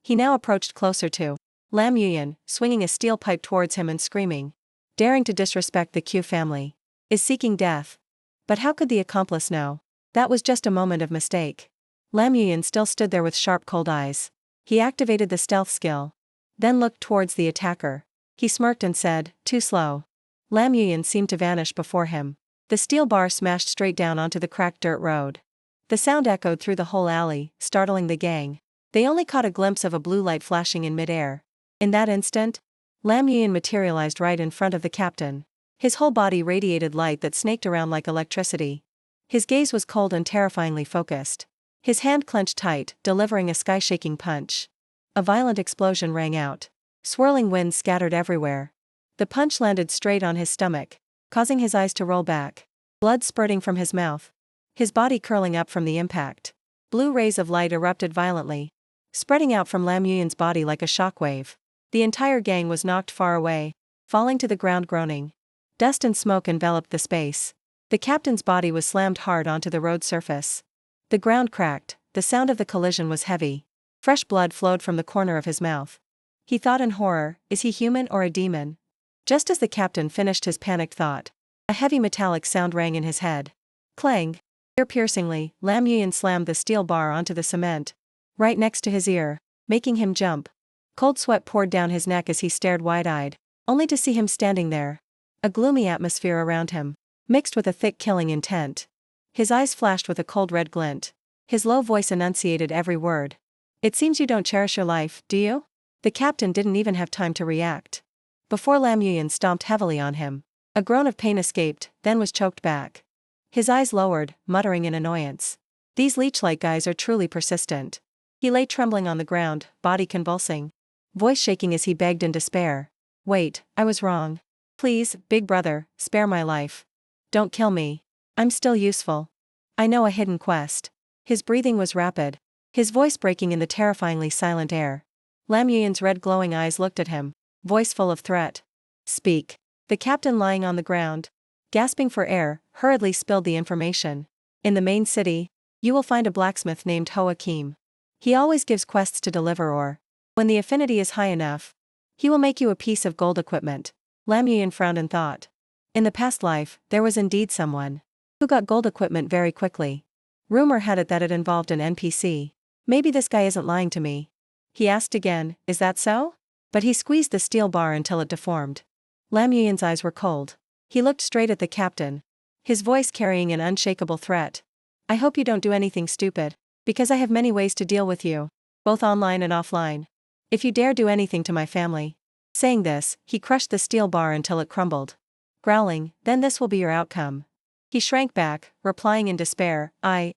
Speaker 1: He now approached closer to Lam Yuyan, swinging a steel pipe towards him and screaming, "Daring to disrespect the Q family is seeking death." But how could the accomplice know? That was just a moment of mistake. Lam Yuyan still stood there with sharp cold eyes. He activated the stealth skill, then looked towards the attacker. He smirked and said, "Too slow." Lam Yuyan seemed to vanish before him. The steel bar smashed straight down onto the cracked dirt road. The sound echoed through the whole alley, startling the gang. They only caught a glimpse of a blue light flashing in midair. In that instant, Lam Yuyan materialized right in front of the captain. His whole body radiated light that snaked around like electricity. His gaze was cold and terrifyingly focused. His hand clenched tight, delivering a sky-shaking punch. A violent explosion rang out. Swirling winds scattered everywhere. The punch landed straight on his stomach, causing his eyes to roll back. Blood spurting from his mouth. His body curling up from the impact. Blue rays of light erupted violently, spreading out from Lam Yuyan's body like a shockwave. The entire gang was knocked far away, falling to the ground groaning. Dust and smoke enveloped the space. The captain's body was slammed hard onto the road surface. The ground cracked, the sound of the collision was heavy. Fresh blood flowed from the corner of his mouth. He thought in horror, is he human or a demon? Just as the captain finished his panicked thought, a heavy metallic sound rang in his head. Clang! Ear-piercingly, Lam Yuyan slammed the steel bar onto the cement, right next to his ear, making him jump. Cold sweat poured down his neck as he stared wide-eyed, only to see him standing there. A gloomy atmosphere around him, mixed with a thick killing intent. His eyes flashed with a cold red glint. His low voice enunciated every word. "It seems you don't cherish your life, do you?" The captain didn't even have time to react before Lam Yuyan stomped heavily on him. A groan of pain escaped, then was choked back. His eyes lowered, muttering in annoyance. These leech-like guys are truly persistent. He lay trembling on the ground, body convulsing, voice shaking as he begged in despair. "Wait, I was wrong. Please, big brother, spare my life. Don't kill me. I'm still useful. I know a hidden quest. His breathing was rapid, his voice breaking in the terrifyingly silent air. Lam Yuyin's red glowing eyes looked at him, voice full of threat. Speak. The captain, lying on the ground, gasping for air, hurriedly spilled the information. In the main city, you will find a blacksmith named Joachim. He always gives quests to deliver, or, when the affinity is high enough, he will make you a piece of gold equipment. Lam Yuyin frowned and thought. In the past life, there was indeed someone who got gold equipment very quickly. Rumor had it that it involved an NPC. Maybe this guy isn't lying to me. He asked again, is that so? But he squeezed the steel bar until it deformed. Lam Yuyin's eyes were cold. He looked straight at the captain, his voice carrying an unshakable threat. I hope you don't do anything stupid, because I have many ways to deal with you, both online and offline. If you dare do anything to my family. Saying this, he crushed the steel bar until it crumbled. Growling, then this will be your outcome. He shrank back, replying in despair, I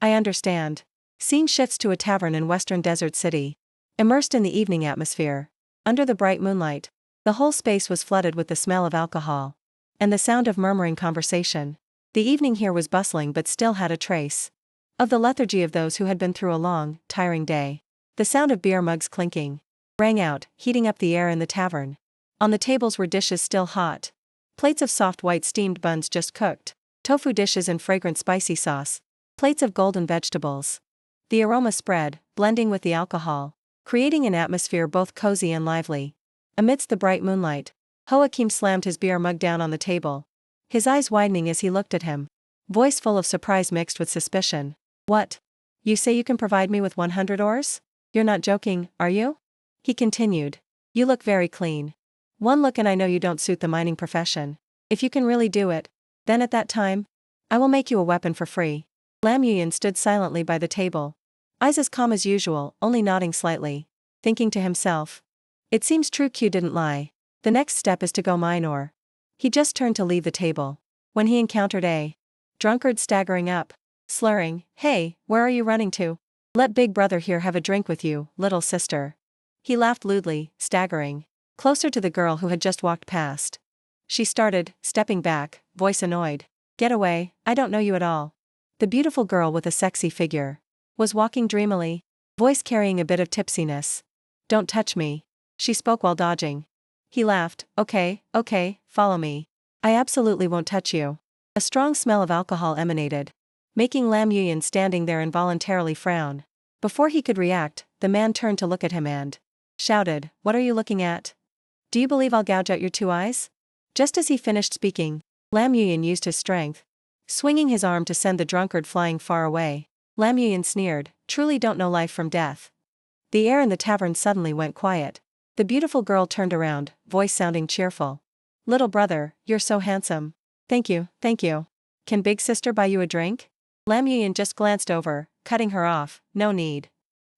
Speaker 1: understand. Scene shifts to a tavern in western desert city. Immersed in the evening atmosphere, under the bright moonlight, the whole space was flooded with the smell of alcohol and the sound of murmuring conversation. The evening here was bustling but still had a trace of the lethargy of those who had been through a long, tiring day. The sound of beer mugs clinking rang out, heating up the air in the tavern. On the tables were dishes still hot, plates of soft white steamed buns just cooked, tofu dishes in fragrant spicy sauce, plates of golden vegetables. The aroma spread, blending with the alcohol, creating an atmosphere both cozy and lively. Amidst the bright moonlight, Joachim slammed his beer mug down on the table, his eyes widening as he looked at him, voice full of surprise mixed with suspicion. What? You say you can provide me with 100 ores? You're not joking, are you? He continued. You look very clean. One look and I know you don't suit the mining profession. If you can really do it, then at that time, I will make you a weapon for free. Lam Yuyin stood silently by the table, eyes as calm as usual, only nodding slightly, thinking to himself. It seems true Q didn't lie. The next step is to go mine ore. He just turned to leave the table, when he encountered a drunkard staggering up, slurring, Hey, where are you running to? Let big brother here have a drink with you, little sister. He laughed lewdly, staggering closer to the girl who had just walked past. She started, stepping back, voice annoyed. Get away, I don't know you at all. The beautiful girl with a sexy figure was walking dreamily, voice carrying a bit of tipsiness. Don't touch me. She spoke while dodging. He laughed, okay, follow me. I absolutely won't touch you. A strong smell of alcohol emanated, making Lam Yuyin standing there involuntarily frown. Before he could react, the man turned to look at him and shouted, What are you looking at? Do you believe I'll gouge out your 2 eyes? Just as he finished speaking, Lam Yuyin used his strength, swinging his arm to send the drunkard flying far away. Lam Yuyin sneered, Truly don't know life from death. The air in the tavern suddenly went quiet. The beautiful girl turned around, voice sounding cheerful. Little brother, you're so handsome. Thank you. Can big sister buy you a drink? Lam Yuyin just glanced over, cutting her off, no need.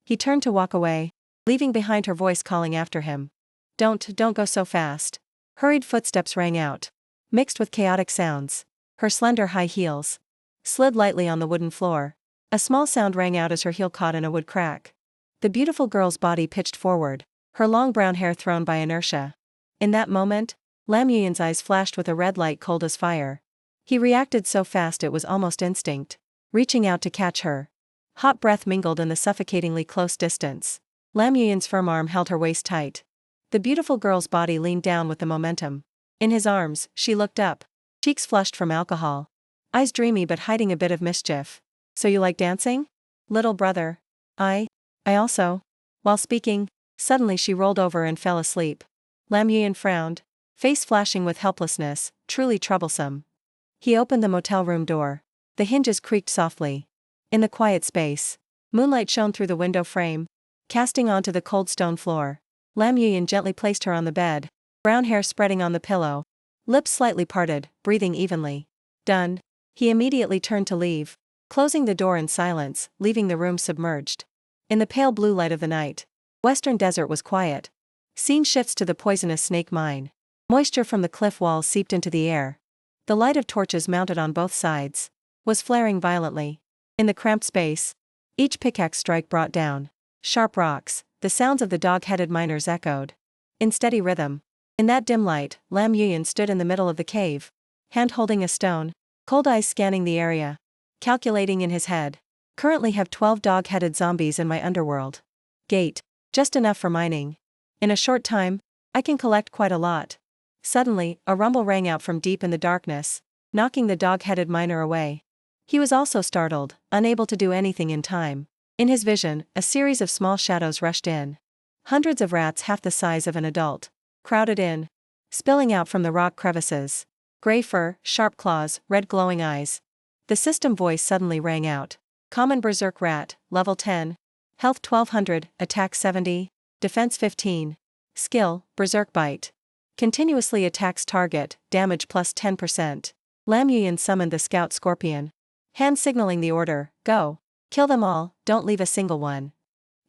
Speaker 1: He turned to walk away, leaving behind her voice calling after him. Don't go so fast. Hurried footsteps rang out, mixed with chaotic sounds. Her slender high heels slid lightly on the wooden floor. A small sound rang out as her heel caught in a wood crack. The beautiful girl's body pitched forward, her long brown hair thrown by inertia. In that moment, Lam Yuyin's eyes flashed with a red light cold as fire. He reacted so fast it was almost instinct, reaching out to catch her. Hot breath mingled in the suffocatingly close distance. Lam Yuyin's firm arm held her waist tight. The beautiful girl's body leaned down with the momentum. In his arms, she looked up, cheeks flushed from alcohol, eyes dreamy but hiding a bit of mischief. So you like dancing? Little brother. I also. While speaking, suddenly she rolled over and fell asleep. Lam Yuyin frowned, face flashing with helplessness, truly troublesome. He opened the motel room door. The hinges creaked softly. In the quiet space, moonlight shone through the window frame, casting onto the cold stone floor. Lam Yuyin gently placed her on the bed, brown hair spreading on the pillow, lips slightly parted, breathing evenly. Done. He immediately turned to leave, closing the door in silence, leaving the room submerged in the pale blue light of the night. Western desert was quiet. Scene shifts to the poisonous snake mine. Moisture from the cliff walls seeped into the air. The light of torches mounted on both sides was flaring violently. In the cramped space, each pickaxe strike brought down sharp rocks. The sounds of the dog-headed miners echoed in steady rhythm. In that dim light, Lam Yuyan stood in the middle of the cave, hand holding a stone, cold eyes scanning the area, calculating in his head. Currently have 12 dog-headed zombies in my underworld. Gate. Just enough for mining. In a short time, I can collect quite a lot. Suddenly, a rumble rang out from deep in the darkness, knocking the dog-headed miner away. He was also startled, unable to do anything in time. In his vision, a series of small shadows rushed in. Hundreds of rats half the size of an adult crowded in, spilling out from the rock crevices. Gray fur, sharp claws, red glowing eyes. The system voice suddenly rang out. Common berserk rat, level 10. Health 1200, attack 70, defense 15. Skill, berserk bite. Continuously attacks target, damage plus 10%. Lam Yuyan summoned the scout scorpion. Hand signaling the order, go. Kill them all, don't leave a single one.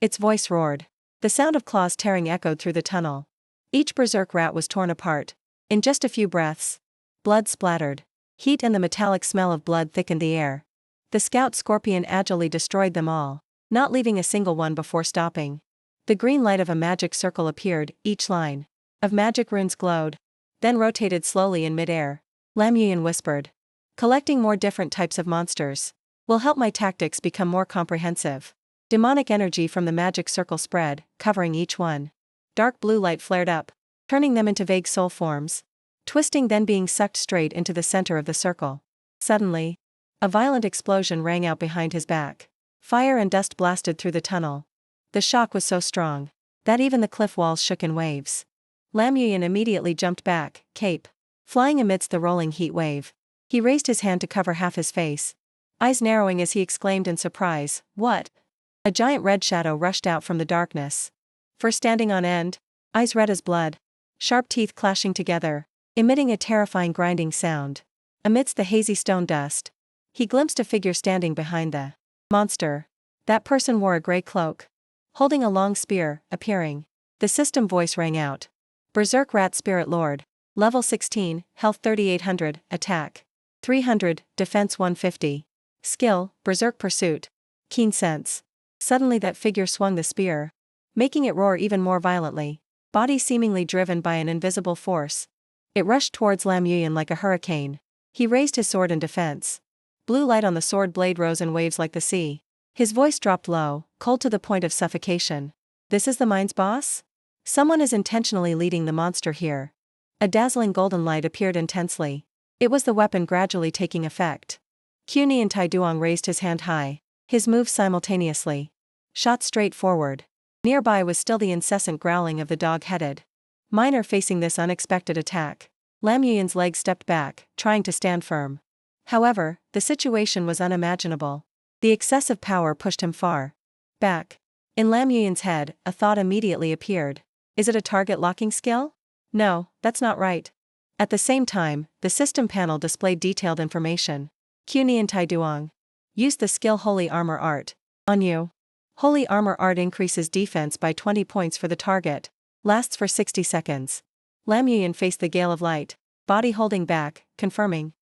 Speaker 1: Its voice roared. The sound of claws tearing echoed through the tunnel. Each berserk rat was torn apart. In just a few breaths. Blood splattered. Heat and the metallic smell of blood thickened the air. The scout scorpion agilely destroyed them all, not leaving a single one before stopping. The green light of a magic circle appeared, each line of magic runes glowed, then rotated slowly in midair. Lam Yuyan whispered. Collecting more different types of monsters will help my tactics become more comprehensive. Demonic energy from the magic circle spread, covering each one. Dark blue light flared up, turning them into vague soul forms, twisting then being sucked straight into the center of the circle. Suddenly, a violent explosion rang out behind his back. Fire and dust blasted through the tunnel. The shock was so strong that even the cliff walls shook in waves. Lam Yuyan immediately jumped back, cape flying amidst the rolling heat wave. He raised his hand to cover half his face, eyes narrowing as he exclaimed in surprise, "What?" A giant red shadow rushed out from the darkness. Fur standing on end, eyes red as blood, sharp teeth clashing together, emitting a terrifying grinding sound. Amidst the hazy stone dust, he glimpsed a figure standing behind the monster. That person wore a gray cloak, holding a long spear, appearing. The system voice rang out. Berserk Rat Spirit Lord. Level 16, Health 3800, Attack 300, Defense 150. Skill, Berserk Pursuit. Keen sense. Suddenly that figure swung the spear, making it roar even more violently, body seemingly driven by an invisible force. It rushed towards Lam Yuyan like a hurricane. He raised his sword in defense. Blue light on the sword blade rose in waves like the sea. His voice dropped low, cold to the point of suffocation. This is the mine's boss? Someone is intentionally leading the monster here. A dazzling golden light appeared intensely. It was the weapon gradually taking effect. Quni and Tai Duong raised his hand high. His moves simultaneously. Shot straight forward. Nearby was still the incessant growling of the dog-headed miner facing this unexpected attack. Lam Yuyan's legs stepped back, trying to stand firm. However, the situation was unimaginable. The excessive power pushed him far back. In Lam Yuyan's head, a thought immediately appeared. Is it a target locking skill? No, that's not right. At the same time, the system panel displayed detailed information. Quni and Tai Duong used the skill Holy Armor Art on you. Holy Armor Art increases defense by 20 points for the target. Lasts for 60 seconds. Lam Yuyan faced the gale of light, body holding back, confirming.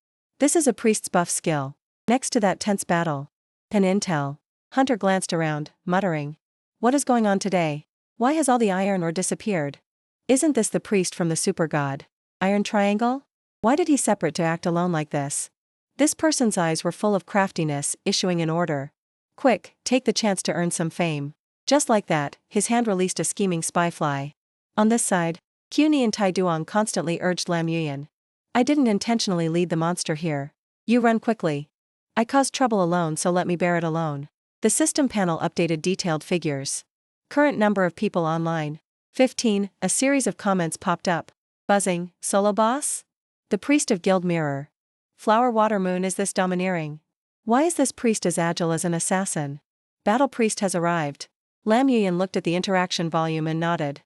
Speaker 1: This is a priest's buff skill. Next to that tense battle. An intel. Hunter glanced around, muttering. What is going on today? Why has all the iron ore disappeared? Isn't this the priest from the super god? Iron Triangle? Why did he separate to act alone like this? This person's eyes were full of craftiness, issuing an order. Quick, take the chance to earn some fame. Just like that, his hand released a scheming spy fly. On this side, Quni and Tai Duong constantly urged Lam Yuyan. I didn't intentionally lead the monster here. You run quickly. I caused trouble alone, so let me bear it alone. The system panel updated detailed figures. Current number of people online. 15, a series of comments popped up. Buzzing, solo boss? The priest of Guild Mirror. Flower Water Moon, is this domineering? Why is this priest as agile as an assassin? Battle priest has arrived. Lam Yuyan looked at the interaction volume and nodded.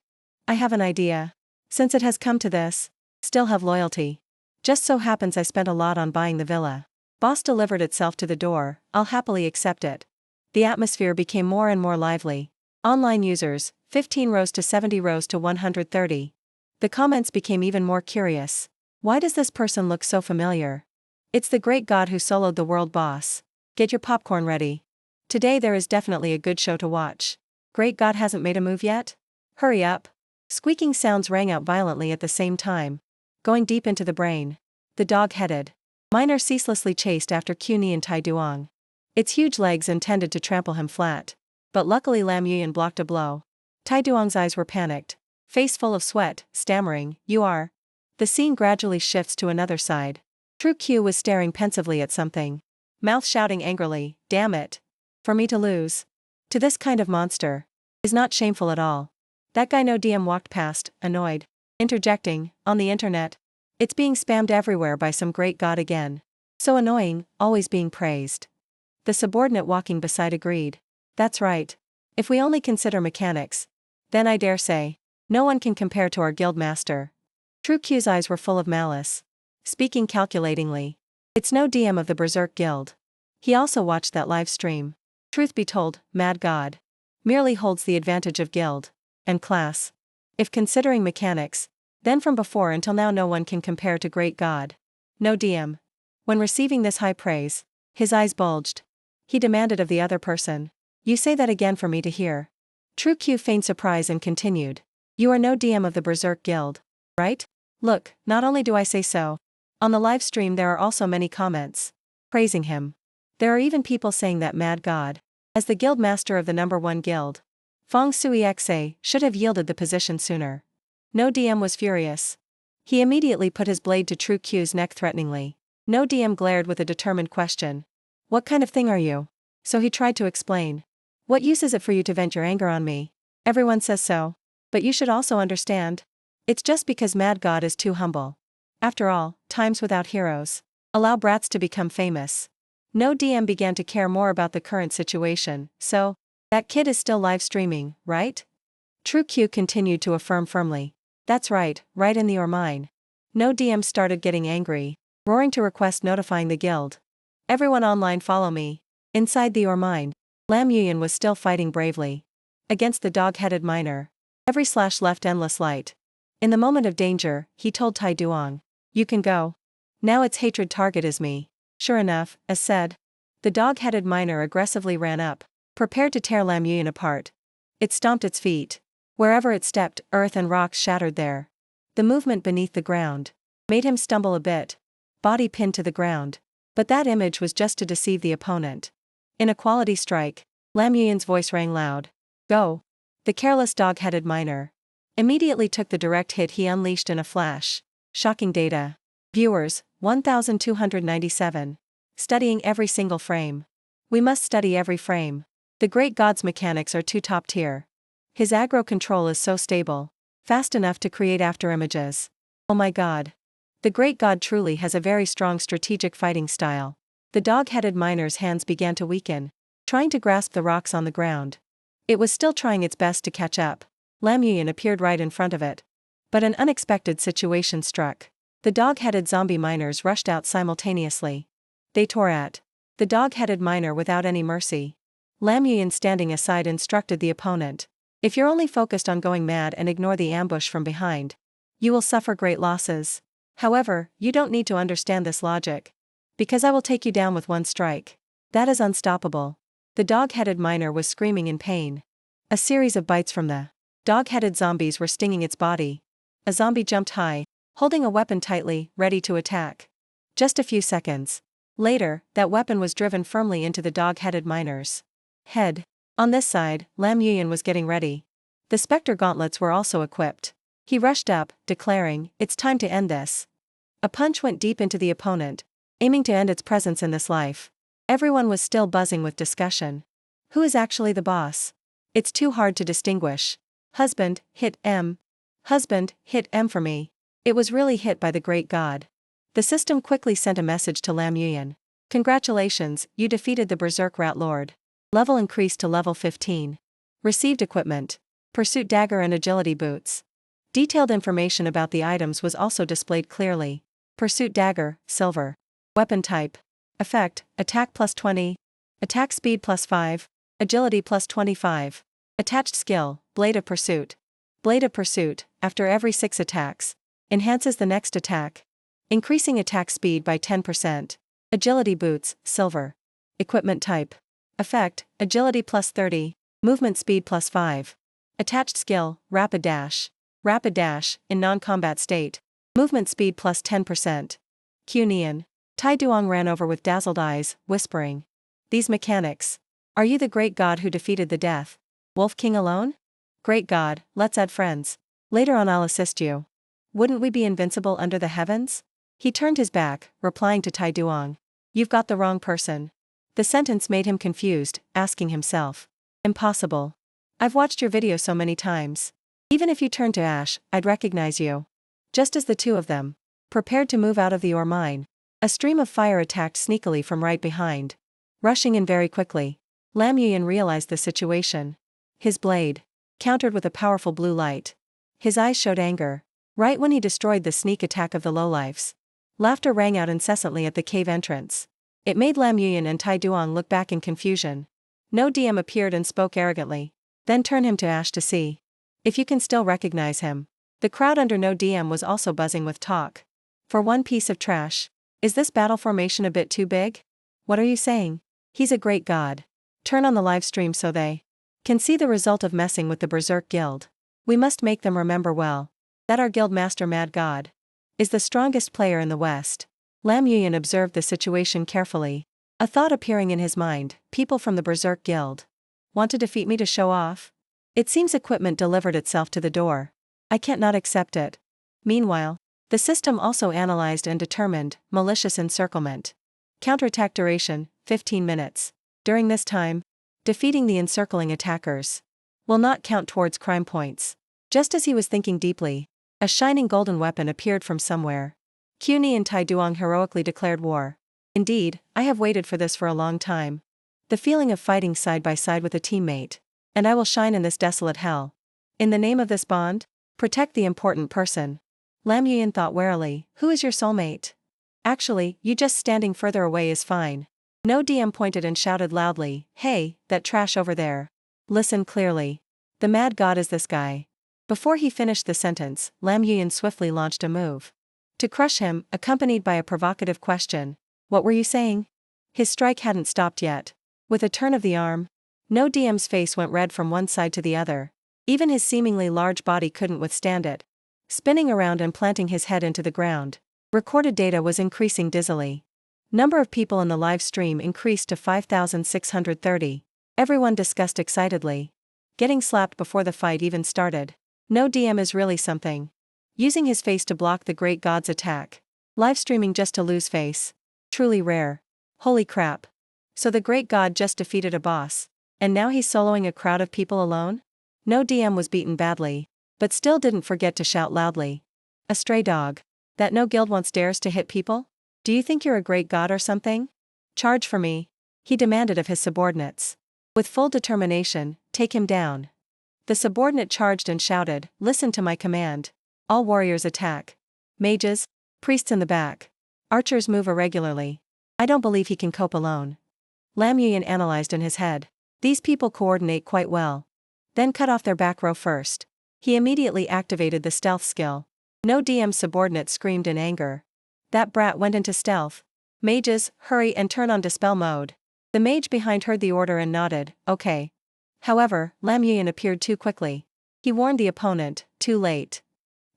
Speaker 1: I have an idea. Since it has come to this, still have loyalty. Just so happens I spent a lot on buying the villa. Boss delivered itself to the door, I'll happily accept it. The atmosphere became more and more lively. Online users, 15 rose to 70 rose to 130. The comments became even more curious. Why does this person look so familiar? It's the great god who soloed the world boss. Get your popcorn ready. Today there is definitely a good show to watch. Great god hasn't made a move yet? Hurry up. Squeaking sounds rang out violently at the same time, going deep into the brain. The dog-headed miner ceaselessly chased after Qni and Tai Duong. Its huge legs intended to trample him flat. But luckily Lam Yuyan blocked a blow. Tai Duong's eyes were panicked, face full of sweat, stammering, "You are." The scene gradually shifts to another side. True Q was staring pensively at something, mouth shouting angrily, "Damn it. For me to lose to this kind of monster is not shameful at all." That guy no DM walked past, annoyed, interjecting, "On the internet, it's being spammed everywhere by some great god again. So annoying, always being praised." The subordinate walking beside agreed. "That's right. If we only consider mechanics, then I dare say, no one can compare to our guild master." True Q's eyes were full of malice. Speaking calculatingly. "It's no DM of the Berserk Guild. He also watched that live stream. Truth be told, Mad God merely holds the advantage of guild and class. If considering mechanics, then from before until now no one can compare to Great God. No DM." When receiving this high praise, his eyes bulged. He demanded of the other person, "You say that again for me to hear." True Q feigned surprise and continued, "You are no DM of the Berserk Guild, right? Look, not only do I say so. On the live stream there are also many comments praising him. There are even people saying that Mad God, as the guild master of the #1 guild, Feng Sui Xe, should have yielded the position sooner." No DM was furious. He immediately put his blade to True Q's neck threateningly. No DM glared with a determined question. "What kind of thing are you?" So he tried to explain. "What use is it for you to vent your anger on me? Everyone says so. But you should also understand. It's just because Mad God is too humble. After all, times without heroes allow brats to become famous." No DM began to care more about the current situation, "So, that kid is still live streaming, right?" True Q continued to affirm firmly. "That's right, right in the or mine." No DM started getting angry, roaring to request notifying the guild. "Everyone online follow me." Inside the or mine, Lam Yuyan was still fighting bravely against the dog-headed miner. Every slash left endless light. In the moment of danger, he told Tai Duong, "You can go. Now its hatred target is me." Sure enough, as said, the dog-headed miner aggressively ran up, prepared to tear Lam Yuyan apart. It stomped its feet. Wherever it stepped, earth and rocks shattered there. The movement beneath the ground made him stumble a bit, body pinned to the ground. But that image was just to deceive the opponent. In a quality strike, Lam Yuyan's voice rang loud. "Go." The careless dog-headed miner immediately took the direct hit he unleashed in a flash. Shocking data. Viewers, 1297. Studying every single frame. We must study every frame. The Great God's mechanics are too top tier. His aggro control is so stable, fast enough to create afterimages. Oh my God. The Great God truly has a very strong strategic fighting style. The dog-headed miner's hands began to weaken, trying to grasp the rocks on the ground. It was still trying its best to catch up. Lam Yuyan appeared right in front of it. But an unexpected situation struck. The dog-headed zombie miners rushed out simultaneously. They tore at the dog-headed miner without any mercy. Lam Yuyan standing aside instructed the opponent, "If you're only focused on going mad and ignore the ambush from behind, you will suffer great losses. However, you don't need to understand this logic. Because I will take you down with one strike. That is unstoppable." The dog-headed miner was screaming in pain. A series of bites from the dog-headed zombies were stinging its body. A zombie jumped high, holding a weapon tightly, ready to attack. Just a few seconds later, that weapon was driven firmly into the dog-headed miner's head. On this side, Lam Yuyan was getting ready. The Spectre gauntlets were also equipped. He rushed up, declaring, "It's time to end this." A punch went deep into the opponent, aiming to end its presence in this life. Everyone was still buzzing with discussion. Who is actually the boss? It's too hard to distinguish. Husband, hit M. Husband, hit M for me. It was really hit by the Great God. The system quickly sent a message to Lam Yuyan. "Congratulations, you defeated the Berserk Rat Lord. Level increased to level 15. Received equipment. Pursuit dagger and agility boots." Detailed information about the items was also displayed clearly. Pursuit dagger, silver. Weapon type. Effect, attack plus 20. Attack speed plus 5. Agility plus 25. Attached skill, Blade of Pursuit. Blade of Pursuit, after every 6 attacks, enhances the next attack, increasing attack speed by 10%. Agility boots, silver. Equipment type. Effect, agility plus 30. Movement speed plus 5. Attached skill, Rapid Dash. Rapid dash, in non-combat state. Movement speed plus 10%. Q Nian. Tai Duong ran over with dazzled eyes, whispering. These mechanics. Are you the great god who defeated the Death Wolf King alone? Great god, let's add friends. Later on I'll assist you. Wouldn't we be invincible under the heavens? He turned his back, replying to Tai Duong. You've got the wrong person. The sentence made him confused, asking himself. Impossible. I've watched your video so many times. Even if you turned to ash, I'd recognize you. Just as the two of them prepared to move out of the ore mine, a stream of fire attacked sneakily from right behind. Rushing in very quickly, Lam Yuyan realized the situation. His blade countered with a powerful blue light. His eyes showed anger. Right when he destroyed the sneak attack of the lowlifes, laughter rang out incessantly at the cave entrance. It made Lam Yuyan and Tai Duong look back in confusion. No DM appeared and spoke arrogantly. Then turn him to ash to see if you can still recognize him. The crowd under no DM was also buzzing with talk. For one piece of trash. Is this battle formation a bit too big? What are you saying? He's a great god. Turn on the live stream so they can see the result of messing with the Berserk Guild. We must make them remember well that our guild master Mad God is the strongest player in the West. Lam Yuyan observed the situation carefully. A thought appearing in his mind, people from the Berserk Guild want to defeat me to show off? It seems equipment delivered itself to the door. I can't not accept it. Meanwhile, the system also analyzed and determined malicious encirclement. Counterattack duration, 15 minutes. During this time, defeating the encircling attackers will not count towards crime points. Just as he was thinking deeply, a shining golden weapon appeared from somewhere. Quni and Tai Duong heroically declared war. Indeed, I have waited for this for a long time. The feeling of fighting side by side with a teammate. And I will shine in this desolate hell. In the name of this bond, protect the important person. Lam Yuyan thought warily, who is your soulmate? Actually, you just standing further away is fine. No DM pointed and shouted loudly, hey, that trash over there. Listen clearly. The mad god is this guy. Before he finished the sentence, Lam Yuyan swiftly launched a move to crush him, accompanied by a provocative question. What were you saying? His strike hadn't stopped yet. With a turn of the arm, no DM's face went red from one side to the other. Even his seemingly large body couldn't withstand it. Spinning around and planting his head into the ground, recorded data was increasing dizzily. Number of people in the live stream increased to 5,630. Everyone discussed excitedly. Getting slapped before the fight even started. No DM is really something. Using his face to block the great god's attack. Live streaming just to lose face. Truly rare. Holy crap. So the great god just defeated a boss. And now he's soloing a crowd of people alone? No DM was beaten badly, but still didn't forget to shout loudly. A stray dog. That no guild once dares to hit people? Do you think you're a great god or something? Charge for me. He demanded of his subordinates. With full determination, take him down. The subordinate charged and shouted, listen to my command. All warriors attack. Mages, priests in the back. Archers move irregularly. I don't believe he can cope alone. Lam Yuyan analyzed in his head. These people coordinate quite well. Then cut off their back row first. He immediately activated the stealth skill. No DM subordinate screamed in anger. That brat went into stealth. Mages, hurry and turn on dispel mode. The mage behind heard the order and nodded, okay. However, Lam Yuyan appeared too quickly. He warned the opponent, too late.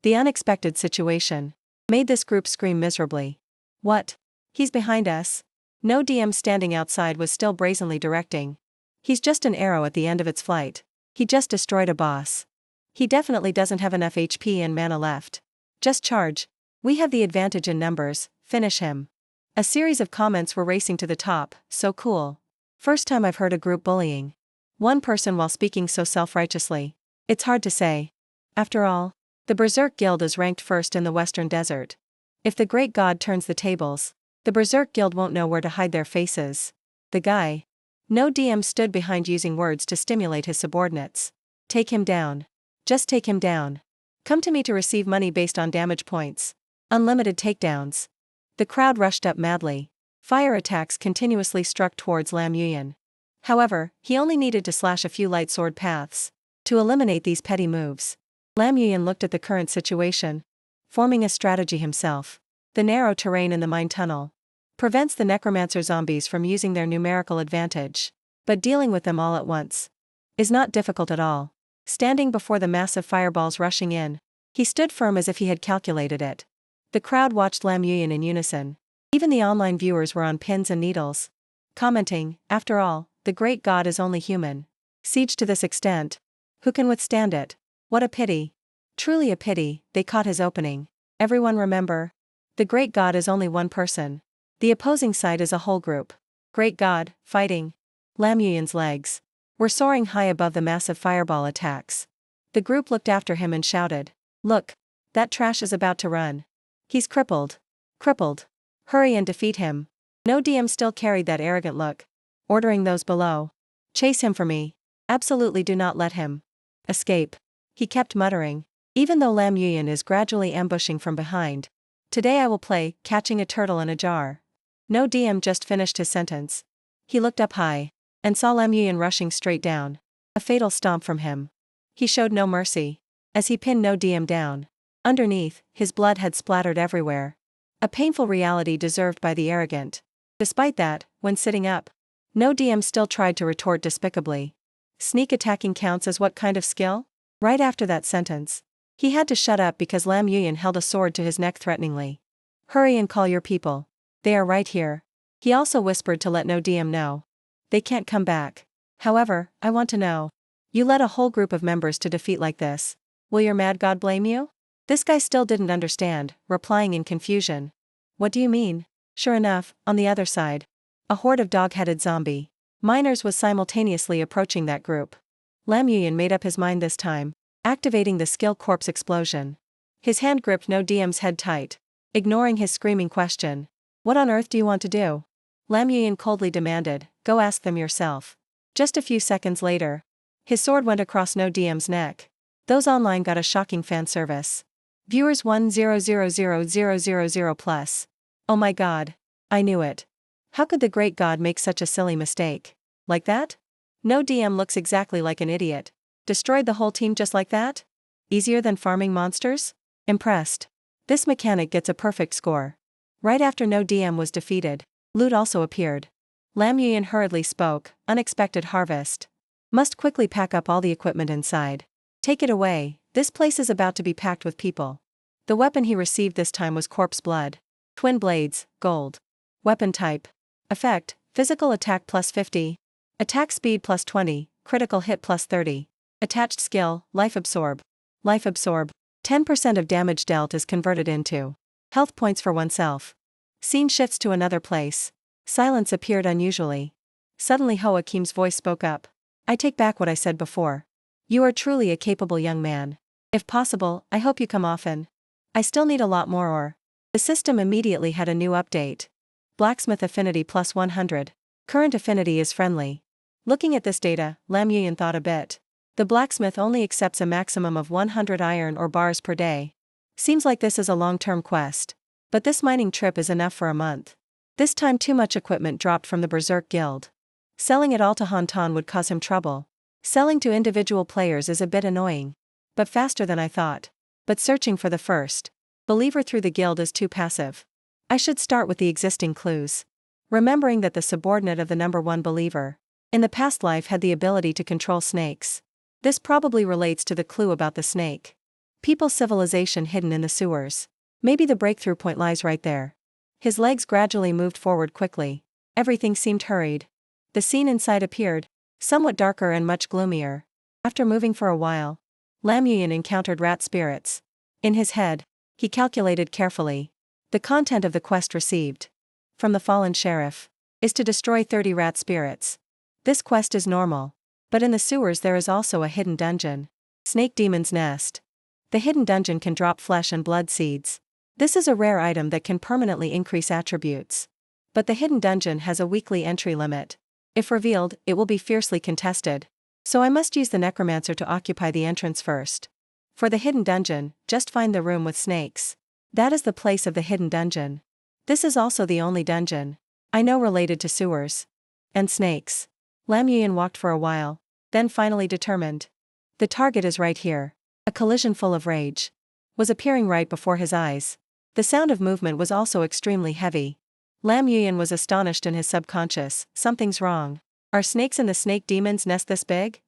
Speaker 1: The unexpected situation made this group scream miserably. What? He's behind us? No DM standing outside was still brazenly directing. He's just an arrow at the end of its flight. He just destroyed a boss. He definitely doesn't have enough HP and mana left. Just charge. We have the advantage in numbers, finish him. A series of comments were racing to the top, so cool. First time I've heard a group bullying one person while speaking so self-righteously. It's hard to say. After all, the Berserk Guild is ranked first in the Western Desert. If the great god turns the tables, the Berserk Guild won't know where to hide their faces. The guy. No DM stood behind using words to stimulate his subordinates. Take him down. Just take him down. Come to me to receive money based on damage points. Unlimited takedowns. The crowd rushed up madly. Fire attacks continuously struck towards Lam Yuyan. However, he only needed to slash a few light sword paths to eliminate these petty moves. Lam Yuyan looked at the current situation, forming a strategy himself. The narrow terrain in the mine tunnel prevents the necromancer zombies from using their numerical advantage, but dealing with them all at once is not difficult at all. Standing before the massive fireballs rushing in, He stood firm as if he had calculated it. The crowd watched Lam Yuyan in unison. Even the online viewers were on pins and needles, commenting, after all, the great god is only human. Siege to this extent. Who can withstand it? What a pity. Truly a pity, they caught his opening. Everyone remember? The great god is only one person. The opposing side is a whole group. Great god, fighting. Lam Yuyan's legs were soaring high above the massive fireball attacks. The group looked after him and shouted, "Look! That trash is about to run. He's crippled. Crippled. Hurry and defeat him." No DM still carried that arrogant look, ordering those below, "Chase him for me. Absolutely do not let him escape." He kept muttering, even though Lam Yuyan is gradually ambushing from behind. "Today I will play catching a turtle in a jar." No DM just finished his sentence. He looked up high and saw Lam Yuyan rushing straight down. A fatal stomp from him. He showed no mercy as he pinned No DM down. Underneath, his blood had splattered everywhere. A painful reality deserved by the arrogant. Despite that, when sitting up, No DM still tried to retort despicably. "Sneak attacking counts as what kind of skill?" Right after that sentence, he had to shut up because Lam Yuyan held a sword to his neck threateningly. "Hurry and call your people. They are right here." He also whispered to let No DM know. "They can't come back. However, I want to know. You led a whole group of members to defeat like this. Will your mad god blame you?" This guy still didn't understand, replying in confusion. "What do you mean?" Sure enough, on the other side, a horde of dog-headed zombie miners was simultaneously approaching that group. Lam Yuyan made up his mind this time, activating the skill corpse explosion. His hand gripped No DM's head tight, ignoring his screaming question. "What on earth do you want to do?" Lam Yuyan coldly demanded, "Go ask them yourself." Just a few seconds later, his sword went across No DM's neck. Those online got a shocking fan service. Viewers 1000000 plus. Oh my god. I knew it. How could the great god make such a silly mistake? Like that? No DM looks exactly like an idiot. Destroyed the whole team just like that? Easier than farming monsters? Impressed. This mechanic gets a perfect score. Right after No DM was defeated, loot also appeared. Lam Yuyan hurriedly spoke, "Unexpected harvest. Must quickly pack up all the equipment inside. Take it away, this place is about to be packed with people." The weapon he received this time was corpse blood. Twin blades, gold. Weapon type. Effect, physical attack plus 50. Attack speed plus 20, critical hit plus 30. Attached skill, life absorb. Life absorb. 10% of damage dealt is converted into health points for oneself. Scene shifts to another place. Silence appeared unusually. Suddenly Joachim's voice spoke up. "I take back what I said before. You are truly a capable young man. If possible, I hope you come often. I still need a lot more ore." The system immediately had a new update. Blacksmith affinity plus 100. Current affinity is friendly. Looking at this data, Lam Yuyan thought a bit. The blacksmith only accepts a maximum of 100 iron ore bars per day. Seems like this is a long-term quest. But this mining trip is enough for a month. This time too much equipment dropped from the Berserk Guild. Selling it all to Hantan would cause him trouble. Selling to individual players is a bit annoying. But faster than I thought. But searching for the first believer through the guild is too passive. I should start with the existing clues. Remembering that the subordinate of the number one believer in the past life had the ability to control snakes. This probably relates to the clue about the snake. People's civilization hidden in the sewers. Maybe the breakthrough point lies right there. His legs gradually moved forward quickly. Everything seemed hurried. The scene inside appeared, somewhat darker and much gloomier. After moving for a while, Lam Yuyan encountered rat spirits. In his head, he calculated carefully. The content of the quest received from the fallen sheriff is to destroy 30 rat spirits. This quest is normal. But in the sewers there is also a hidden dungeon. Snake Demon's Nest. The hidden dungeon can drop flesh and blood seeds. This is a rare item that can permanently increase attributes. But the hidden dungeon has a weekly entry limit. If revealed, it will be fiercely contested. So I must use the necromancer to occupy the entrance first. For the hidden dungeon, just find the room with snakes. That is the place of the hidden dungeon. This is also the only dungeon I know related to sewers and snakes. Lam Yuyan walked for a while, then finally determined. The target is right here. A collision full of rage was appearing right before his eyes. The sound of movement was also extremely heavy. Lam Yuyan was astonished in his subconscious. Something's wrong. Are snakes in the snake demon's nest this big?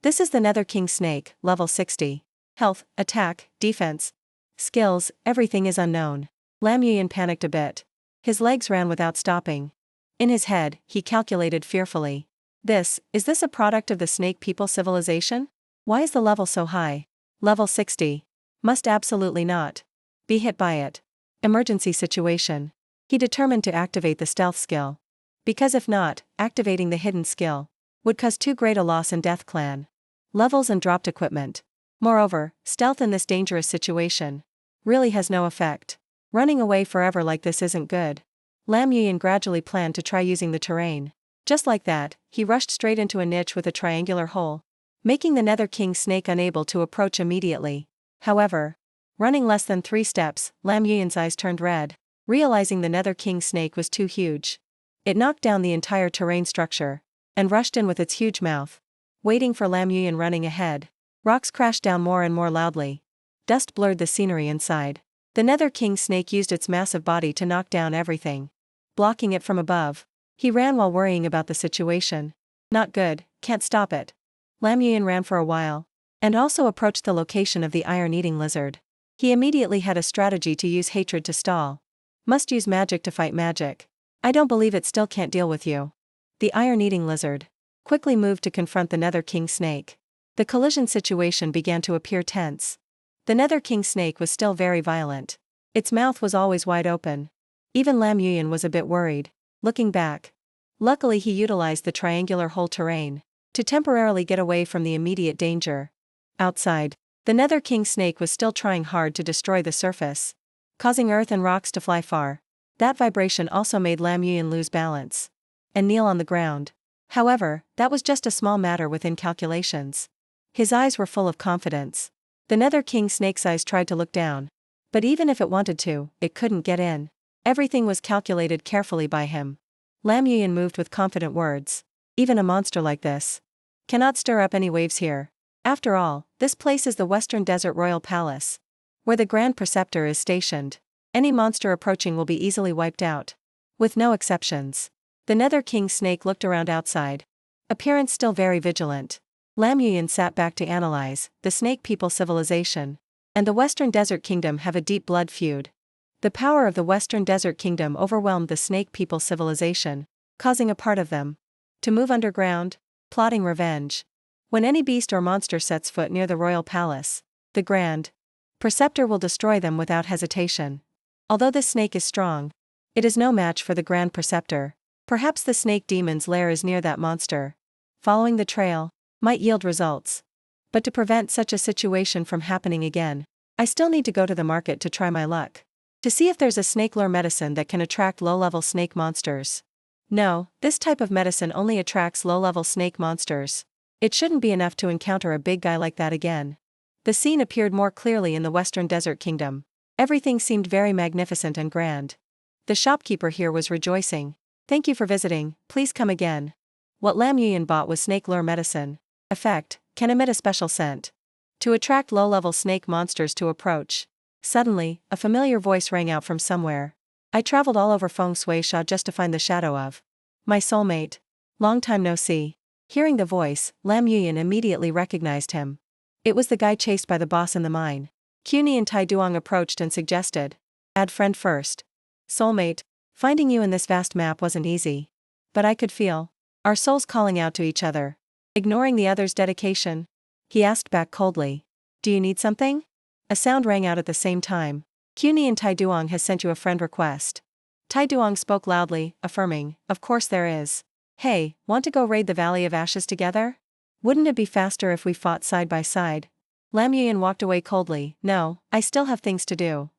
Speaker 1: This is the Nether King snake, level 60. Health, attack, defense, skills, everything is unknown. Lam Yuyan panicked a bit. His legs ran without stopping. In his head, he calculated fearfully. Is this a product of the snake people civilization? Why is the level so high? Level 60. Must absolutely not be hit by it. Emergency situation. He determined to activate the stealth skill. Because if not, activating the hidden skill would cause too great a loss in Death Clan. Levels and dropped equipment. Moreover, stealth in this dangerous situation really has no effect. Running away forever like this isn't good. Lam Yuyan gradually planned to try using the terrain. Just like that, he rushed straight into a niche with a triangular hole, making the Nether King snake unable to approach immediately. However, running less than 3 steps, Lam Yuyan's eyes turned red, realizing the Nether King snake was too huge. It knocked down the entire terrain structure and rushed in with its huge mouth, waiting for Lam Yuyan running ahead. Rocks crashed down more and more loudly. Dust blurred the scenery inside. The Nether King snake used its massive body to knock down everything, blocking it from above. He ran while worrying about the situation. Not good, can't stop it. Lam Yuyan ran for a while, and also approached the location of the iron-eating lizard. He immediately had a strategy to use hatred to stall. Must use magic to fight magic. I don't believe it still can't deal with you. The iron-eating lizard quickly moved to confront the Nether King snake. The collision situation began to appear tense. The Nether King snake was still very violent. Its mouth was always wide open. Even Lam Yuyan was a bit worried. Looking back, luckily he utilized the triangular hole terrain to temporarily get away from the immediate danger. Outside, the Nether King snake was still trying hard to destroy the surface, causing earth and rocks to fly far. That vibration also made Lam Yuyan lose balance and kneel on the ground. However, that was just a small matter within calculations. His eyes were full of confidence. The Nether King snake's eyes tried to look down, but even if it wanted to, it couldn't get in. Everything was calculated carefully by him. Lam Yuyan moved with confident words. Even a monster like this cannot stir up any waves here. After all, this place is the Western Desert Royal Palace, where the Grand Preceptor is stationed. Any monster approaching will be easily wiped out, with no exceptions. The Nether King snake looked around outside, appearance still very vigilant. Lam Yuyan sat back to analyze. The snake people civilization and the Western Desert Kingdom have a deep blood feud. The power of the Western Desert Kingdom overwhelmed the snake people civilization, causing a part of them to move underground, plotting revenge. When any beast or monster sets foot near the royal palace, the Grand Preceptor will destroy them without hesitation. Although this snake is strong, it is no match for the Grand Preceptor. Perhaps the snake demon's lair is near that monster. Following the trail might yield results. But to prevent such a situation from happening again, I still need to go to the market to try my luck, to see if there's a snake lure medicine that can attract low-level snake monsters. No, this type of medicine only attracts low-level snake monsters. It shouldn't be enough to encounter a big guy like that again. The scene appeared more clearly in the Western Desert Kingdom. Everything seemed very magnificent and grand. The shopkeeper here was rejoicing. Thank you for visiting, please come again. What Lam Yuyan bought was snake lure medicine. Effect, can emit a special scent to attract low-level snake monsters to approach. Suddenly, a familiar voice rang out from somewhere. I traveled all over Feng Shui Sha just to find the shadow of my soulmate. Long time no see. Hearing the voice, Lam Yuyan immediately recognized him. It was the guy chased by the boss in the mine. Quni and Tai Duong approached and suggested, add friend first. Soulmate, finding you in this vast map wasn't easy. But I could feel our souls calling out to each other. Ignoring the other's dedication, he asked back coldly, do you need something? A sound rang out at the same time. Quni and Tai Duong has sent you a friend request. Tai Duong spoke loudly, affirming, of course there is. Hey, want to go raid the Valley of Ashes together? Wouldn't it be faster if we fought side by side? Lam Yuyan walked away coldly. No, I still have things to do.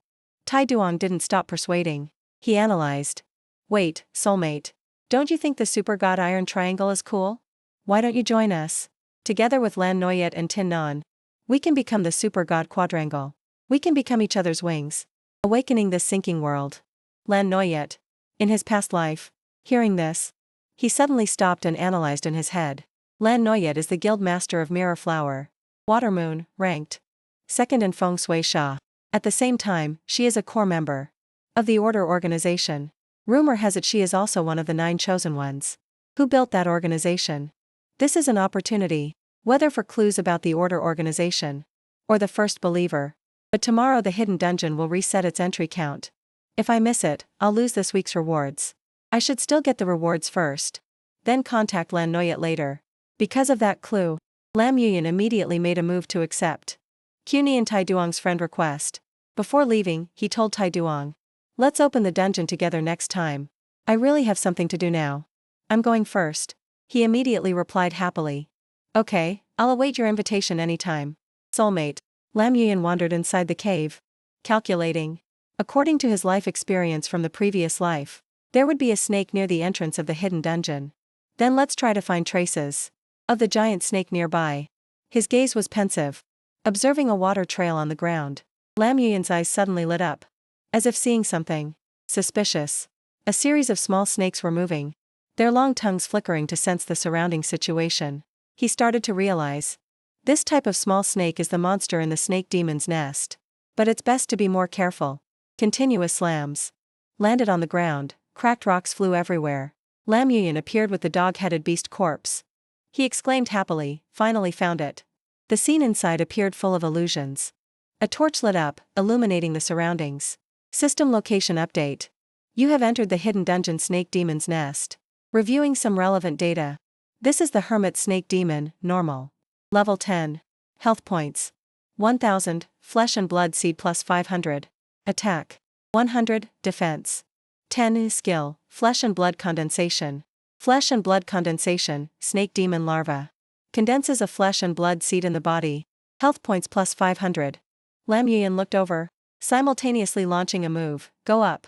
Speaker 1: Tai Duong didn't stop persuading. He analyzed. Wait, soulmate. Don't you think the Super God Iron Triangle is cool? Why don't you join us? Together with Lan Noyet and Tin Non, we can become the Super God Quadrangle. We can become each other's wings, awakening this sinking world. Lan Noyet, in his past life, hearing this, he suddenly stopped and analyzed in his head. Lan Noyet is the guild master of Mirror Flower, Water Moon, ranked second in Feng Shui Sha. At the same time, she is a core member of the Order organization. Rumor has it she is also one of the 9 chosen ones who built that organization. This is an opportunity, whether for clues about the Order organization or the first believer. But tomorrow the hidden dungeon will reset its entry count. If I miss it, I'll lose this week's rewards. I should still get the rewards first. Then contact Lan Noyet later. Because of that clue, Lam Yuyan immediately made a move to accept Quni and Tai Duong's friend request. Before leaving, he told Tai Duong, "Let's open the dungeon together next time. I really have something to do now. I'm going first." He immediately replied happily, "Okay, I'll await your invitation anytime." Soulmate. Lam Yuyan wandered inside the cave, calculating. According to his life experience from the previous life, there would be a snake near the entrance of the hidden dungeon. Then let's try to find traces of the giant snake nearby. His gaze was pensive, observing a water trail on the ground. Lam Yuyan's eyes suddenly lit up, as if seeing something suspicious. A series of small snakes were moving, their long tongues flickering to sense the surrounding situation. He started to realize, this type of small snake is the monster in the snake demon's nest. But it's best to be more careful. Continuous slams landed on the ground, cracked rocks flew everywhere. Lam Yuyan appeared with the dog-headed beast corpse. He exclaimed happily, finally found it. The scene inside appeared full of illusions. A torch lit up, illuminating the surroundings. System location update. You have entered the hidden dungeon snake demon's nest. Reviewing some relevant data. This is the hermit snake demon, normal. Level 10. Health points. 1000, flesh and blood seed plus 500. Attack. 100, defense. 10, skill, flesh and blood condensation. Flesh and blood condensation, snake demon larva. Condenses a flesh and blood seed in the body. Health points plus 500. Lam Yuyan looked over, simultaneously launching a move, go up.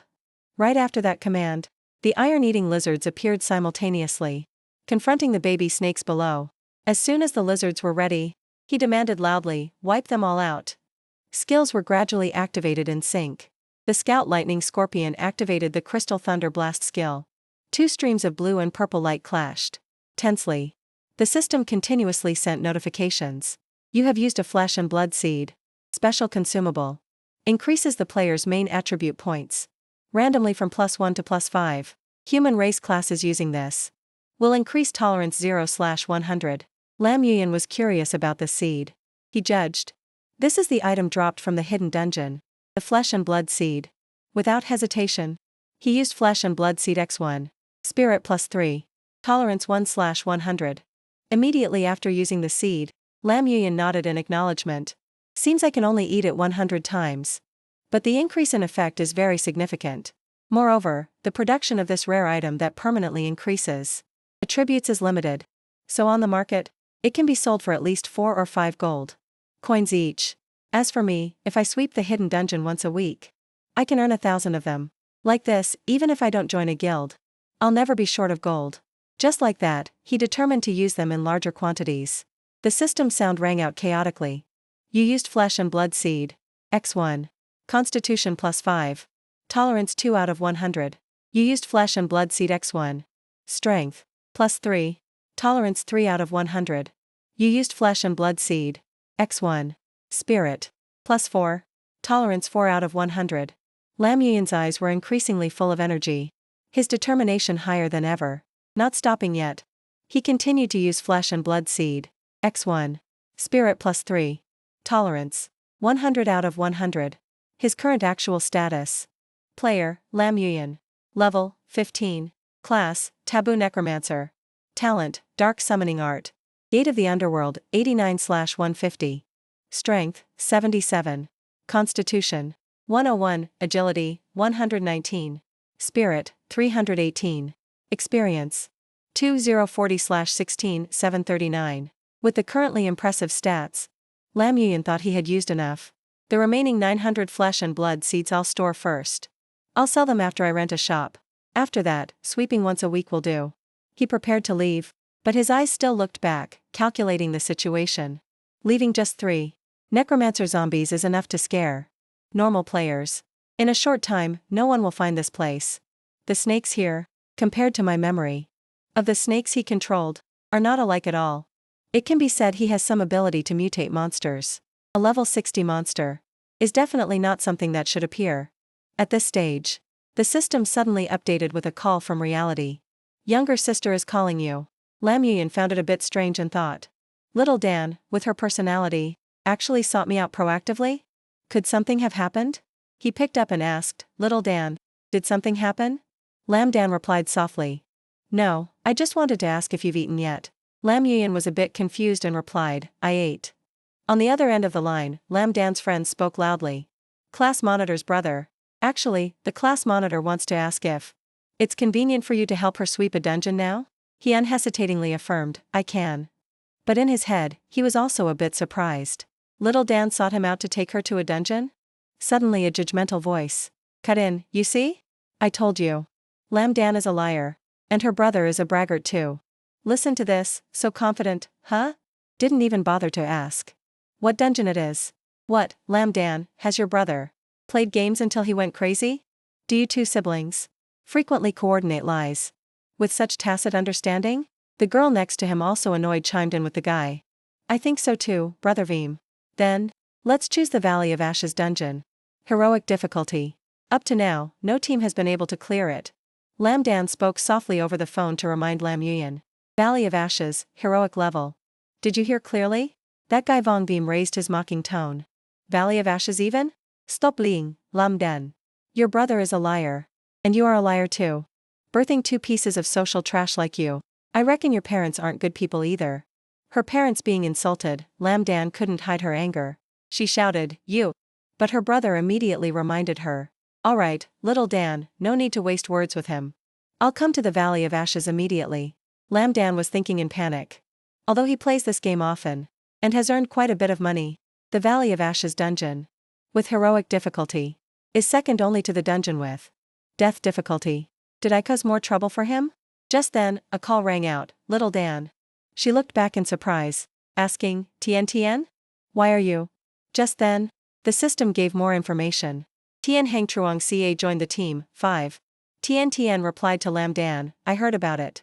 Speaker 1: Right after that command, the iron-eating lizards appeared simultaneously, confronting the baby snakes below. As soon as the lizards were ready, he demanded loudly, wipe them all out. Skills were gradually activated in sync. The Scout Lightning Scorpion activated the Crystal Thunder Blast skill. Two streams of blue and purple light clashed. Tensely, the system continuously sent notifications. You have used a flesh and blood seed. Special consumable. Increases the player's main attribute points. Randomly from +1 to +5. Human race classes using this will increase tolerance 0/100. Lam Yuyan was curious about this seed. He judged. This is the item dropped from the hidden dungeon. The flesh and blood seed. Without hesitation, he used flesh and blood seed X1. Spirit +3. Tolerance 1/100. Immediately after using the seed, Lam Yuyan nodded in acknowledgement. Seems I can only eat it 100 times. But the increase in effect is very significant. Moreover, the production of this rare item that permanently increases attributes is limited. So on the market, it can be sold for at least 4 or 5 gold coins each. As for me, if I sweep the hidden dungeon once a week, I can earn 1,000 of them. Like this, even if I don't join a guild, I'll never be short of gold. Just like that, he determined to use them in larger quantities. The system sound rang out chaotically. You used flesh and blood seed. X1. Constitution +5. Tolerance 2 out of 100. You used flesh and blood seed X1. Strength. +3. Tolerance 3 out of 100. You used flesh and blood seed. X1. Spirit. +4. Tolerance 4 out of 100. Lam Yuyan's eyes were increasingly full of energy. His determination higher than ever. Not stopping yet. He continued to use flesh and blood seed. X1. Spirit +3. Tolerance. 100 out of 100. His current actual status. Player, Lam Yuyan. Level, 15. Class, Taboo Necromancer. Talent, Dark Summoning Art. Gate of the Underworld, 89/150. Strength, 77. Constitution, 101. Agility, 119. Spirit, 318. Experience, 2040/16 739. With the currently impressive stats, Lam Yuyan thought he had used enough. The remaining 900 flesh and blood seeds I'll store first. I'll sell them after I rent a shop. After that, sweeping once a week will do. He prepared to leave, but his eyes still looked back, calculating the situation. Leaving just 3 necromancer zombies is enough to scare normal players. In a short time, no one will find this place. The snakes here, compared to my memory of the snakes he controlled, are not alike at all. It can be said he has some ability to mutate monsters. A level 60 monster is definitely not something that should appear. At this stage, the system suddenly updated with a call from reality. Younger sister is calling you. Lam Yuyan found it a bit strange and thought. Little Dan, with her personality, Actually sought me out proactively? Could something have happened? He picked up and asked, Little Dan, did something happen? Lam Dan replied softly. No, I just wanted to ask if you've eaten yet. Lam Yuyan was a bit confused and replied, I ate. On the other end of the line, Lam Dan's friend spoke loudly. Class monitor's brother. Actually, the class monitor wants to ask if it's convenient for you to help her sweep a dungeon now? He unhesitatingly affirmed, I can. But in his head, he was also a bit surprised. Little Dan sought him out to take her to a dungeon? Suddenly a judgmental voice cut in, you see? I told you. Lam Dan is a liar. And her brother is a braggart too. Listen to this, so confident, huh? Didn't even bother to ask what dungeon it is. What, Lam Dan, has your brother played games until he went crazy? Do you two siblings frequently coordinate lies with such tacit understanding? The girl next to him, also annoyed, chimed in with the guy. I think so too, Brother Veem. Then, let's choose the Valley of Ashes dungeon. Heroic difficulty. Up to now, no team has been able to clear it. Lam Dan spoke softly over the phone to remind Lam Yuyan. Valley of Ashes, heroic level. Did you hear clearly? That guy Vong Veem raised his mocking tone. Valley of Ashes even? Stop lying, Lam Dan. Your brother is a liar. And you are a liar too. Birthing two pieces of social trash like you. I reckon your parents aren't good people either. Her parents being insulted, Lam Dan couldn't hide her anger. She shouted, you. But her brother immediately reminded her. Alright, Little Dan, no need to waste words with him. I'll come to the Valley of Ashes immediately. Lam Dan was thinking in panic. Although he plays this game often, and has earned quite a bit of money, the Valley of Ashes dungeon, with heroic difficulty, is second only to the dungeon with death difficulty. Did I cause more trouble for him? Just then, a call rang out, Little Dan. She looked back in surprise, asking, Tien Tien? Why are you? Just then, the system gave more information. Tien Hang Truong Ca joined the team, 5. Tien Tien replied to Lam Dan, I heard about it.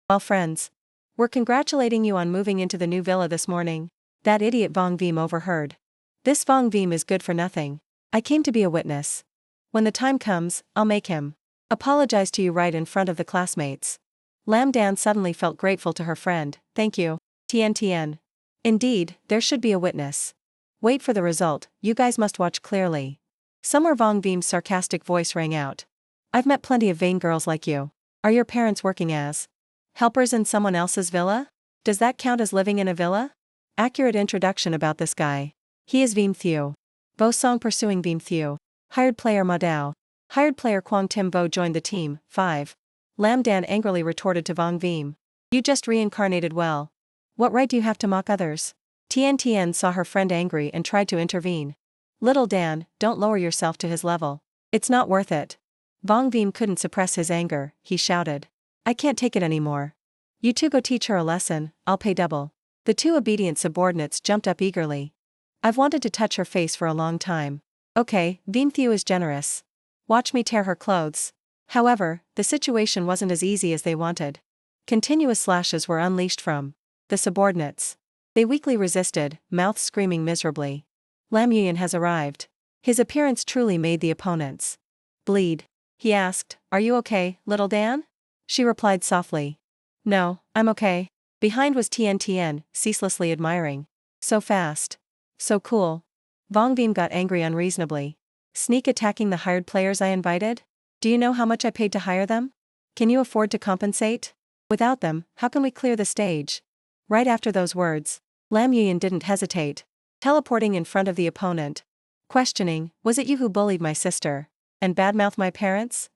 Speaker 1: Well friends, we're congratulating you on moving into the new villa this morning. That idiot Vong Veem overheard. This Vong Veem is good for nothing. I came to be a witness. When the time comes, I'll make him apologize to you right in front of the classmates. Lam Dan suddenly felt grateful to her friend. Thank you, Tien Tien. Indeed, there should be a witness. Wait for the result, you guys must watch clearly. Somewhere Vong Veem's sarcastic voice rang out. I've met plenty of vain girls like you. Are your parents working as helpers in someone else's villa? Does that count as living in a villa? Accurate introduction about this guy. He is Veem Thieu. Vo Song pursuing Veem Thieu. Hired player Ma Dao. Hired player Quang Tim Vo joined the team, 5. Lam Dan angrily retorted to Vong Veem. You just reincarnated well. What right do you have to mock others? Tien Tien saw her friend angry and tried to intervene. Little Dan, don't lower yourself to his level. It's not worth it. Vong Veem couldn't suppress his anger, he shouted. I can't take it anymore. You two go teach her a lesson, I'll pay double. The two obedient subordinates jumped up eagerly. I've wanted to touch her face for a long time. Okay, Veem Thieu is generous. Watch me tear her clothes. However, the situation wasn't as easy as they wanted. Continuous slashes were unleashed from the subordinates. They weakly resisted, mouths screaming miserably. Lam Yuyan has arrived. His appearance truly made the opponents bleed. He asked, Are you okay, Little Dan? She replied softly. No, I'm okay. Behind was Tien Tien, ceaselessly admiring. So fast. So cool. Vong Veem got angry unreasonably. Sneak attacking the hired players I invited? Do you know how much I paid to hire them? Can you afford to compensate? Without them, how can we clear the stage? Right after those words, Lam Yuyan didn't hesitate. Teleporting in front of the opponent. Questioning, was it you who bullied my sister? And badmouthed my parents?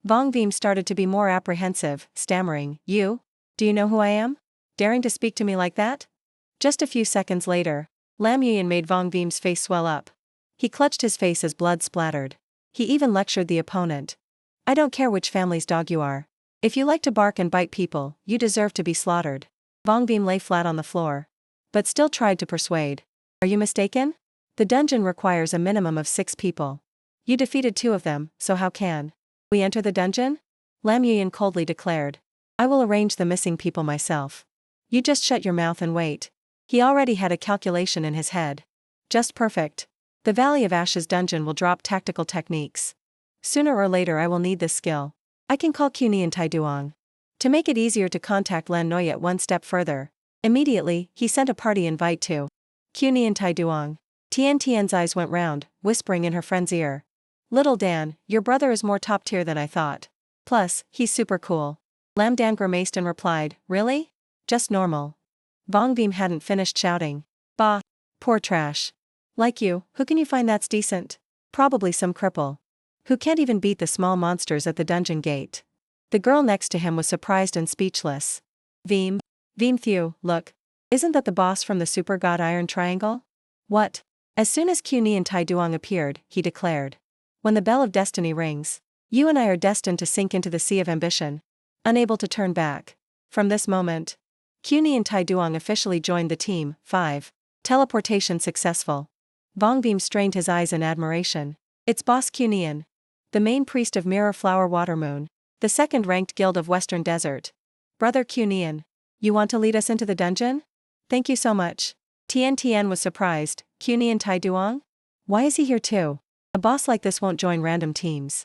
Speaker 1: Vong Veem started to be more apprehensive, stammering, You? Do you know who I am? Daring to speak to me like that? Just a few seconds later, Lam Yuyan made Vong Veem's face swell up. He clutched his face as blood splattered. He even lectured the opponent. I don't care which family's dog you are. If you like to bark and bite people, you deserve to be slaughtered. Vong Veem lay flat on the floor. But still tried to persuade. Are you mistaken? The dungeon requires a minimum of 6 people. You defeated 2 of them, so how can we enter the dungeon? Lam Yuyan coldly declared. I will arrange the missing people myself. You just shut your mouth and wait. He already had a calculation in his head. Just perfect. The Valley of Ashes dungeon will drop tactical techniques. Sooner or later I will need this skill. I can call Quni and Tai Duong. To make it easier to contact Lan Noyet one step further, immediately, he sent a party invite to Cuny and Tai Duong. Tian Tian's eyes went round, whispering in her friend's ear. Little Dan, your brother is more top tier than I thought. Plus, he's super cool. Lam Dan grimaced and replied, really? Just normal. Vong Beam hadn't finished shouting. Bah. Poor trash. Like you, who can you find that's decent? Probably some cripple. Who can't even beat the small monsters at the dungeon gate. The girl next to him was surprised and speechless. Veem Thew, look. Isn't that the boss from the Super God Iron Triangle? What? As soon as Cuny and Tai Duong appeared, he declared. When the bell of destiny rings, you and I are destined to sink into the sea of ambition. Unable to turn back. From this moment, Cuny and Tai Duong officially joined the team. 5. Teleportation successful. Vong Beam strained his eyes in admiration. It's Boss Cunyan, the main priest of Mirror Flower Watermoon, the second-ranked guild of Western Desert. Brother Cunyan, you want to lead us into the dungeon? Thank you so much. Tian Tian was surprised. Cuny and Tai Duong? Why is he here too? A boss like this won't join random teams.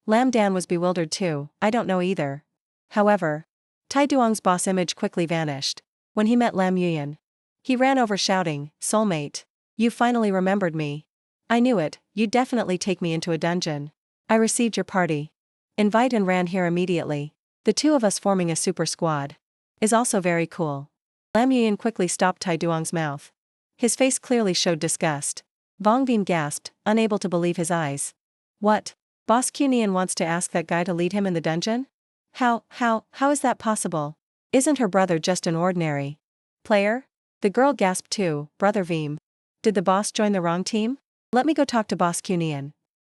Speaker 1: Lam Dan was bewildered too. I don't know either. However, Tai Duong's boss image quickly vanished. When he met Lam Yuyan, he ran over shouting, soulmate. You finally remembered me. I knew it, you'd definitely take me into a dungeon. I received your party. Invite and ran here immediately. The two of us forming a super squad. Is also very cool. Lam Yuyan quickly stopped Tai Duong's mouth. His face clearly showed disgust. Vong Beam gasped, unable to believe his eyes. What? Boss Cunyan wants to ask that guy to lead him in the dungeon? How is that possible? Isn't her brother just an ordinary player? The girl gasped too. Brother Veem. Did the boss join the wrong team? Let me go talk to Boss Cunyan.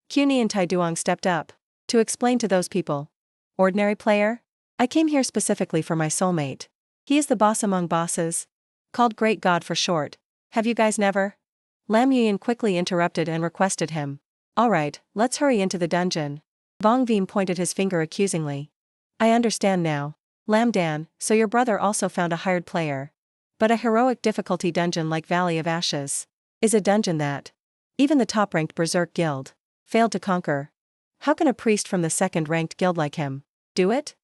Speaker 1: Cuny and Tai Duong stepped up to explain to those people. Ordinary player? I came here specifically for my soulmate. He is the boss among bosses. Called Great God for short. Have you guys never? Lam Yuyan quickly interrupted and requested him. Alright, let's hurry into the dungeon. Vong Veem pointed his finger accusingly. I understand now. Lam Dan, so your brother also found a hired player. But a heroic difficulty dungeon like Valley of Ashes is a dungeon that even the top-ranked Berserk Guild failed to conquer. How can a priest from the second-ranked guild like him do it?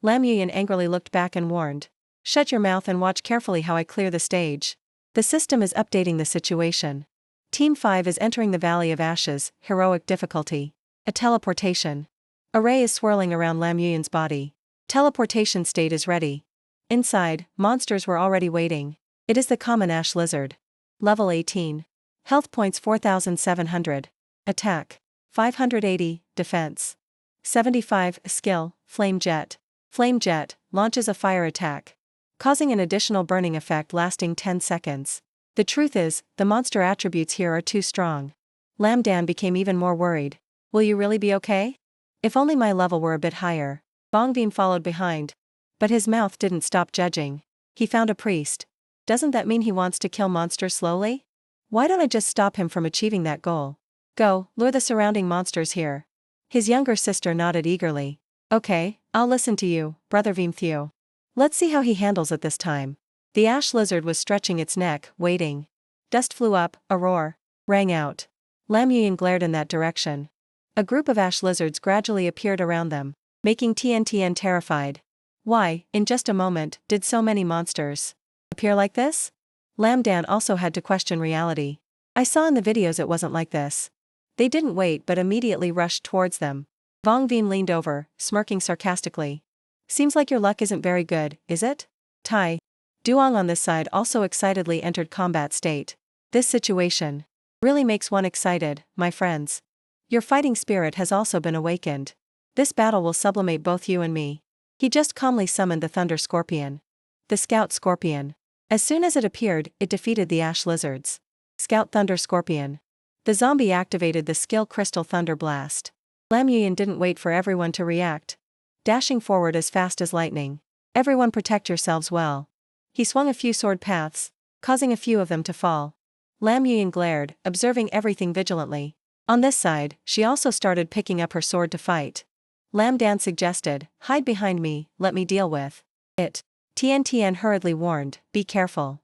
Speaker 1: Lam Yuyan angrily looked back and warned. Shut your mouth and watch carefully how I clear the stage. The system is updating the situation. Team 5 is entering the Valley of Ashes, heroic difficulty. A teleportation array is swirling around Lam Yuyan's body. Teleportation state is ready. Inside, monsters were already waiting. It is the common ash lizard. Level 18. Health points 4,700. Attack 580, defense 75, skill, Flame Jet. Flame Jet launches a fire attack, causing an additional burning effect lasting 10 seconds. The truth is, the monster attributes here are too strong. Lam Dan became even more worried. Will you really be okay? If only my level were a bit higher. Vong Beam followed behind. But his mouth didn't stop judging. He found a priest. Doesn't that mean he wants to kill monsters slowly? Why don't I just stop him from achieving that goal? Go, lure the surrounding monsters here. His younger sister nodded eagerly. Okay, I'll listen to you, Brother Veem Thew. Let's see how he handles it this time. The ash lizard was stretching its neck, waiting. Dust flew up, a roar rang out. Lam Yuyan glared in that direction. A group of ash lizards gradually appeared around them, making Tian Tian terrified. Why, in just a moment, did so many monsters appear like this? Lam Dan also had to question reality. I saw in the videos it wasn't like this. They didn't wait but immediately rushed towards them. Vong Veem leaned over, smirking sarcastically. Seems like your luck isn't very good, is it? Tai Duong on this side also excitedly entered combat state. This situation really makes one excited, my friends. Your fighting spirit has also been awakened. This battle will sublimate both you and me. He just calmly summoned the Thunder Scorpion. The Scout Scorpion. As soon as it appeared, it defeated the Ash Lizards. Scout Thunder Scorpion. The zombie activated the skill Crystal Thunder Blast. Lam Yuyan didn't wait for everyone to react. Dashing forward as fast as lightning. Everyone protect yourselves well. He swung a few sword paths, causing a few of them to fall. Lam Yuyan glared, observing everything vigilantly. On this side, she also started picking up her sword to fight. Lam Dan suggested, hide behind me, let me deal with it. Tian Tian hurriedly warned, be careful.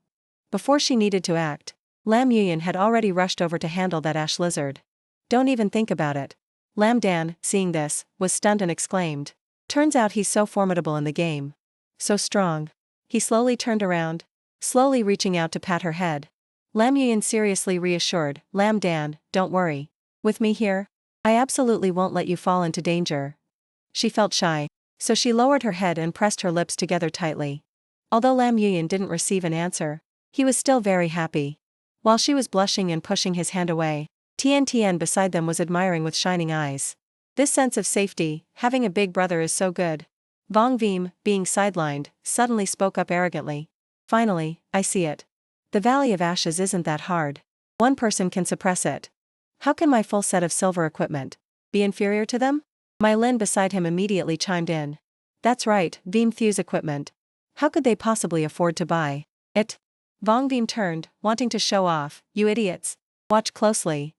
Speaker 1: Before she needed to act, Lam Yuyan had already rushed over to handle that ash lizard. Don't even think about it. Lam Dan, seeing this, was stunned and exclaimed. Turns out he's so formidable in the game. So strong. He slowly turned around, slowly reaching out to pat her head. Lam Yuan seriously reassured, Lam Dan, don't worry. With me here, I absolutely won't let you fall into danger. She felt shy, so she lowered her head and pressed her lips together tightly. Although Lam Yuan didn't receive an answer, he was still very happy. While she was blushing and pushing his hand away, Tian Tian beside them was admiring with shining eyes. This sense of safety, having a big brother is so good. Vong Vim, being sidelined, suddenly spoke up arrogantly. Finally, I see it. The Valley of Ashes isn't that hard. One person can suppress it. How can my full set of silver equipment be inferior to them? My Lin beside him immediately chimed in. That's right, Vim Thu's equipment. How could they possibly afford to buy it? Vong Vim turned, wanting to show off, you idiots. Watch closely.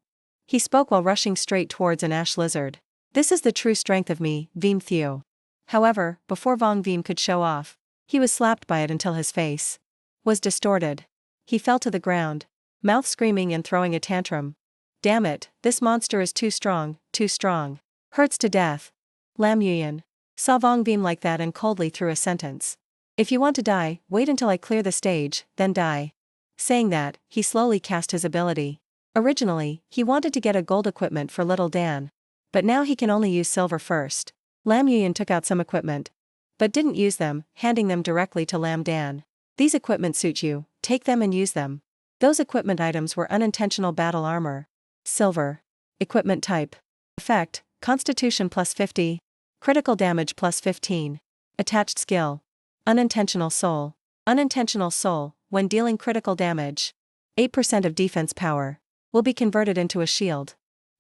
Speaker 1: He spoke while rushing straight towards an ash lizard. This is the true strength of me, Vim Thu. However, before Vong Vim could show off, he was slapped by it until his face was distorted. He fell to the ground, mouth screaming and throwing a tantrum. Damn it, this monster is too strong, too strong. Hurts to death. Lam Yuan saw Vong Vim like that and coldly threw a sentence. If you want to die, wait until I clear the stage, then die. Saying that, he slowly cast his ability. Originally, he wanted to get a gold equipment for little Dan. But now he can only use silver first. Lam Yuan took out some equipment, but didn't use them, handing them directly to Lam Dan. These equipment suit you, take them and use them. Those equipment items were unintentional battle armor. Silver. Equipment type. Effect, Constitution plus 50. Critical damage plus 15. Attached skill. Unintentional soul. Unintentional soul, when dealing critical damage. 8% of defense power. Will be converted into a shield.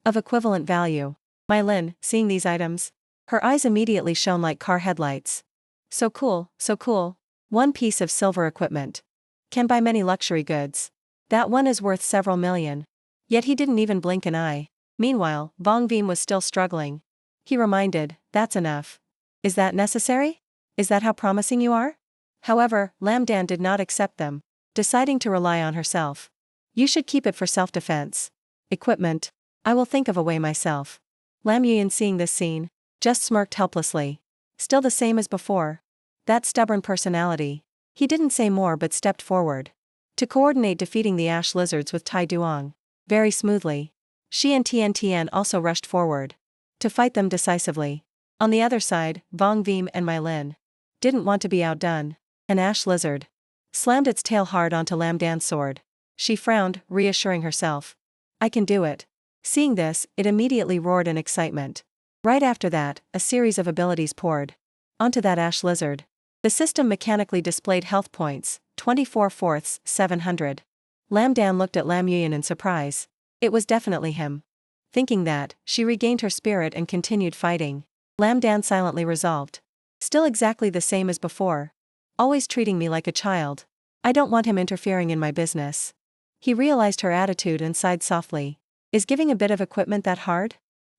Speaker 1: Of equivalent value. My Lin, seeing these items, her eyes immediately shone like car headlights. So cool, so cool. One piece of silver equipment can buy many luxury goods. That one is worth several million. Yet he didn't even blink an eye. Meanwhile, Vong Vim was still struggling. He reminded, that's enough. Is that necessary? Is that how promising you are? However, Lam Dan did not accept them, deciding to rely on herself. You should keep it for self-defense. Equipment. I will think of a way myself. Lam Yuan, seeing this scene, just smirked helplessly. Still the same as before. That stubborn personality. He didn't say more but stepped forward to coordinate defeating the ash lizards with Tai Duong. Very smoothly. She and Tian Tian also rushed forward to fight them decisively. On the other side, Vong Vim and My Lin didn't want to be outdone. An ash lizard slammed its tail hard onto Lam Dan's sword. She frowned, reassuring herself. I can do it. Seeing this, it immediately roared in excitement. Right after that, a series of abilities poured onto that ash lizard. The system mechanically displayed health points, 24/4, 700. Lam Dan looked at Lam Yuan in surprise. It was definitely him. Thinking that, she regained her spirit and continued fighting. Lam Dan silently resolved. Still exactly the same as before. Always treating me like a child. I don't want him interfering in my business. He realized her attitude and sighed softly. Is giving a bit of equipment that hard?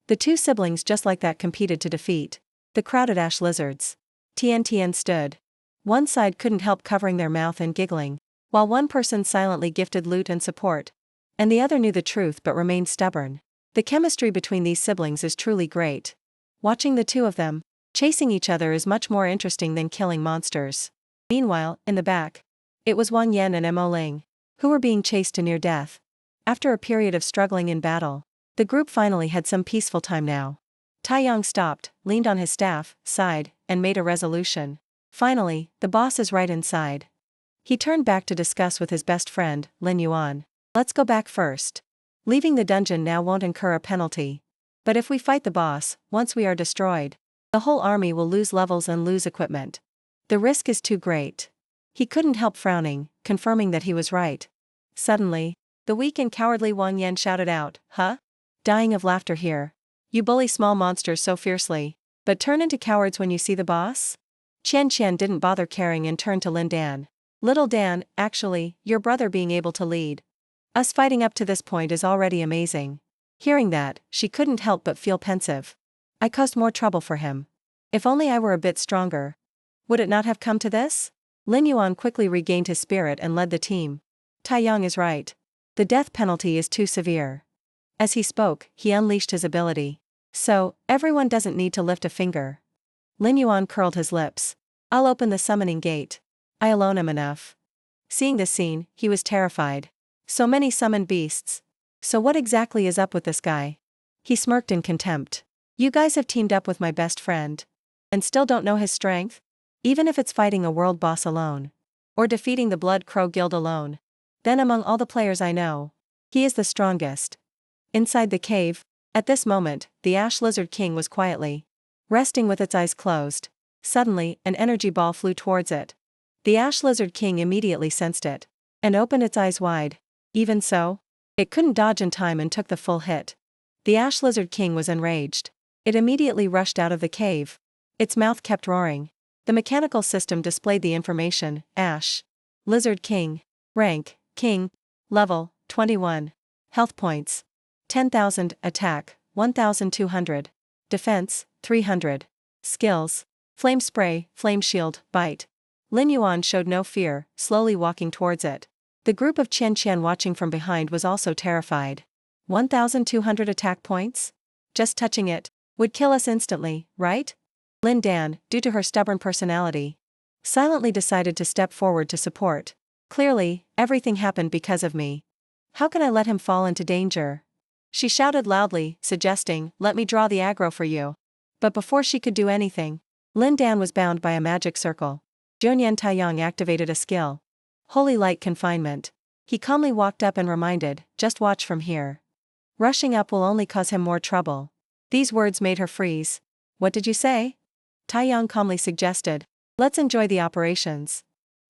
Speaker 1: The two siblings just like that competed to defeat the crowded ash lizards. Tian Tian stood. One side couldn't help covering their mouth and giggling, while one person silently gifted loot and support. And the other knew the truth but remained stubborn. The chemistry between these siblings is truly great. Watching the two of them chasing each other is much more interesting than killing monsters. Meanwhile, in the back, it was Wang Yan and Mo Ling, who were being chased to near death. After a period of struggling in battle, the group finally had some peaceful time now. Taiyang stopped, leaned on his staff, sighed, and made a resolution. Finally, the boss is right inside. He turned back to discuss with his best friend, Lin Yuan. Let's go back first. Leaving the dungeon now won't incur a penalty. But if we fight the boss, once we are destroyed, the whole army will lose levels and lose equipment. The risk is too great. He couldn't help frowning, confirming that he was right. Suddenly, the weak and cowardly Wang Yan shouted out, Huh? Dying of laughter here. You bully small monsters so fiercely, but turn into cowards when you see the boss? Qian Qian didn't bother caring and turned to Lin Dan. Little Dan, actually, your brother being able to lead us fighting up to this point is already amazing. Hearing that, she couldn't help but feel pensive. I caused more trouble for him. If only I were a bit stronger. Would it not have come to this? Lin Yuan quickly regained his spirit and led the team. Taiyang is right. The death penalty is too severe. As he spoke, he unleashed his ability. So, everyone doesn't need to lift a finger. Lin Yuan curled his lips. I'll open the summoning gate. I alone am enough. Seeing this scene, he was terrified. So many summoned beasts. So what exactly is up with this guy? He smirked in contempt. You guys have teamed up with my best friend. And still don't know his strength? Even if it's fighting a world boss alone. Or defeating the Blood Crow Guild alone. Then among all the players I know, he is the strongest. Inside the cave, at this moment, the Ash Lizard King was quietly resting with its eyes closed. Suddenly, an energy ball flew towards it. The Ash Lizard King immediately sensed it and opened its eyes wide. Even so, it couldn't dodge in time and took the full hit. The Ash Lizard King was enraged. It immediately rushed out of the cave. Its mouth kept roaring. The mechanical system displayed the information: Ash Lizard King. Rank, King. Level, 21. Health points, 10,000. Attack, 1,200. Defense, 300. Skills: Flame Spray, Flame Shield, Bite. Lin Yuan showed no fear, slowly walking towards it. The group of Qian Qian watching from behind was also terrified. 1,200 attack points? Just touching it would kill us instantly, right? Lin Dan, due to her stubborn personality, silently decided to step forward to support. Clearly, everything happened because of me. How can I let him fall into danger? She shouted loudly, suggesting, let me draw the aggro for you. But before she could do anything, Lin Dan was bound by a magic circle. Zhonyan Taiyang activated a skill. Holy Light Confinement. He calmly walked up and reminded, just watch from here. Rushing up will only cause him more trouble. These words made her freeze. What did you say? Taiyang calmly suggested, let's enjoy the operations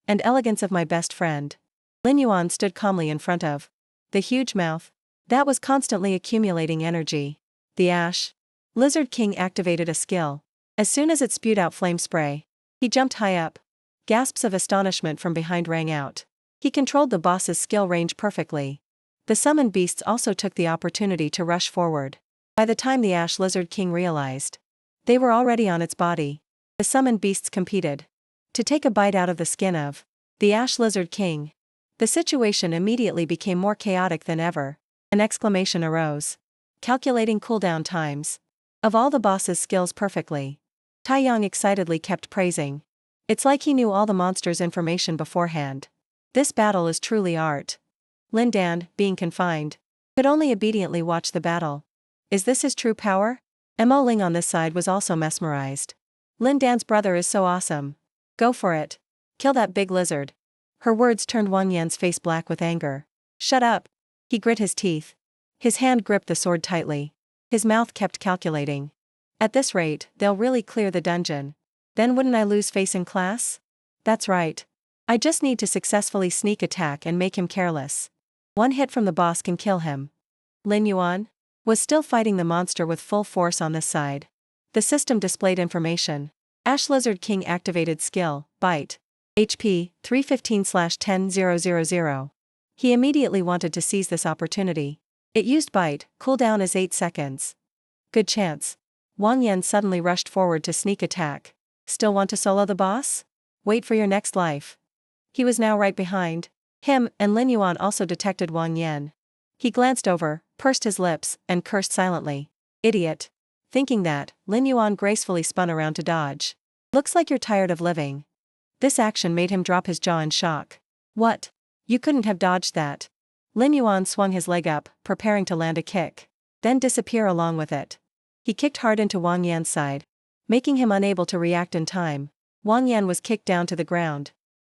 Speaker 1: and elegance of my best friend. Lin Yuan stood calmly in front of the huge mouth that was constantly accumulating energy. The Ash Lizard King activated a skill. As soon as it spewed out flame spray, he jumped high up. Gasps of astonishment from behind rang out. He controlled the boss's skill range perfectly. The summoned beasts also took the opportunity to rush forward. By the time the Ash Lizard King realized, they were already on its body. The summoned beasts competed to take a bite out of the skin of the Ash Lizard King. The situation immediately became more chaotic than ever. An exclamation arose. Calculating cooldown times of all the boss's skills perfectly. Taiyang excitedly kept praising. It's like he knew all the monsters' information beforehand. This battle is truly art. Lin Dan, being confined, could only obediently watch the battle. Is this his true power? Mo Ling on this side was also mesmerized. Lin Dan's brother is so awesome. Go for it. Kill that big lizard. Her words turned Wang Yan's face black with anger. Shut up. He grit his teeth. His hand gripped the sword tightly. His mouth kept calculating. At this rate, they'll really clear the dungeon. Then wouldn't I lose face in class? That's right. I just need to successfully sneak attack and make him careless. One hit from the boss can kill him. Lin Yuan was still fighting the monster with full force on this side. The system displayed information. Ash Lizard King activated skill, Bite. HP, 315/10000. He immediately wanted to seize this opportunity. It used Bite, cooldown is 8 seconds. Good chance. Wang Yan suddenly rushed forward to sneak attack. Still want to solo the boss? Wait for your next life. He was now right behind him, and Lin Yuan also detected Wang Yan. He glanced over, pursed his lips, and cursed silently. Idiot. Thinking that, Lin Yuan gracefully spun around to dodge. Looks like you're tired of living. This action made him drop his jaw in shock. What? You couldn't have dodged that. Lin Yuan swung his leg up, preparing to land a kick, then disappear along with it. He kicked hard into Wang Yan's side, making him unable to react in time. Wang Yan was kicked down to the ground.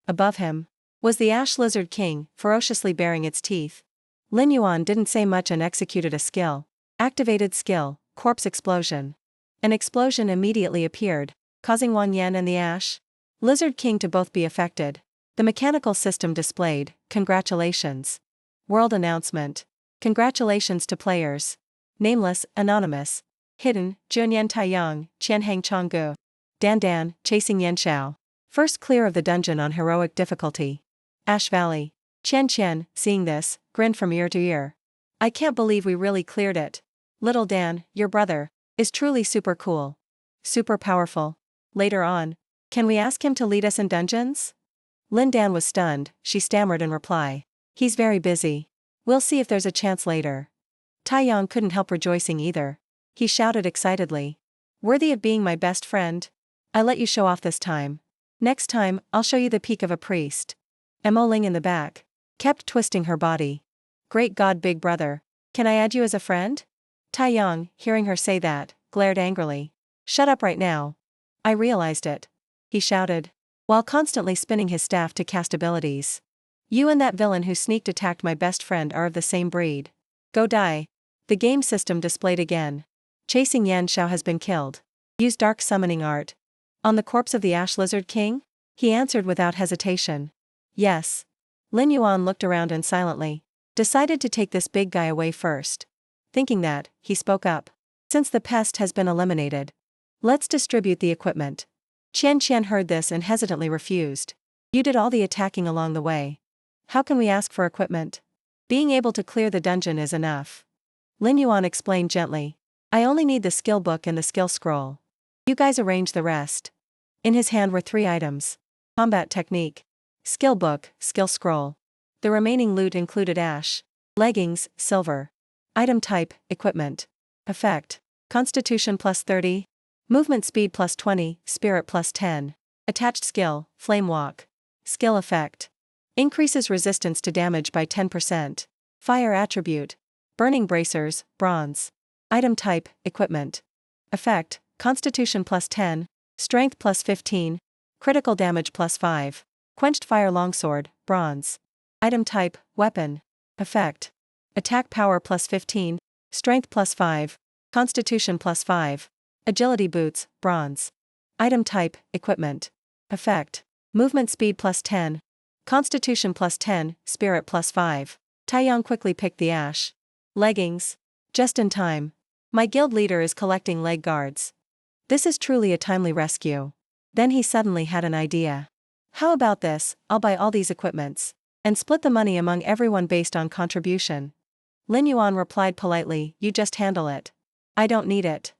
Speaker 1: Above him was the Ash Lizard King, ferociously baring its teeth. Lin Yuan didn't say much and executed a skill. Activated skill, Corpse Explosion. An explosion immediately appeared, causing Wang Yan and the Ash Lizard King to both be affected. The mechanical system displayed, congratulations. World announcement. Congratulations to players. Nameless, Anonymous. Hidden, Zhonyan Taiyang, Qianhang Changgu. Dan Dan, Chasing Yanshao. First clear of the dungeon on heroic difficulty. Ash Valley. Qian Qian, seeing this, grinned from ear to ear. I can't believe we really cleared it. Little Dan, your brother, is truly super cool. Super powerful. Later on, can we ask him to lead us in dungeons? Lin Dan was stunned, she stammered in reply. He's very busy. We'll see if there's a chance later. Taiyang couldn't help rejoicing either. He shouted excitedly. Worthy of being my best friend. I let you show off this time. Next time, I'll show you the peak of a priest. Mo Ling in the back kept twisting her body. Great God, big brother. Can I add you as a friend? Taeyang, hearing her say that, glared angrily. Shut up right now. I realized it. He shouted, while constantly spinning his staff to cast abilities. You and that villain who sneaked attacked my best friend are of the same breed. Go die. The game system displayed again. Chasing Yan Xiao has been killed. Use dark summoning art. On the corpse of the Ash Lizard King? He answered without hesitation. Yes. Lin Yuan looked around and silently decided to take this big guy away first. Thinking that, he spoke up. Since the pest has been eliminated, let's distribute the equipment. Qian Qian heard this and hesitantly refused. You did all the attacking along the way. How can we ask for equipment? Being able to clear the dungeon is enough. Lin Yuan explained gently. I only need the skill book and the skill scroll. You guys arrange the rest. In his hand were 3 items. Combat technique. Skill book, skill scroll. The remaining loot included ash, leggings, silver. Item type, equipment. Effect. Constitution plus 30. Movement speed plus 20, spirit plus 10. Attached skill, flame walk. Skill effect. Increases resistance to damage by 10%. Fire attribute. Burning bracers, bronze. Item type, equipment. Effect, constitution plus 10, strength plus 15, critical damage plus 5. Quenched fire longsword, bronze. Item type, weapon. Effect. Attack power plus 15, strength plus 5, constitution plus 5. Agility boots, bronze. Item type, equipment. Effect. Movement speed plus 10. Constitution plus 10, spirit plus 5. Taeyang quickly picked the ash. Leggings. Just in time. My guild leader is collecting leg guards. This is truly a timely rescue. Then he suddenly had an idea. How about this, I'll buy all these equipments and split the money among everyone based on contribution. Lin Yuan replied politely, you just handle it. I don't need it.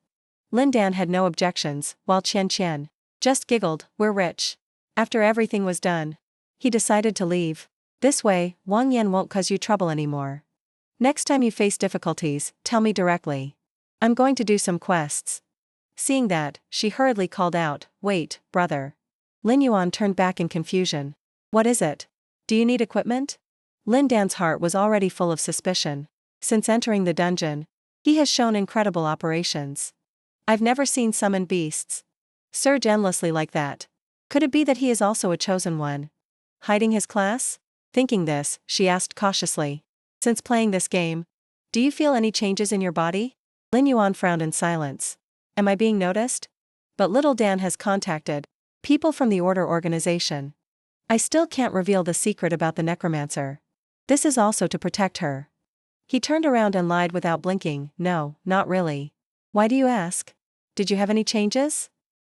Speaker 1: Lin Dan had no objections, while Qian Qian just giggled, we're rich. After everything was done, he decided to leave. This way, Wang Yan won't cause you trouble anymore. Next time you face difficulties, tell me directly. I'm going to do some quests. Seeing that, she hurriedly called out, wait, brother. Lin Yuan turned back in confusion. What is it? Do you need equipment? Lin Dan's heart was already full of suspicion. Since entering the dungeon, he has shown incredible operations. I've never seen summon beasts surge endlessly like that. Could it be that he is also a chosen one? Hiding his class? Thinking this, she asked cautiously. Since playing this game, do you feel any changes in your body? Lin Yuan frowned in silence. Am I being noticed? But little Dan has contacted people from the Order organization. I still can't reveal the secret about the necromancer. This is also to protect her. He turned around and lied without blinking, no, not really. Why do you ask? Did you have any changes?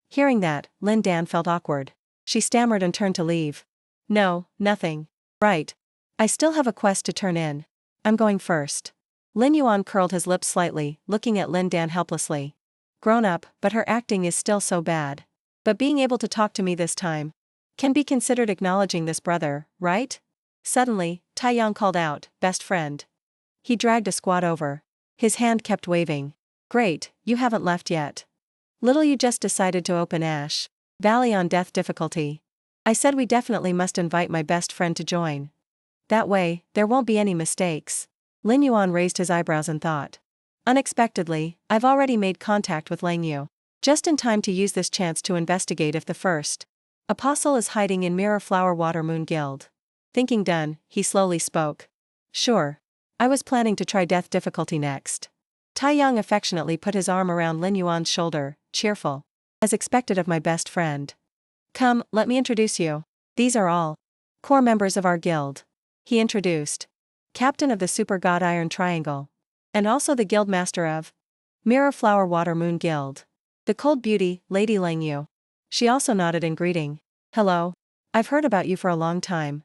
Speaker 1: Hearing that, Lin Dan felt awkward. She stammered and turned to leave. No, nothing. Right. I still have a quest to turn in. I'm going first. Lin Yuan curled his lips slightly, looking at Lin Dan helplessly. Grown up, but her acting is still so bad. But being able to talk to me this time can be considered acknowledging this brother, right? Suddenly, Taeyang called out, best friend. He dragged a squad over. His hand kept waving. Great, you haven't left yet. Little you just decided to open Ash Valley on death difficulty. I said we definitely must invite my best friend to join. That way, there won't be any mistakes. Lin Yuan raised his eyebrows and thought. Unexpectedly, I've already made contact with Lang Yu. Just in time to use this chance to investigate if the first apostle is hiding in Mirror Flower Water Moon Guild. Thinking done, he slowly spoke. Sure. I was planning to try death difficulty next. Taeyang affectionately put his arm around Lin Yuan's shoulder, cheerful. As expected of my best friend. Come, let me introduce you. These are all core members of our guild. He introduced. Captain of the Super God Iron Triangle. And also the guild master of Mirror Flower Water Moon Guild. The cold beauty, Lady Lang Yu. She also nodded in greeting. Hello. I've heard about you for a long time.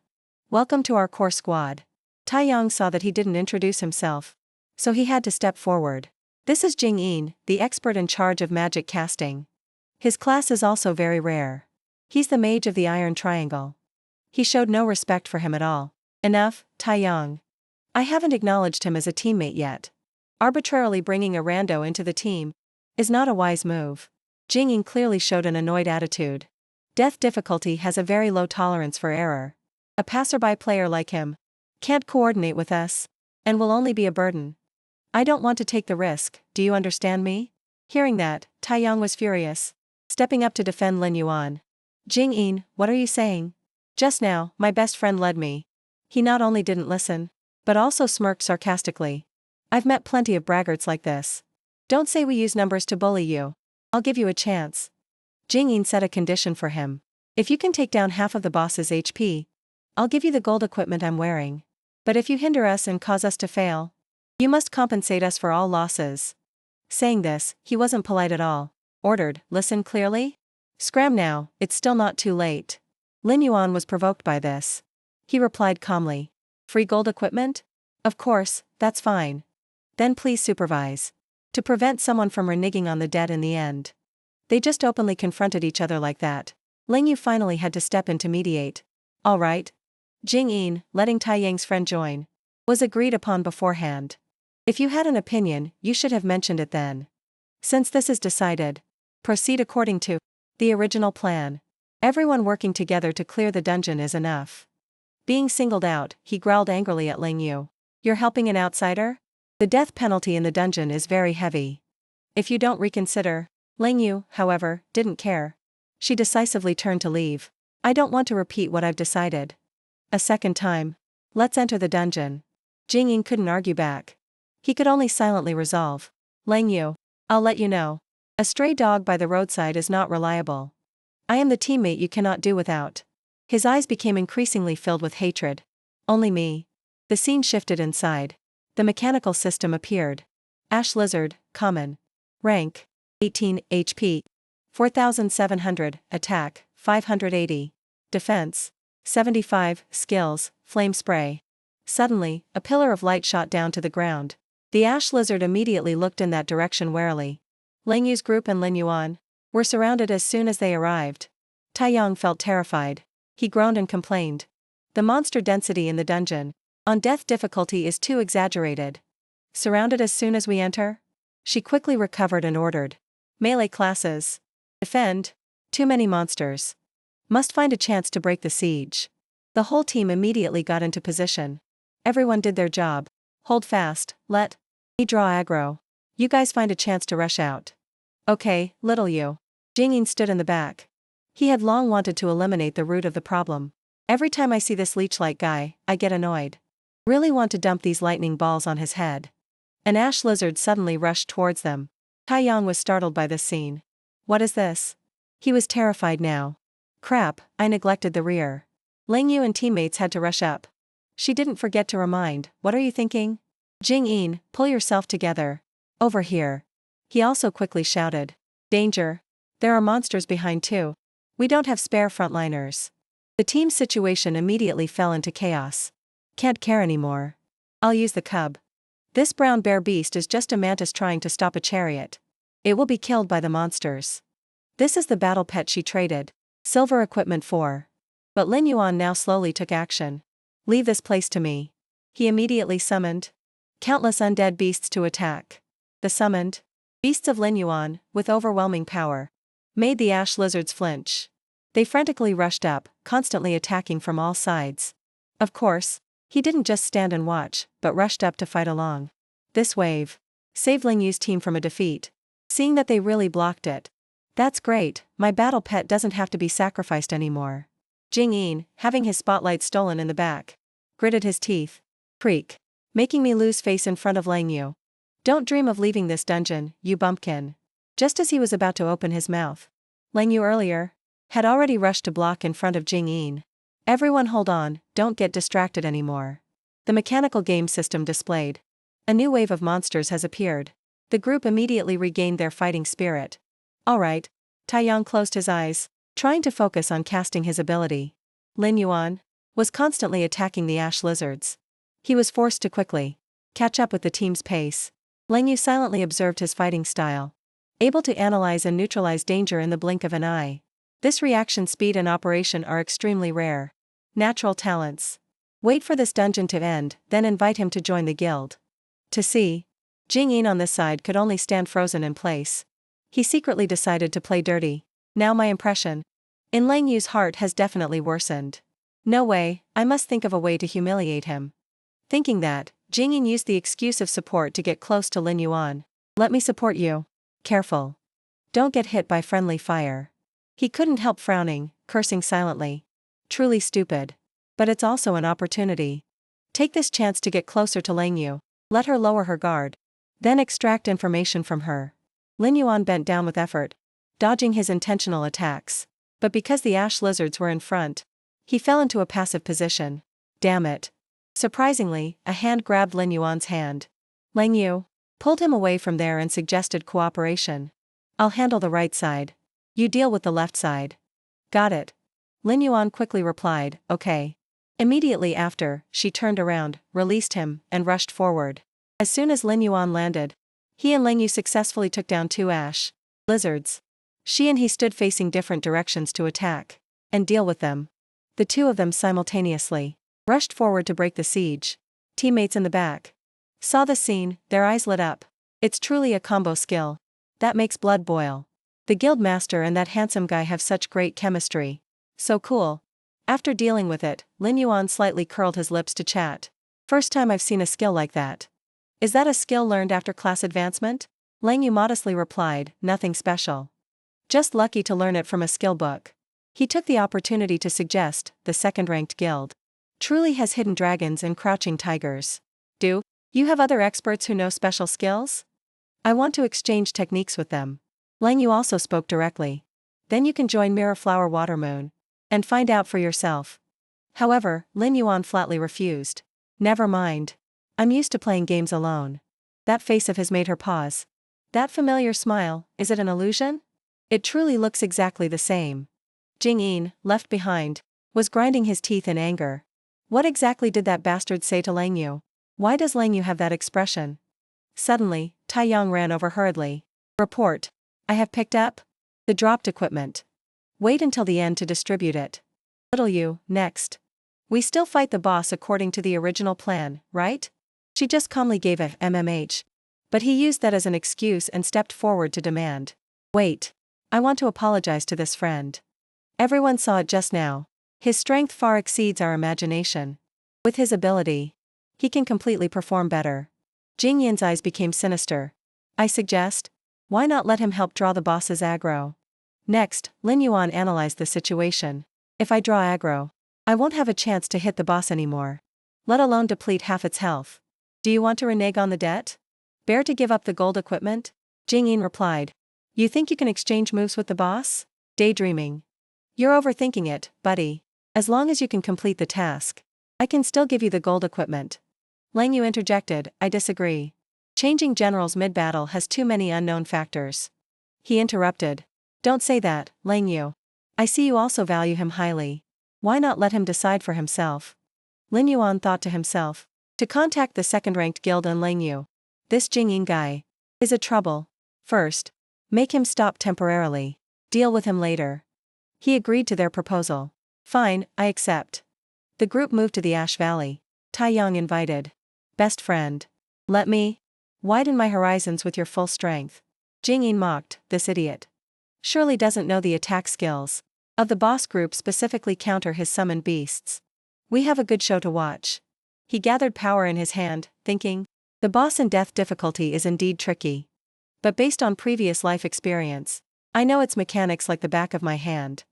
Speaker 1: Welcome to our core squad. Taeyang saw that he didn't introduce himself, so he had to step forward. This is Jing Yin, the expert in charge of magic casting. His class is also very rare. He's the mage of the Iron Triangle. He showed no respect for him at all. Enough, Taeyang. I haven't acknowledged him as a teammate yet. Arbitrarily bringing a rando into the team is not a wise move. Jing Yin clearly showed an annoyed attitude. Death difficulty has a very low tolerance for error. A passerby player like him can't coordinate with us. and will only be a burden. I don't want to take the risk, do you understand me? Hearing that, Taiyang was furious, stepping up to defend Lin Yuan. Jing-in, what are you saying? Just now, my best friend led me. He not only didn't listen, but also smirked sarcastically. I've met plenty of braggarts like this. Don't say we use numbers to bully you. I'll give you a chance. Jing-in set a condition for him. If you can take down half of the boss's HP, I'll give you the gold equipment I'm wearing. But if you hinder us and cause us to fail, you must compensate us for all losses. Saying this, he wasn't polite at all. Ordered, listen clearly? Scram now, it's still not too late. Lin Yuan was provoked by this. He replied calmly. Free gold equipment? Of course, that's fine. Then please supervise. To prevent someone from reneging on the debt in the end. They just openly confronted each other like that. Ling Yu finally had to step in to mediate. All right. Jing-in, letting Taiyang's friend join, was agreed upon beforehand. If you had an opinion, you should have mentioned it then. Since this is decided, proceed according to the original plan. Everyone working together to clear the dungeon is enough. Being singled out, he growled angrily at Ling Yu. You're helping an outsider? The death penalty in the dungeon is very heavy. If you don't reconsider. Ling Yu, however, didn't care. She decisively turned to leave. I don't want to repeat what I've decided. A second time. Let's enter the dungeon. Jing-in couldn't argue back. He could only silently resolve. Ling Yu, I'll let you know. A stray dog by the roadside is not reliable. I am the teammate you cannot do without. His eyes became increasingly filled with hatred. Only me. The scene shifted inside. The mechanical system appeared. Ash Lizard, common. Rank, 18 HP. 4700, attack, 580. Defense, 75, skills, flame spray. Suddenly, a pillar of light shot down to the ground. The ash lizard immediately looked in that direction warily. Ling Yu's group and Lin Yuan were surrounded as soon as they arrived. Taiyang felt terrified. He groaned and complained. The monster density in the dungeon, on death difficulty, is too exaggerated. Surrounded as soon as we enter? She quickly recovered and ordered. Melee classes. Defend. Too many monsters. Must find a chance to break the siege. The whole team immediately got into position. Everyone did their job. Hold fast, let me draw aggro. You guys find a chance to rush out. Okay, little you. Jing-in stood in the back. He had long wanted to eliminate the root of the problem. Every time I see this leech-like guy, I get annoyed. Really want to dump these lightning balls on his head. An ash lizard suddenly rushed towards them. Taiyang was startled by this scene. What is this? He was terrified now. Crap, I neglected the rear. Ling Yu and teammates had to rush up. She didn't forget to remind, what are you thinking? Jing-in, pull yourself together. Over here. He also quickly shouted. Danger. There are monsters behind too. We don't have spare frontliners. The team's situation immediately fell into chaos. Can't care anymore. I'll use the cub. This brown bear beast is just a mantis trying to stop a chariot. It will be killed by the monsters. This is the battle pet she traded. Silver equipment 4. But Lin Yuan now slowly took action. Leave this place to me. He immediately summoned countless undead beasts to attack. The summoned beasts of Lin Yuan, with overwhelming power, made the ash lizards flinch. They frantically rushed up, constantly attacking from all sides. Of course, he didn't just stand and watch, but rushed up to fight along. This wave saved Ling Yu's team from a defeat. Seeing that they really blocked it. That's great, my battle pet doesn't have to be sacrificed anymore. Jing-in, having his spotlight stolen in the back, gritted his teeth. Creak. Making me lose face in front of Ling Yu. Don't dream of leaving this dungeon, you bumpkin. Just as he was about to open his mouth, Ling Yu earlier had already rushed to block in front of Jing-in. Everyone hold on, don't get distracted anymore. The mechanical game system displayed. A new wave of monsters has appeared. The group immediately regained their fighting spirit. Alright. Taiyang closed his eyes, trying to focus on casting his ability. Lin Yuan was constantly attacking the ash lizards. He was forced to quickly catch up with the team's pace. Ling Yu silently observed his fighting style. Able to analyze and neutralize danger in the blink of an eye. This reaction speed and operation are extremely rare. Natural talents. Wait for this dungeon to end, then invite him to join the guild. To see. Jing-in on this side could only stand frozen in place. He secretly decided to play dirty. Now my impression in Ling Yu's heart has definitely worsened. No way, I must think of a way to humiliate him. Thinking that, Jing Yin used the excuse of support to get close to Lin Yuan. Let me support you. Careful. Don't get hit by friendly fire. He couldn't help frowning, cursing silently. Truly stupid. But it's also an opportunity. Take this chance to get closer to Lang Yu. Let her lower her guard. Then extract information from her. Lin Yuan bent down with effort, dodging his intentional attacks. But because the ash lizards were in front, he fell into a passive position. Damn it. Surprisingly, a hand grabbed Lin Yuan's hand. Lang Yu pulled him away from there and suggested cooperation. I'll handle the right side. You deal with the left side. Got it. Lin Yuan quickly replied, okay. Immediately after, she turned around, released him, and rushed forward. As soon as Lin Yuan landed, he and Lang Yu successfully took down 2 ash lizards. She and he stood facing different directions to attack and deal with them. The 2 of them simultaneously rushed forward to break the siege. Teammates in the back saw the scene, their eyes lit up. It's truly a combo skill that makes blood boil. The guild master and that handsome guy have such great chemistry. So cool. After dealing with it, Lin Yuan slightly curled his lips to chat. First time I've seen a skill like that. Is that a skill learned after class advancement? Lang Yu modestly replied, nothing special. Just lucky to learn it from a skill book. He took the opportunity to suggest, the second-ranked guild truly has hidden dragons and crouching tigers. Do you have other experts who know special skills? I want to exchange techniques with them. Lang Yu also spoke directly. Then you can join Mirror Flower Watermoon and find out for yourself. However, Lin Yuan flatly refused. Never mind. I'm used to playing games alone. That face of his made her pause. That familiar smile, is it an illusion? It truly looks exactly the same. Jing Yin, left behind, was grinding his teeth in anger. What exactly did that bastard say to Lang Yu? Why does Lang Yu have that expression? Suddenly, Tai Yang ran over hurriedly. Report. I have picked up the dropped equipment. Wait until the end to distribute it. Little Yu, next. We still fight the boss according to the original plan, right? She just calmly gave a MMH. But he used that as an excuse and stepped forward to demand. Wait. I want to apologize to this friend. Everyone saw it just now. His strength far exceeds our imagination. With his ability, he can completely perform better. Jing Yin's eyes became sinister. I suggest, why not let him help draw the boss's aggro? Next, Lin Yuan analyzed the situation. If I draw aggro, I won't have a chance to hit the boss anymore. Let alone deplete half its health. Do you want to renege on the debt? Bear to give up the gold equipment? Jing Yin replied. You think you can exchange moves with the boss? Daydreaming. You're overthinking it, buddy. As long as you can complete the task, I can still give you the gold equipment. Lang Yu interjected, I disagree. Changing generals mid-battle has too many unknown factors. He interrupted. Don't say that, Lang Yu. I see you also value him highly. Why not let him decide for himself? Lin Yuan thought to himself. To contact the second-ranked guild and Lang Yu. This Jing Yin guy is a trouble. First, make him stop temporarily. Deal with him later. He agreed to their proposal. Fine, I accept. The group moved to the Ash Valley. Tai Yang invited. Best friend. Let me widen my horizons with your full strength. Jing Yin mocked, this idiot. Surely doesn't know the attack skills of the boss group specifically counter his summoned beasts. We have a good show to watch. He gathered power in his hand, thinking, the boss in death difficulty is indeed tricky. But based on previous life experience, I know its mechanics like the back of my hand.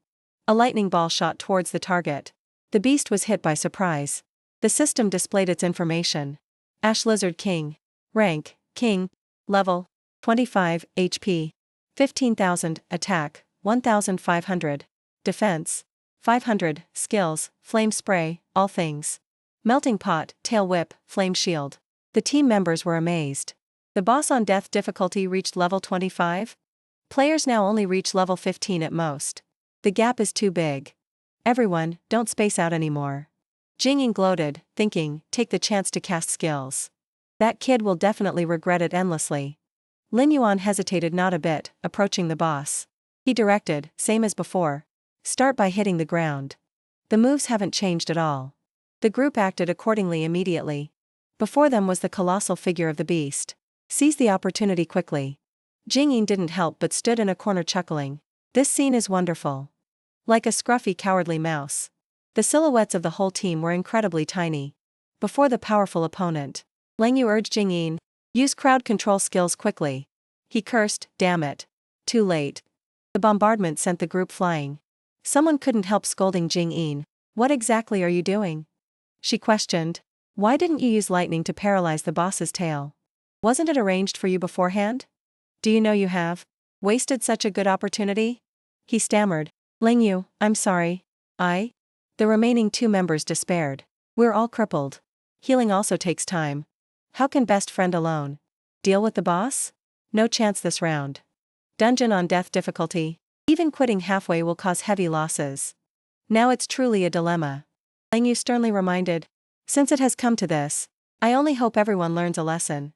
Speaker 1: A lightning ball shot towards the target. The beast was hit by surprise. The system displayed its information. Ash Lizard King. Rank, King. Level, 25, HP. 15,000, Attack, 1,500. Defense, 500, Skills, Flame Spray, All Things. Melting Pot, Tail Whip, Flame Shield. The team members were amazed. The boss on death difficulty reached level 25? Players now only reach level 15 at most. The gap is too big. Everyone, don't space out anymore. Jing Yin gloated, thinking, take the chance to cast skills. That kid will definitely regret it endlessly. Lin Yuan hesitated not a bit, approaching the boss. He directed, same as before. Start by hitting the ground. The moves haven't changed at all. The group acted accordingly immediately. Before them was the colossal figure of the beast. Seize the opportunity quickly. Jing Yin didn't help but stood in a corner chuckling. This scene is wonderful. Like a scruffy cowardly mouse. The silhouettes of the whole team were incredibly tiny. Before the powerful opponent. Lang Yu urged Jing-in. Use crowd control skills quickly. He cursed, damn it. Too late. The bombardment sent the group flying. Someone couldn't help scolding Jing-in. What exactly are you doing? She questioned. Why didn't you use lightning to paralyze the boss's tail? Wasn't it arranged for you beforehand? Do you know you have wasted such a good opportunity? He stammered. Lang Yu, I'm sorry. The remaining 2 members despaired. We're all crippled. Healing also takes time. How can best friend alone deal with the boss? No chance this round. Dungeon on death difficulty. Even quitting halfway will cause heavy losses. Now it's truly a dilemma. Lang Yu sternly reminded. Since it has come to this, I only hope everyone learns a lesson.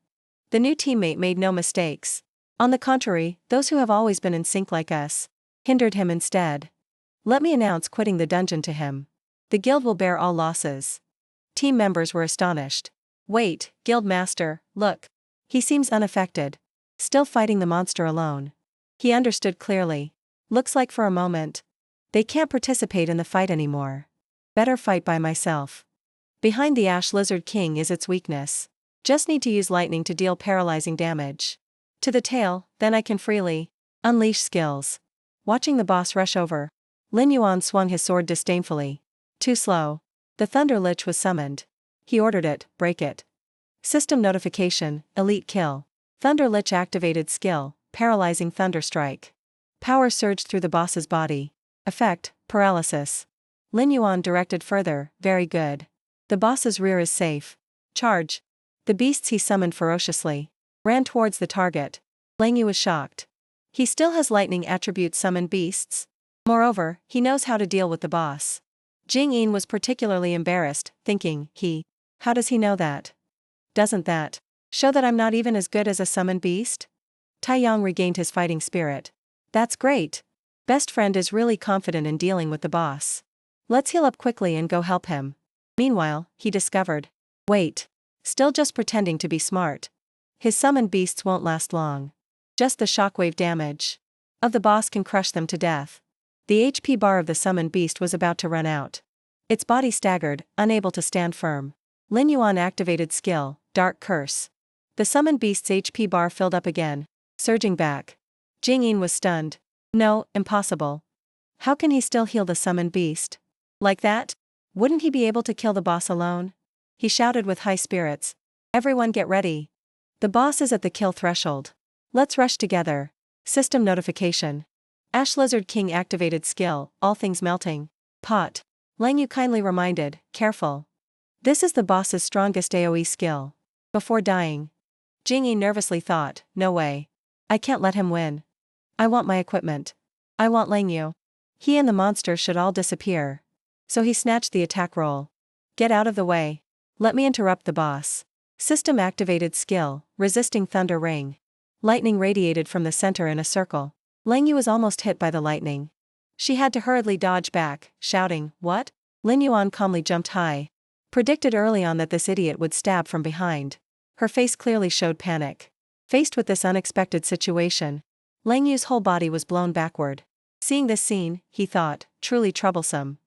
Speaker 1: The new teammate made no mistakes. On the contrary, those who have always been in sync like us hindered him instead. Let me announce quitting the dungeon to him. The guild will bear all losses. Team members were astonished. Wait, guild master, look. He seems unaffected. Still fighting the monster alone. He understood clearly. Looks like for a moment. They can't participate in the fight anymore. Better fight by myself. Behind the Ash Lizard King is its weakness. Just need to use lightning to deal paralyzing damage. To the tail, then I can freely unleash skills. Watching the boss rush over, Lin Yuan swung his sword disdainfully. Too slow. The Thunder Lich was summoned. He ordered it, break it. System notification, elite kill. Thunder Lich activated skill, paralyzing Thunder Strike. Power surged through the boss's body. Effect, paralysis. Lin Yuan directed further, very good. The boss's rear is safe. Charge. The beasts he summoned ferociously ran towards the target. Lang Yu was shocked. He still has lightning attribute summoned beasts. Moreover, he knows how to deal with the boss. Jing-in was particularly embarrassed, thinking, how does he know that? Doesn't that show that I'm not even as good as a summoned beast? Taiyang regained his fighting spirit. That's great. Best friend is really confident in dealing with the boss. Let's heal up quickly and go help him. Meanwhile, he discovered. Wait. Still just pretending to be smart. His summoned beasts won't last long. Just the shockwave damage of the boss can crush them to death. The HP bar of the summoned beast was about to run out. Its body staggered, unable to stand firm. Lin Yuan activated skill, Dark Curse. The summoned beast's HP bar filled up again, surging back. Jing-in was stunned. No, impossible. How can he still heal the summoned beast? Like that? Wouldn't he be able to kill the boss alone? He shouted with high spirits. Everyone get ready. The boss is at the kill threshold. Let's rush together. System notification. Ash Lizard King activated skill, all things melting. Pot. Lang Yu kindly reminded, careful. This is the boss's strongest AoE skill. Before dying, Jing-yi nervously thought, no way. I can't let him win. I want my equipment. I want Lang Yu. He and the monster should all disappear. So he snatched the attack roll. Get out of the way. Let me interrupt the boss. System activated skill, resisting Thunder Ring. Lightning radiated from the center in a circle. Lang Yu was almost hit by the lightning. She had to hurriedly dodge back, shouting, what? Lin Yuan calmly jumped high. Predicted early on that this idiot would stab from behind. Her face clearly showed panic. Faced with this unexpected situation, Lang Yu's whole body was blown backward. Seeing this scene, he thought, truly troublesome.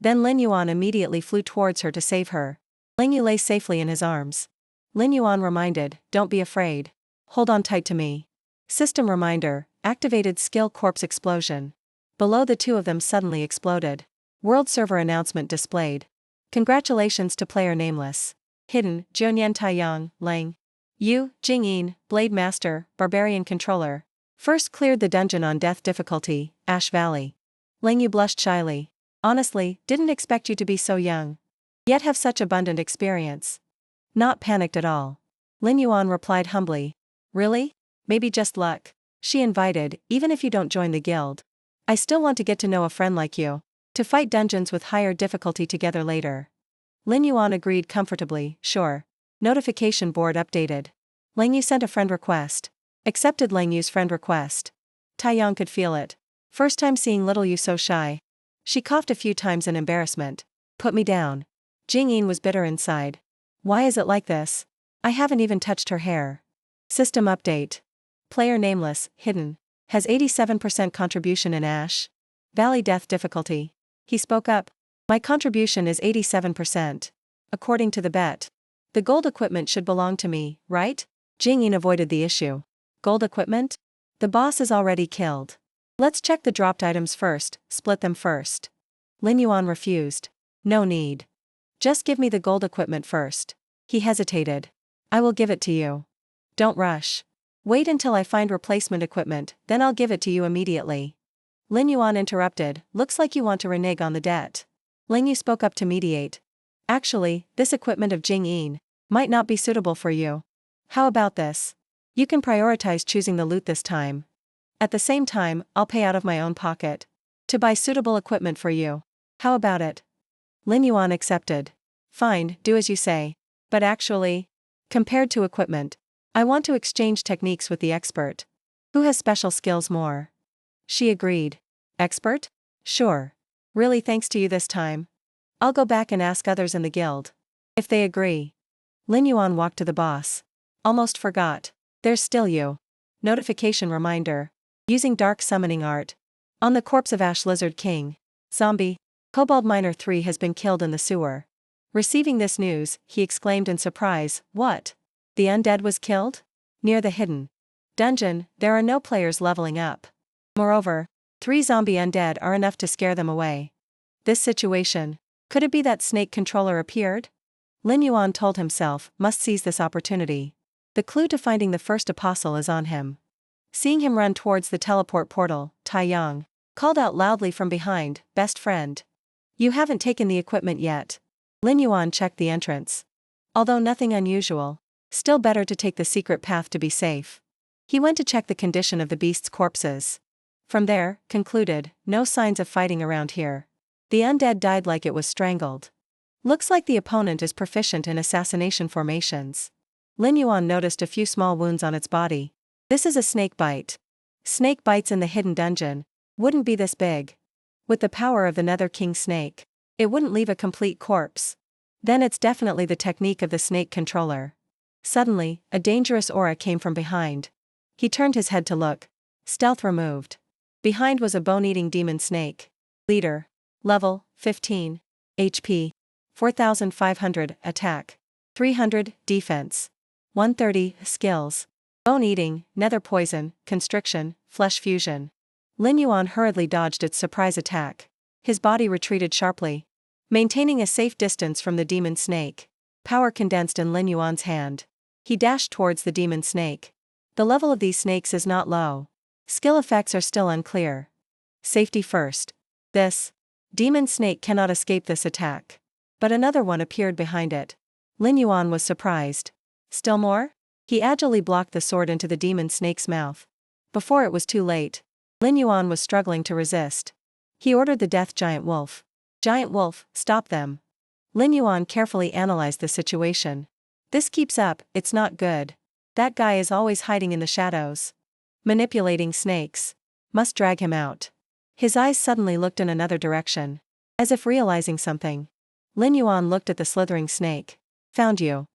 Speaker 1: Then Lin Yuan immediately flew towards her to save her. Lang Yu lay safely in his arms. Lin Yuan reminded, don't be afraid. Hold on tight to me. System reminder, activated skill corpse explosion. Below the two of them suddenly exploded. World server announcement displayed. Congratulations to player nameless. Hidden, Jianyan Taiyang, Lang Yu, Jing-in, Blade Master, Barbarian Controller. First cleared the dungeon on death difficulty, Ash Valley. Lang Yu blushed shyly. Honestly, didn't expect you to be so young. Yet have such abundant experience. Not panicked at all. Lin Yuan replied humbly. Really? Maybe just luck. She invited, even if you don't join the guild. I still want to get to know a friend like you. To fight dungeons with higher difficulty together later. Lin Yuan agreed comfortably, sure. Notification board updated. Lang Yu sent a friend request. Accepted Lang Yu's friend request. Taiyang could feel it. First time seeing little Yu so shy. She coughed a few times in embarrassment. Put me down. Jing-in was bitter inside. Why is it like this? I haven't even touched her hair. System update. Player nameless, hidden. Has 87% contribution in Ash Valley death difficulty. He spoke up. My contribution is 87%. According to the bet. The gold equipment should belong to me, right? Jing Yin avoided the issue. Gold equipment? The boss is already killed. Let's check the dropped items first, split them first. Lin Yuan refused. No need. Just give me the gold equipment first. He hesitated. I will give it to you. Don't rush. Wait until I find replacement equipment, then I'll give it to you immediately. Lin Yuan interrupted. Looks like you want to renege on the debt. Ling Yu spoke up to mediate. Actually, this equipment of Jing Yin might not be suitable for you. How about this? You can prioritize choosing the loot this time. At the same time, I'll pay out of my own pocket to buy suitable equipment for you. How about it? Lin Yuan accepted. Fine, do as you say. But actually, compared to equipment, I want to exchange techniques with the expert. Who has special skills more? She agreed. Expert? Sure. Really, thanks to you this time. I'll go back and ask others in the guild. If they agree. Lin Yuan walked to the boss. Almost forgot. There's still you. Notification reminder. Using dark summoning art. On the corpse of Ash Lizard King. Zombie. Kobold Miner 3 has been killed in the sewer. Receiving this news, he exclaimed in surprise, What? The undead was killed? Near the hidden dungeon, there are no players leveling up. Moreover, 3 zombie undead are enough to scare them away. This situation. Could it be that snake controller appeared? Lin Yuan told himself, must seize this opportunity. The clue to finding the first apostle is on him. Seeing him run towards the teleport portal, Tai Yang called out loudly from behind, Best friend. You haven't taken the equipment yet. Lin Yuan checked the entrance. Although nothing unusual, still better to take the secret path to be safe. He went to check the condition of the beasts' corpses. From there, concluded, no signs of fighting around here. The undead died like it was strangled. Looks like the opponent is proficient in assassination formations. Lin Yuan noticed a few small wounds on its body. This is a snake bite. Snake bites in the hidden dungeon wouldn't be this big. With the power of the Nether King snake, it wouldn't leave a complete corpse. Then it's definitely the technique of the snake controller. Suddenly, a dangerous aura came from behind. He turned his head to look. Stealth removed. Behind was a bone-eating demon snake. Leader. Level, 15. HP. 4,500, attack. 300, defense. 130, skills. Bone-eating, nether poison, constriction, flesh fusion. Lin Yuan hurriedly dodged its surprise attack. His body retreated sharply, maintaining a safe distance from the demon snake. Power condensed in Lin Yuan's hand. He dashed towards the demon snake. The level of these snakes is not low. Skill effects are still unclear. Safety first. This demon snake cannot escape this attack. But another one appeared behind it. Lin Yuan was surprised. Still more? He agilely blocked the sword into the demon snake's mouth. Before it was too late, Lin Yuan was struggling to resist. He ordered the death giant wolf. Giant wolf, stop them. Lin Yuan carefully analyzed the situation. This keeps up, it's not good. That guy is always hiding in the shadows. Manipulating snakes. Must drag him out. His eyes suddenly looked in another direction. As if realizing something. Lin Yuan looked at the slithering snake. Found you.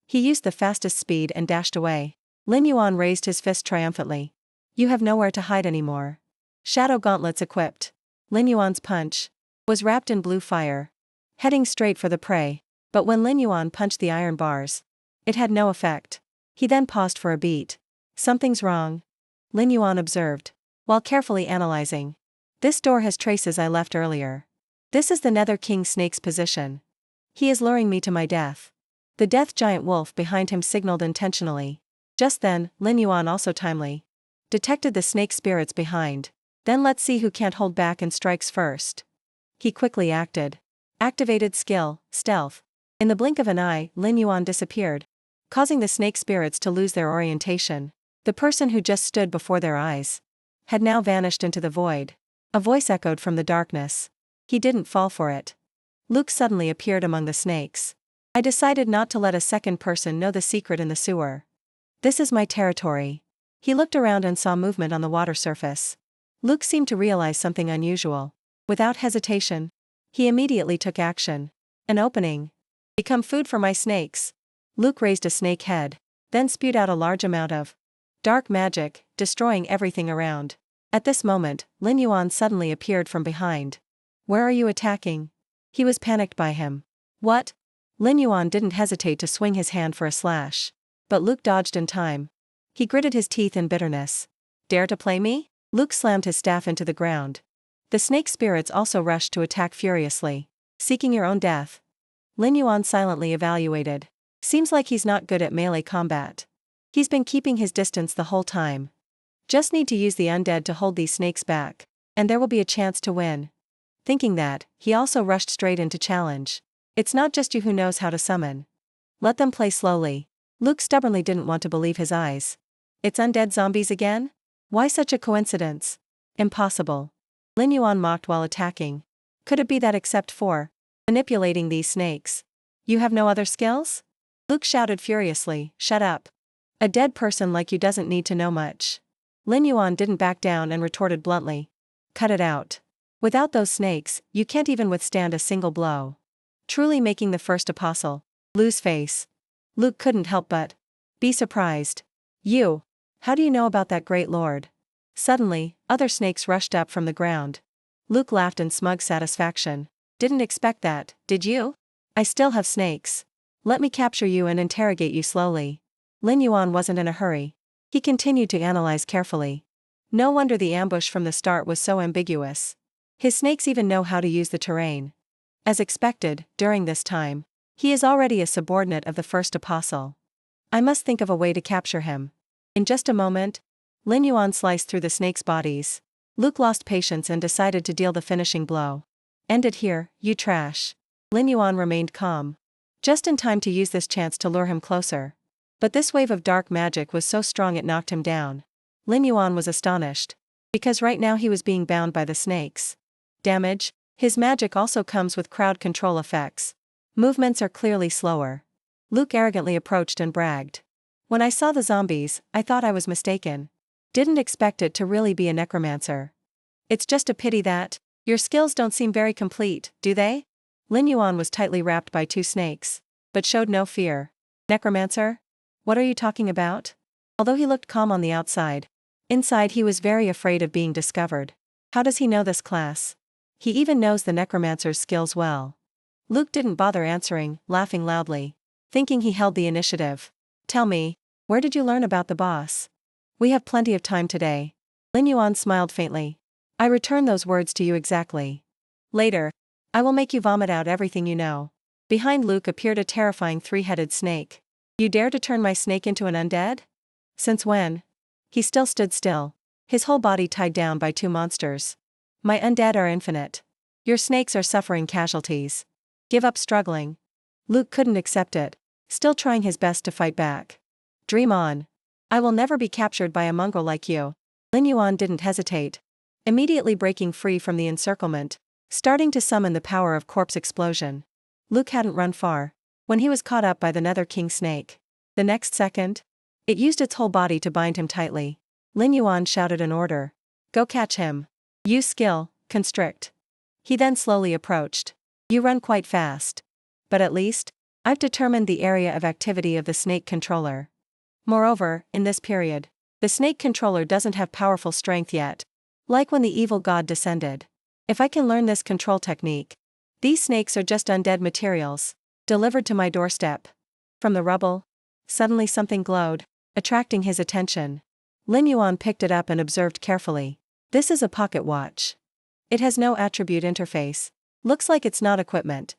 Speaker 1: He used the fastest speed and dashed away. Lin Yuan raised his fist triumphantly. You have nowhere to hide anymore. Shadow gauntlets equipped. Lin Yuan's punch was wrapped in blue fire, heading straight for the prey. But when Lin Yuan punched the iron bars, it had no effect. He then paused for a beat. Something's wrong, Lin Yuan observed, while carefully analyzing. This door has traces I left earlier. This is the Nether King snake's position. He is luring me to my death. The death giant wolf behind him signaled intentionally. Just then, Lin Yuan also timely detected the snake spirits behind. Then let's see who can't hold back and strikes first. He quickly acted. Activated skill, stealth. In the blink of an eye, Lin Yuan disappeared, causing the snake spirits to lose their orientation. The person who just stood before their eyes had now vanished into the void. A voice echoed from the darkness. He didn't fall for it. Luke suddenly appeared among the snakes. I decided not to let a second person know the secret in the sewer. This is my territory. He looked around and saw movement on the water surface. Luke seemed to realize something unusual. Without hesitation, he immediately took action. An opening. Become food for my snakes. Luke raised a snake head, then spewed out a large amount of dark magic, destroying everything around. At this moment, Lin Yuan suddenly appeared from behind. Where are you attacking? He was panicked by him. What? Lin Yuan didn't hesitate to swing his hand for a slash. But Luke dodged in time. He gritted his teeth in bitterness. Dare to play me? Luke slammed his staff into the ground. The snake spirits also rushed to attack furiously. Seeking your own death? Lin Yuan silently evaluated. Seems like he's not good at melee combat. He's been keeping his distance the whole time. Just need to use the undead to hold these snakes back, and there will be a chance to win. Thinking that, he also rushed straight into challenge. It's not just you who knows how to summon. Let them play slowly. Luke stubbornly didn't want to believe his eyes. It's undead zombies again? Why such a coincidence? Impossible. Lin Yuan mocked while attacking. Could it be that except for manipulating these snakes, you have no other skills? Luke shouted furiously, shut up. A dead person like you doesn't need to know much. Lin Yuan didn't back down and retorted bluntly. Cut it out. Without those snakes, you can't even withstand a single blow. Truly making the first apostle lose face. Luke couldn't help but be surprised. You. How do you know about that great lord? Suddenly, other snakes rushed up from the ground. Luke laughed in smug satisfaction. Didn't expect that, did you? I still have snakes. Let me capture you and interrogate you slowly. Lin Yuan wasn't in a hurry. He continued to analyze carefully. No wonder the ambush from the start was so ambiguous. His snakes even know how to use the terrain. As expected, during this time, he is already a subordinate of the first apostle. I must think of a way to capture him. In just a moment, Lin Yuan sliced through the snakes' bodies. Luke lost patience and decided to deal the finishing blow. End it here, you trash. Lin Yuan remained calm. Just in time to use this chance to lure him closer. But this wave of dark magic was so strong it knocked him down. Lin Yuan was astonished. Because right now he was being bound by the snakes. Damage? His magic also comes with crowd control effects. Movements are clearly slower. Luke arrogantly approached and bragged. When I saw the zombies, I thought I was mistaken. Didn't expect it to really be a necromancer. It's just a pity that your skills don't seem very complete, do they? Lin Yuan was tightly wrapped by two snakes, but showed no fear. Necromancer? What are you talking about? Although he looked calm on the outside, inside he was very afraid of being discovered. How does he know this class? He even knows the necromancer's skills well. Luke didn't bother answering, laughing loudly, thinking he held the initiative. Tell me, where did you learn about the boss? We have plenty of time today. Lin Yuan smiled faintly. I return those words to you exactly. Later, I will make you vomit out everything you know. Behind Luke appeared a terrifying three-headed snake. You dare to turn my snake into an undead? Since when? He still stood still, his whole body tied down by two monsters. My undead are infinite. Your snakes are suffering casualties. Give up struggling. Luke couldn't accept it, still trying his best to fight back. Dream on. I will never be captured by a mongrel like you. Lin Yuan didn't hesitate. Immediately breaking free from the encirclement, starting to summon the power of corpse explosion. Luke hadn't run far when he was caught up by the Nether King snake. The next second, it used its whole body to bind him tightly. Lin Yuan shouted an order. Go catch him. Use skill, constrict. He then slowly approached. You run quite fast. But at least, I've determined the area of activity of the snake controller. Moreover, in this period, the snake controller doesn't have powerful strength yet. Like when the evil god descended. If I can learn this control technique, these snakes are just undead materials, delivered to my doorstep. From the rubble, suddenly something glowed, attracting his attention. Lin Yuan picked it up and observed carefully. This is a pocket watch. It has no attribute interface. Looks like it's not equipment.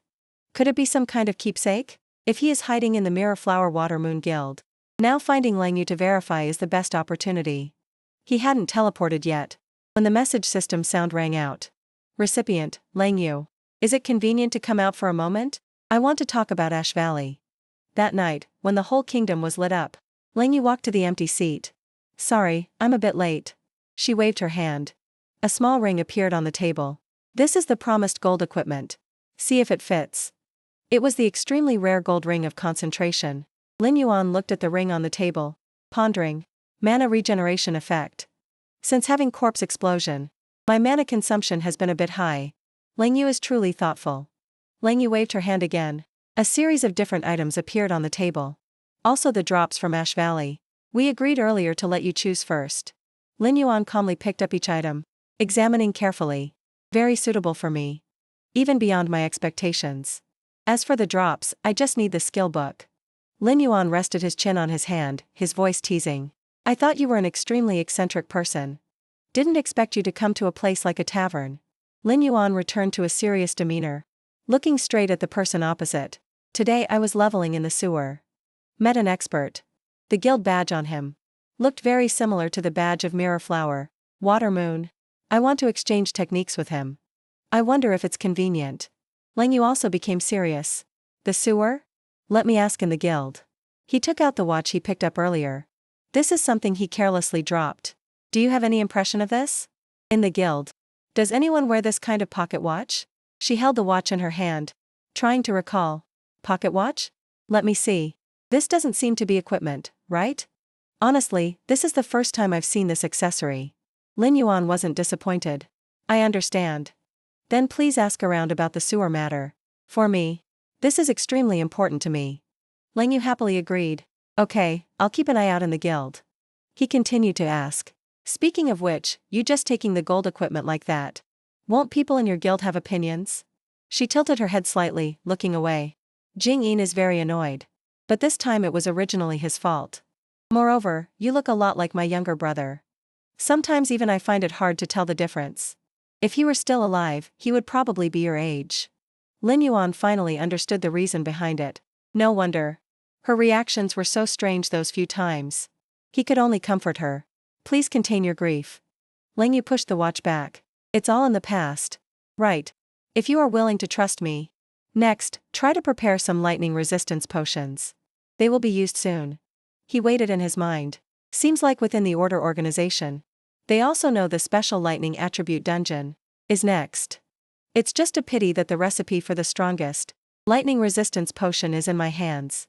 Speaker 1: Could it be some kind of keepsake? If he is hiding in the Mirror Flower Water Moon Guild, now finding Lang Yu to verify is the best opportunity. He hadn't teleported yet, when the message system sound rang out. Recipient, Lang Yu. Is it convenient to come out for a moment? I want to talk about Ash Valley. That night, when the whole kingdom was lit up, Lang Yu walked to the empty seat. Sorry, I'm a bit late. She waved her hand. A small ring appeared on the table. This is the promised gold equipment. See if it fits. It was the extremely rare gold ring of concentration. Lin Yuan looked at the ring on the table, pondering. Mana regeneration effect. Since having corpse explosion, my mana consumption has been a bit high. Lang Yu is truly thoughtful. Lang Yu waved her hand again. A series of different items appeared on the table. Also the drops from Ash Valley. We agreed earlier to let you choose first. Lin Yuan calmly picked up each item, examining carefully. Very suitable for me. Even beyond my expectations. As for the drops, I just need the skill book. Lin Yuan rested his chin on his hand, his voice teasing. I thought you were an extremely eccentric person. Didn't expect you to come to a place like a tavern. Lin Yuan returned to a serious demeanor, looking straight at the person opposite. Today I was leveling in the sewer. Met an expert. The guild badge on him looked very similar to the badge of Mirror Flower, Water Moon. I want to exchange techniques with him. I wonder if it's convenient. Lang Yu also became serious. The sewer? Let me ask in the guild. He took out the watch he picked up earlier. This is something he carelessly dropped. Do you have any impression of this? In the guild. Does anyone wear this kind of pocket watch? She held the watch in her hand, trying to recall. Pocket watch? Let me see. This doesn't seem to be equipment, right? Honestly, this is the first time I've seen this accessory. Lin Yuan wasn't disappointed. I understand. Then please ask around about the sewer matter. For me. This is extremely important to me. Lang Yu happily agreed. Okay, I'll keep an eye out in the guild. He continued to ask. Speaking of which, you just taking the gold equipment like that. Won't people in your guild have opinions? She tilted her head slightly, looking away. Jing Yin is very annoyed. But this time it was originally his fault. Moreover, you look a lot like my younger brother. Sometimes even I find it hard to tell the difference. If he were still alive, he would probably be your age. Lin Yuan finally understood the reason behind it. No wonder. Her reactions were so strange those few times. He could only comfort her. Please contain your grief. Lang Yu pushed the watch back. It's all in the past. Right. If you are willing to trust me. Next, try to prepare some lightning resistance potions. They will be used soon. He waited in his mind. Seems like within the order organization. They also know the special lightning attribute dungeon is next. It's just a pity that the recipe for the strongest lightning resistance potion is in my hands.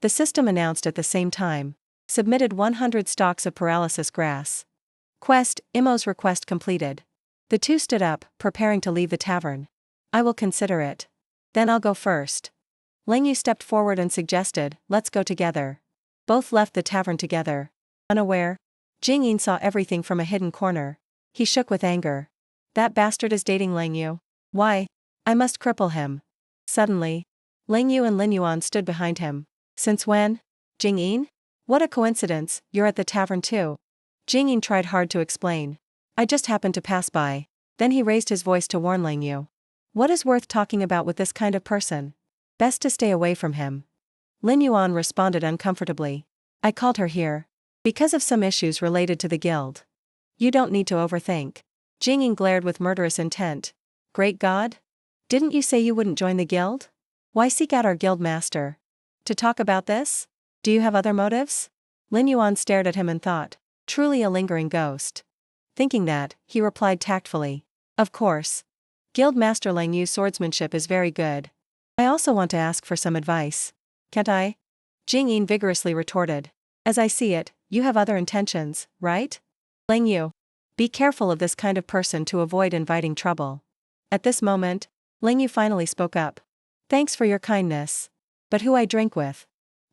Speaker 1: The system announced at the same time. Submitted 100 stalks of paralysis grass. Quest, Imo's request completed. The two stood up, preparing to leave the tavern. I will consider it. Then I'll go first. Lang Yu stepped forward and suggested, let's go together. Both left the tavern together. Unaware. Jing Yin saw everything from a hidden corner. He shook with anger. That bastard is dating Lang Yu. Why? I must cripple him. Suddenly. Lang Yu and Lin Yuan stood behind him. Since when? Jing Yin? What a coincidence, you're at the tavern too. Jing Yin tried hard to explain. I just happened to pass by. Then he raised his voice to warn Lang Yu. What is worth talking about with this kind of person? Best to stay away from him. Lin Yuan responded uncomfortably. I called her here. Because of some issues related to the guild. You don't need to overthink. Jing Yin glared with murderous intent. Great God? Didn't you say you wouldn't join the guild? Why seek out our guild master? To talk about this? Do you have other motives? Lin Yuan stared at him and thought. Truly a lingering ghost. Thinking that, he replied tactfully. Of course. Guild Master Lang Yu's swordsmanship is very good. I also want to ask for some advice. Can't I? Jing Yin vigorously retorted. As I see it, you have other intentions, right? Lang Yu. Be careful of this kind of person to avoid inviting trouble. At this moment, Lang Yu finally spoke up. Thanks for your kindness. But who I drink with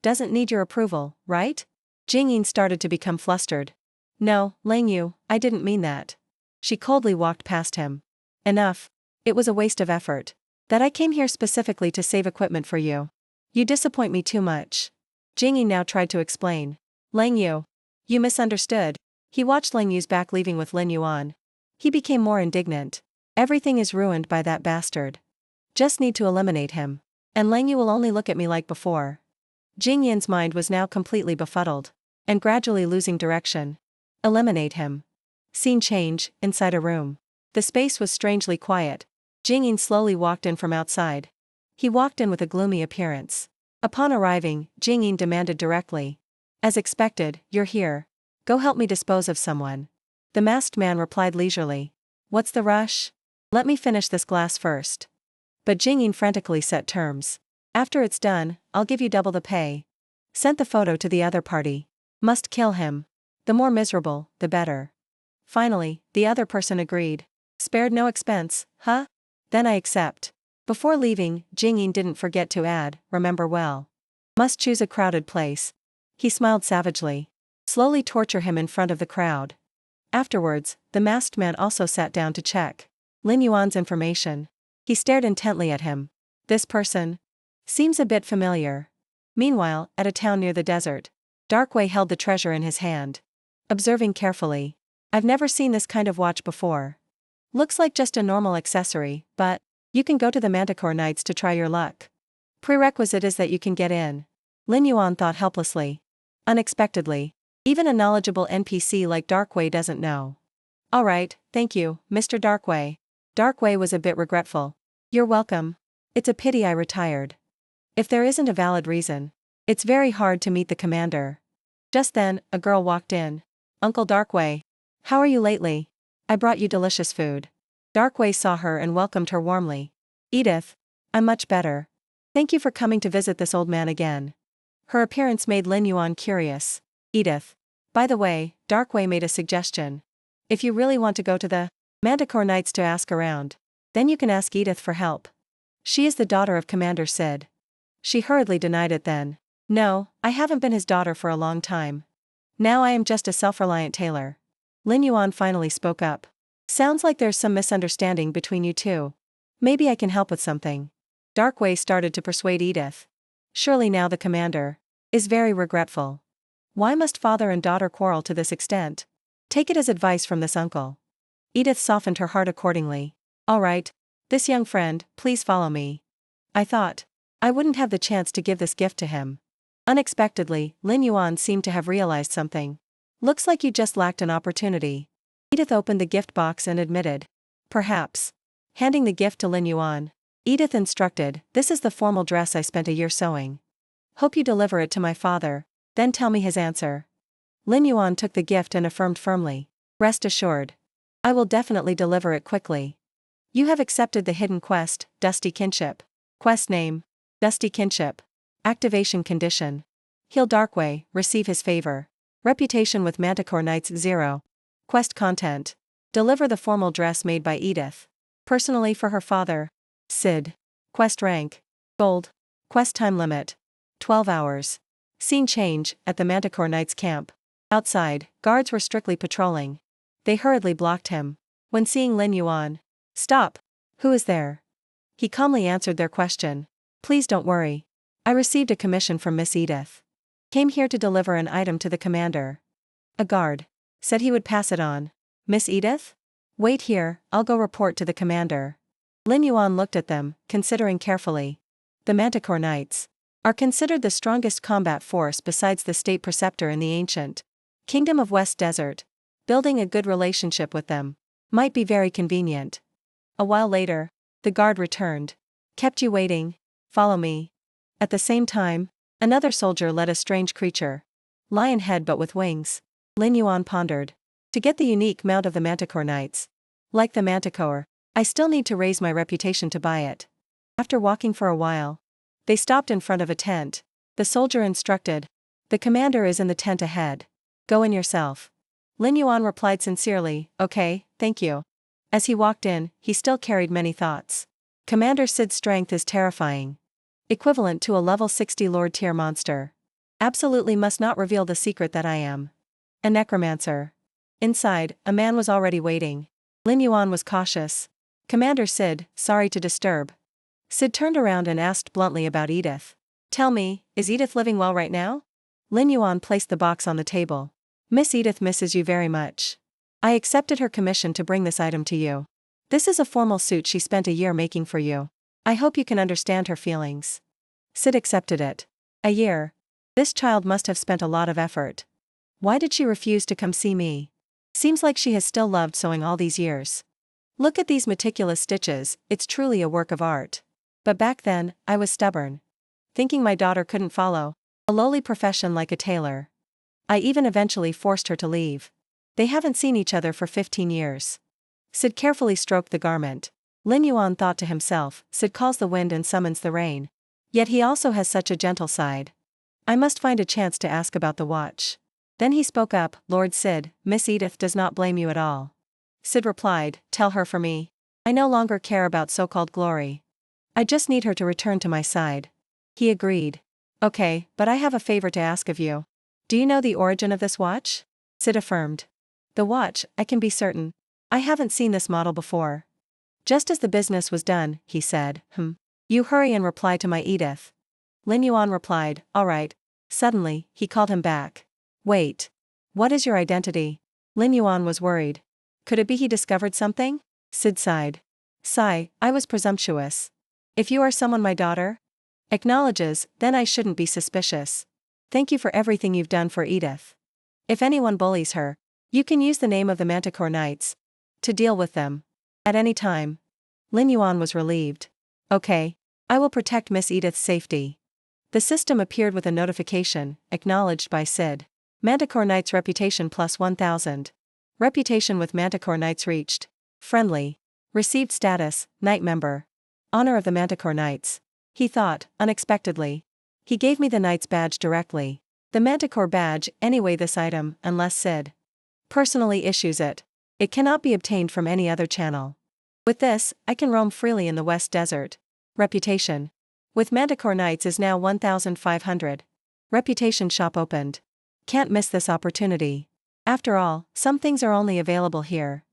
Speaker 1: doesn't need your approval, right? Jing Yin started to become flustered. No, Lang Yu, I didn't mean that. She coldly walked past him. Enough. It was a waste of effort. That I came here specifically to save equipment for you. You disappoint me too much. Jing Yin now tried to explain. Lang Yu. You misunderstood. He watched Lang Yu's back leaving with Lin Yuan. He became more indignant. Everything is ruined by that bastard. Just need to eliminate him. And Lang Yu will only look at me like before. Jing Yin's mind was now completely befuddled. And gradually losing direction. Eliminate him. Scene change, inside a room. The space was strangely quiet. Jing Yin slowly walked in from outside. He walked in with a gloomy appearance. Upon arriving, Jing Yin demanded directly. As expected, you're here. Go help me dispose of someone. The masked man replied leisurely. What's the rush? Let me finish this glass first. But Jing Yin frantically set terms. After it's done, I'll give you double the pay. Sent the photo to the other party. Must kill him. The more miserable, the better. Finally, the other person agreed. Spared no expense, huh? Then I accept. Before leaving, Jing Yin didn't forget to add, remember well. Must choose a crowded place. He smiled savagely. Slowly torture him in front of the crowd. Afterwards, the masked man also sat down to check Lin Yuan's information. He stared intently at him. This person? Seems a bit familiar. Meanwhile, at a town near the desert, Darkway held the treasure in his hand. Observing carefully. I've never seen this kind of watch before. Looks like just a normal accessory, but you can go to the Manticore Nights to try your luck. Prerequisite is that you can get in. Lin Yuan thought helplessly. Unexpectedly. Even a knowledgeable NPC like Darkway doesn't know. Alright, thank you, Mr. Darkway. Darkway was a bit regretful. You're welcome. It's a pity I retired. If there isn't a valid reason, it's very hard to meet the commander. Just then, a girl walked in. Uncle Darkway. How are you lately? I brought you delicious food. Darkway saw her and welcomed her warmly. Edith. I'm much better. Thank you for coming to visit this old man again. Her appearance made Lin Yuan curious. Edith. By the way, Darkway made a suggestion. If you really want to go to the Manticore Nights to ask around, then you can ask Edith for help. She is the daughter of Commander Sid. She hurriedly denied it then. No, I haven't been his daughter for a long time. Now I am just a self-reliant tailor. Lin Yuan finally spoke up. Sounds like there's some misunderstanding between you two. Maybe I can help with something. Darkway started to persuade Edith. Surely now the commander is very regretful. Why must father and daughter quarrel to this extent? Take it as advice from this uncle. Edith softened her heart accordingly. All right, this young friend, please follow me. I thought I wouldn't have the chance to give this gift to him. Unexpectedly, Lin Yuan seemed to have realized something. Looks like you just lacked an opportunity. Edith opened the gift box and admitted. Perhaps. Handing the gift to Lin Yuan, Edith instructed, this is the formal dress I spent a year sewing. Hope you deliver it to my father, then tell me his answer. Lin Yuan took the gift and affirmed firmly. Rest assured. I will definitely deliver it quickly. You have accepted the hidden quest, Dusty Kinship. Quest name. Dusty Kinship. Activation condition. Heal Darkway, receive his favor. Reputation with Manticore Knights 0. Quest content. Deliver the formal dress made by Edith. Personally for her father. Sid. Quest rank. Gold. Quest time limit. 12 hours. Scene change, at the Manticore Knights camp. Outside, guards were strictly patrolling. They hurriedly blocked him. When seeing Lin Yuan. Stop. Who is there? He calmly answered their question. Please don't worry. I received a commission from Miss Edith. Came here to deliver an item to the commander. A guard said he would pass it on. Miss Edith? Wait here, I'll go report to the commander. Lin Yuan looked at them, considering carefully. The Manticore Knights are considered the strongest combat force besides the state preceptor in the ancient Kingdom of West Desert. Building a good relationship with them might be very convenient. A while later, the guard returned. Kept you waiting. Follow me. At the same time, another soldier led a strange creature. Lion head but with wings. Lin Yuan pondered. To get the unique mount of the Manticore Knights. Like the Manticore, I still need to raise my reputation to buy it. After walking for a while, they stopped in front of a tent. The soldier instructed. The commander is in the tent ahead. Go in yourself. Lin Yuan replied sincerely, okay, thank you. As he walked in, he still carried many thoughts. Commander Sid's strength is terrifying. Equivalent to a level 60 Lord tier monster. Absolutely must not reveal the secret that I am a necromancer. Inside, a man was already waiting. Lin Yuan was cautious. Commander Sid, sorry to disturb. Sid turned around and asked bluntly about Edith. Tell me, is Edith living well right now? Lin Yuan placed the box on the table. Miss Edith misses you very much. I accepted her commission to bring this item to you. This is a formal suit she spent a year making for you. I hope you can understand her feelings. Sid accepted it. A year. This child must have spent a lot of effort. Why did she refuse to come see me? Seems like she has still loved sewing all these years. Look at these meticulous stitches, it's truly a work of art. But back then, I was stubborn. Thinking my daughter couldn't follow a lowly profession like a tailor. I even eventually forced her to leave. They haven't seen each other for 15 years. Sid carefully stroked the garment. Lin Yuan thought to himself, Sid calls the wind and summons the rain. Yet he also has such a gentle side. I must find a chance to ask about the watch. Then he spoke up, Lord Sid, Miss Edith does not blame you at all. Sid replied, tell her for me. I no longer care about so-called glory. I just need her to return to my side. He agreed. Okay, but I have a favor to ask of you. Do you know the origin of this watch? Sid affirmed. The watch, I can be certain. I haven't seen this model before. Just as the business was done, he said, You hurry and reply to my Edith. Lin Yuan replied, alright. Suddenly, he called him back. Wait. What is your identity? Lin Yuan was worried. Could it be he discovered something? Sid sighed. Sigh, I was presumptuous. If you are someone my daughter acknowledges, then I shouldn't be suspicious. Thank you for everything you've done for Edith. If anyone bullies her, you can use the name of the Manticore Knights to deal with them. At any time. Lin Yuan was relieved. Okay. I will protect Miss Edith's safety. The system appeared with a notification, acknowledged by Sid. Manticore Knights reputation plus 1000. Reputation with Manticore Knights reached. Friendly. Received status, Knight member. Honor of the Manticore Knights. He thought, unexpectedly. He gave me the Knight's badge directly. The Manticore badge, anyway this item, unless Sid personally issues it. It cannot be obtained from any other channel. With this, I can roam freely in the West Desert. Reputation. With Manticore Knights is now 1500. Reputation shop opened. Can't miss this opportunity. After all, some things are only available here.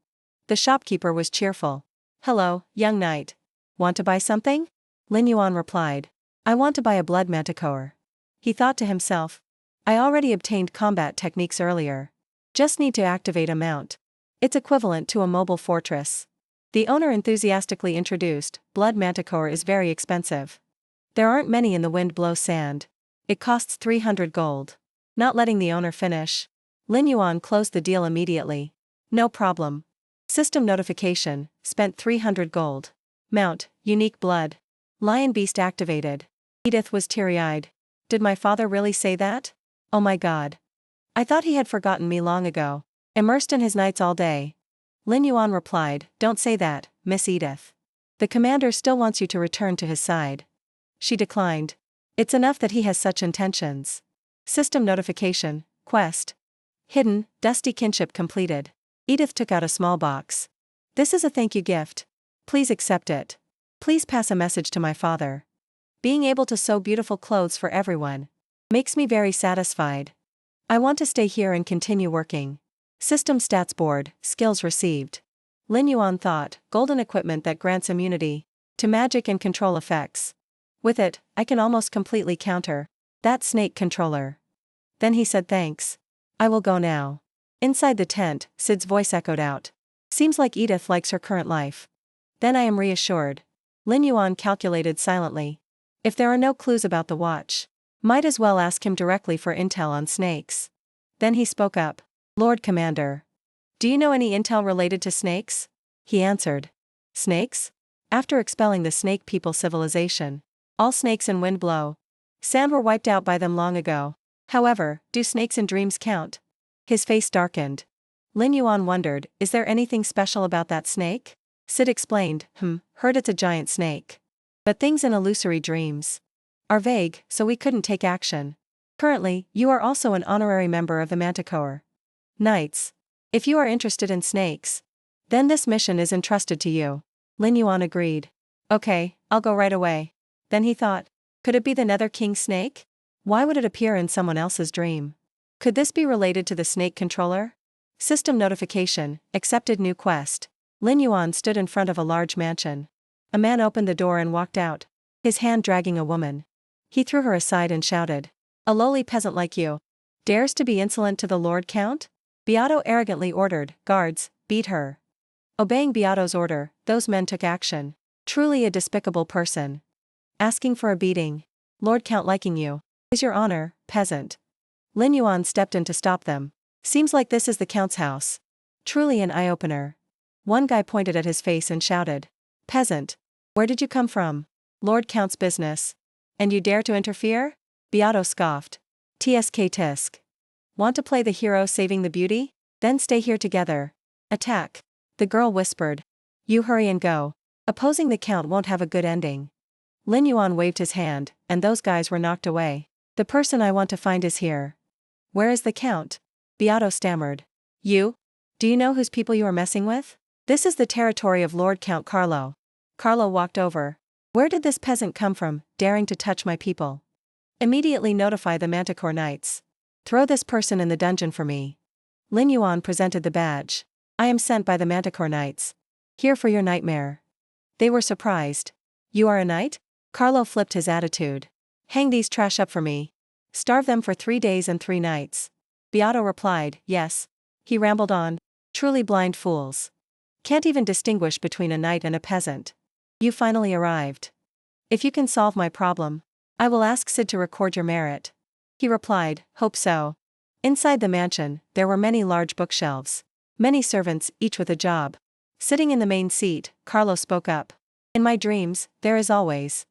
Speaker 1: The shopkeeper was cheerful. Hello, young knight. Want to buy something? Lin Yuan replied. I want to buy a blood manticore. He thought to himself. I already obtained combat techniques earlier. Just need to activate a mount. It's equivalent to a mobile fortress. The owner enthusiastically introduced, blood manticore is very expensive. There aren't many in the wind blow sand. It costs 300 gold. Not letting the owner finish. Lin Yuan closed the deal immediately. No problem. System notification, spent 300 gold. Mount, unique blood. Lion beast activated. Edith was teary-eyed. Did my father really say that? Oh my god. I thought he had forgotten me long ago. Immersed in his knights all day. Lin Yuan replied, don't say that, Miss Edith. The commander still wants you to return to his side. She declined. It's enough that he has such intentions. System notification, quest. Hidden, dusty kinship completed. Edith took out a small box. This is a thank you gift. Please accept it. Please pass a message to my father. Being able to sew beautiful clothes for everyone makes me very satisfied. I want to stay here and continue working. System stats board, skills received. Lin Yuan thought, golden equipment that grants immunity to magic and control effects. With it, I can almost completely counter that snake controller. Then he said thanks. I will go now. Inside the tent, Sid's voice echoed out. Seems like Edith likes her current life. Then I am reassured. Lin Yuan calculated silently. If there are no clues about the watch, might as well ask him directly for intel on snakes. Then he spoke up. Lord Commander. Do you know any intel related to snakes? He answered. Snakes? After expelling the snake people civilization, all snakes in wind blow sand were wiped out by them long ago. However, do snakes in dreams count? His face darkened. Lin Yuan wondered, is there anything special about that snake? Sid explained, heard it's a giant snake. But things in illusory dreams are vague, so we couldn't take action. Currently, you are also an honorary member of the Manticore Knights. If you are interested in snakes, then this mission is entrusted to you. Lin Yuan agreed. Okay, I'll go right away. Then he thought, could it be the Nether King snake? Why would it appear in someone else's dream? Could this be related to the snake controller? System notification, accepted new quest. Lin Yuan stood in front of a large mansion. A man opened the door and walked out, his hand dragging a woman. He threw her aside and shouted. A lowly peasant like you dares to be insolent to the Lord Count? Beato arrogantly ordered, guards, beat her. Obeying Beato's order, those men took action. Truly a despicable person. Asking for a beating. Lord Count liking you is your honor, peasant. Lin Yuan stepped in to stop them. Seems like this is the Count's house. Truly an eye-opener. One guy pointed at his face and shouted. Peasant. Where did you come from? Lord Count's business. And you dare to interfere? Beato scoffed. TSK tisk. Want to play the hero saving the beauty? Then stay here together. Attack. The girl whispered. You hurry and go. Opposing the Count won't have a good ending. Lin Yuan waved his hand, and those guys were knocked away. The person I want to find is here. Where is the Count? Beato stammered. You? Do you know whose people you are messing with? This is the territory of Lord Count Carlo. Carlo walked over. Where did this peasant come from, daring to touch my people? Immediately notify the Manticore Knights. Throw this person in the dungeon for me. Lin Yuan presented the badge. I am sent by the Manticore Knights. Here for your nightmare. They were surprised. You are a knight? Carlo flipped his attitude. Hang these trash up for me. Starve them for 3 days and 3 nights. Beato replied, yes. He rambled on. Truly blind fools. Can't even distinguish between a knight and a peasant. You finally arrived. If you can solve my problem, I will ask Sid to record your merit. He replied, hope so. Inside the mansion, there were many large bookshelves. Many servants, each with a job. Sitting in the main seat, Carlo spoke up. In my dreams, there is always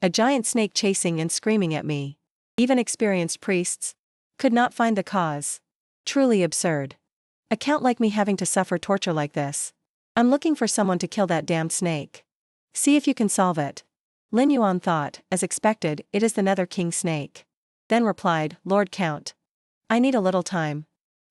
Speaker 1: a giant snake chasing and screaming at me. Even experienced priests could not find the cause. Truly absurd. A count like me having to suffer torture like this. I'm looking for someone to kill that damned snake. See if you can solve it. Lin Yuan thought, as expected, it is the Nether King snake. Then replied, Lord Count. I need a little time.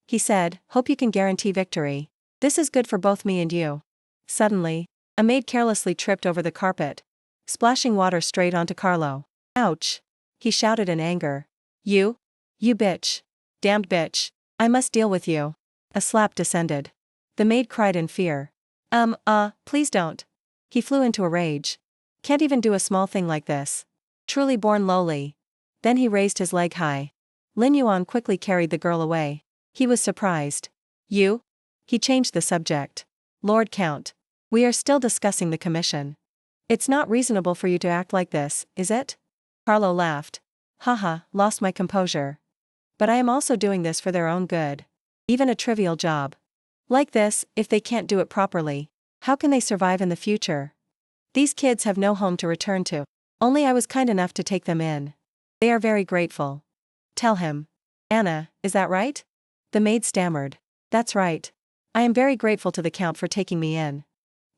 Speaker 1: He said, hope you can guarantee victory. This is good for both me and you. Suddenly, a maid carelessly tripped over the carpet, splashing water straight onto Carlo. Ouch! He shouted in anger. You bitch. Damned bitch. I must deal with you. A slap descended. The maid cried in fear. Please don't. He flew into a rage. Can't even do a small thing like this. Truly born lowly. Then he raised his leg high. Lin Yuan quickly carried the girl away. He was surprised. You? He changed the subject. Lord Count. We are still discussing the commission. It's not reasonable for you to act like this, is it? Carlo laughed. Haha, lost my composure. But I am also doing this for their own good. Even a trivial job like this, if they can't do it properly, how can they survive in the future? These kids have no home to return to. Only I was kind enough to take them in. They are very grateful. Tell him. Anna, is that right? The maid stammered. That's right. I am very grateful to the Count for taking me in.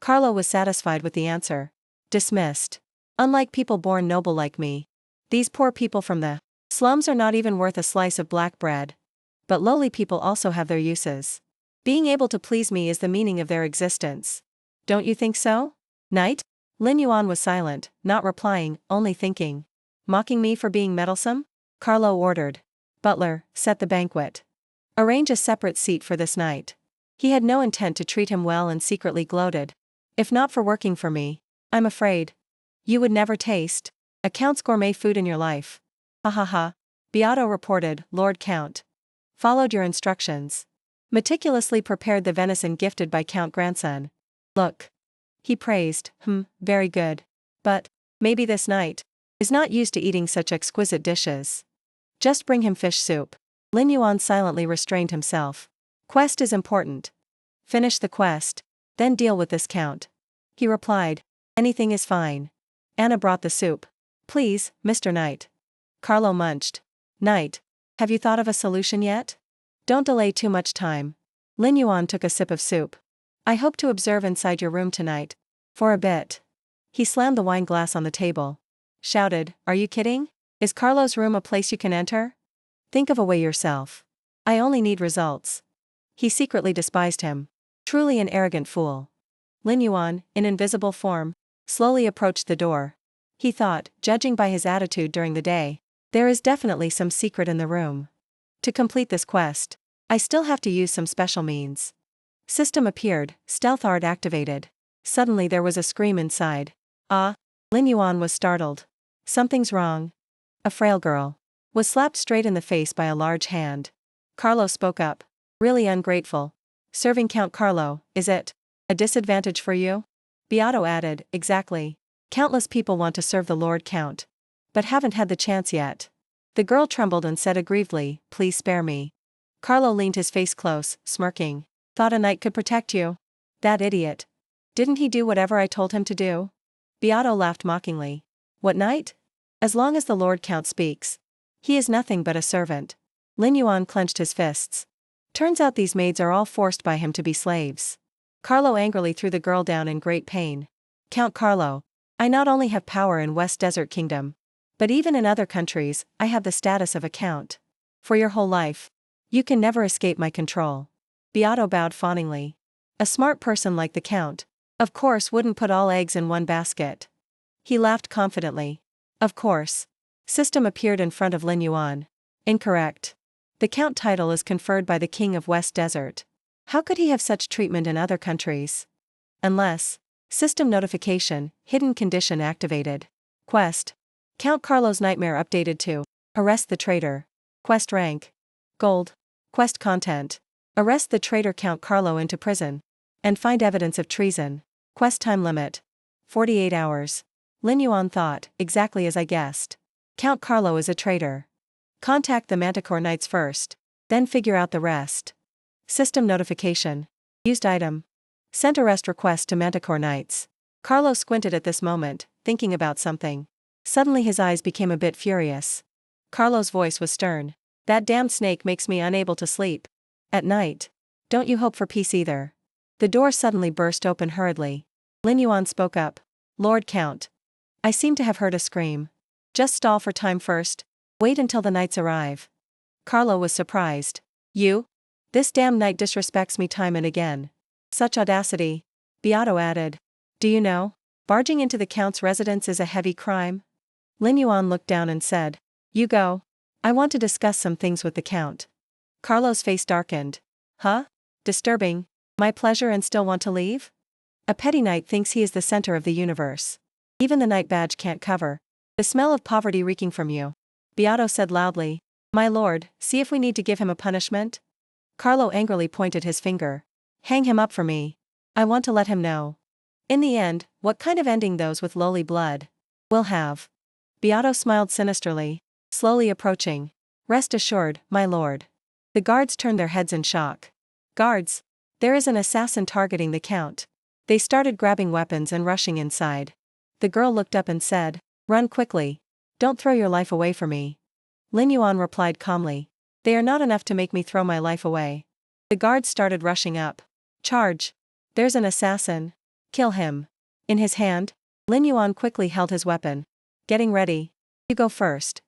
Speaker 1: Carlo was satisfied with the answer. Dismissed. Unlike people born noble like me, these poor people from the slums are not even worth a slice of black bread. But lowly people also have their uses. Being able to please me is the meaning of their existence. Don't you think so? Knight? Lin Yuan was silent, not replying, only thinking. Mocking me for being meddlesome? Carlo ordered. Butler, set the banquet. Arrange a separate seat for this knight. He had no intent to treat him well and secretly gloated. If not for working for me, I'm afraid you would never taste a Count's gourmet food in your life. Ha ha ha. Beato reported, Lord Count. Followed your instructions. Meticulously prepared the venison gifted by Count Grandson. Look. He praised, very good. But maybe this knight is not used to eating such exquisite dishes. Just bring him fish soup. Lin Yuan silently restrained himself. Quest is important. Finish the quest, then deal with this Count. He replied, anything is fine. Anna brought the soup. Please, Mr. Knight. Carlo munched. Knight, have you thought of a solution yet? Don't delay too much time. Lin Yuan took a sip of soup. I hope to observe inside your room tonight. For a bit. He slammed the wine glass on the table. Shouted, are you kidding? Is Carlo's room a place you can enter? Think of a way yourself. I only need results. He secretly despised him. Truly an arrogant fool. Lin Yuan, in invisible form, slowly approached the door. He thought, judging by his attitude during the day, there is definitely some secret in the room. To complete this quest, I still have to use some special means. System appeared, stealth art activated. Suddenly there was a scream inside. Ah! Lin Yuan was startled. Something's wrong. A frail girl was slapped straight in the face by a large hand. Carlo spoke up. Really ungrateful. Serving Count Carlo, is it a disadvantage for you? Beato added, exactly. Countless people want to serve the Lord Count, but haven't had the chance yet. The girl trembled and said aggrievedly, please spare me. Carlo leaned his face close, smirking. Thought a knight could protect you? That idiot. Didn't he do whatever I told him to do? Beato laughed mockingly. What knight? As long as the Lord Count speaks, he is nothing but a servant. Lin Yuan clenched his fists. Turns out these maids are all forced by him to be slaves. Carlo angrily threw the girl down in great pain. Count Carlo, I not only have power in West Desert Kingdom, but even in other countries, I have the status of a count. For your whole life, you can never escape my control. Beato bowed fawningly. A smart person like the Count, of course, wouldn't put all eggs in one basket. He laughed confidently. Of course. System appeared in front of Lin Yuan. Incorrect. The Count title is conferred by the King of West Desert. How could he have such treatment in other countries? Unless. System notification, hidden condition activated. Quest. Count Carlo's nightmare updated to arrest the traitor. Quest rank. Gold. Quest content. Arrest the traitor Count Carlo into prison. And find evidence of treason. Quest time limit. 48 hours. Lin Yuan thought, exactly as I guessed. Count Carlo is a traitor. Contact the Manticore Knights first. Then figure out the rest. System notification. Used item. Sent arrest request to Manticore Knights. Carlo squinted at this moment, thinking about something. Suddenly his eyes became a bit furious. Carlo's voice was stern. That damned snake makes me unable to sleep. At night. Don't you hope for peace either. The door suddenly burst open hurriedly. Lin Yuan spoke up. Lord Count. I seem to have heard a scream. Just stall for time first. Wait until the knights arrive. Carlo was surprised. You? This damn knight disrespects me time and again. Such audacity. Beato added. Do you know? Barging into the Count's residence is a heavy crime. Lin Yuan looked down and said. You go. I want to discuss some things with the Count. Carlo's face darkened. Huh? Disturbing. My pleasure and still want to leave? A petty knight thinks he is the center of the universe. Even the knight badge can't cover the smell of poverty reeking from you. Beato said loudly. My lord, see if we need to give him a punishment? Carlo angrily pointed his finger. Hang him up for me. I want to let him know. In the end, what kind of ending those with lowly blood will have. Beato smiled sinisterly, slowly approaching. Rest assured, my lord. The guards turned their heads in shock. Guards! There is an assassin targeting the Count. They started grabbing weapons and rushing inside. The girl looked up and said, Run quickly. Don't throw your life away for me. Lin Yuan replied calmly. They are not enough to make me throw my life away. The guards started rushing up. Charge. There's an assassin. Kill him. In his hand, Lin Yuan quickly held his weapon. Getting ready. You go first.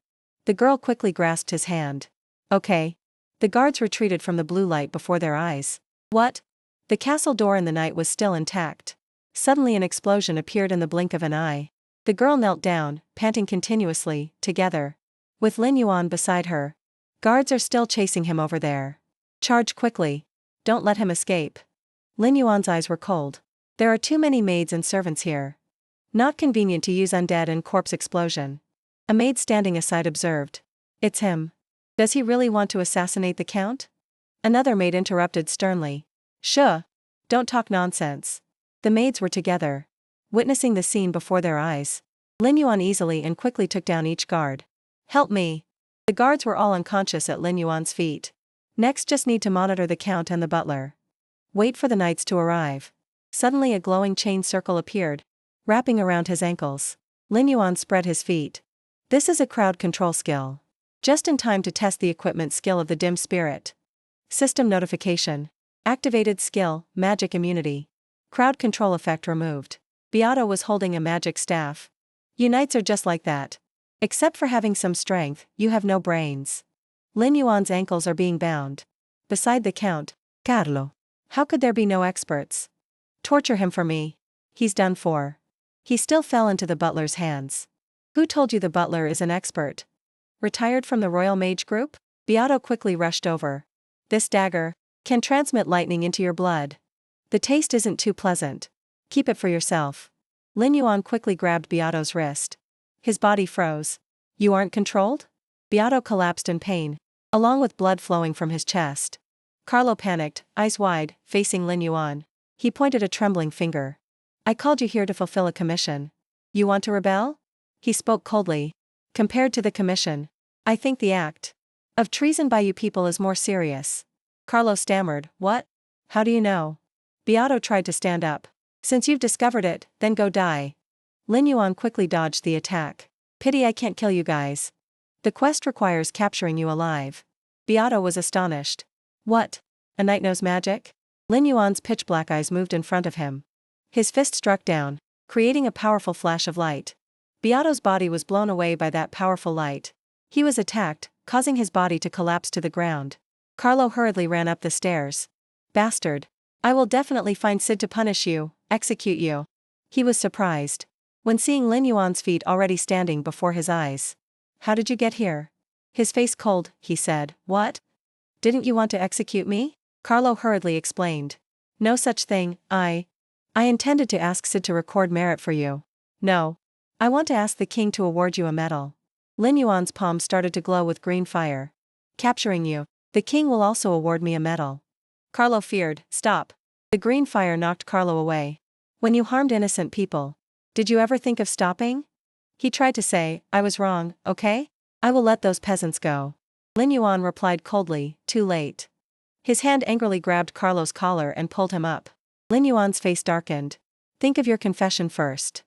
Speaker 1: The girl quickly grasped his hand. Okay. The guards retreated from the blue light before their eyes. What? The castle door in the night was still intact. Suddenly an explosion appeared in the blink of an eye. The girl knelt down, panting continuously, together. With Lin Yuan beside her. Guards are still chasing him over there. Charge quickly. Don't let him escape. Lin Yuan's eyes were cold. There are too many maids and servants here. Not convenient to use undead and corpse explosion. A maid standing aside observed. It's him. Does he really want to assassinate the Count? Another maid interrupted sternly. Shh. Don't talk nonsense. The maids were together, witnessing the scene before their eyes. Lin Yuan easily and quickly took down each guard. Help me. The guards were all unconscious at Lin Yuan's feet. Next just need to monitor the Count and the butler. Wait for the knights to arrive. Suddenly a glowing chain circle appeared, wrapping around his ankles. Lin Yuan spread his feet. This is a crowd control skill. Just in time to test the equipment skill of the dim spirit. System notification. Activated skill, magic immunity. Crowd control effect removed. Beato was holding a magic staff. You knights are just like that. Except for having some strength, you have no brains. Lin Yuan's ankles are being bound. Beside the Count, Carlo. How could there be no experts? Torture him for me. He's done for. He still fell into the butler's hands. Who told you the butler is an expert? Retired from the Royal Mage Group? Beato quickly rushed over. This dagger can transmit lightning into your blood. The taste isn't too pleasant. Keep it for yourself. Lin Yuan quickly grabbed Beato's wrist. His body froze. You aren't controlled? Beato collapsed in pain, along with blood flowing from his chest. Carlo panicked, eyes wide, facing Lin Yuan. He pointed a trembling finger. I called you here to fulfill a commission. You want to rebel? He spoke coldly. Compared to the commission, I think the act of treason by you people is more serious. Carlo stammered, What? How do you know? Beato tried to stand up. Since you've discovered it, then go die. Lin Yuan quickly dodged the attack. Pity I can't kill you guys. The quest requires capturing you alive. Beato was astonished. What? A knight knows magic? Lin Yuan's pitch-black eyes moved in front of him. His fist struck down, creating a powerful flash of light. Beato's body was blown away by that powerful light. He was attacked, causing his body to collapse to the ground. Carlo hurriedly ran up the stairs. Bastard. I will definitely find Sid to punish you, execute you. He was surprised when seeing Lin Yuan's feet already standing before his eyes. How did you get here? His face cold, he said. What? Didn't you want to execute me? Carlo hurriedly explained. No such thing, I intended to ask Sid to record merit for you. No. I want to ask the king to award you a medal. Lin Yuan's palm started to glow with green fire. Capturing you, the king will also award me a medal. Carlo feared. Stop. The green fire knocked Carlo away. When you harmed innocent people, did you ever think of stopping? He tried to say, I was wrong, okay? I will let those peasants go. Lin Yuan replied coldly, too late. His hand angrily grabbed Carlo's collar and pulled him up. Lin Yuan's face darkened. Think of your confession first.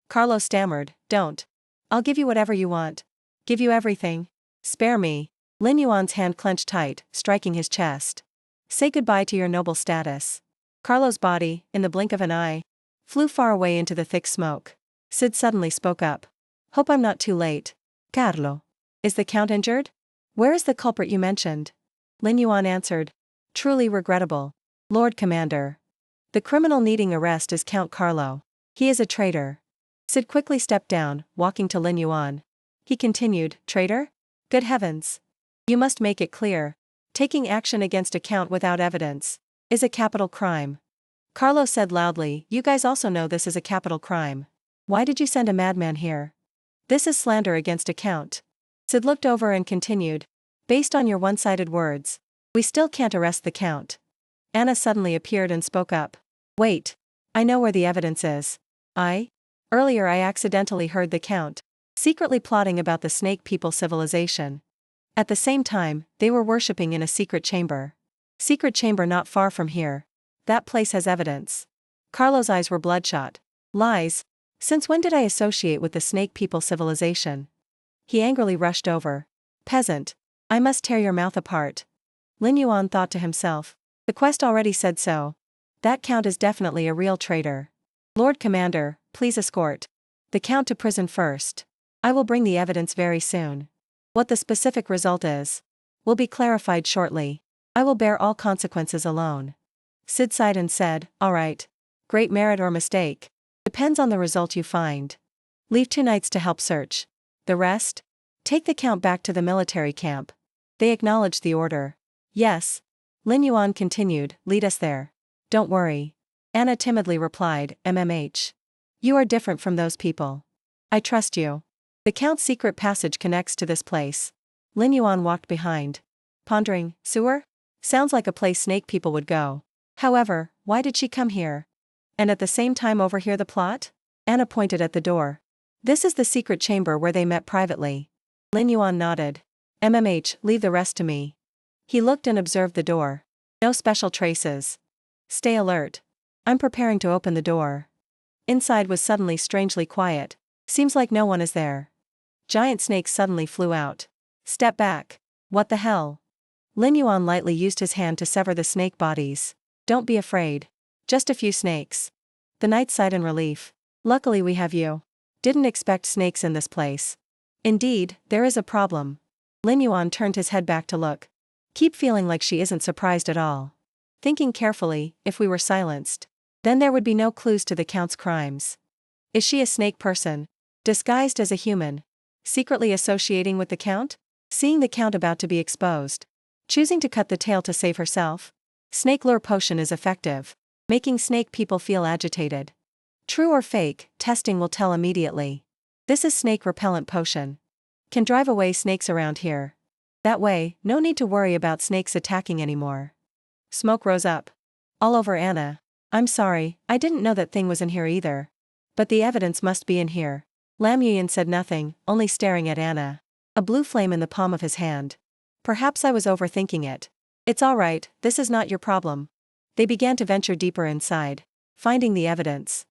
Speaker 1: Carlo stammered, don't. I'll give you whatever you want. Give you everything. Spare me. Lin Yuan's hand clenched tight, striking his chest. Say goodbye to your noble status. Carlo's body, in the blink of an eye, flew far away into the thick smoke. Sid suddenly spoke up. Hope I'm not too late. Carlo. Is the count injured? Where is the culprit you mentioned? Lin Yuan answered. Truly regrettable. Lord Commander. The criminal needing arrest is Count Carlo. He is a traitor. Sid quickly stepped down, walking to Lin Yuan. He continued, traitor? Good heavens. You must make it clear. Taking action against a count without evidence is a capital crime. Carlo said loudly, you guys also know this is a capital crime. Why did you send a madman here? This is slander against a count. Sid looked over and continued, based on your one-sided words, we still can't arrest the count. Anna suddenly appeared and spoke up. Wait. I know where the evidence is. Earlier I accidentally heard the count secretly plotting about the snake people civilization. At the same time, they were worshipping in a secret chamber. Secret chamber not far from here. That place has evidence. Carlo's eyes were bloodshot. Lies. Since when did I associate with the snake people civilization? He angrily rushed over. Peasant. I must tear your mouth apart. Lin Yuan thought to himself. The quest already said so. That count is definitely a real traitor. Lord Commander, please escort the count to prison first. I will bring the evidence very soon. What the specific result is will be clarified shortly. I will bear all consequences alone. Sid sighed and said, all right. Great merit or mistake. Depends on the result you find. Leave 2 knights to help search. The rest? Take the count back to the military camp. They acknowledged the order. Yes. Lin Yuan continued, lead us there. Don't worry. Anna timidly replied, MMH. You are different from those people. I trust you. The count's secret passage connects to this place. Lin Yuan walked behind. Pondering, sewer? Sounds like a place snake people would go. However, why did she come here? And at the same time overhear the plot? Anna pointed at the door. This is the secret chamber where they met privately. Lin Yuan nodded. MMH, leave the rest to me. He looked and observed the door. No special traces. Stay alert. I'm preparing to open the door. Inside was suddenly strangely quiet. Seems like no one is there. Giant snakes suddenly flew out. Step back. What the hell? Lin Yuan lightly used his hand to sever the snake bodies. Don't be afraid. Just a few snakes. The knight sighed in relief. Luckily we have you. Didn't expect snakes in this place. Indeed, there is a problem. Lin Yuan turned his head back to look. Keep feeling like she isn't surprised at all. Thinking carefully, if we were silenced, then there would be no clues to the count's crimes. Is she a snake person? Disguised as a human? Secretly associating with the count? Seeing the count about to be exposed? Choosing to cut the tail to save herself? Snake lure potion is effective, making snake people feel agitated. True or fake, testing will tell immediately. This is snake repellent potion. Can drive away snakes around here. That way, no need to worry about snakes attacking anymore. Smoke rose up. All over Anna. I'm sorry, I didn't know that thing was in here either. But the evidence must be in here. Lam Yuyan said nothing, only staring at Anna. A blue flame in the palm of his hand. Perhaps I was overthinking it. It's alright, this is not your problem. They began to venture deeper inside, finding the evidence.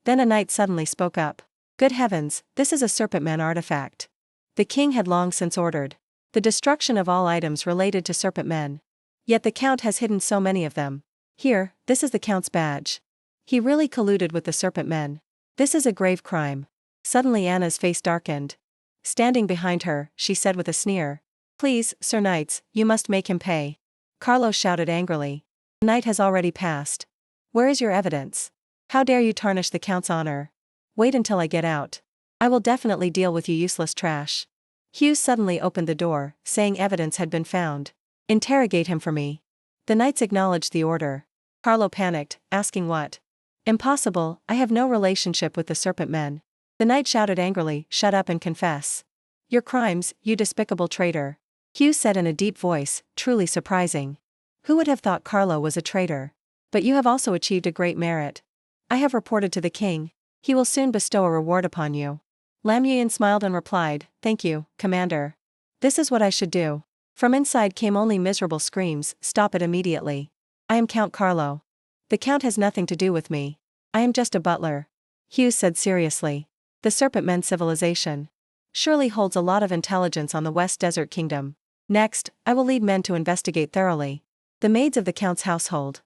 Speaker 1: Then a knight suddenly spoke up. Good heavens, this is a serpent man artifact. The king had long since ordered the destruction of all items related to serpent men. Yet the count has hidden so many of them. Here, this is the count's badge. He really colluded with the serpent men. This is a grave crime. Suddenly Anna's face darkened. Standing behind her, she said with a sneer. Please, Sir Knights, you must make him pay. Carlos shouted angrily. The night has already passed. Where is your evidence? How dare you tarnish the count's honor? Wait until I get out. I will definitely deal with you useless trash. Hughes suddenly opened the door, saying evidence had been found. Interrogate him for me. The knights acknowledged the order. Carlo panicked, asking what? Impossible, I have no relationship with the serpent men. The knight shouted angrily, "Shut up and confess your crimes, you despicable traitor," Hughes said in a deep voice, truly surprising. Who would have thought Carlo was a traitor? But you have also achieved a great merit. I have reported to the king. He will soon bestow a reward upon you. Lam Yuan smiled and replied, "Thank you, Commander. This is what I should do." From inside came only miserable screams, "Stop it immediately. I am Count Carlo. The Count has nothing to do with me. I am just a butler." Hughes said seriously. The Serpent Men civilization surely holds a lot of intelligence on the West Desert Kingdom. Next, I will lead men to investigate thoroughly the maids of the Count's household.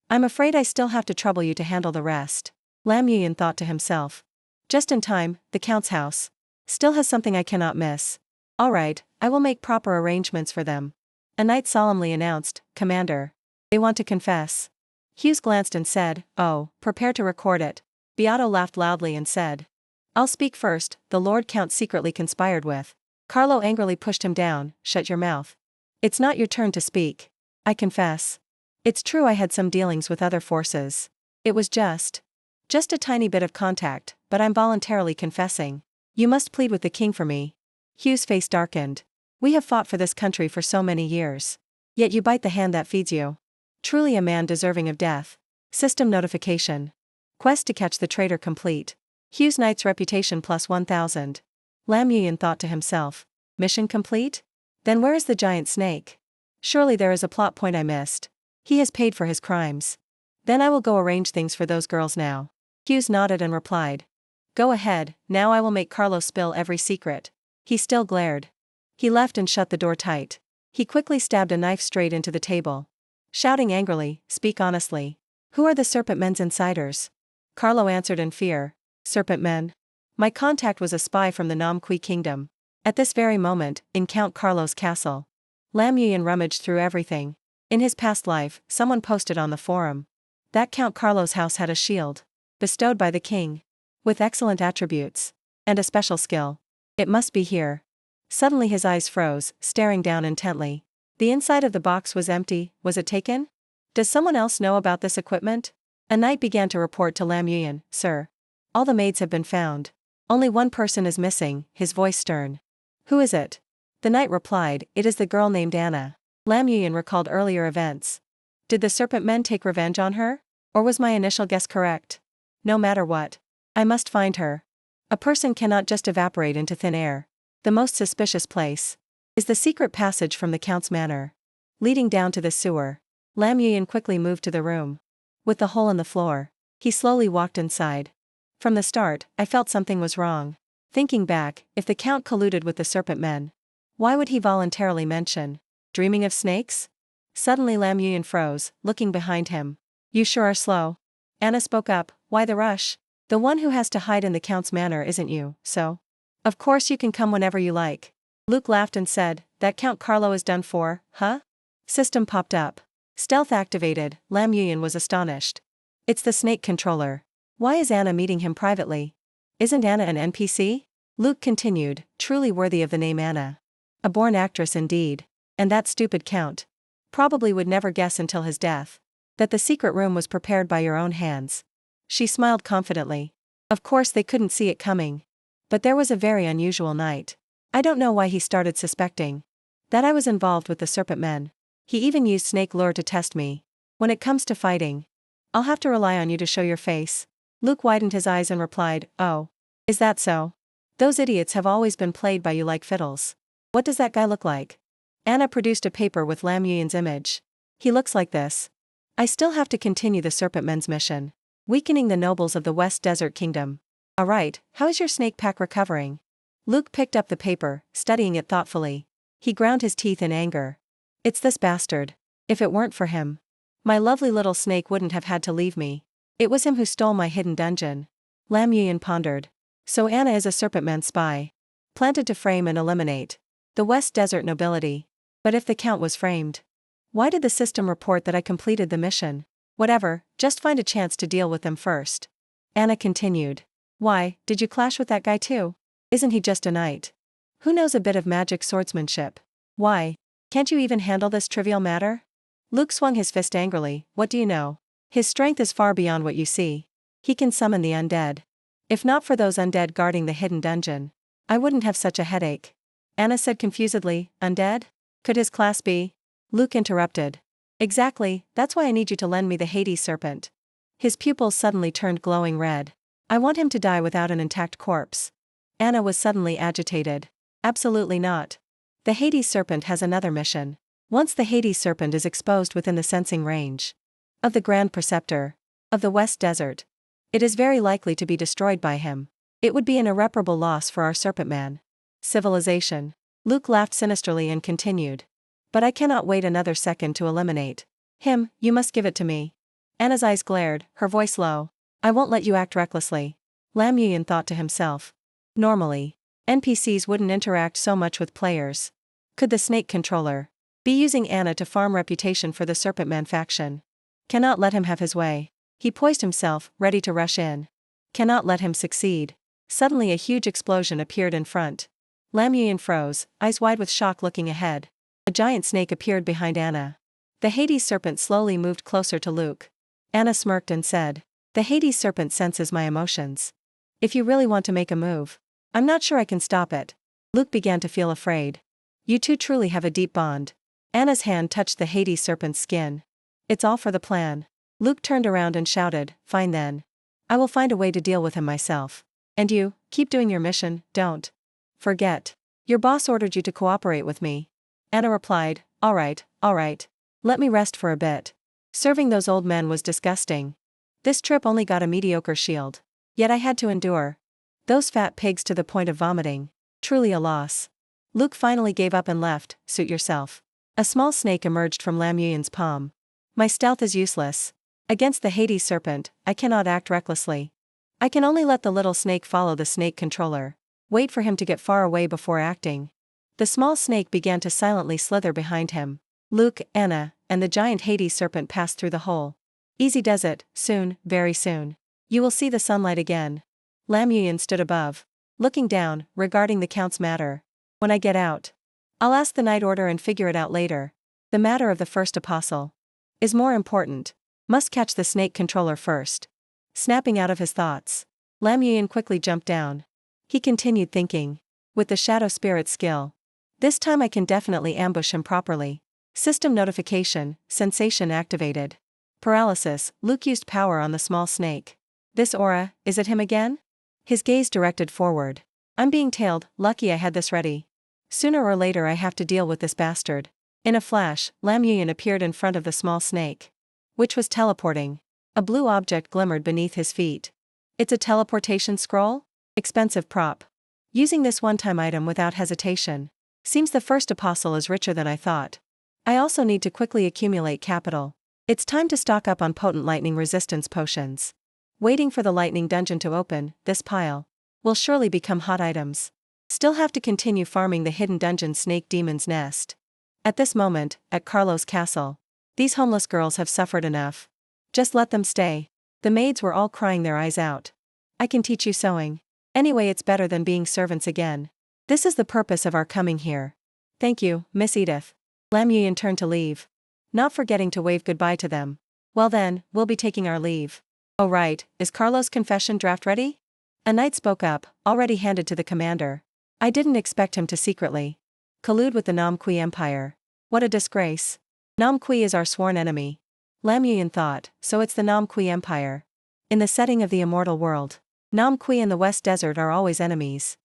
Speaker 1: I'm afraid I still have to trouble you to handle the rest. Lam Yuan thought to himself. Just in time, the Count's house still has something I cannot miss. All right, I will make proper arrangements for them. A knight solemnly announced, "Commander. They want to confess." Hughes glanced and said, "Oh, prepare to record it." Beato laughed loudly and said, "I'll speak first. The Lord Count secretly conspired with." Carlo angrily pushed him down, "Shut your mouth. It's not your turn to speak. I confess. It's true I had some dealings with other forces. It was just a tiny bit of contact, but I'm voluntarily confessing. You must plead with the king for me." Hughes' face darkened. "We have fought for this country for so many years. Yet you bite the hand that feeds you. Truly a man deserving of death." System notification. Quest to catch the traitor complete. Hughes Knight's reputation plus 1000. Lam Yuan thought to himself. Mission complete? Then where is the giant snake? Surely there is a plot point I missed. He has paid for his crimes. Then I will go arrange things for those girls now. Hughes nodded and replied. Go ahead, now I will make Carlos spill every secret. He still glared. He left and shut the door tight. He quickly stabbed a knife straight into the table, shouting angrily, "Speak honestly. Who are the Serpent Men's insiders?" Carlo answered in fear. "Serpent Men? My contact was a spy from the Nam Kui kingdom. At this very moment, in Count Carlo's castle." Lam Yuan rummaged through everything. In his past life, someone posted on the forum that Count Carlo's house had a shield bestowed by the king, with excellent attributes and a special skill. It must be here. Suddenly his eyes froze, staring down intently. The inside of the box was empty. Was it taken? Does someone else know about this equipment? A knight began to report to Lam Yuan. "Sir, all the maids have been found. Only one person is missing," his voice stern. "Who is it?" The knight replied, "It is the girl named Anna." Lam Yuan recalled earlier events. Did the Serpent Men take revenge on her? Or was my initial guess correct? No matter what, I must find her. A person cannot just evaporate into thin air. The most suspicious place is the secret passage from the Count's manor, leading down to the sewer. Lam Yuan quickly moved to the room with the hole in the floor. He slowly walked inside. From the start, I felt something was wrong. Thinking back, if the Count colluded with the Serpent Men, why would he voluntarily mention dreaming of snakes? Suddenly Lam Yuan froze, looking behind him. "You sure are slow." Anna spoke up. "Why the rush? The one who has to hide in the Count's manor isn't you, so of course you can come whenever you like." Luke laughed and said, "That Count Carlo is done for, huh?" System popped up. Stealth activated. Lam Yuan was astonished. It's the snake controller. Why is Anna meeting him privately? Isn't Anna an NPC? Luke continued, "Truly worthy of the name Anna. A born actress indeed. And that stupid Count probably would never guess until his death that the secret room was prepared by your own hands." She smiled confidently. Of course they couldn't see it coming. But there was a very unusual night. I don't know why he started suspecting that I was involved with the Serpent Men. He even used snake lure to test me. When it comes to fighting, I'll have to rely on you to show your face. Luke widened his eyes and replied, "Oh. Is that so? Those idiots have always been played by you like fiddles. What does that guy look like?" Anna produced a paper with Lam Yuan's image. "He looks like this. I still have to continue the Serpent Men's mission, weakening the nobles of the West Desert Kingdom. Alright, how is your snake pack recovering?" Luke picked up the paper, studying it thoughtfully. He ground his teeth in anger. "It's this bastard. If it weren't for him, my lovely little snake wouldn't have had to leave me. It was him who stole my hidden dungeon." Lam Yuan pondered. So Anna is a Serpent Man spy, planted to frame and eliminate the West Desert nobility. But if the Count was framed, why did the system report that I completed the mission? Whatever, just find a chance to deal with them first. Anna continued. "Why, did you clash with that guy too? Isn't he just a knight who knows a bit of magic swordsmanship? Why, can't you even handle this trivial matter?" Luke swung his fist angrily. "What do you know? His strength is far beyond what you see. He can summon the undead. If not for those undead guarding the hidden dungeon, I wouldn't have such a headache. Anna said confusedly, undead? Could his class be? Luke interrupted. Exactly, that's why I need you to lend me the Hades serpent. His pupils suddenly turned glowing red. I want him to die without an intact corpse. Anna was suddenly agitated. Absolutely not. The Hades serpent has another mission. Once the Hades serpent is exposed within the sensing range of the Grand Preceptor of the West Desert, it is very likely to be destroyed by him. It would be an irreparable loss for our Serpent Man civilization. Luke laughed sinisterly and continued. But I cannot wait another second to eliminate him. You must give it to me. Anna's eyes glared, her voice low. I won't let you act recklessly. Lam Yuyan thought to himself. Normally, NPCs wouldn't interact so much with players. Could the snake controller be using Anna to farm reputation for the Serpent Man faction? Cannot let him have his way. He poised himself, ready to rush in. Cannot let him succeed. Suddenly a huge explosion appeared in front. Lam Yuyan froze, eyes wide with shock looking ahead. A giant snake appeared behind Anna. The Hades serpent slowly moved closer to Luke. Anna smirked and said, the Hades serpent senses my emotions. If you really want to make a move, I'm not sure I can stop it. Luke began to feel afraid. You two truly have a deep bond. Anna's hand touched the Hades serpent's skin. It's all for the plan. Luke turned around and shouted, fine then. I will find a way to deal with him myself. And you, keep doing your mission, don't forget. Your boss ordered you to cooperate with me. Anna replied, all right. Let me rest for a bit. Serving those old men was disgusting. This trip only got a mediocre shield. Yet I had to endure those fat pigs to the point of vomiting. Truly a loss. Luke finally gave up and left. Suit yourself. A small snake emerged from Lam Yuyan's palm. My stealth is useless. Against the Hades serpent, I cannot act recklessly. I can only let the little snake follow the snake controller. Wait for him to get far away before acting. The small snake began to silently slither behind him. Luke, Anna, and the giant Hades serpent passed through the hole. Easy does it, soon, very soon. You will see the sunlight again. Lam Yuyan stood above, looking down, regarding the Count's matter. When I get out, I'll ask the Night Order and figure it out later. The matter of the first apostle is more important. Must catch the snake controller first. Snapping out of his thoughts, Lam Yuyan quickly jumped down. He continued thinking. With the shadow spirit's skill, this time I can definitely ambush him properly. System notification, sensation activated. Paralysis, Luke used power on the small snake. This aura, is it him again? His gaze directed forward. I'm being tailed, lucky I had this ready. Sooner or later I have to deal with this bastard. In a flash, Lam Yuyan appeared in front of the small snake, which was teleporting. A blue object glimmered beneath his feet. It's a teleportation scroll? Expensive prop. Using this one-time item without hesitation. Seems the first apostle is richer than I thought. I also need to quickly accumulate capital. It's time to stock up on potent lightning resistance potions. Waiting for the lightning dungeon to open, this pile will surely become hot items. Still have to continue farming the hidden dungeon snake demon's nest. At this moment, at Carlo's castle, these homeless girls have suffered enough. Just let them stay. The maids were all crying their eyes out. I can teach you sewing. Anyway, it's better than being servants again. This is the purpose of our coming here. Thank you, Miss Edith. Lam Yuyan turned to leave, not forgetting to wave goodbye to them. Well then, we'll be taking our leave. Oh right, is Carlo's confession draft ready? A knight spoke up, already handed to the commander. I didn't expect him to secretly collude with the Nam Kui Empire. What a disgrace. Nam Kui is our sworn enemy. Lam Yuyan thought, so it's the Nam Kui Empire. In the setting of the immortal world, Nam Kui and the West Desert are always enemies.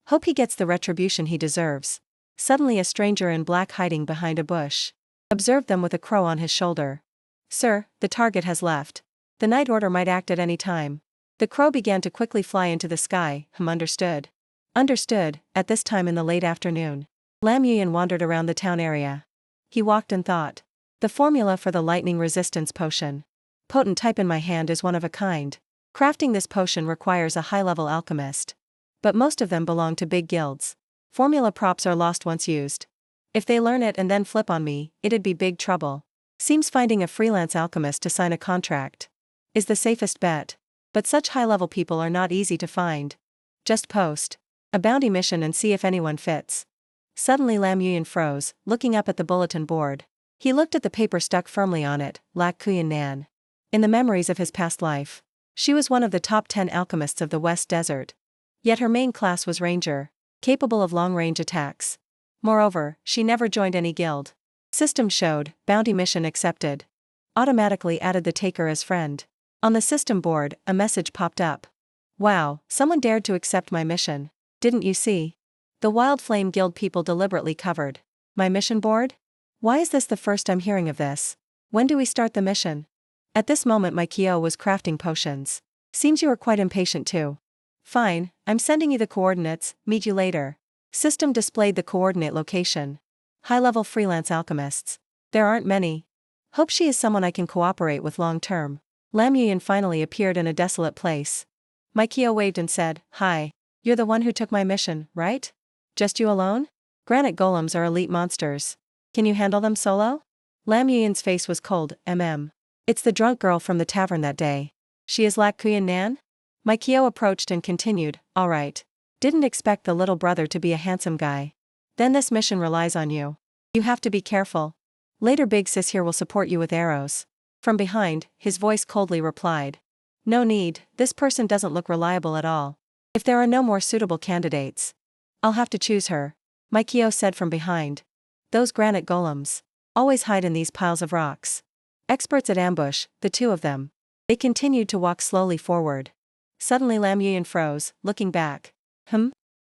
Speaker 1: Hope he gets the retribution he deserves. Suddenly a stranger in black hiding behind a bush observed them with a crow on his shoulder. Sir, the target has left. The Night Order might act at any time. The crow began to quickly fly into the sky. Understood. Understood. At this time in the late afternoon, Lam Yuyan wandered around the town area. He walked and thought. The formula for the lightning resistance potion. Potent type in my hand is one of a kind. Crafting this potion requires a high-level alchemist. But most of them belong to big guilds. Formula props are lost once used. If they learn it and then flip on me, it'd be big trouble. Seems finding a freelance alchemist to sign a contract is the safest bet. But such high-level people are not easy to find. Just post a bounty mission and see if anyone fits. Suddenly Lam Yuyan froze, looking up at the bulletin board. He looked at the paper stuck firmly on it, Lak Kuyan Nan. In the memories of his past life, She was one of the top 10 alchemists of the West Desert. Yet her main class was Ranger, capable of long-range attacks. Moreover, she never joined any guild. System showed, bounty mission accepted. Automatically added the taker as friend. On the system board, a message popped up. Wow, someone dared to accept my mission. Didn't you see? The Wild Flame Guild people deliberately covered my mission board? Why is this the first I'm hearing of this? When do we start the mission? At this moment my Kyo was crafting potions. Seems you are quite impatient too. Fine, I'm sending you the coordinates, meet you later. System displayed the coordinate location. High-level freelance alchemists. There aren't many. Hope she is someone I can cooperate with long-term. Lam Yuyan finally appeared in a desolate place. My Kyo waved and said, "Hi. You're the one who took my mission, right? Just you alone? Granite golems are elite monsters. Can you handle them solo?" Lam Yuyan's face was cold. It's the drunk girl from the tavern that day. She is Lak Kuyan Nan? My Kyo approached and continued, "Alright. Didn't expect the little brother to be a handsome guy. Then this mission relies on you. You have to be careful. Later Big Sis here will support you with arrows." From behind, his voice coldly replied. "No need, this person doesn't look reliable at all. If there are no more suitable candidates, I'll have to choose her," my Kyo said from behind. "Those granite golems always hide in these piles of rocks. Experts at ambush, the two of them." They continued to walk slowly forward. Suddenly Lam Yuyan froze, looking back.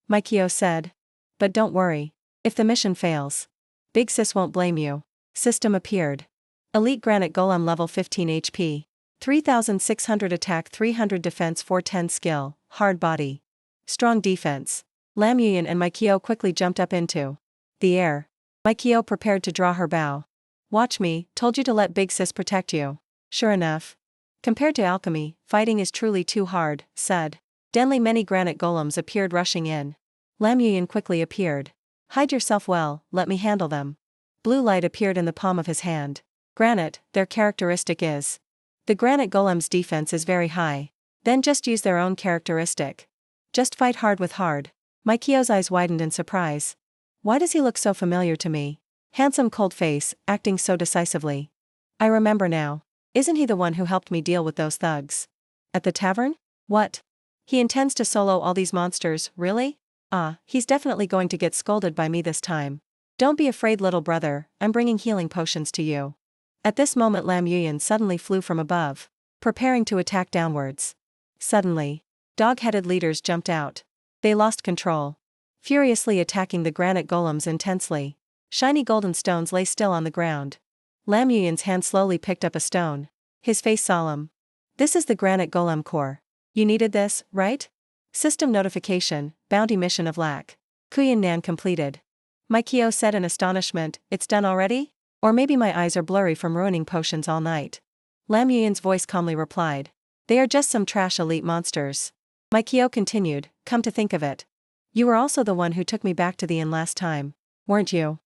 Speaker 1: My Kyo said. "But don't worry. If the mission fails, Big Sis won't blame you." System appeared. Elite Granite Golem level 15 HP. 3600 attack, 300 defense, 410 skill, hard body. Strong defense. Lam Yuyan and my Kyo quickly jumped up into the air. My Kyo prepared to draw her bow. "Watch me, told you to let Big Sis protect you." Sure enough. Compared to alchemy, fighting is truly too hard, said. Denly many granite golems appeared rushing in. Lam Yuyan quickly appeared. "Hide yourself well, let me handle them." Blue light appeared in the palm of his hand. Granite, their characteristic is. The granite golem's defense is very high. Then just use their own characteristic. Just fight hard with hard. My Kyo's eyes widened in surprise. Why does he look so familiar to me? Handsome cold face, acting so decisively. I remember now. Isn't he the one who helped me deal with those thugs? At the tavern? What? He intends to solo all these monsters, really? He's definitely going to get scolded by me this time. Don't be afraid, little brother, I'm bringing healing potions to you. At this moment Lam Yuyan suddenly flew from above, preparing to attack downwards. Suddenly, dog-headed leaders jumped out. They lost control, furiously attacking the granite golems intensely. Shiny golden stones lay still on the ground. Lam Yuyan's hand slowly picked up a stone. His face solemn. "This is the granite golem core. You needed this, right? System notification, bounty mission of Lak Kuyan Nan completed." My Kyo said in astonishment, "It's done already? Or maybe my eyes are blurry from ruining potions all night." Lam Yuyan's voice calmly replied. "They are just some trash elite monsters." My Kyo continued, "Come to think of it, you were also the one who took me back to the inn last time, weren't you?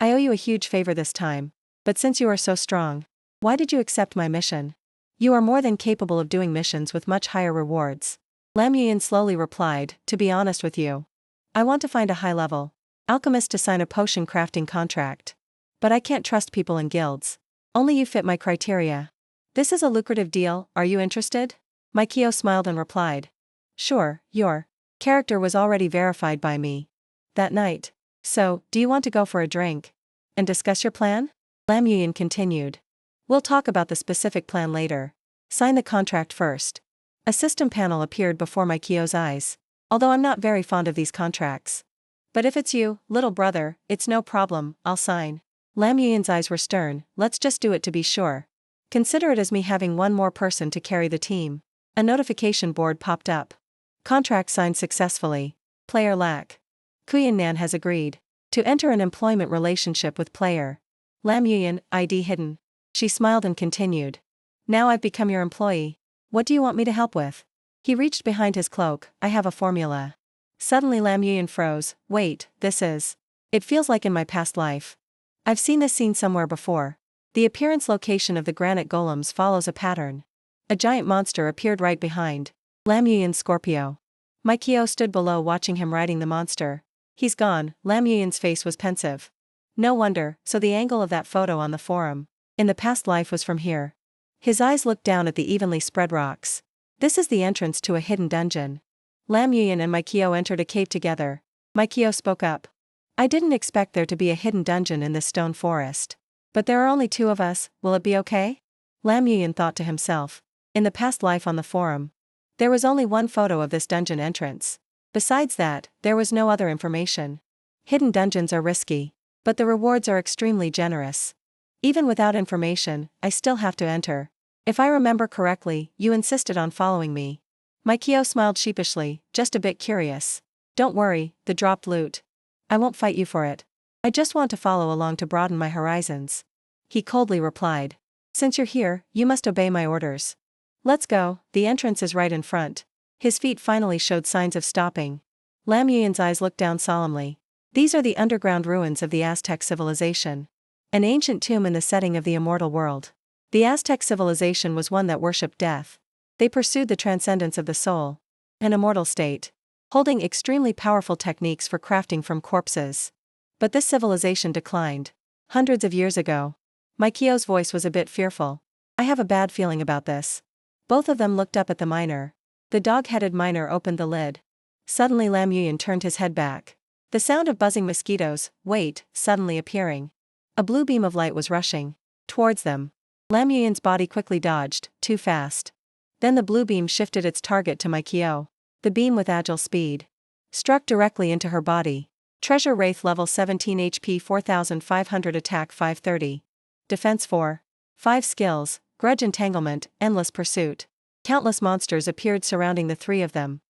Speaker 1: I owe you a huge favor this time. But since you are so strong, why did you accept my mission? You are more than capable of doing missions with much higher rewards." Lam Yuyan slowly replied, "To be honest with you, I want to find a high-level alchemist to sign a potion crafting contract. But I can't trust people in guilds. Only you fit my criteria. This is a lucrative deal, are you interested?" My Kyo smiled and replied. "Sure, your character was already verified by me that night. So, do you want to go for a drink and discuss your plan?" Lam Yuyan continued. "We'll talk about the specific plan later. Sign the contract first." A system panel appeared before my Kyo's eyes. Although I'm not very fond of these contracts. But if it's you, little brother, it's no problem, I'll sign. Lam Yuyan's eyes were stern. "Let's just do it to be sure. Consider it as me having one more person to carry the team." A notification board popped up. Contract signed successfully. Player Lak Kuyan Nan has agreed to enter an employment relationship with player Lam Yuyan, ID hidden. She smiled and continued. "Now I've become your employee. What do you want me to help with?" He reached behind his cloak. "I have a formula." Suddenly Lam Yuyan froze. "Wait, this is. It feels like in my past life. I've seen this scene somewhere before." The appearance location of the granite golems follows a pattern. A giant monster appeared right behind Lam Yuyan's Scorpio. My Kyo stood below watching him riding the monster. "He's gone." Lam Yuyan's face was pensive. No wonder, so the angle of that photo on the forum in the past life was from here. His eyes looked down at the evenly spread rocks. This is the entrance to a hidden dungeon. Lam Yuyan and Mikio entered a cave together. Mikio spoke up. I didn't expect there to be a hidden dungeon in this stone forest. But there are only two of us, will it be okay? Lam Yuyan thought to himself. In the past life on the forum, there was only one photo of this dungeon entrance. Besides that, there was no other information. Hidden dungeons are risky, but the rewards are extremely generous. Even without information, I still have to enter. If I remember correctly, you insisted on following me. Mikio smiled sheepishly, just a bit curious. Don't worry, the dropped loot. I won't fight you for it. I just want to follow along to broaden my horizons. He coldly replied. Since you're here, you must obey my orders. Let's go, the entrance is right in front. His feet finally showed signs of stopping. Lam Yuyan's eyes looked down solemnly. These are the underground ruins of the Aztec civilization. An ancient tomb in the setting of the immortal world. The Aztec civilization was one that worshipped death. They pursued the transcendence of the soul, an immortal state, holding extremely powerful techniques for crafting from corpses. But this civilization declined. Hundreds of years ago. Mikio's voice was a bit fearful. I have a bad feeling about this. Both of them looked up at the miner. The dog-headed miner opened the lid. Suddenly Lam Yuyan turned his head back. The sound of buzzing mosquitoes, suddenly appearing. A blue beam of light was rushing towards them. Lam Yuyan's body quickly dodged, too fast. Then the blue beam shifted its target to Mikio. The beam with agile speed struck directly into her body. Treasure Wraith level 17 HP 4500 attack 530. Defense 4. 5 skills, Grudge Entanglement, Endless Pursuit. Countless monsters appeared surrounding the three of them.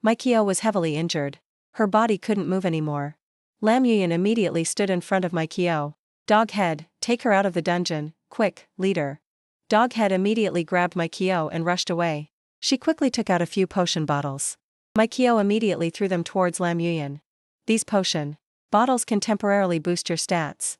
Speaker 1: Mikio was heavily injured. Her body couldn't move anymore. Lam Yuyan immediately stood in front of Mikio. Doghead, take her out of the dungeon, quick, leader. Doghead immediately grabbed Mikio and rushed away. She quickly took out a few potion bottles. Mikio immediately threw them towards Lam Yuyan. These potion bottles can temporarily boost your stats.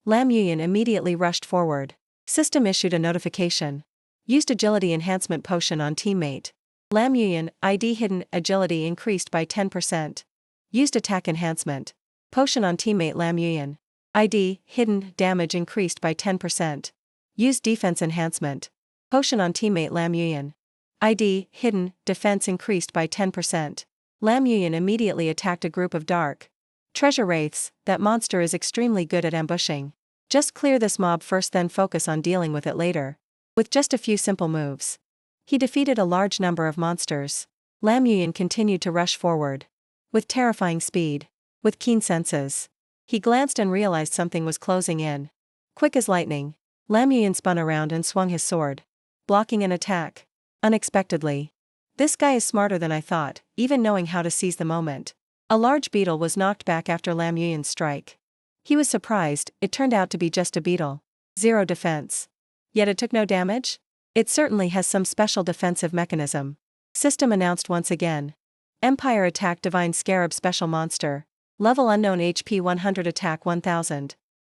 Speaker 1: Lam Yuyan immediately rushed forward. System issued a notification. Used agility enhancement potion on teammate. Lam Yuyan, ID hidden, agility increased by 10%. Used attack enhancement. Potion on teammate Lam Yuyan. ID, hidden, damage increased by 10%. Used defense enhancement. Potion on teammate Lam Yuyan. ID, hidden, defense increased by 10%. Lam Yuyan immediately attacked a group of dark treasure wraiths. That monster is extremely good at ambushing. Just clear this mob first, then focus on dealing with it later. With just a few simple moves, he defeated a large number of monsters. Lam Yuyan continued to rush forward. With terrifying speed. With keen senses. He glanced and realized something was closing in. Quick as lightning, Lam Yuyan spun around and swung his sword, blocking an attack. Unexpectedly. This guy is smarter than I thought, even knowing how to seize the moment. A large beetle was knocked back after Lam Yuyan's strike. He was surprised, it turned out to be just a beetle. 0 defense. Yet it took no damage? It certainly has some special defensive mechanism. System announced once again. Empire Attack Divine Scarab Special Monster. Level Unknown HP 100 Attack 1000.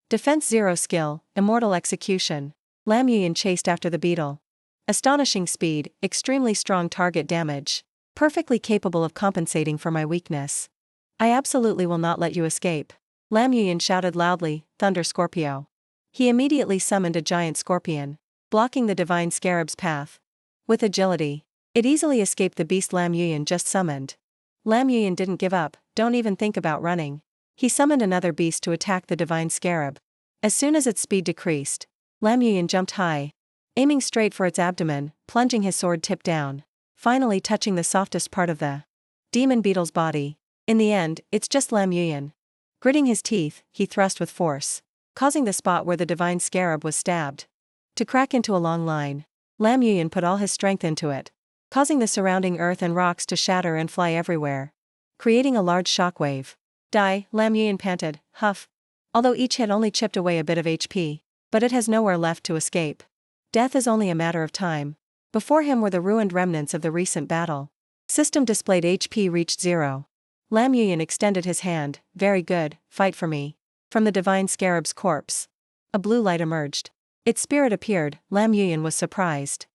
Speaker 1: Defense 0 Skill, Immortal Execution. Lam Yuyan chased after the beetle. Astonishing speed, extremely strong target damage. Perfectly capable of compensating for my weakness. I absolutely will not let you escape. Lam Yuyan shouted loudly, Thunder Scorpio. He immediately summoned a giant scorpion, blocking the divine scarab's path. With agility, it easily escaped the beast Lam Yuyan just summoned. Lam Yuyan didn't give up, don't even think about running. He summoned another beast to attack the divine scarab. As soon as its speed decreased, Lam Yuyan jumped high, aiming straight for its abdomen, plunging his sword tip down, finally touching the softest part of the demon beetle's body. In the end, it's just Lam Yuyan. Gritting his teeth, he thrust with force, causing the spot where the divine scarab was stabbed to crack into a long line. Lam Yuyan put all his strength into it, causing the surrounding earth and rocks to shatter and fly everywhere, creating a large shockwave. Die, Lam Yuyan panted, huff. Although each hit only chipped away a bit of HP, but it has nowhere left to escape. Death is only a matter of time. Before him were the ruined remnants of the recent battle. System displayed HP reached 0. Lam Yuyan extended his hand, very good, fight for me. From the divine scarab's corpse, a blue light emerged. Its spirit appeared. Lam Yuyan was surprised.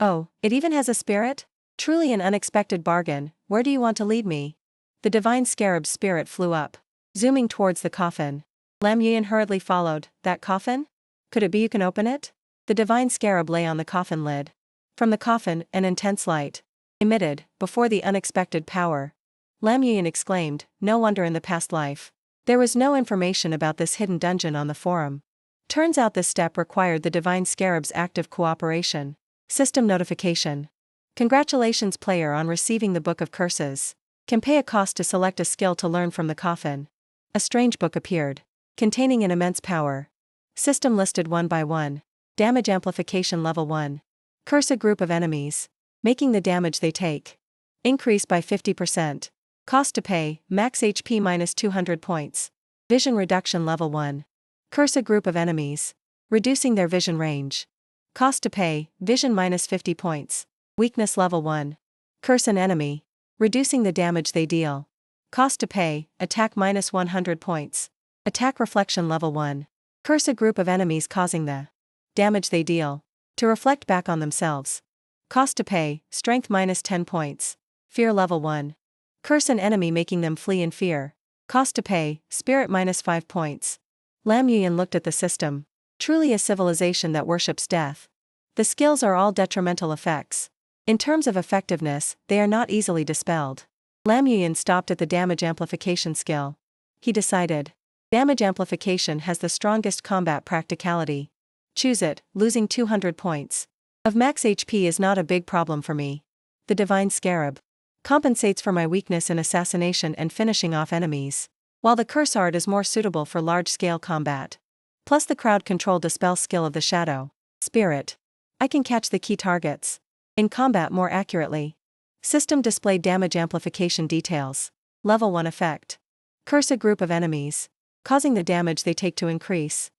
Speaker 1: Oh, it even has a spirit? Truly an unexpected bargain, where do you want to lead me? The divine scarab's spirit flew up, zooming towards the coffin. Lam Yuyan hurriedly followed. That coffin? Could it be you can open it? The divine scarab lay on the coffin lid. From the coffin, an intense light emitted, before the unexpected power. Lam Yuyan exclaimed, no wonder in the past life. There was no information about this hidden dungeon on the forum. Turns out this step required the Divine Scarab's active cooperation. System notification. Congratulations player on receiving the Book of Curses. Can pay a cost to select a skill to learn from the coffin. A strange book appeared, containing an immense power. System listed one by one. Damage amplification level 1. Curse a group of enemies, making the damage they take increase by 50%. Cost to pay, max HP minus 200 points. Vision reduction level 1. Curse a group of enemies, reducing their vision range. Cost to pay, vision minus 50 points. Weakness level 1. Curse an enemy, reducing the damage they deal. Cost to pay, attack minus 100 points. Attack reflection level 1. Curse a group of enemies causing the damage they deal to reflect back on themselves. Cost to pay, strength minus 10 points. Fear level 1. Curse an enemy making them flee in fear. Cost to pay, spirit minus 5 points. Lam Yuyan looked at the system. Truly a civilization that worships death. The skills are all detrimental effects. In terms of effectiveness, they are not easily dispelled. Lam Yuyan stopped at the damage amplification skill. He decided. Damage amplification has the strongest combat practicality. Choose it, losing 200 points of max HP is not a big problem for me. The Divine Scarab compensates for my weakness in assassination and finishing off enemies, while the Curse Art is more suitable for large-scale combat. Plus the crowd control dispel skill of the Shadow Spirit. I can catch the key targets in combat more accurately. System display damage amplification details. Level 1 effect. Curse a group of enemies, causing the damage they take to increase.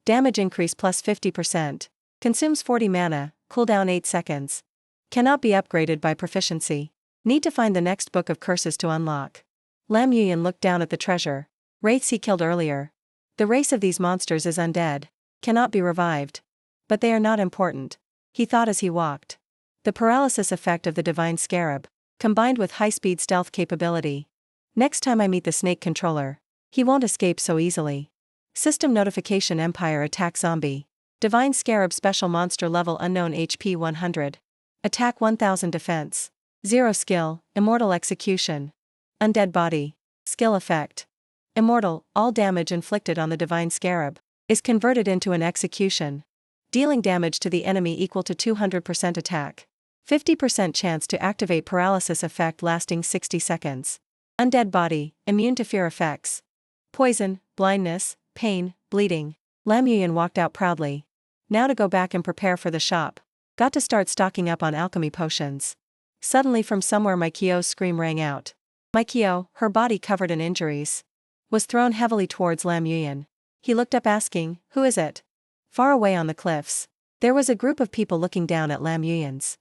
Speaker 1: Damage increase plus 50%. Consumes 40 mana, cooldown 8 seconds. Cannot be upgraded by proficiency. Need to find the next Book of Curses to unlock. Lam Yuyan looked down at the treasure. Wraiths he killed earlier. The race of these monsters is undead. Cannot be revived. But they are not important, he thought as he walked. The paralysis effect of the Divine Scarab, combined with high-speed stealth capability. Next time I meet the snake controller, he won't escape so easily. System notification Empire attack zombie. Divine Scarab special monster level unknown HP 100. Attack 1000 defense. 0 skill, immortal execution. Undead body. Skill effect. Immortal, all damage inflicted on the Divine Scarab is converted into an execution, dealing damage to the enemy equal to 200% attack. 50% chance to activate paralysis effect lasting 60 seconds. Undead body, immune to fear effects. Poison, blindness, pain, bleeding. Lam Yuyan walked out proudly. Now to go back and prepare for the shop. Got to start stocking up on alchemy potions. Suddenly from somewhere Mikio's scream rang out. Mikio, her body covered in injuries, was thrown heavily towards Lam Yuyan. He looked up asking, who is it? Far away on the cliffs, there was a group of people looking down at Lam Yuyan's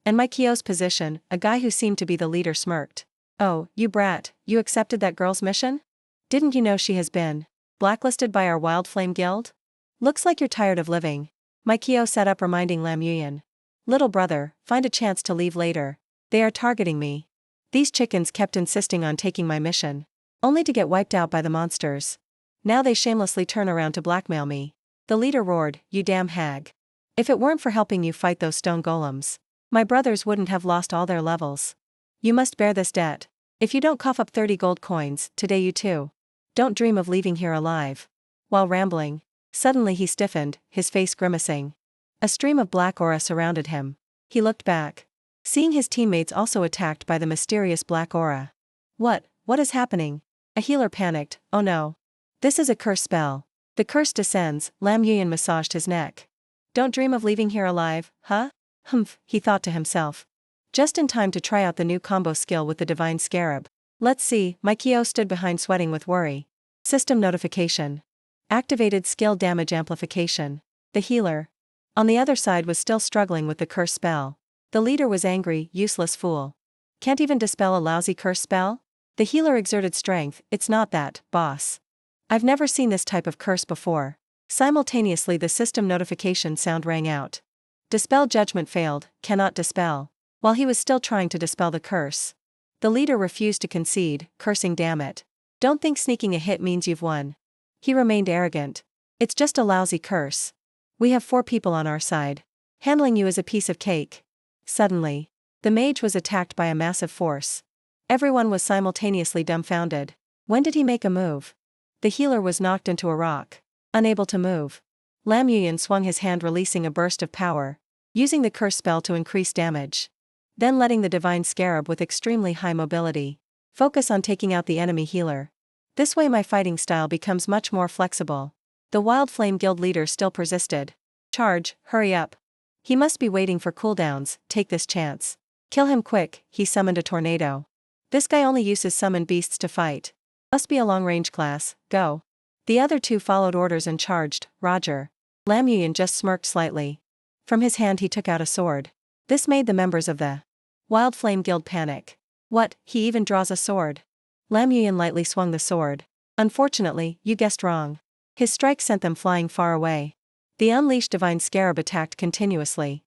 Speaker 1: and Mikio's position. A guy who seemed to be the leader smirked. Oh, you brat, you accepted that girl's mission? Didn't you know she has been blacklisted by our Wild Flame Guild? Looks like you're tired of living. Mikio sat up reminding Lam Yuyan. Little brother, find a chance to leave later. They are targeting me. These chickens kept insisting on taking my mission, only to get wiped out by the monsters. Now they shamelessly turn around to blackmail me. The leader roared, you damn hag. If it weren't for helping you fight those stone golems, my brothers wouldn't have lost all their levels. You must bear this debt. If you don't cough up 30 gold coins, today you too don't dream of leaving here alive. While rambling, suddenly he stiffened, his face grimacing. A stream of black aura surrounded him. He looked back, seeing his teammates also attacked by the mysterious black aura. What is happening? A healer panicked, oh no. This is a curse spell. The curse descends. Lam Yuyan massaged his neck. Don't dream of leaving here alive, huh? Humph, he thought to himself. Just in time to try out the new combo skill with the Divine Scarab. Let's see. Mikio stood behind sweating with worry. System notification. Activated skill damage amplification. The healer on the other side was still struggling with the curse spell. The leader was angry, useless fool. Can't even dispel a lousy curse spell? The healer exerted strength. It's not that, boss. I've never seen this type of curse before. Simultaneously the system notification sound rang out. Dispel judgment failed, cannot dispel. While he was still trying to dispel the curse, the leader refused to concede, cursing damn it. Don't think sneaking a hit means you've won. He remained arrogant. It's just a lousy curse. We have 4 people on our side. Handling you is a piece of cake. Suddenly, The mage was attacked by a massive force. Everyone was simultaneously dumbfounded. When did he make a move? The healer was knocked into a rock. Unable to move. Lam Yuyan swung his hand, releasing a burst of power, using the curse spell to increase damage. Then letting the divine scarab with extremely high mobility focus on taking out the enemy healer. This way my fighting style becomes much more flexible. The Wild Flame Guild leader still persisted. Charge, hurry up. He must be waiting for cooldowns, take this chance. Kill him quick, he summoned a tornado. This guy only uses summon beasts to fight. Must be a long-range class, go. The other two followed orders and charged. Roger. Lam Yuyan just smirked slightly. From his hand he took out a sword. This made the members of the Wild Flame Guild panic. What, he even draws a sword? Lam Yuyan lightly swung the sword. Unfortunately, you guessed wrong. His strike sent them flying far away. The unleashed divine scarab attacked continuously.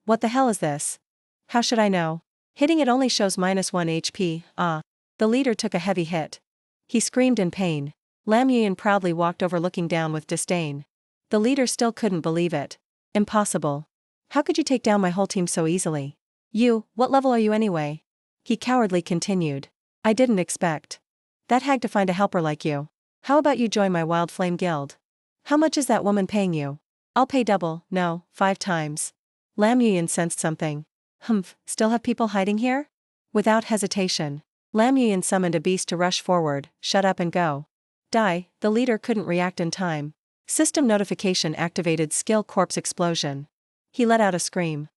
Speaker 1: What the hell is this? How should I know? Hitting it only shows -1 HP, The leader took a heavy hit. He screamed in pain. Lam Yuyan proudly walked over, looking down with disdain. The leader still couldn't believe it. Impossible. How could you take down my whole team so easily? What level are you anyway? He cowardly continued. I didn't expect that hag to find a helper like you. How about you join my Wild Flame Guild? How much is that woman paying you? I'll pay double, no, 5 times. Lam Yuyan sensed something. Still have people hiding here? Without hesitation, Lam Yuyan summoned a beast to rush forward. Shut up and go. Die. The leader couldn't react in time. System notification activated. Skill corpse explosion. He let out a scream.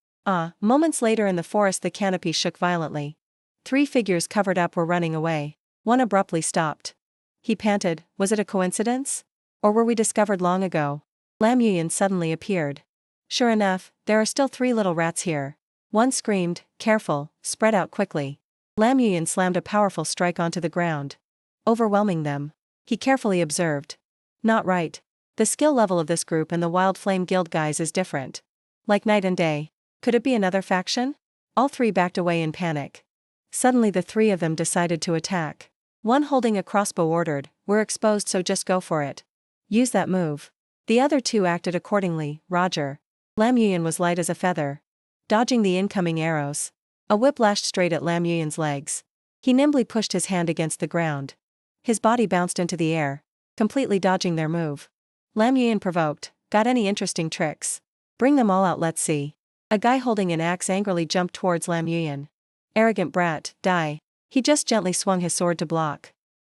Speaker 1: Moments later in the forest the canopy shook violently. 3 figures covered up were running away. One abruptly stopped. He panted, was it a coincidence? Or were we discovered long ago? Lam Yuyan suddenly appeared. Sure enough, there are still 3 little rats here. One screamed, careful, spread out quickly. Lam Yuyan slammed a powerful strike onto the ground, overwhelming them. He carefully observed. Not right. The skill level of this group and the Wild Flame Guild guys is different. Like night and day. Could it be another faction? All 3 backed away in panic. Suddenly the 3 of them decided to attack. One holding a crossbow ordered, we're exposed so just go for it. Use that move. The other 2 acted accordingly. Roger. Lam Yuyan was light as a feather, dodging the incoming arrows. A whip lashed straight at Lam Yuyan's legs. He nimbly pushed his hand against the ground. His body bounced into the air, completely dodging their move. Lam Yuyan provoked, got any interesting tricks? Bring them all out, let's see. A guy holding an axe angrily jumped towards Lam Yuyan. Arrogant brat, die. He just gently swung his sword to block.